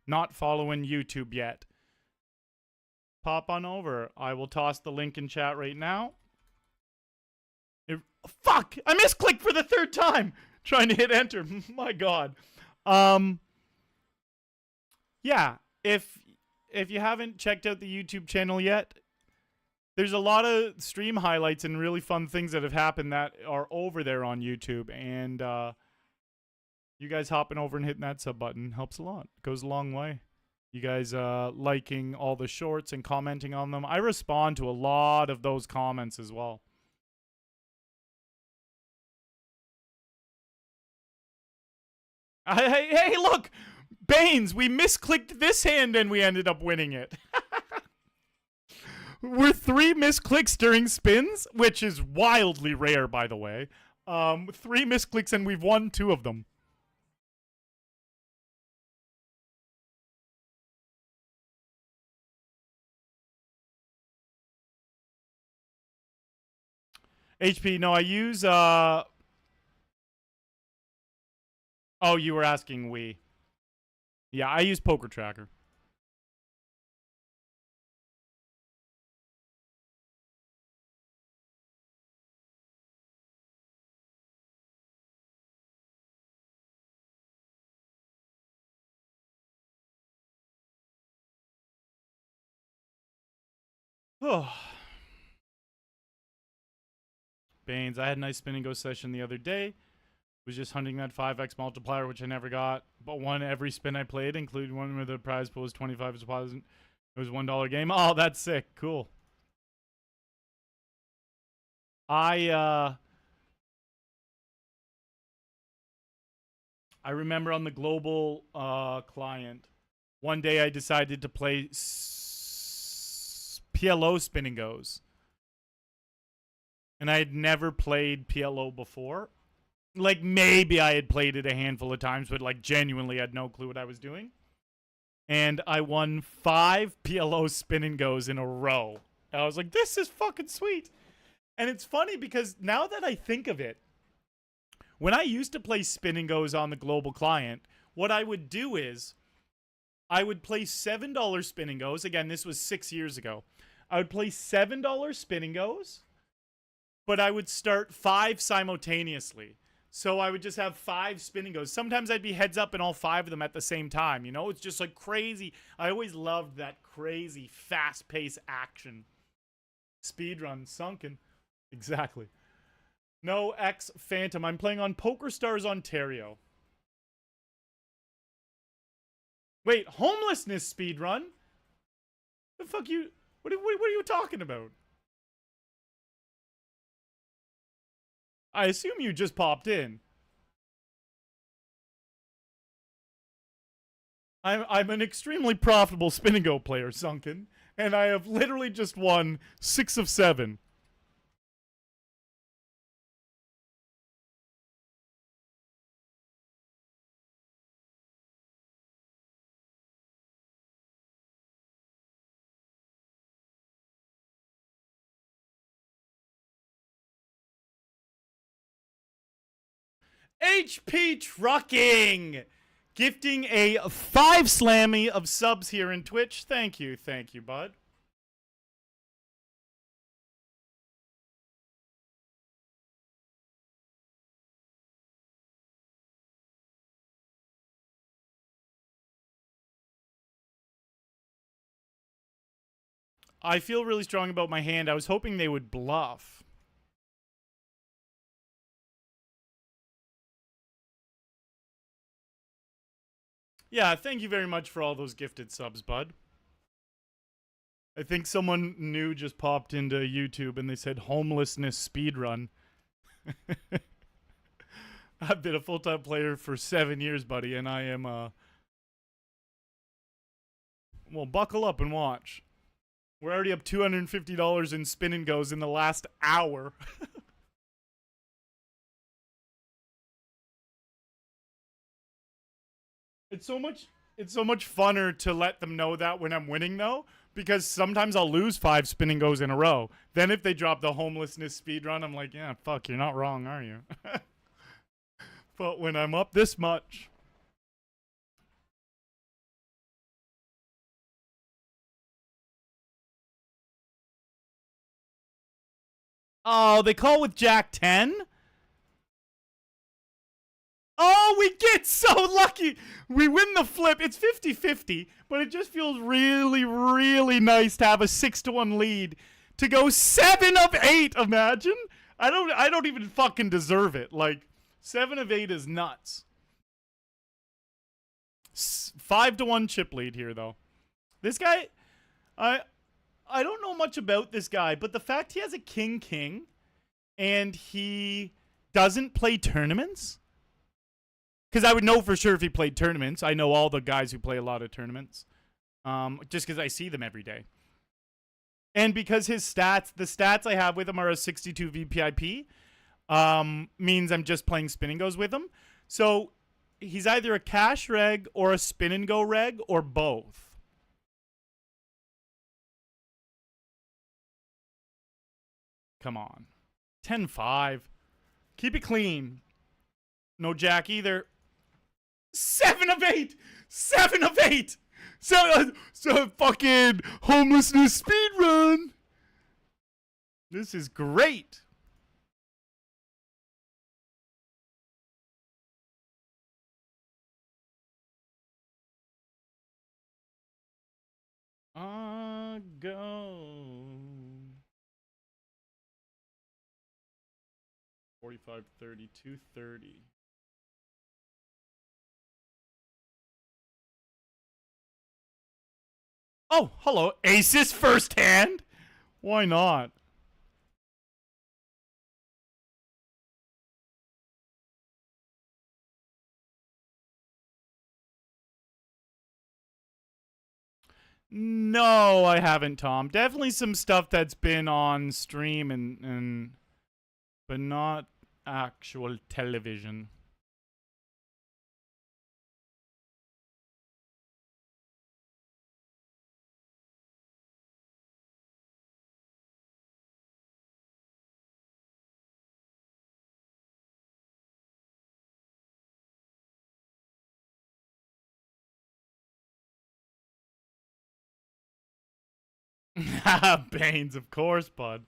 not following YouTube yet, pop on over. I will toss the link in chat right now. Fuck! I misclicked for the 3rd time trying to hit enter. My God. Yeah, if you haven't checked out the YouTube channel yet, there's a lot of stream highlights and really fun things that have happened that are over there on YouTube. And you guys hopping over and hitting that sub button helps a lot. It goes a long way. You guys liking all the shorts and commenting on them. I respond to a lot of those comments as well. Hey, look! Baines, we misclicked this hand and we ended up winning it. We're 3 misclicks during spins, which is wildly rare, by the way. 3 misclicks and we've won 2 of them. HP, no, I use, Oh, you were asking Wii. Yeah, I use Poker Tracker. Oh. Baines, I had a nice spin and go session the other day. Was just hunting that 5x multiplier, which I never got, but won every spin I played, including one where the prize pool was 25 deposit. It was $1 game. Oh, that's sick. Cool. I remember on the global client, one day I decided to play PLO spin and goes. And I had never played PLO before. Like, maybe I had played it a handful of times, but like genuinely had no clue what I was doing. And I won 5 PLO spin and goes in a row. And I was like, this is fucking sweet. And it's funny because now that I think of it, when I used to play spin and goes on the global client, what I would do is I would play $7 spin and goes. Again, this was 6 years ago. I would play $7 spin and goes, but I would start 5 simultaneously. So I would just have 5 spin and goes. Sometimes I'd be heads up in all 5 of them at the same time. You know, it's just like crazy. I always loved that crazy fast-paced action. Speedrun, sunken. Exactly. No X Phantom. I'm playing on PokerStars Ontario. Wait, homelessness speedrun? The fuck you? What are you talking about? I assume you just popped in. I'm an extremely profitable spin and go player, Sunken, and I have literally just won 6 of 7. HP Trucking gifting a 5 slammy of subs here in Twitch. Thank you, bud. I feel really strong about my hand. I was hoping they would bluff. Yeah, thank you very much for all those gifted subs, bud. I think someone new just popped into YouTube and they said homelessness speedrun. I've been a full-time player for 7 years, buddy, and I am, well, buckle up and watch. We're already up $250 in spin and goes in the last hour. It's so much funner to let them know that when I'm winning, though, because sometimes I'll lose 5 spin and goes in a row. Then if they drop the homelessness speedrun, I'm like, yeah, fuck, you're not wrong, are you? But when I'm up this much... Oh, they call with Jack 10? Oh, we get so lucky. We win the flip. It's 50-50, but it just feels really, really nice to have a 6-1 lead. To go 7 of 8, imagine? I don't even fucking deserve it. Like, 7 of 8 is nuts. 5-1 chip lead here, though. This guy, I don't know much about this guy, but the fact he has a king and he doesn't play tournaments, because I would know for sure if he played tournaments. I know all the guys who play a lot of tournaments, just because I see them every day. And because his stats, the stats I have with him are a 62 VPIP, means I'm just playing spin and goes with him. So he's either a cash reg or a spin and go reg or both. Come on. 10-5. Keep it clean. No jack either. 7 of 8! 7 of 8! So fucking homelessness speedrun! This is great! Go. 45, 30, 230. Oh, hello. Aces first hand? Why not? No, I haven't, Tom. Definitely some stuff that's been on stream and but not actual television. Baines, of course, bud.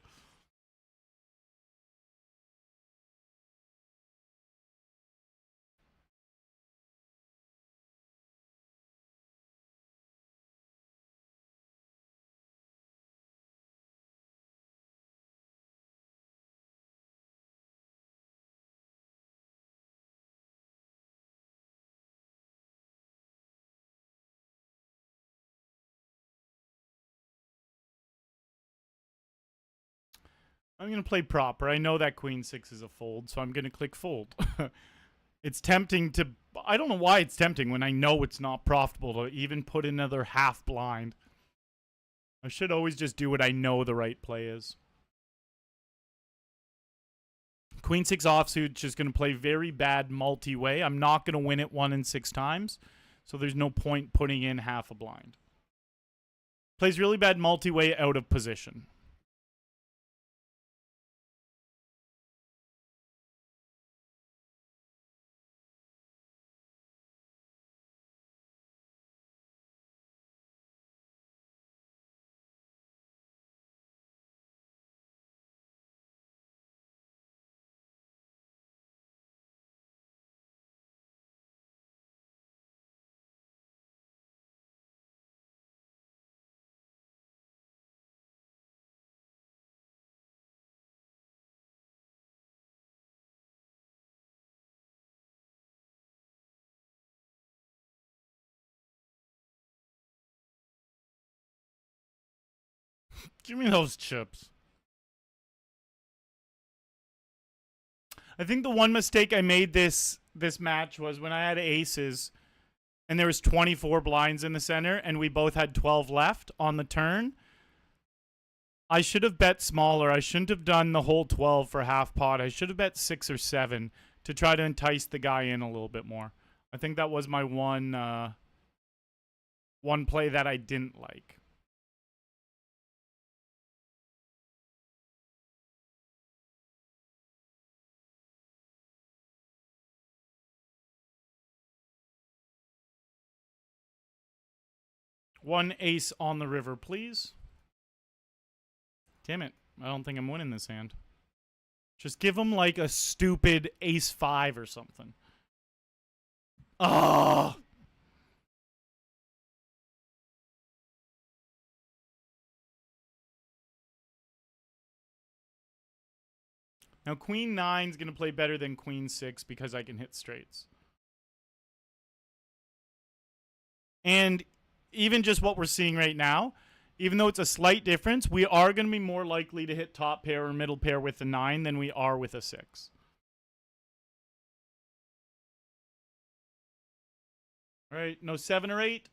I'm going to play proper. I know that queen 6 is a fold, so I'm going to click fold. It's tempting to... I don't know why it's tempting when I know it's not profitable to even put another half blind. I should always just do what I know the right play is. Queen 6 offsuit just going to play very bad multi-way. I'm not going to win it 1 in 6 times, so there's no point putting in half a blind. Plays really bad multi-way out of position. Give me those chips. I think the one mistake I made this match was when I had aces and there was 24 blinds in the center and we both had 12 left on the turn. I should have bet smaller. I shouldn't have done the whole 12 for half pot. I should have bet 6 or 7 to try to entice the guy in a little bit more. I think that was my one play that I didn't like. One ace on the river, please. Damn it. I don't think I'm winning this hand. Just give him like a stupid ace 5 or something. Oh! Now queen 9 is going to play better than queen 6 because I can hit straights. And even just what we're seeing right now, even though it's a slight difference, we are going to be more likely to hit top pair or middle pair with a 9 than we are with a 6. All right, no 7 or 8.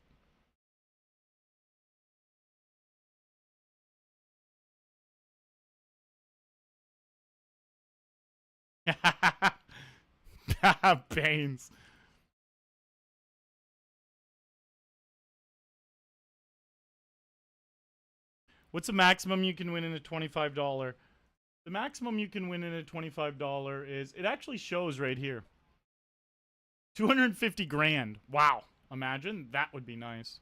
Baines. What's the maximum you can win in a $25? The maximum you can win in a $25 is, it actually shows right here. 250 grand. Wow. Imagine. That would be nice.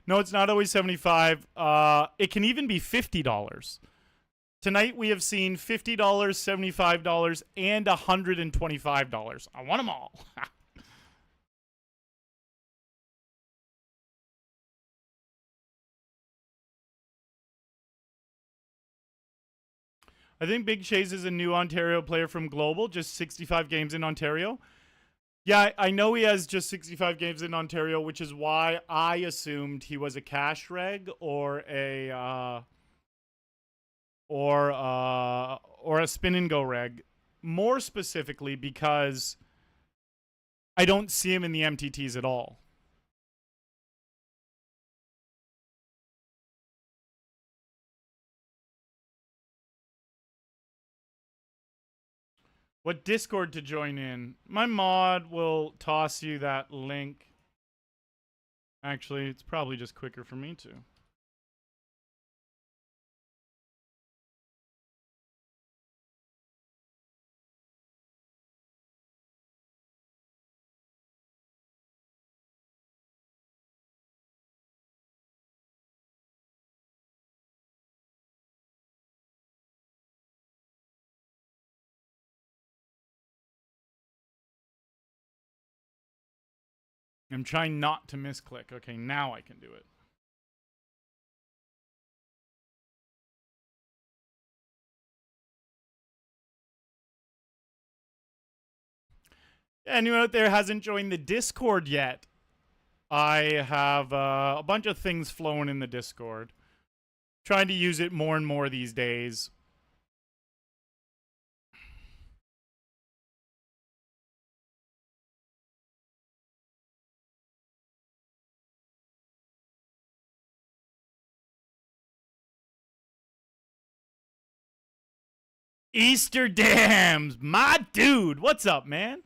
No, it's not always 75. It can even be $50. Tonight we have seen $50, $75, and $125. I want them all. I think Big Chase is a new Ontario player from Global, just 65 games in Ontario. Yeah, I know he has just 65 games in Ontario, which is why I assumed he was a cash reg or a spin and go reg. More specifically, because I don't see him in the MTTs at all. What Discord to join in? My mod will toss you that link. Actually, it's probably just quicker for me to. I'm trying not to misclick. Okay, now I can do it. Anyone out there hasn't joined the Discord yet? I have a bunch of things flowing in the Discord. Trying to use it more and more these days. Easter Dams, my dude. What's up, man?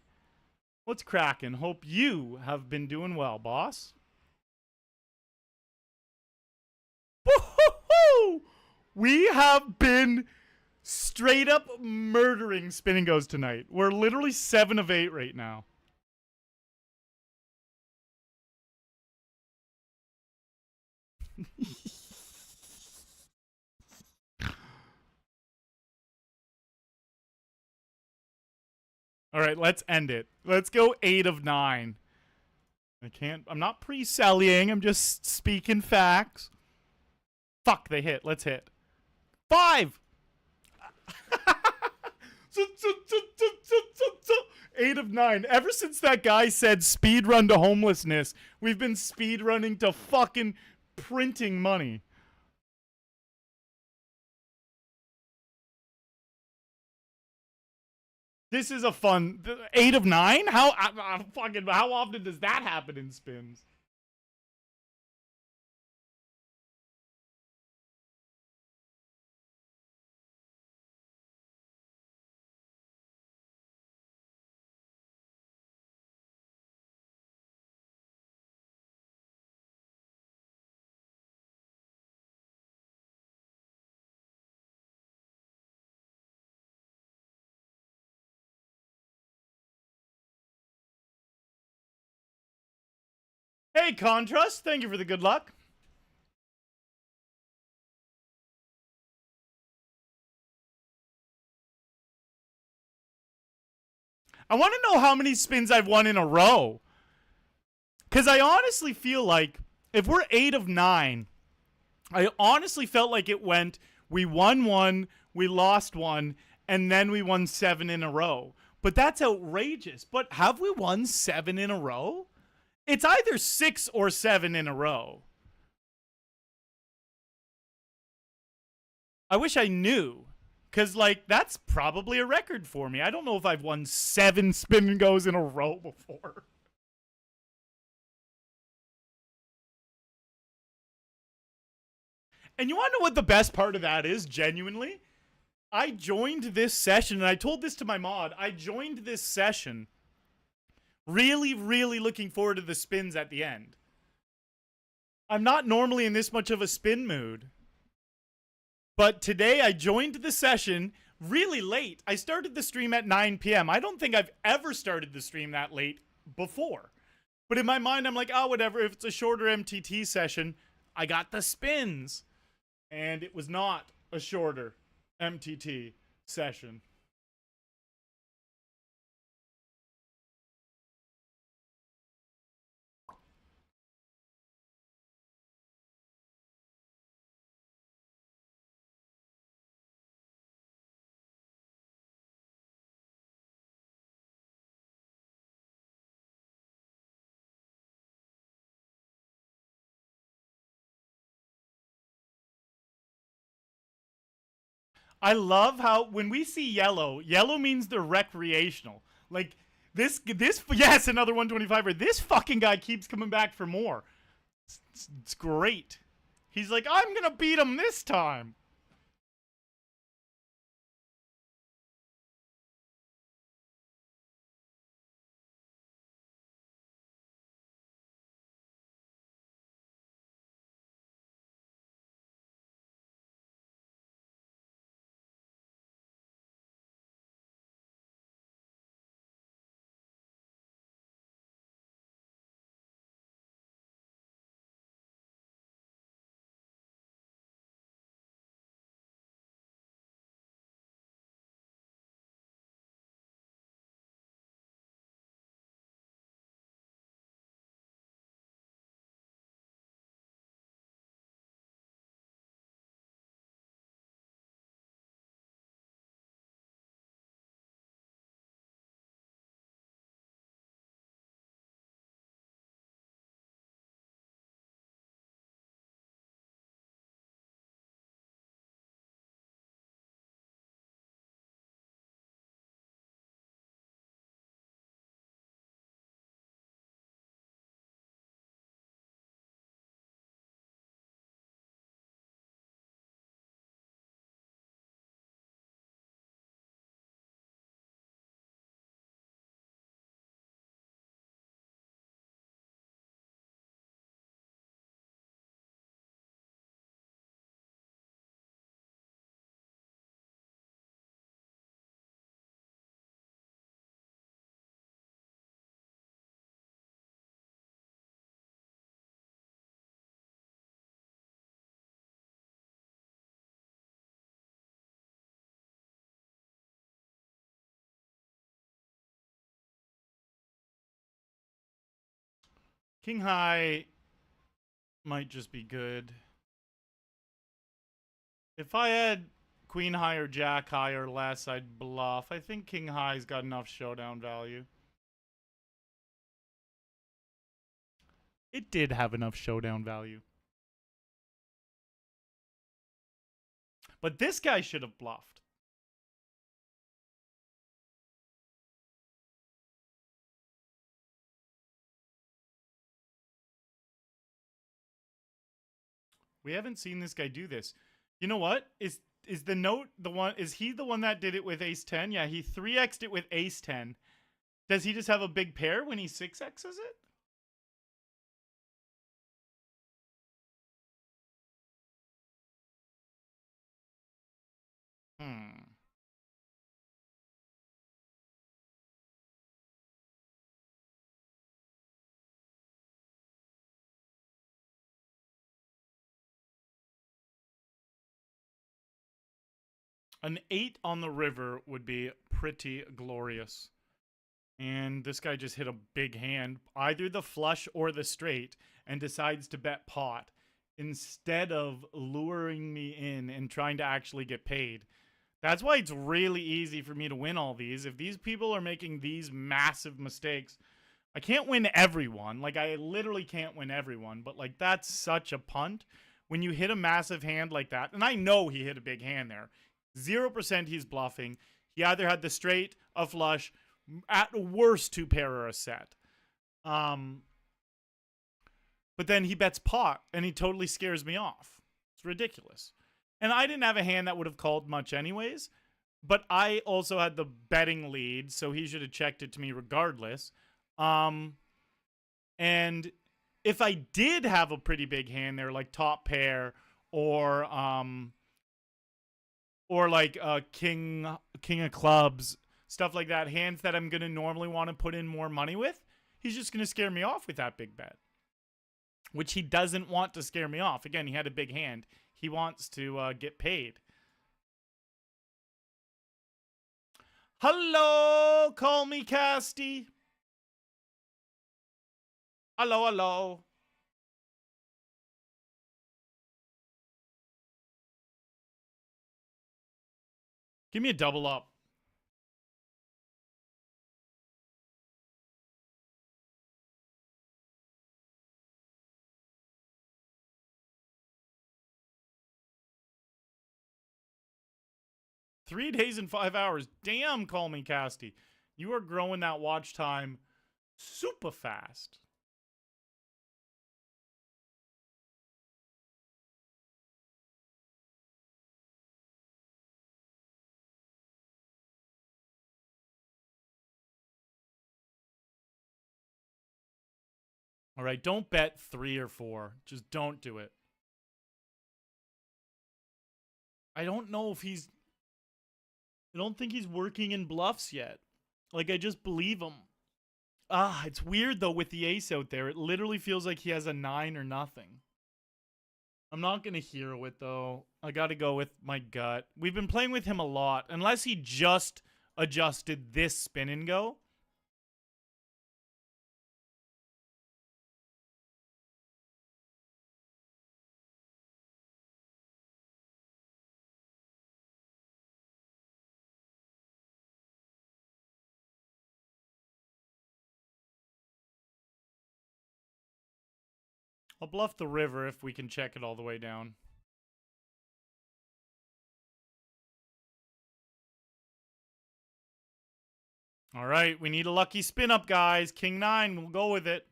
What's cracking? Hope you have been doing well, boss. Woo-hoo-hoo! We have been straight up murdering spin and goes tonight. We're literally 7 of 8 right now. All right, let's end it. Let's go 8 of 9. I'm not pre-selling. I'm just speaking facts. Fuck, they hit. Let's hit. 5. 8 of 9. Ever since that guy said speed run to homelessness, we've been speed running to fucking printing money. This is a fun 8 of 9. How often does that happen in spins? Hey, Contrast, thank you for the good luck. I want to know how many spins I've won in a row. Because I honestly feel like if we're 8 of 9, I honestly felt like it went, we won 1, we lost 1, and then we won 7 in a row. But that's outrageous. But have we won 7 in a row? It's either 6 or 7 in a row. I wish I knew. Because, like, that's probably a record for me. I don't know if I've won 7 spin and goes in a row before. And you want to know what the best part of that is, genuinely? I joined this session, and I told this to my mod. I joined this session really, really looking forward to the spins at the end. I'm not normally in this much of a spin mood. But today I joined the session really late. I started the stream at 9 p.m. I don't think I've ever started the stream that late before. But in my mind, I'm like, oh, whatever. If it's a shorter MTT session, I got the spins. And it was not a shorter MTT session. I love how when we see yellow, yellow means they're recreational. Like this, yes, another 125er. This fucking guy keeps coming back for more. It's great. He's like, I'm gonna beat him this time. King high might just be good. If I had queen high or jack high or less, I'd bluff. I think king high's got enough showdown value. It did have enough showdown value. But this guy should have bluffed. We haven't seen this guy do this. You know what? Is the note the one? Is he the one that did it with ace 10? Yeah, he 3x'd it with ace 10. Does he just have a big pair when he 6x's it? Hmm. An 8 on the river would be pretty glorious. And this guy just hit a big hand, either the flush or the straight, and decides to bet pot instead of luring me in and trying to actually get paid. That's why it's really easy for me to win all these. If these people are making these massive mistakes, I can't win everyone. Like, I literally can't win everyone, but, like, that's such a punt. When you hit a massive hand like that, and I know he hit a big hand there, 0% he's bluffing. He either had the straight, a flush, at worst two pair or a set. But then he bets pot, and he totally scares me off. It's ridiculous. And I didn't have a hand that would have called much anyways, but I also had the betting lead, so he should have checked it to me regardless. And if I did have a pretty big hand there, like top pair or like king of clubs, stuff like that, hands that I'm going to normally want to put in more money with, he's just going to scare me off with that big bet, which he doesn't want to scare me off. Again, he had a big hand. He wants to get paid. Hello, call me Casty. Hello, hello. Give me a double up. 3 days and 5 hours. Damn, call me Casty. You are growing that watch time super fast. All right, don't bet 3 or 4. Just don't do it. I don't know if he's... I don't think he's working in bluffs yet. Like, I just believe him. Ah, it's weird, though, with the ace out there. It literally feels like he has a 9 or nothing. I'm not going to hero it, though. I got to go with my gut. We've been playing with him a lot. Unless he just adjusted this spin and go. I'll bluff the river if we can check it all the way down. All right, we need a lucky spin up, guys. King 9, we'll go with it.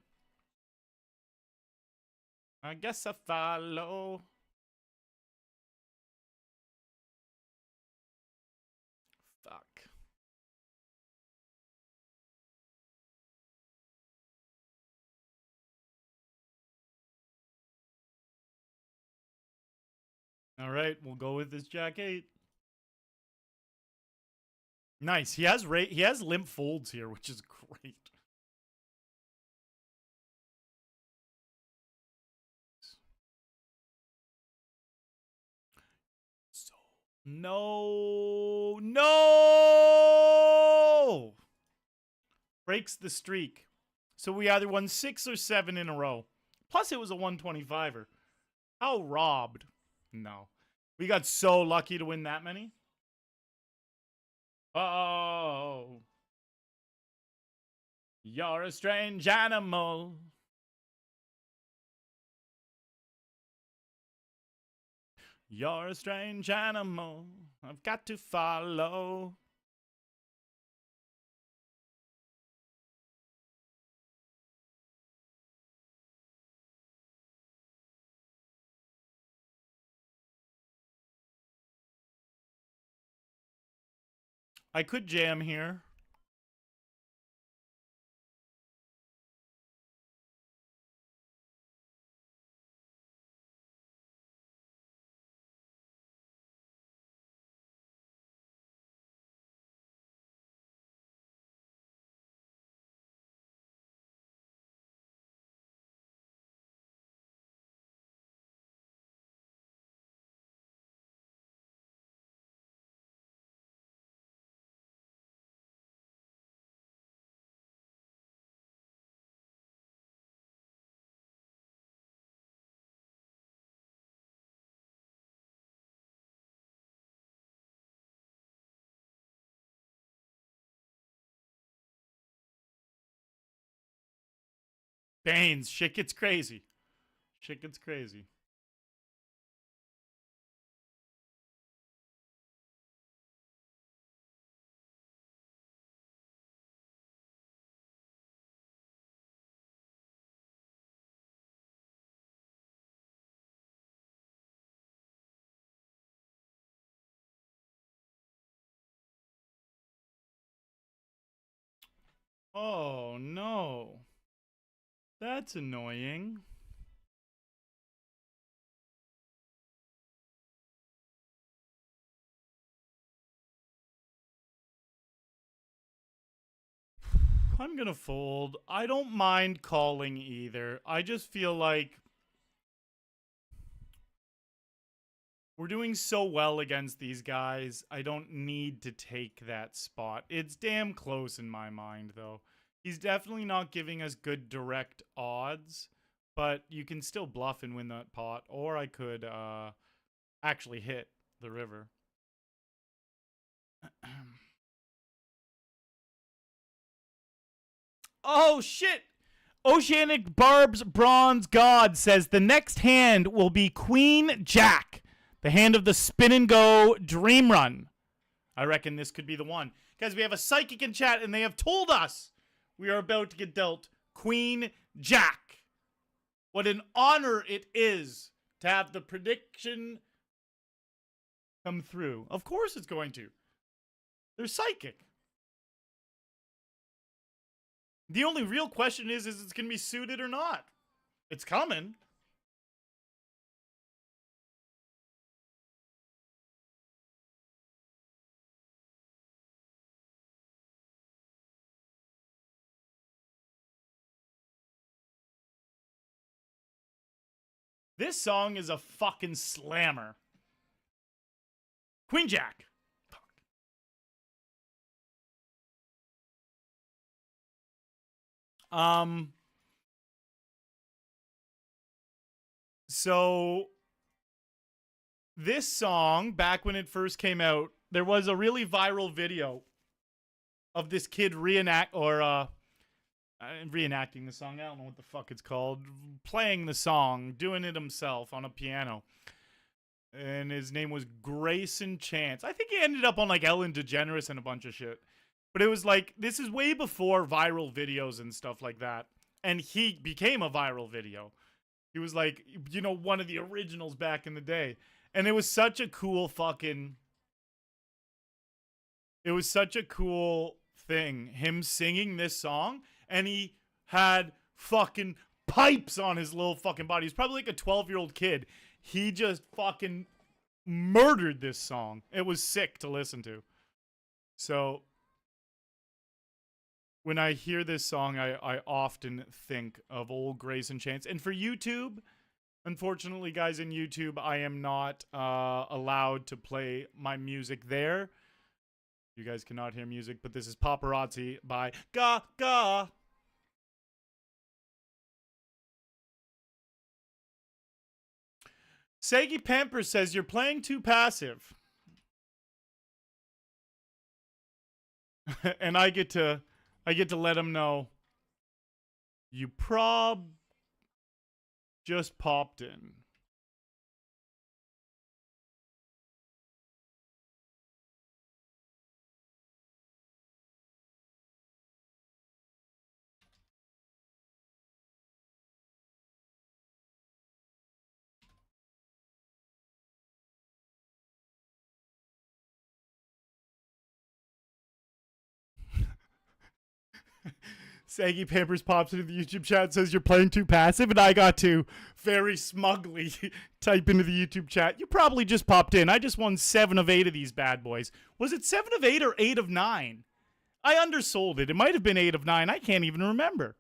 I guess I follow. Fuck. All right, we'll go with this Jack 8. Nice. He has limp folds here, which is great. So no. Breaks the streak. So we either won 6 or 7 in a row. Plus it was a 125er. How robbed? No. We got so lucky to win that many. Oh. You're a strange animal. You're a strange animal. I've got to follow. I could jam here. Baines, shit gets crazy. Shit gets crazy. Oh, no. That's annoying. I'm gonna fold. I don't mind calling either. I just feel like we're doing so well against these guys. I don't need to take that spot. It's damn close in my mind, though. He's definitely not giving us good direct odds, but you can still bluff and win that pot. Or I could actually hit the river. Oh, shit! Oceanic Barb's Bronze God says the next hand will be Queen Jack, the hand of the spin and go dream run. I reckon this could be the one. Guys, we have a psychic in chat, and they have told us we are about to get dealt Queen Jack. What an honor it is to have the prediction come through. Of course it's going to. They're psychic. The only real question is it's going to be suited or not. It's coming. This song is a fucking slammer. Queen Jack. So this song, back when it first came out, there was a really viral video of this kid reenacting the song. I don't know what the fuck it's called. Playing the song, doing it himself on a piano. And his name was Grayson Chance. I think he ended up on like Ellen DeGeneres and a bunch of shit. But it was like, this is way before viral videos and stuff like that. And he became a viral video. He was like, you know, one of the originals back in the day. And it was such a cool fucking... It was such a cool thing. Him singing this song. And he had fucking pipes on his little fucking body. He's probably like a 12-year-old kid. He just fucking murdered this song. It was sick to listen to. So... when I hear this song, I often think of old Grayson Chance. And for YouTube, unfortunately, guys, in YouTube, I am not allowed to play my music there. You guys cannot hear music, but this is Paparazzi by Gaga. Saggy Pamper says, you're playing too passive. And I get to let him know you just popped in. Saggy Pampers pops into the YouTube chat and says you're playing too passive, and I got to very smugly type into the YouTube chat, you probably just popped in. I just won 7 of 8 of these bad boys. Was it 7 of 8 or 8 of 9? I undersold it. It might have been 8 of 9. I can't even remember.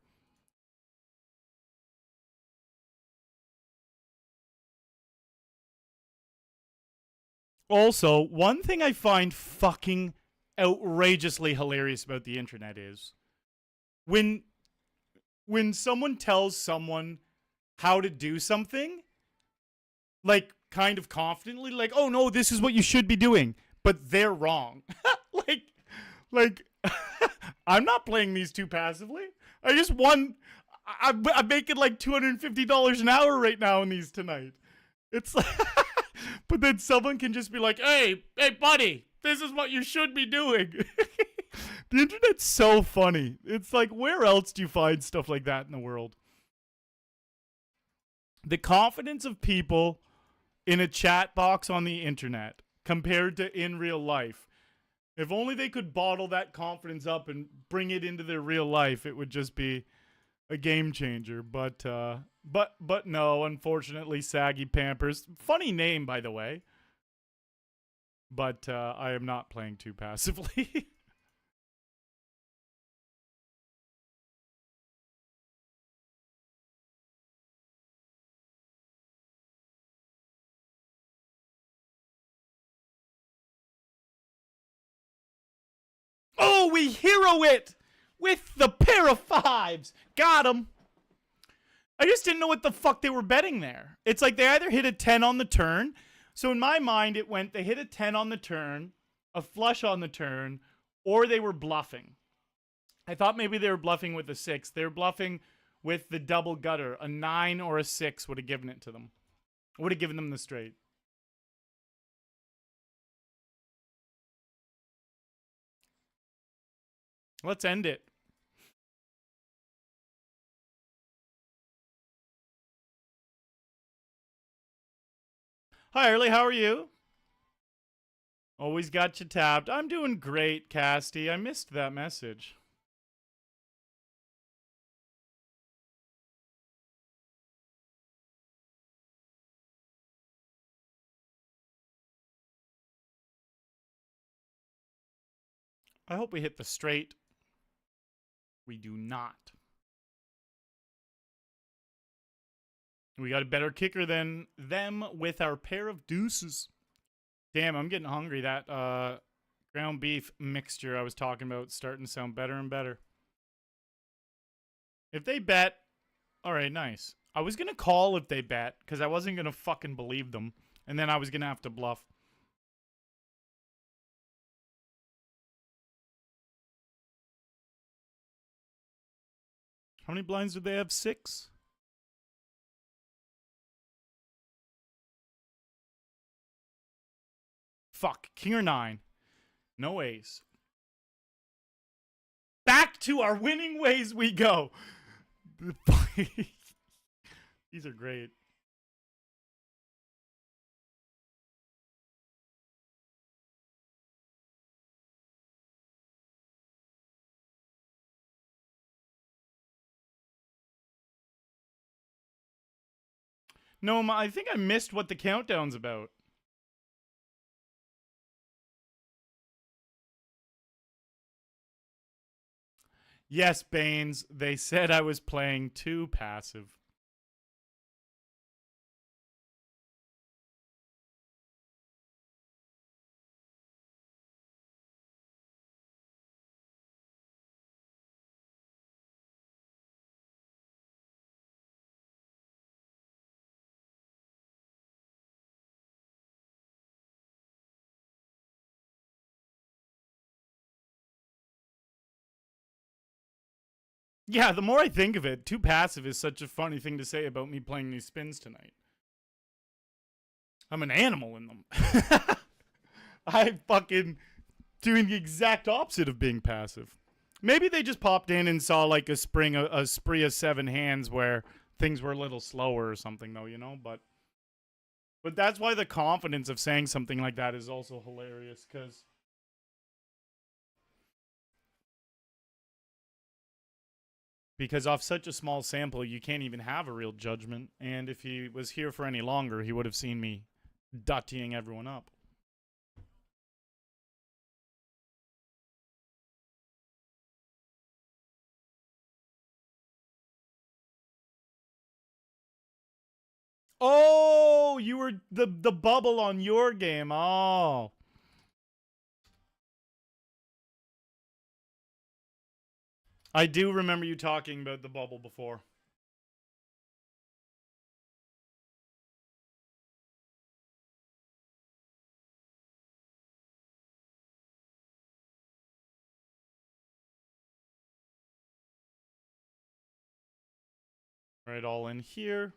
Also, one thing I find fucking outrageously hilarious about the internet is when someone tells someone how to do something, like kind of confidently, like, oh no, this is what you should be doing, but they're wrong. like I'm not playing these too passively. I just won. I'm making like $250 an hour right now in these tonight. It's like, but then someone can just be like, hey buddy, this is what you should be doing. The internet's so funny. It's like, where else do you find stuff like that in the world? The confidence of people in a chat box on the internet compared to in real life. If only they could bottle that confidence up and bring it into their real life, it would just be a game changer. But no, unfortunately, Saggy Pampers. Funny name, by the way. But I am not playing too passively. Oh, we hero it with the pair of 5s. Got him. I just didn't know what the fuck they were betting there. It's like they either hit a 10 on the turn. So in my mind, it went, they hit a 10 on the turn, a flush on the turn, or they were bluffing. I thought maybe they were bluffing with a 6. They were bluffing with the double gutter. A 9 or a 6 would have given it to them. Would have given them the straight. Let's end it. Hi, Arlie. How are you? Always got you tapped. I'm doing great, Casty. I missed that message. I hope we hit the straight. We do not. We got a better kicker than them with our pair of deuces. Damn, I'm getting hungry. That ground beef mixture I was talking about starting to sound better and better. If they bet, all right, nice. I was going to call if they bet because I wasn't going to fucking believe them. And then I was going to have to bluff. How many blinds do they have? 6? Fuck. King or 9? No ace. Back to our winning ways we go. These are great. No, I think I missed what the countdown's about. Yes, Baines. They said I was playing too passive. Yeah, the more I think of it, too passive is such a funny thing to say about me playing these spins tonight. I'm an animal in them. I fucking doing the exact opposite of being passive. Maybe they just popped in and saw like a spree of 7 hands where things were a little slower or something, though, you know. But that's why the confidence of saying something like that is also hilarious, because off such a small sample, you can't even have a real judgment. And if he was here for any longer, he would have seen me duttying everyone up. Oh, you were the bubble on your game. Oh. I do remember you talking about the bubble before. Right, all in here.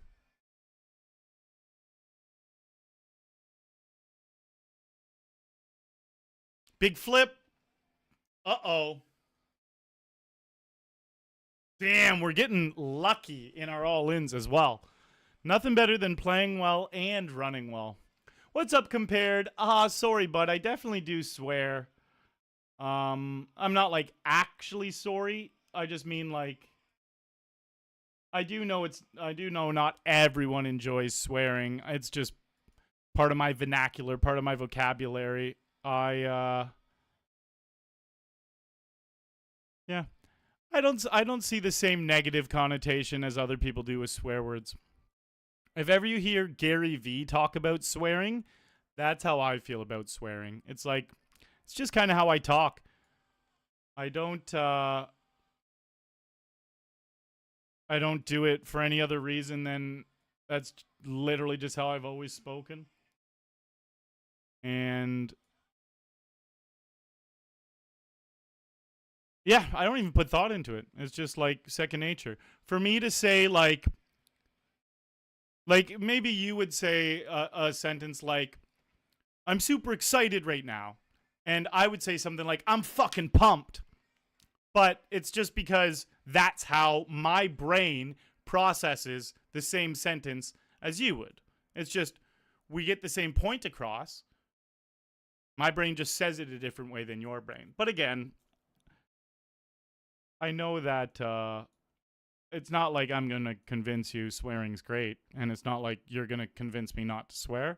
Big flip. Uh-oh. Damn, we're getting lucky in our all-ins as well. Nothing better than playing well and running well. What's up, compared? Sorry, bud. I definitely do swear. I'm not like actually sorry. I just mean like I do know not everyone enjoys swearing. It's just part of my vernacular, part of my vocabulary. Yeah. I don't see the same negative connotation as other people do with swear words. If ever you hear Gary V talk about swearing, that's how I feel about swearing. It's like it's just kind of how I talk. I don't do it for any other reason than that's literally just how I've always spoken. And yeah, I don't even put thought into it. It's just like second nature. For me to say like maybe you would say a sentence like I'm super excited right now. And I would say something like I'm fucking pumped. But it's just because that's how my brain processes the same sentence as you would. It's just we get the same point across. My brain just says it a different way than your brain. But again, I know that it's not like I'm going to convince you swearing's great, and it's not like you're going to convince me not to swear.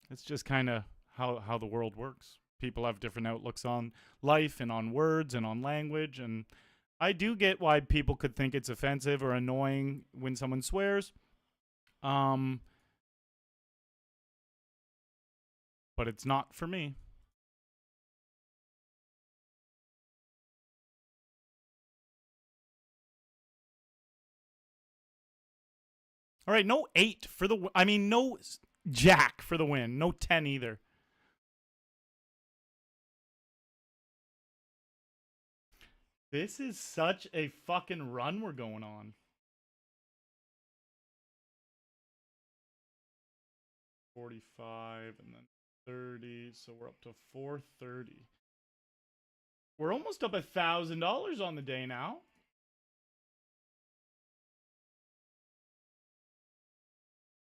It's just kind of how the world works. People have different outlooks on life and on words and on language, and I do get why people could think it's offensive or annoying when someone swears. But it's not for me. All right, no 8 for the I mean no jack for the win. No 10 either. This is such a fucking run we're going on. 45 and then 30, so we're up to 430. We're almost up $1,000 on the day now.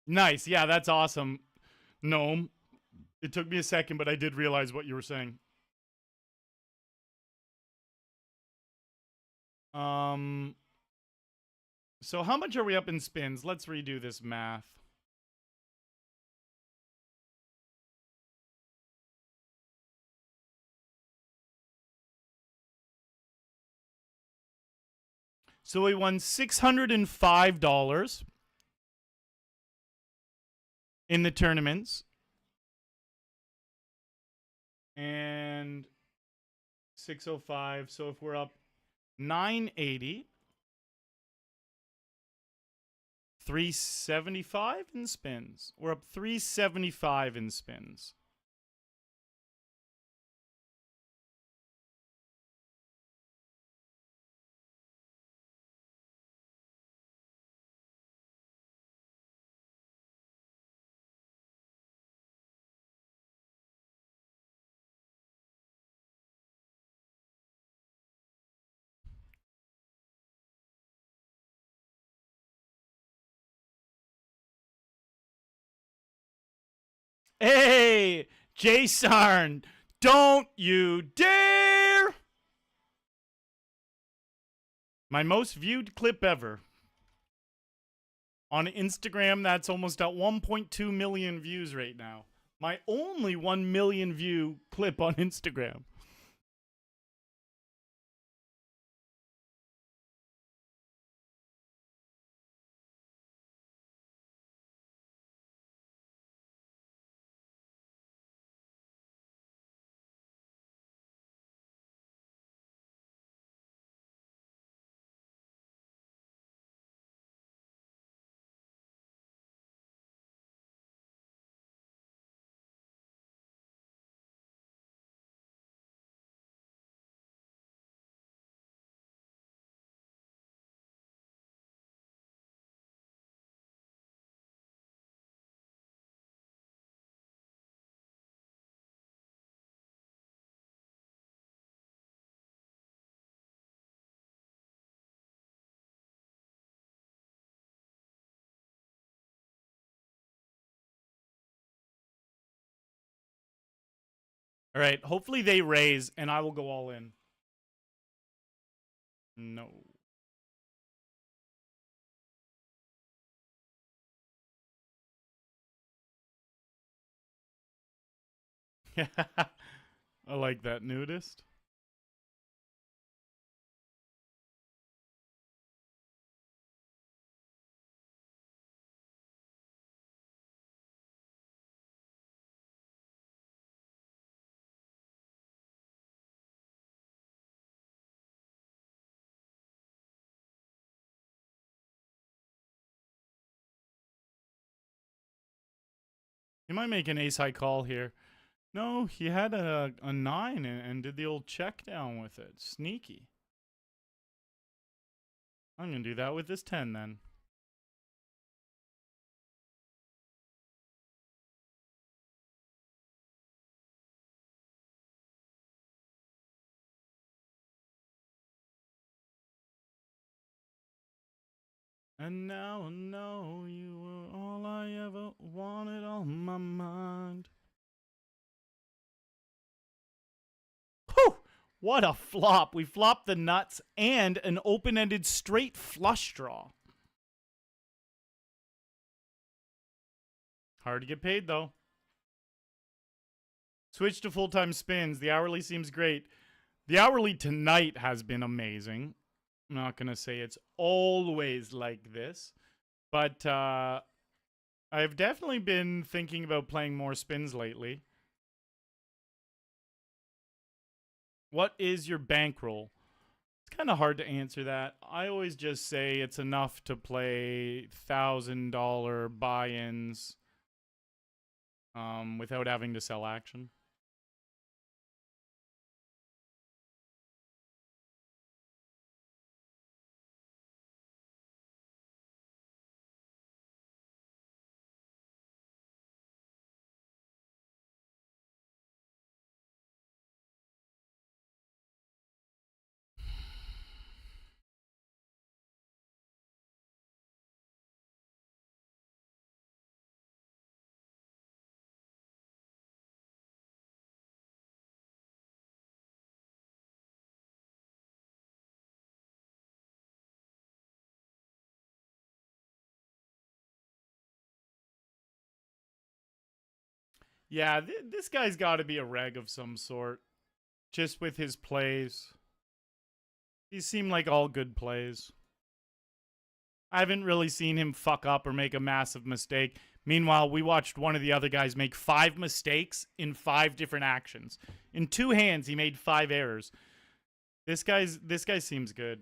Nice. Yeah, that's awesome. Gnome. It took me a second, but I did realize what you were saying. So how much are we up in spins? Let's redo this math. So we won $605 in the tournaments. And 605. So if we're up 980, 375 in spins. We're up 375 in spins. Hey, Jason, don't you dare! My most viewed clip ever. On Instagram, that's almost at 1.2 million views right now. My only 1 million view clip on Instagram. All right, hopefully they raise and I will go all in. No. I like that nudist. He might make an ace high call here. No, he had a 9 and did the old check down with it. Sneaky. I'm going to do that with this 10 then. And now I know you were all I ever wanted on my mind. Whew! What a flop. We flopped the nuts and an open-ended straight flush draw. Hard to get paid, though. Switch to full-time spins. The hourly seems great. The hourly tonight has been amazing. I'm not going to say it's always like this, but I've definitely been thinking about playing more spins lately. What is your bankroll? It's kind of hard to answer that. I always just say it's enough to play $1,000 buy-ins without having to sell action. Yeah, this guy's got to be a reg of some sort. Just with his plays. These seem like all good plays. I haven't really seen him fuck up or make a massive mistake. Meanwhile, we watched one of the other guys make 5 mistakes in 5 different actions. In 2 hands, he made 5 errors. This guy seems good.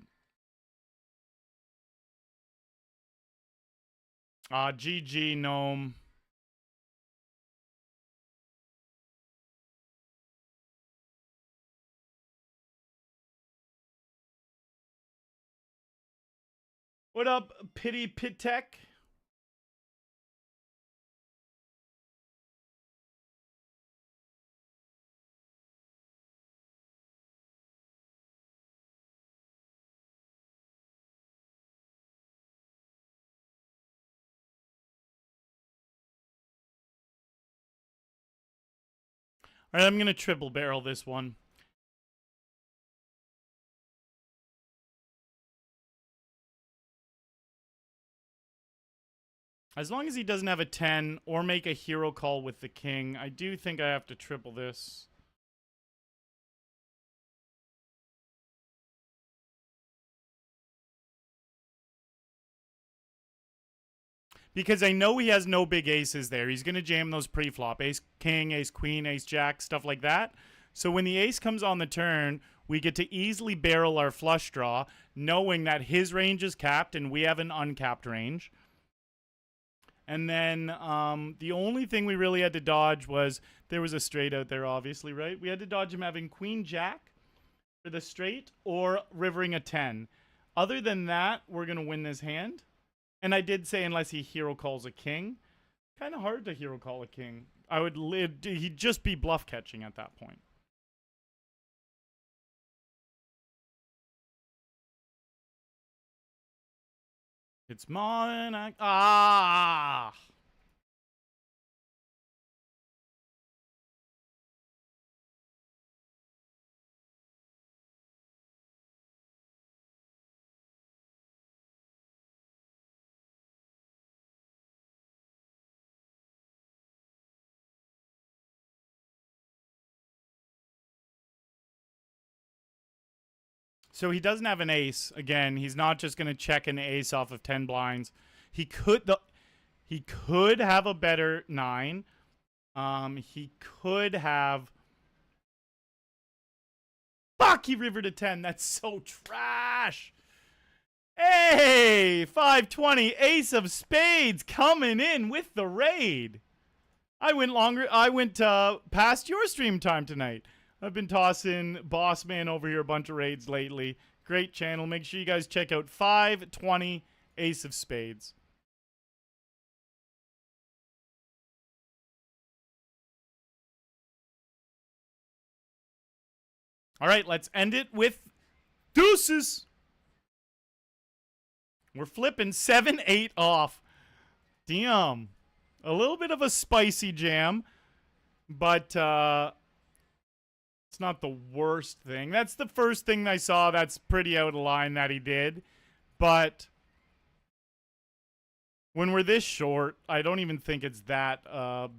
GG, Gnome. What up, Pity Pitek? All right, I'm going to triple barrel this one. As long as he doesn't have a 10 or make a hero call with the king, I do think I have to triple this. Because I know he has no big aces there. He's going to jam those pre-flop. Ace king, ace queen, ace jack, stuff like that. So when the ace comes on the turn, we get to easily barrel our flush draw, knowing that his range is capped and we have an uncapped range. And then the only thing we really had to dodge was there was a straight out there, obviously, right? We had to dodge him having queen jack for the straight or rivering a 10. Other than that, we're going to win this hand. And I did say unless he hero calls a king. Kind of hard to hero call a king. He'd just be bluff catching at that point. It's mine. Ah! So he doesn't have an ace. Again, he's not just going to check an ace off of 10 blinds. He could have a better 9. He could have. Fuck, he rivered a 10. That's so trash. Hey, 520 ace of spades coming in with the raid. I went past your stream time tonight. I've been tossing Boss Man over here a bunch of raids lately. Great channel. Make sure you guys check out 520 ace of spades. All right, let's end it with deuces. We're flipping 7-8 off. Damn. A little bit of a spicy jam, but it's not the worst thing. That's the first thing I saw that's pretty out of line that he did. But when we're this short, I don't even think it's that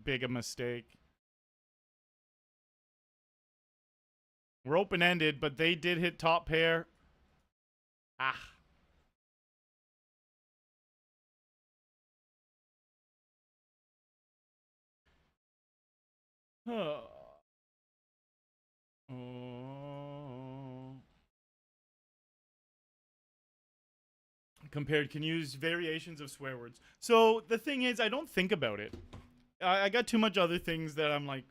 big a mistake. We're open-ended, but they did hit top pair. Ah. Oh. Compared can use variations of swear words. So the thing is, I don't think about it. I got too much other things that I'm like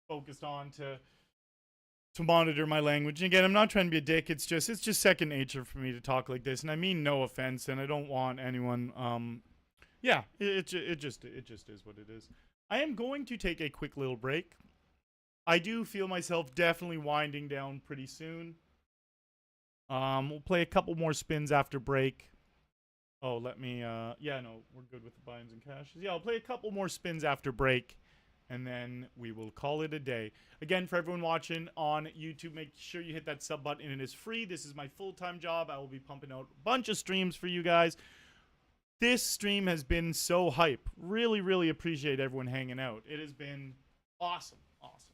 focused on to monitor my language. And again, I'm not trying to be a dick. It's just second nature for me to talk like this, and I mean no offense, and I don't want anyone. Yeah, it just is what it is. I am going to take a quick little break. I do feel myself definitely winding down pretty soon. We'll play a couple more spins after break. Oh, let me, yeah, no, we're good with the buy-ins and cashes. Yeah, I'll play a couple more spins after break, and then we will call it a day. Again, for everyone watching on YouTube, make sure you hit that sub button. It is free. This is my full-time job. I will be pumping out a bunch of streams for you guys. This stream has been so hype. Really, really appreciate everyone hanging out. It has been awesome. Awesome.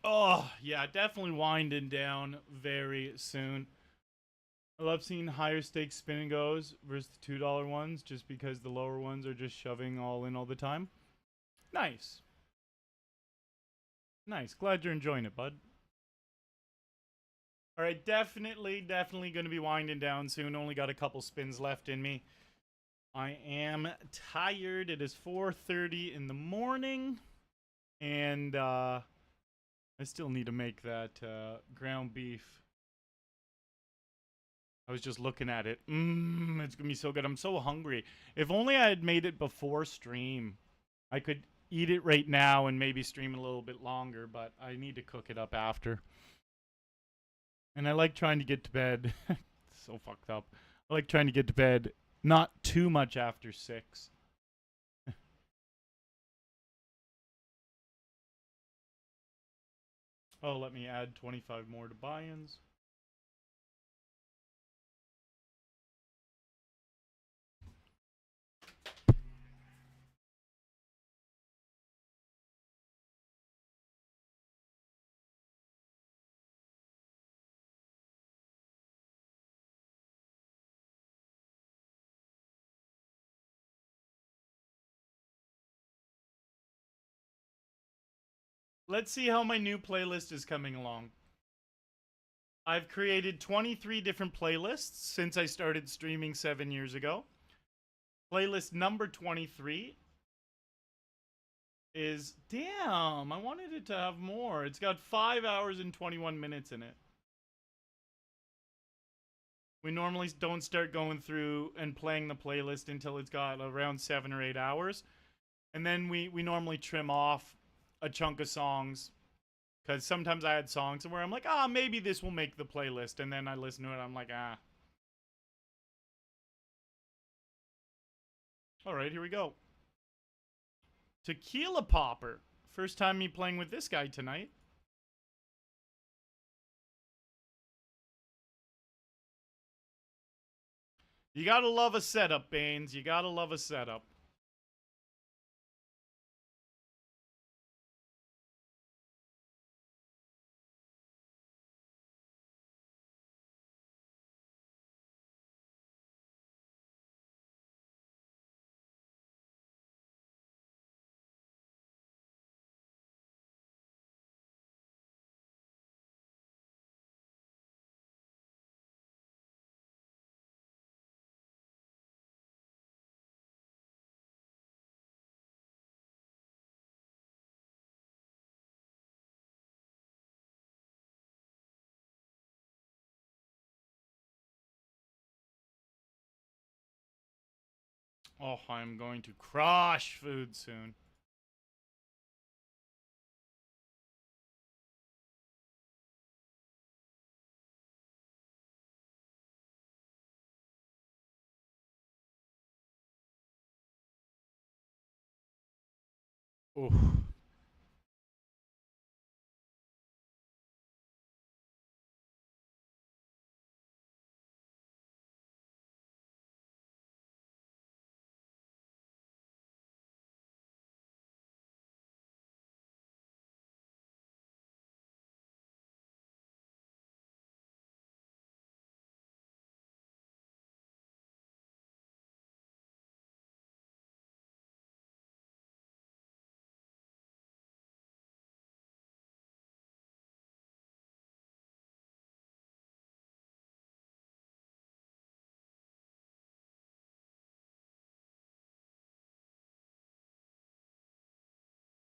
Oh, yeah, definitely winding down very soon. I love seeing higher stakes spin and goes versus the $2 ones just because the lower ones are just shoving all in all the time. Nice. Nice. Glad you're enjoying it, bud. All right, definitely going to be winding down soon. Only got a couple spins left in me. I am tired. It is 4:30 in the morning, and I still need to make that ground beef. I was just looking at it. It's gonna be so good. I'm so hungry. If only I had made it before stream, I could eat it right now and maybe stream a little bit longer. But I need to cook it up after. And I like trying to get to bed. So fucked up. I like trying to get to bed not too much after 6. Oh, let me add 25 more to buy-ins. Let's see how my new playlist is coming along. I've created 23 different playlists since I started streaming 7 years ago. Playlist number 23 is... Damn, I wanted it to have more. It's got 5 hours and 21 minutes in it. We normally don't start going through and playing the playlist until it's got around 7 or 8 hours. And then we normally trim off a chunk of songs. Because sometimes I had songs where I'm like, maybe this will make the playlist. And then I listen to it, I'm like, All right, here we go. Tequila Popper. First time me playing with this guy tonight. You gotta love a setup, Baines. You gotta love a setup. Oh, I'm going to crush food soon. Oof.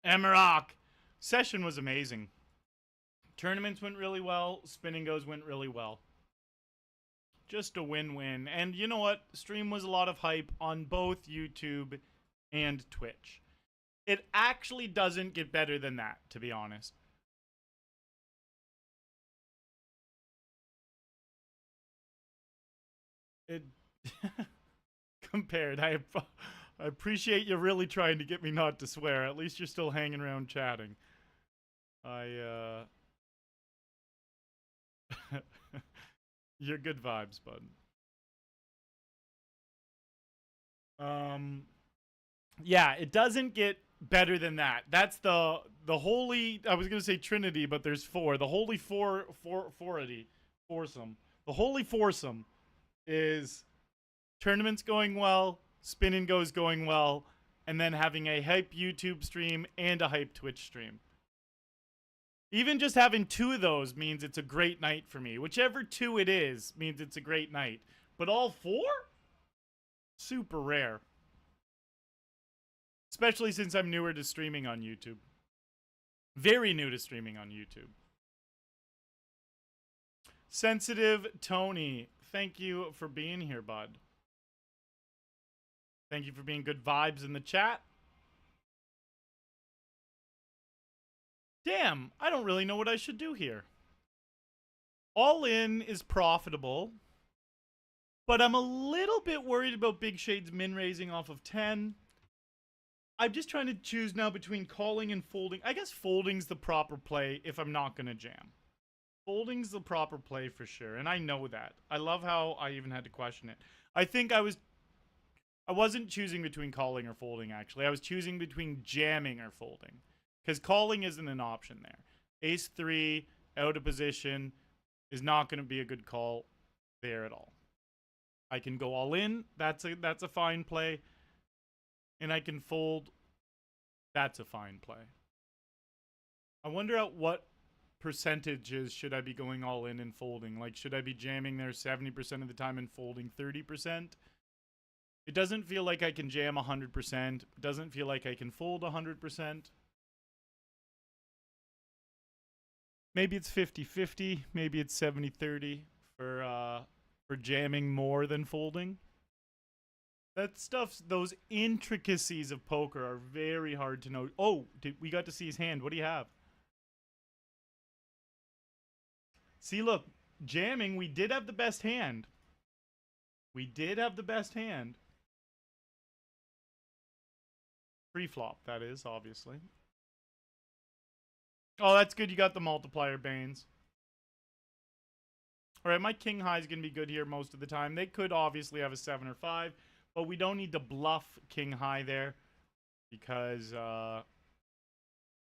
Emerok. Session was amazing. Tournaments went really well. Spin and goes went really well. Just a win-win. And you know what? Stream was a lot of hype on both YouTube and Twitch. It actually doesn't get better than that, to be honest. It compared. I appreciate you really trying to get me not to swear. At least you're still hanging around chatting. You're good vibes, bud. Yeah, it doesn't get better than that. That's the holy. I was gonna say Trinity, but there's four. The holy foursome. The holy foursome is tournaments going well, spin and goes going well, and then having a hype YouTube stream and a hype Twitch stream. Even just having two of those means it's a great night for me. Whichever two it is means it's a great night. But all four? Super rare. Especially since I'm newer to streaming on YouTube. Very new to streaming on YouTube. Sensitive Tony, thank you for being here, bud. Thank you for being good vibes in the chat. Damn, I don't really know what I should do here. All in is profitable, but I'm a little bit worried about Big Shade's min raising off of 10. I'm just trying to choose now between calling and folding. I guess folding's the proper play if I'm not going to jam. Folding's the proper play for sure, and I know that. I love how I even had to question it. I think I wasn't choosing between calling or folding, actually. I was choosing between jamming or folding. Because calling isn't an option there. Ace 3, out of position, is not going to be a good call there at all. I can go all in. That's a fine play. And I can fold. That's a fine play. I wonder at what percentages should I be going all in and folding? Like, should I be jamming there 70% of the time and folding 30%? It doesn't feel like I can jam 100%. It doesn't feel like I can fold 100%. Maybe it's 50-50. Maybe it's 70-30 for jamming more than folding. That stuff's, those intricacies of poker are very hard to know. Oh, we got to see his hand. What do you have? See, look, jamming, we did have the best hand. We did have the best hand. Pre-flop, that is, obviously. Oh, that's good. You got the multiplier Banes. All right, my king high is going to be good here most of the time. They could obviously have a 7 or 5, but we don't need to bluff king high there because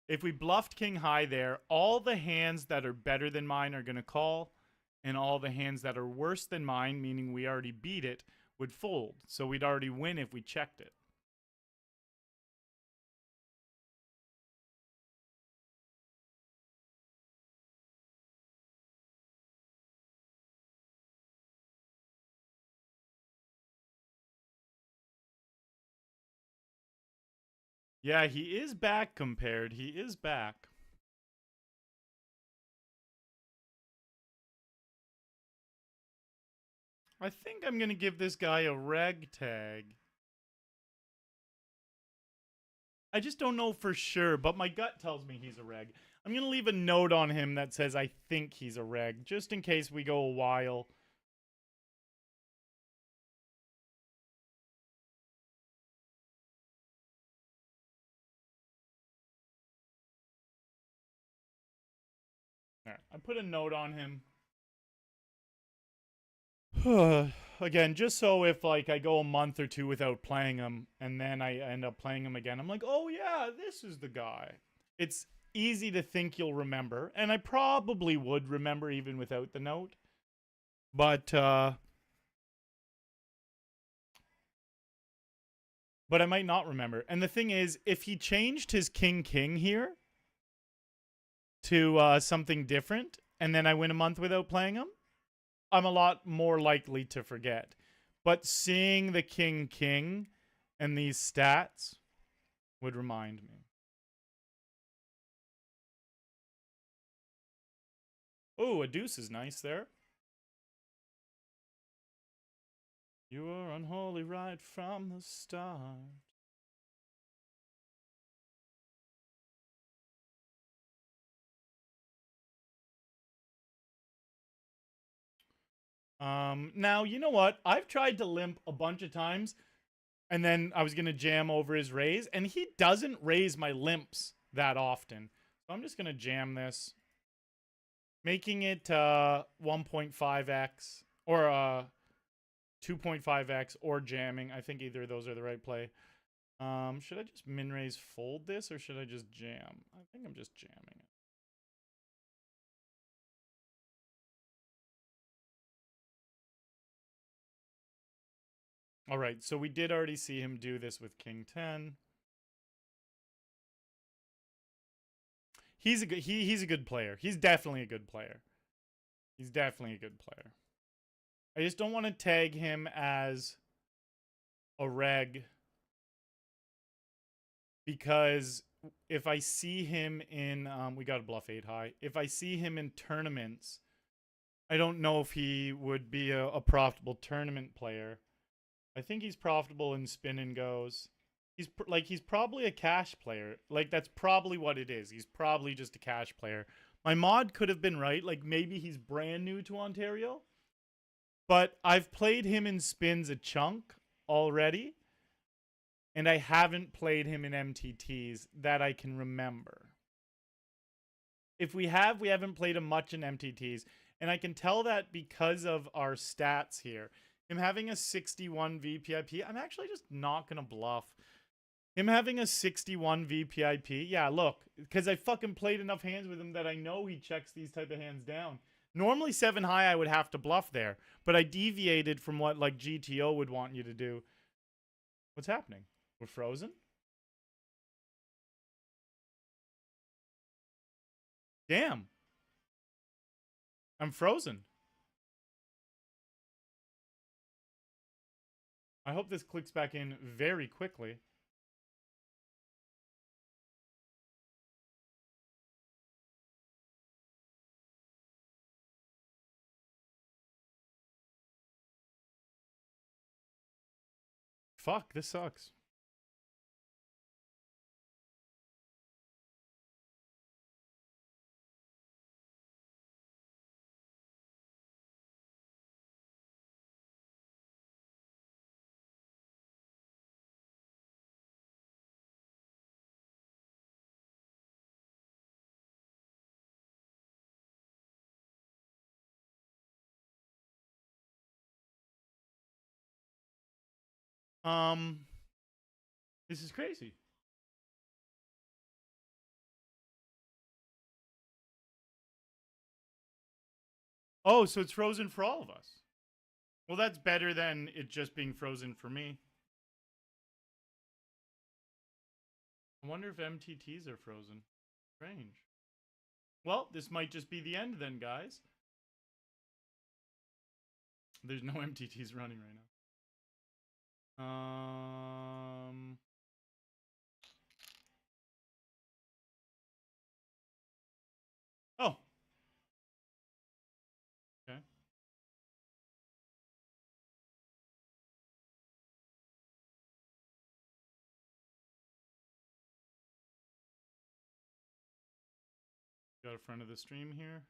if we bluffed king high there, all the hands that are better than mine are going to call, and all the hands that are worse than mine, meaning we already beat it, would fold. So we'd already win if we checked it. Yeah, he is back compared. He is back. I think I'm going to give this guy a reg tag. I just don't know for sure, but my gut tells me he's a reg. I'm going to leave a note on him that says I think he's a reg, just in case we go a while. All right, I put a note on him. Again, just so if like I go a month or two without playing him and then I end up playing him again, I'm like, oh yeah, this is the guy. It's easy to think you'll remember, and I probably would remember even without the note. But I might not remember. And the thing is, if he changed his king here to something different, and then I win a month without playing him, I'm a lot more likely to forget. But seeing the king and these stats would remind me. Oh, a deuce is nice there. You were unholy right from the start. Now, you know what? I've tried to limp a bunch of times, and then I was going to jam over his raise, and he doesn't raise my limps that often. So I'm just going to jam this, making it 1.5x or 2.5x or jamming. I think either of those are the right play. Should I just min raise fold this or should I just jam? I think I'm just jamming it. All right, so we did already see him do this with King 10. He's a good player. He's definitely a good player. He's definitely a good player. I just don't want to tag him as a reg because if I see him in we got to bluff 8 high. If I see him in tournaments, I don't know if he would be a profitable tournament player. I think he's profitable in spin and goes. He's probably a cash player. Like that's probably what it is. He's probably just a cash player. My mod could have been right. Like maybe he's brand new to Ontario. But I've played him in spins a chunk already. And I haven't played him in MTTs that I can remember. If we haven't played him much in MTTs. And I can tell that because of our stats here. Him having a 61 VPIP, I'm actually just not going to bluff. Him having a 61 VPIP, yeah, look, because I fucking played enough hands with him that I know he checks these type of hands down. Normally 7 high I would have to bluff there, but I deviated from what like GTO would want you to do. What's happening? We're frozen? Damn. I'm frozen. I hope this clicks back in very quickly. Fuck, this sucks. This is crazy. Oh, so it's frozen for all of us. Well, that's better than it just being frozen for me. I wonder if MTTs are frozen. Strange. Well, this might just be the end then, guys. There's no MTTs running right now. Oh. Okay. Got a friend of the stream here.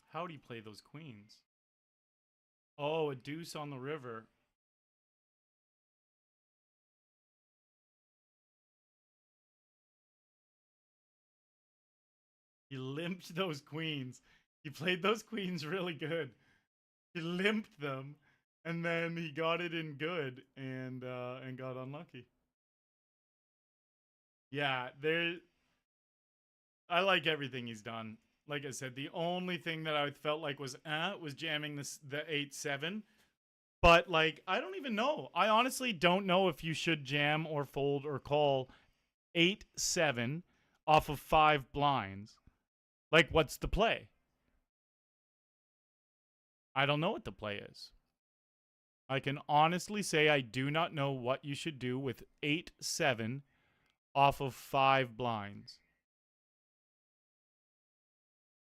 How'd he play those queens? Oh, a deuce on the river. He limped those queens. He played those queens really good. He limped them, and then he got it in good and got unlucky. Yeah, there. I like everything he's done. Like I said, the only thing that I felt like was jamming the 8-7. But like, I don't even know. I honestly don't know if you should jam or fold or call 8-7 off of 5 blinds. Like, what's the play? I don't know what the play is. I can honestly say I do not know what you should do with 8-7 off of 5 blinds.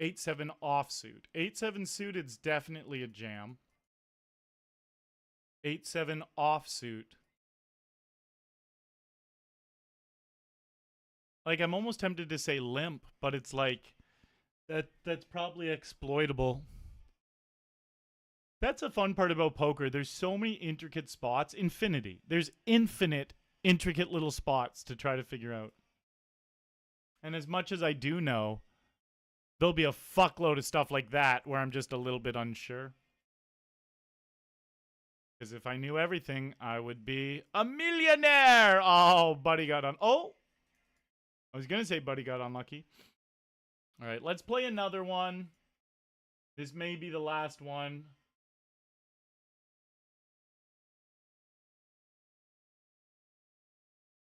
8-7 offsuit. 8-7 suited's definitely a jam. 8-7 offsuit. Like, I'm almost tempted to say limp, but it's like that's probably exploitable. That's a fun part about poker. There's so many intricate spots. Infinity. There's infinite, intricate little spots to try to figure out. And as much as I do know, there'll be a fuckload of stuff like that where I'm just a little bit unsure. Because if I knew everything, I would be a millionaire. Oh, buddy got on. Oh, I was going to say buddy got unlucky. All right, let's play another one. This may be the last one.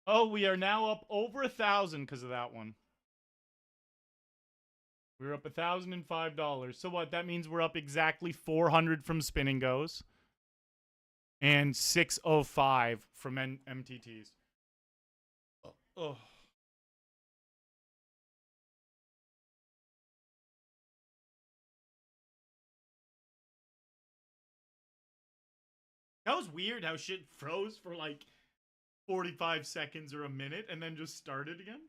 Oh, we are now up over 1,000 because of that one. We're up $1,005. So what? That means we're up exactly 400 from spinning goes. And 605 from MTTs. Oh. That was weird how shit froze for like 45 seconds or a minute and then just started again.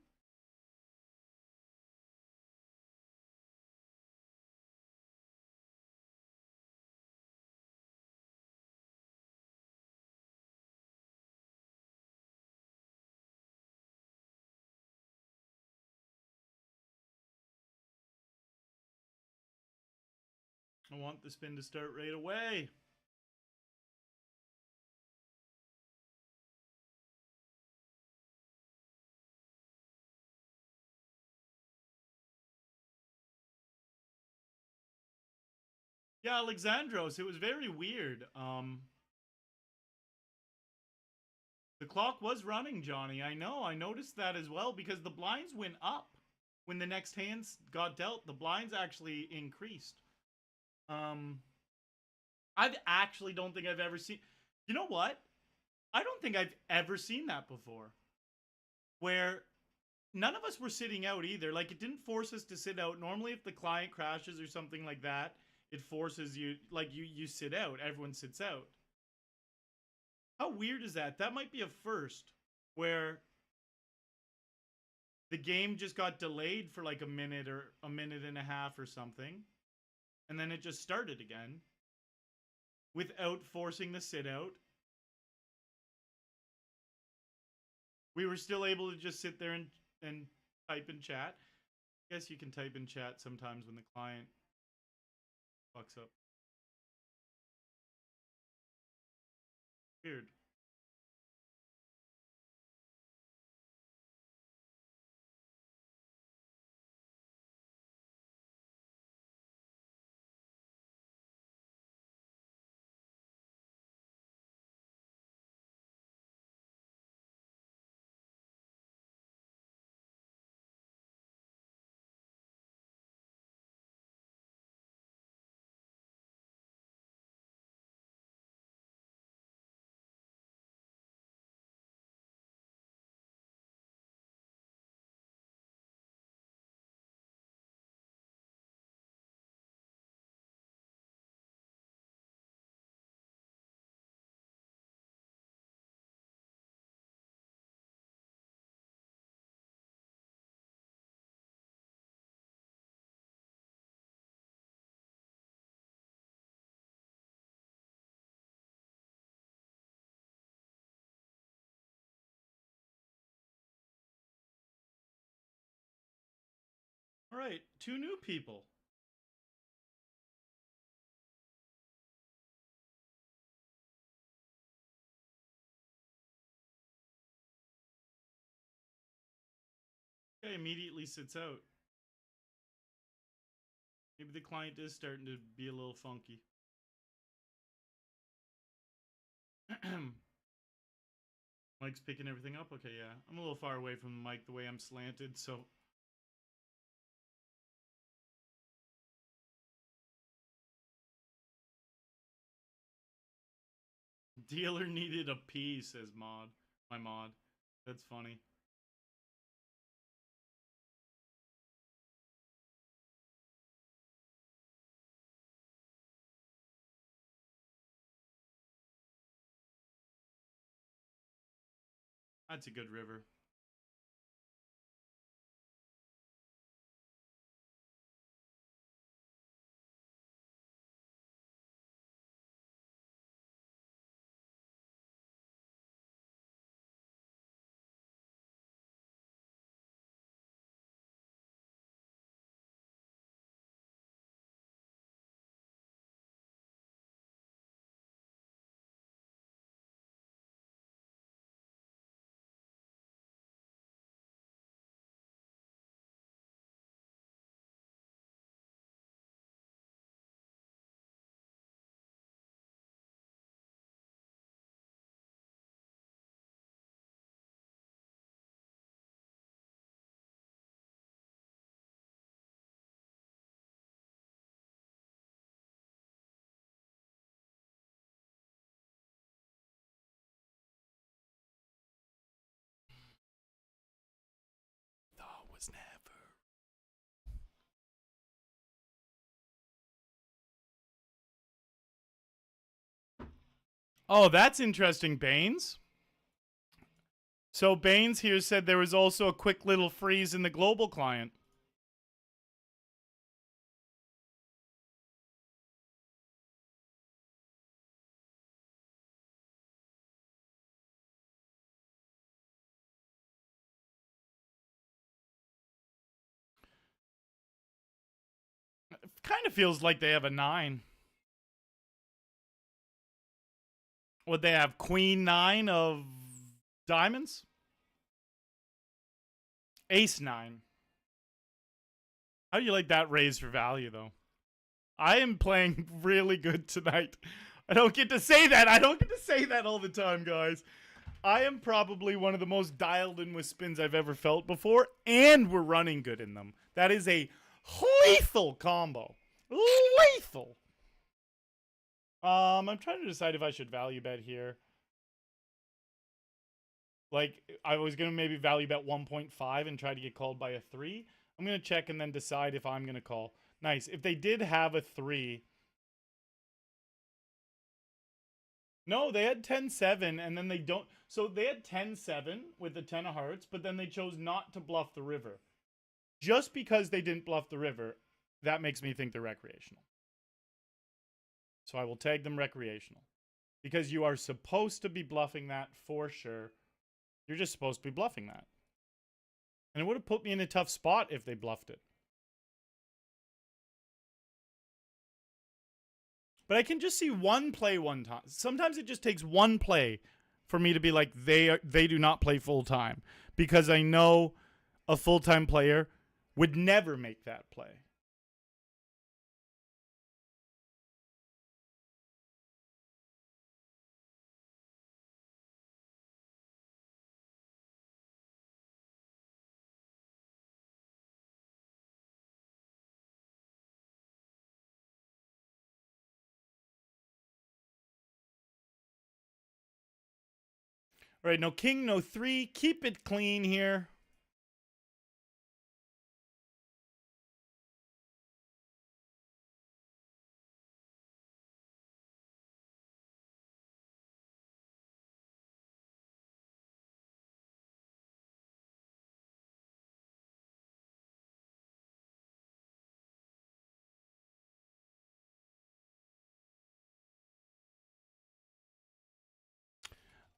I want the spin to start right away. Yeah, Alexandros, it was very weird. The clock was running, Johnny. I know. I noticed that as well because the blinds went up when the next hands got dealt. The blinds actually increased. I actually don't think I've ever seen. You know what? I don't think I've ever seen that before. Where none of us were sitting out either. Like, it didn't force us to sit out. Normally, if the client crashes or something like that, it forces you, like, you sit out. Everyone sits out. How weird is that? That might be a first where the game just got delayed for like a minute or a minute and a half or something. And then it just started again without forcing the sit out. We were still able to just sit there and type in chat. I guess you can type in chat sometimes when the client fucks up. Weird. All right, 2 new people. Okay, immediately sits out. Maybe the client is starting to be a little funky. Mike's picking everything up. Okay, yeah. I'm a little far away from the mic the way I'm slanted, so Dealer needed a pee, says my mod. That's funny. That's a good river. Thought was never. Oh, that's interesting, Baines. So Baines here said there was also a quick little freeze in the global client. It kind of feels like they have a 9. Would they have queen 9 of diamonds? Ace 9. How do you like that raise for value, though? I am playing really good tonight. I don't get to say that. I don't get to say that all the time, guys. I am probably one of the most dialed in with spins I've ever felt before, and we're running good in them. That is a lethal combo. Lethal. I'm trying to decide if I should value bet here. Like, I was going to maybe value bet 1.5 and try to get called by a 3. I'm going to check and then decide if I'm going to call. Nice. If they did have a 3. No, they had 10-7, and then they don't. So they had 10-7 with the 10 of hearts, but then they chose not to bluff the river. Just because they didn't bluff the river, that makes me think they're recreational. So I will tag them recreational. Because you are supposed to be bluffing that for sure. You're just supposed to be bluffing that. And it would have put me in a tough spot if they bluffed it. But I can just see one play one time. Sometimes it just takes one play for me to be like, they do not play full time. Because I know a full-time player would never make that play. All right, no king, no 3. Keep it clean here.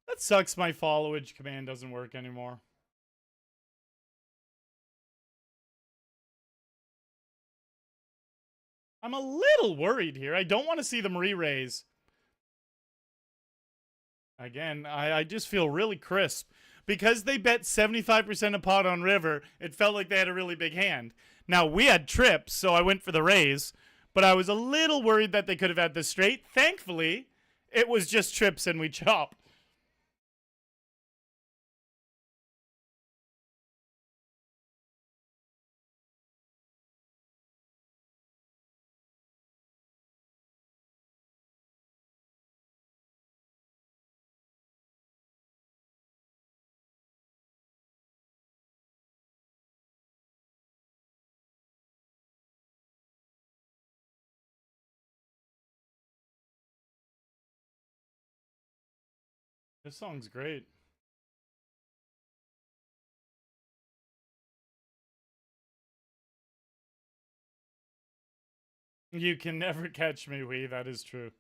That sucks my followage command doesn't work anymore. I'm a little worried here. I don't want to see them re-raise. Again, I just feel really crisp. Because they bet 75% of pot on river, it felt like they had a really big hand. Now, we had trips, so I went for the raise. But I was a little worried that they could have had this straight. Thankfully, it was just trips and we chopped. This song's great. You can never catch me, Wee. That is true.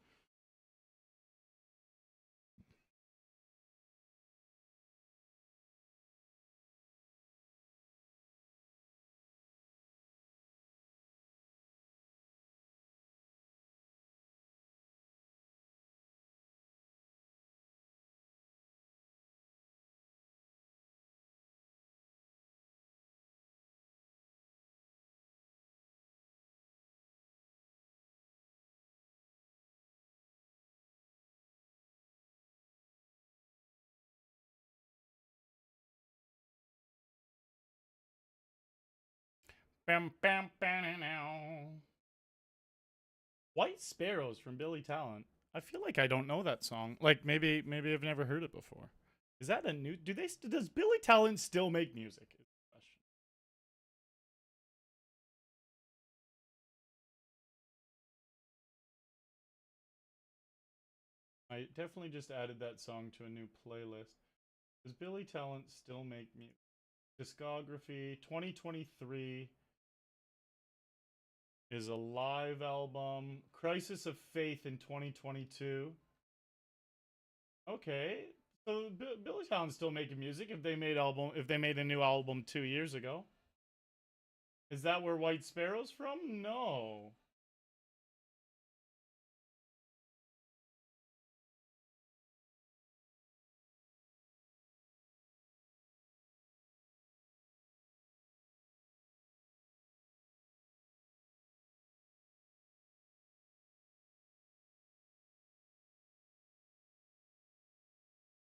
Bam, bam, bam, now. White Sparrows from Billy Talent. I feel like I don't know that song. Like maybe I've never heard it before. Is that a new? Does Billy Talent still make music? Is the question. I definitely just added that song to a new playlist. Does Billy Talent still make music? Discography 2023 is a live album. Crisis of Faith in 2022. Okay. So Billy Talent's still making music if they made a new album 2 years ago. Is that where White Sparrow's from? No.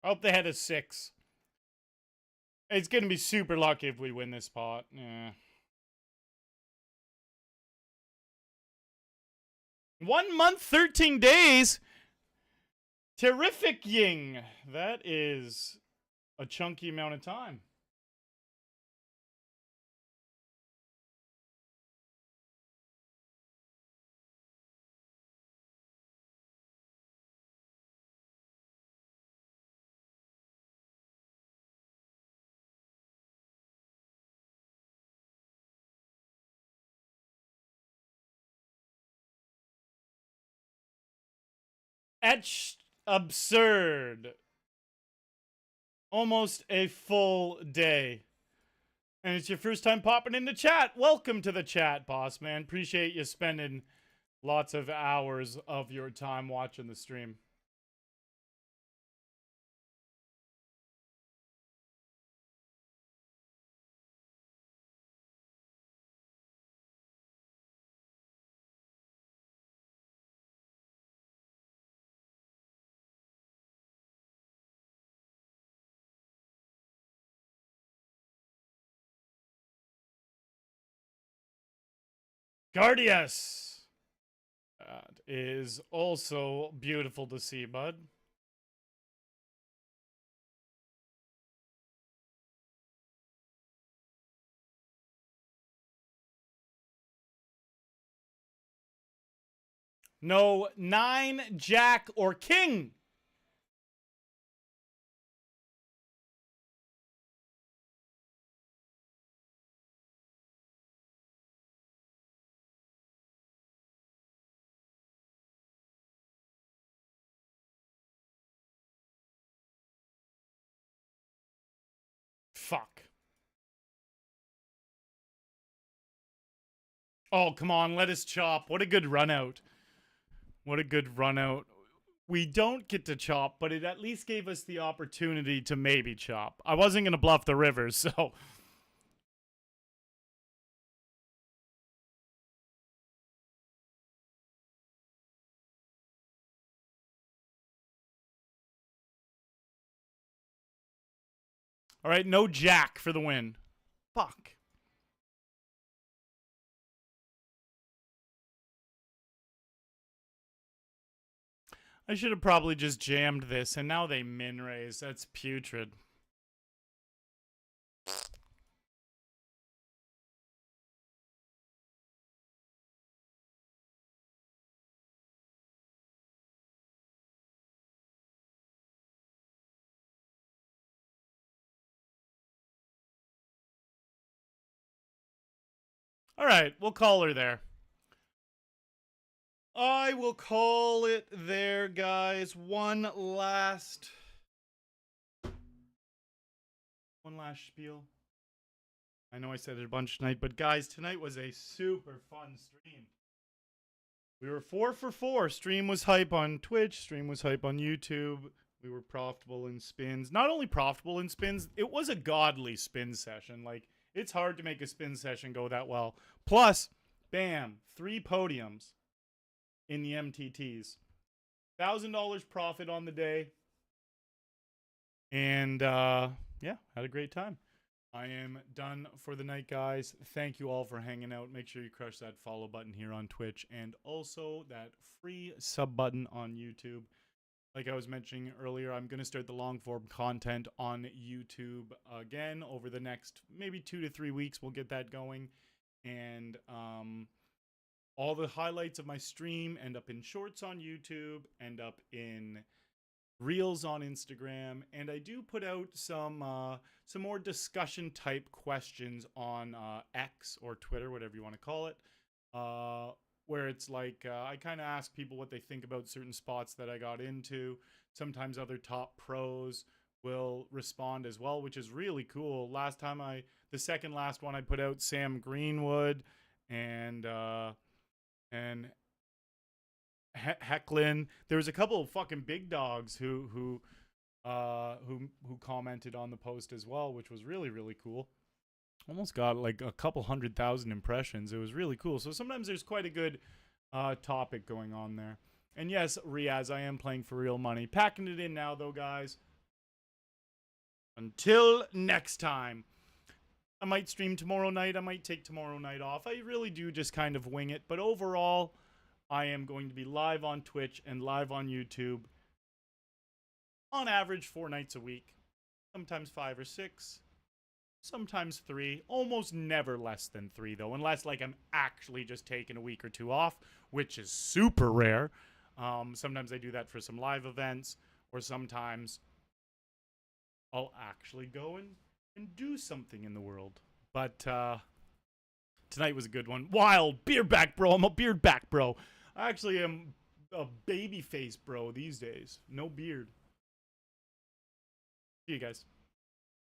I hope they had a 6. It's gonna be super lucky if we win this pot. Yeah. 1 month, 13 days. Terrific Ying. That is a chunky amount of time. Etched absurd. Almost a full day. And it's your first time popping in the chat. Welcome to the chat, boss man. Appreciate you spending lots of hours of your time watching the stream. Guardius. That is also beautiful to see, bud. No 9, Jack, or King. Fuck. Oh, come on. Let us chop. What a good run out. What a good run out. We don't get to chop, but it at least gave us the opportunity to maybe chop. I wasn't going to bluff the rivers, so. All right, no Jack for the win. Fuck. I should have probably just jammed this, and now they min raise. That's putrid. All right, we'll call her there. I will call it there, guys. One last spiel. I know I said it a bunch tonight, but guys, tonight was a super fun stream. We were 4 for 4. Stream was hype on Twitch. Stream was hype on YouTube. We were profitable in spins. Not only profitable in spins, it was a godly spin session. Like, it's hard to make a spin session go that well. Plus, bam, 3 podiums in the MTTs. $1,000 profit on the day. And, yeah, had a great time. I am done for the night, guys. Thank you all for hanging out. Make sure you crush that follow button here on Twitch and also that free sub button on YouTube. Like I was mentioning earlier, I'm going to start the long form content on YouTube again over the next maybe 2 to 3 weeks. We'll get that going. And all the highlights of my stream end up in shorts on YouTube, end up in Reels on Instagram, and I do put out some more discussion type questions on X or Twitter, whatever you want to call it, where it's like I kind of ask people what they think about certain spots that I got into. Sometimes other top pros will respond as well, which is really cool. The second last one I put out, Sam Greenwood and Hecklin. There was a couple of fucking big dogs who commented on the post as well, which was really, really cool. Almost got like a couple 100,000 impressions. It was really cool. So sometimes there's quite a good topic going on there. And yes, Riaz, I am playing for real money. Packing it in now, though, guys. Until next time. I might stream tomorrow night. I might take tomorrow night off. I really do just kind of wing it. But overall, I am going to be live on Twitch and live on YouTube on average 4 nights a week. Sometimes 5 or 6. Sometimes 3. Almost never less than 3, though. Unless, like, I'm actually just taking a week or 2 off, which is super rare. Sometimes I do that for some live events. Or sometimes I'll actually go and do something in the world. But tonight was a good one. Wild. Beard back, bro. I'm a beard back, bro. I actually am a baby face bro these days. No beard. See you guys.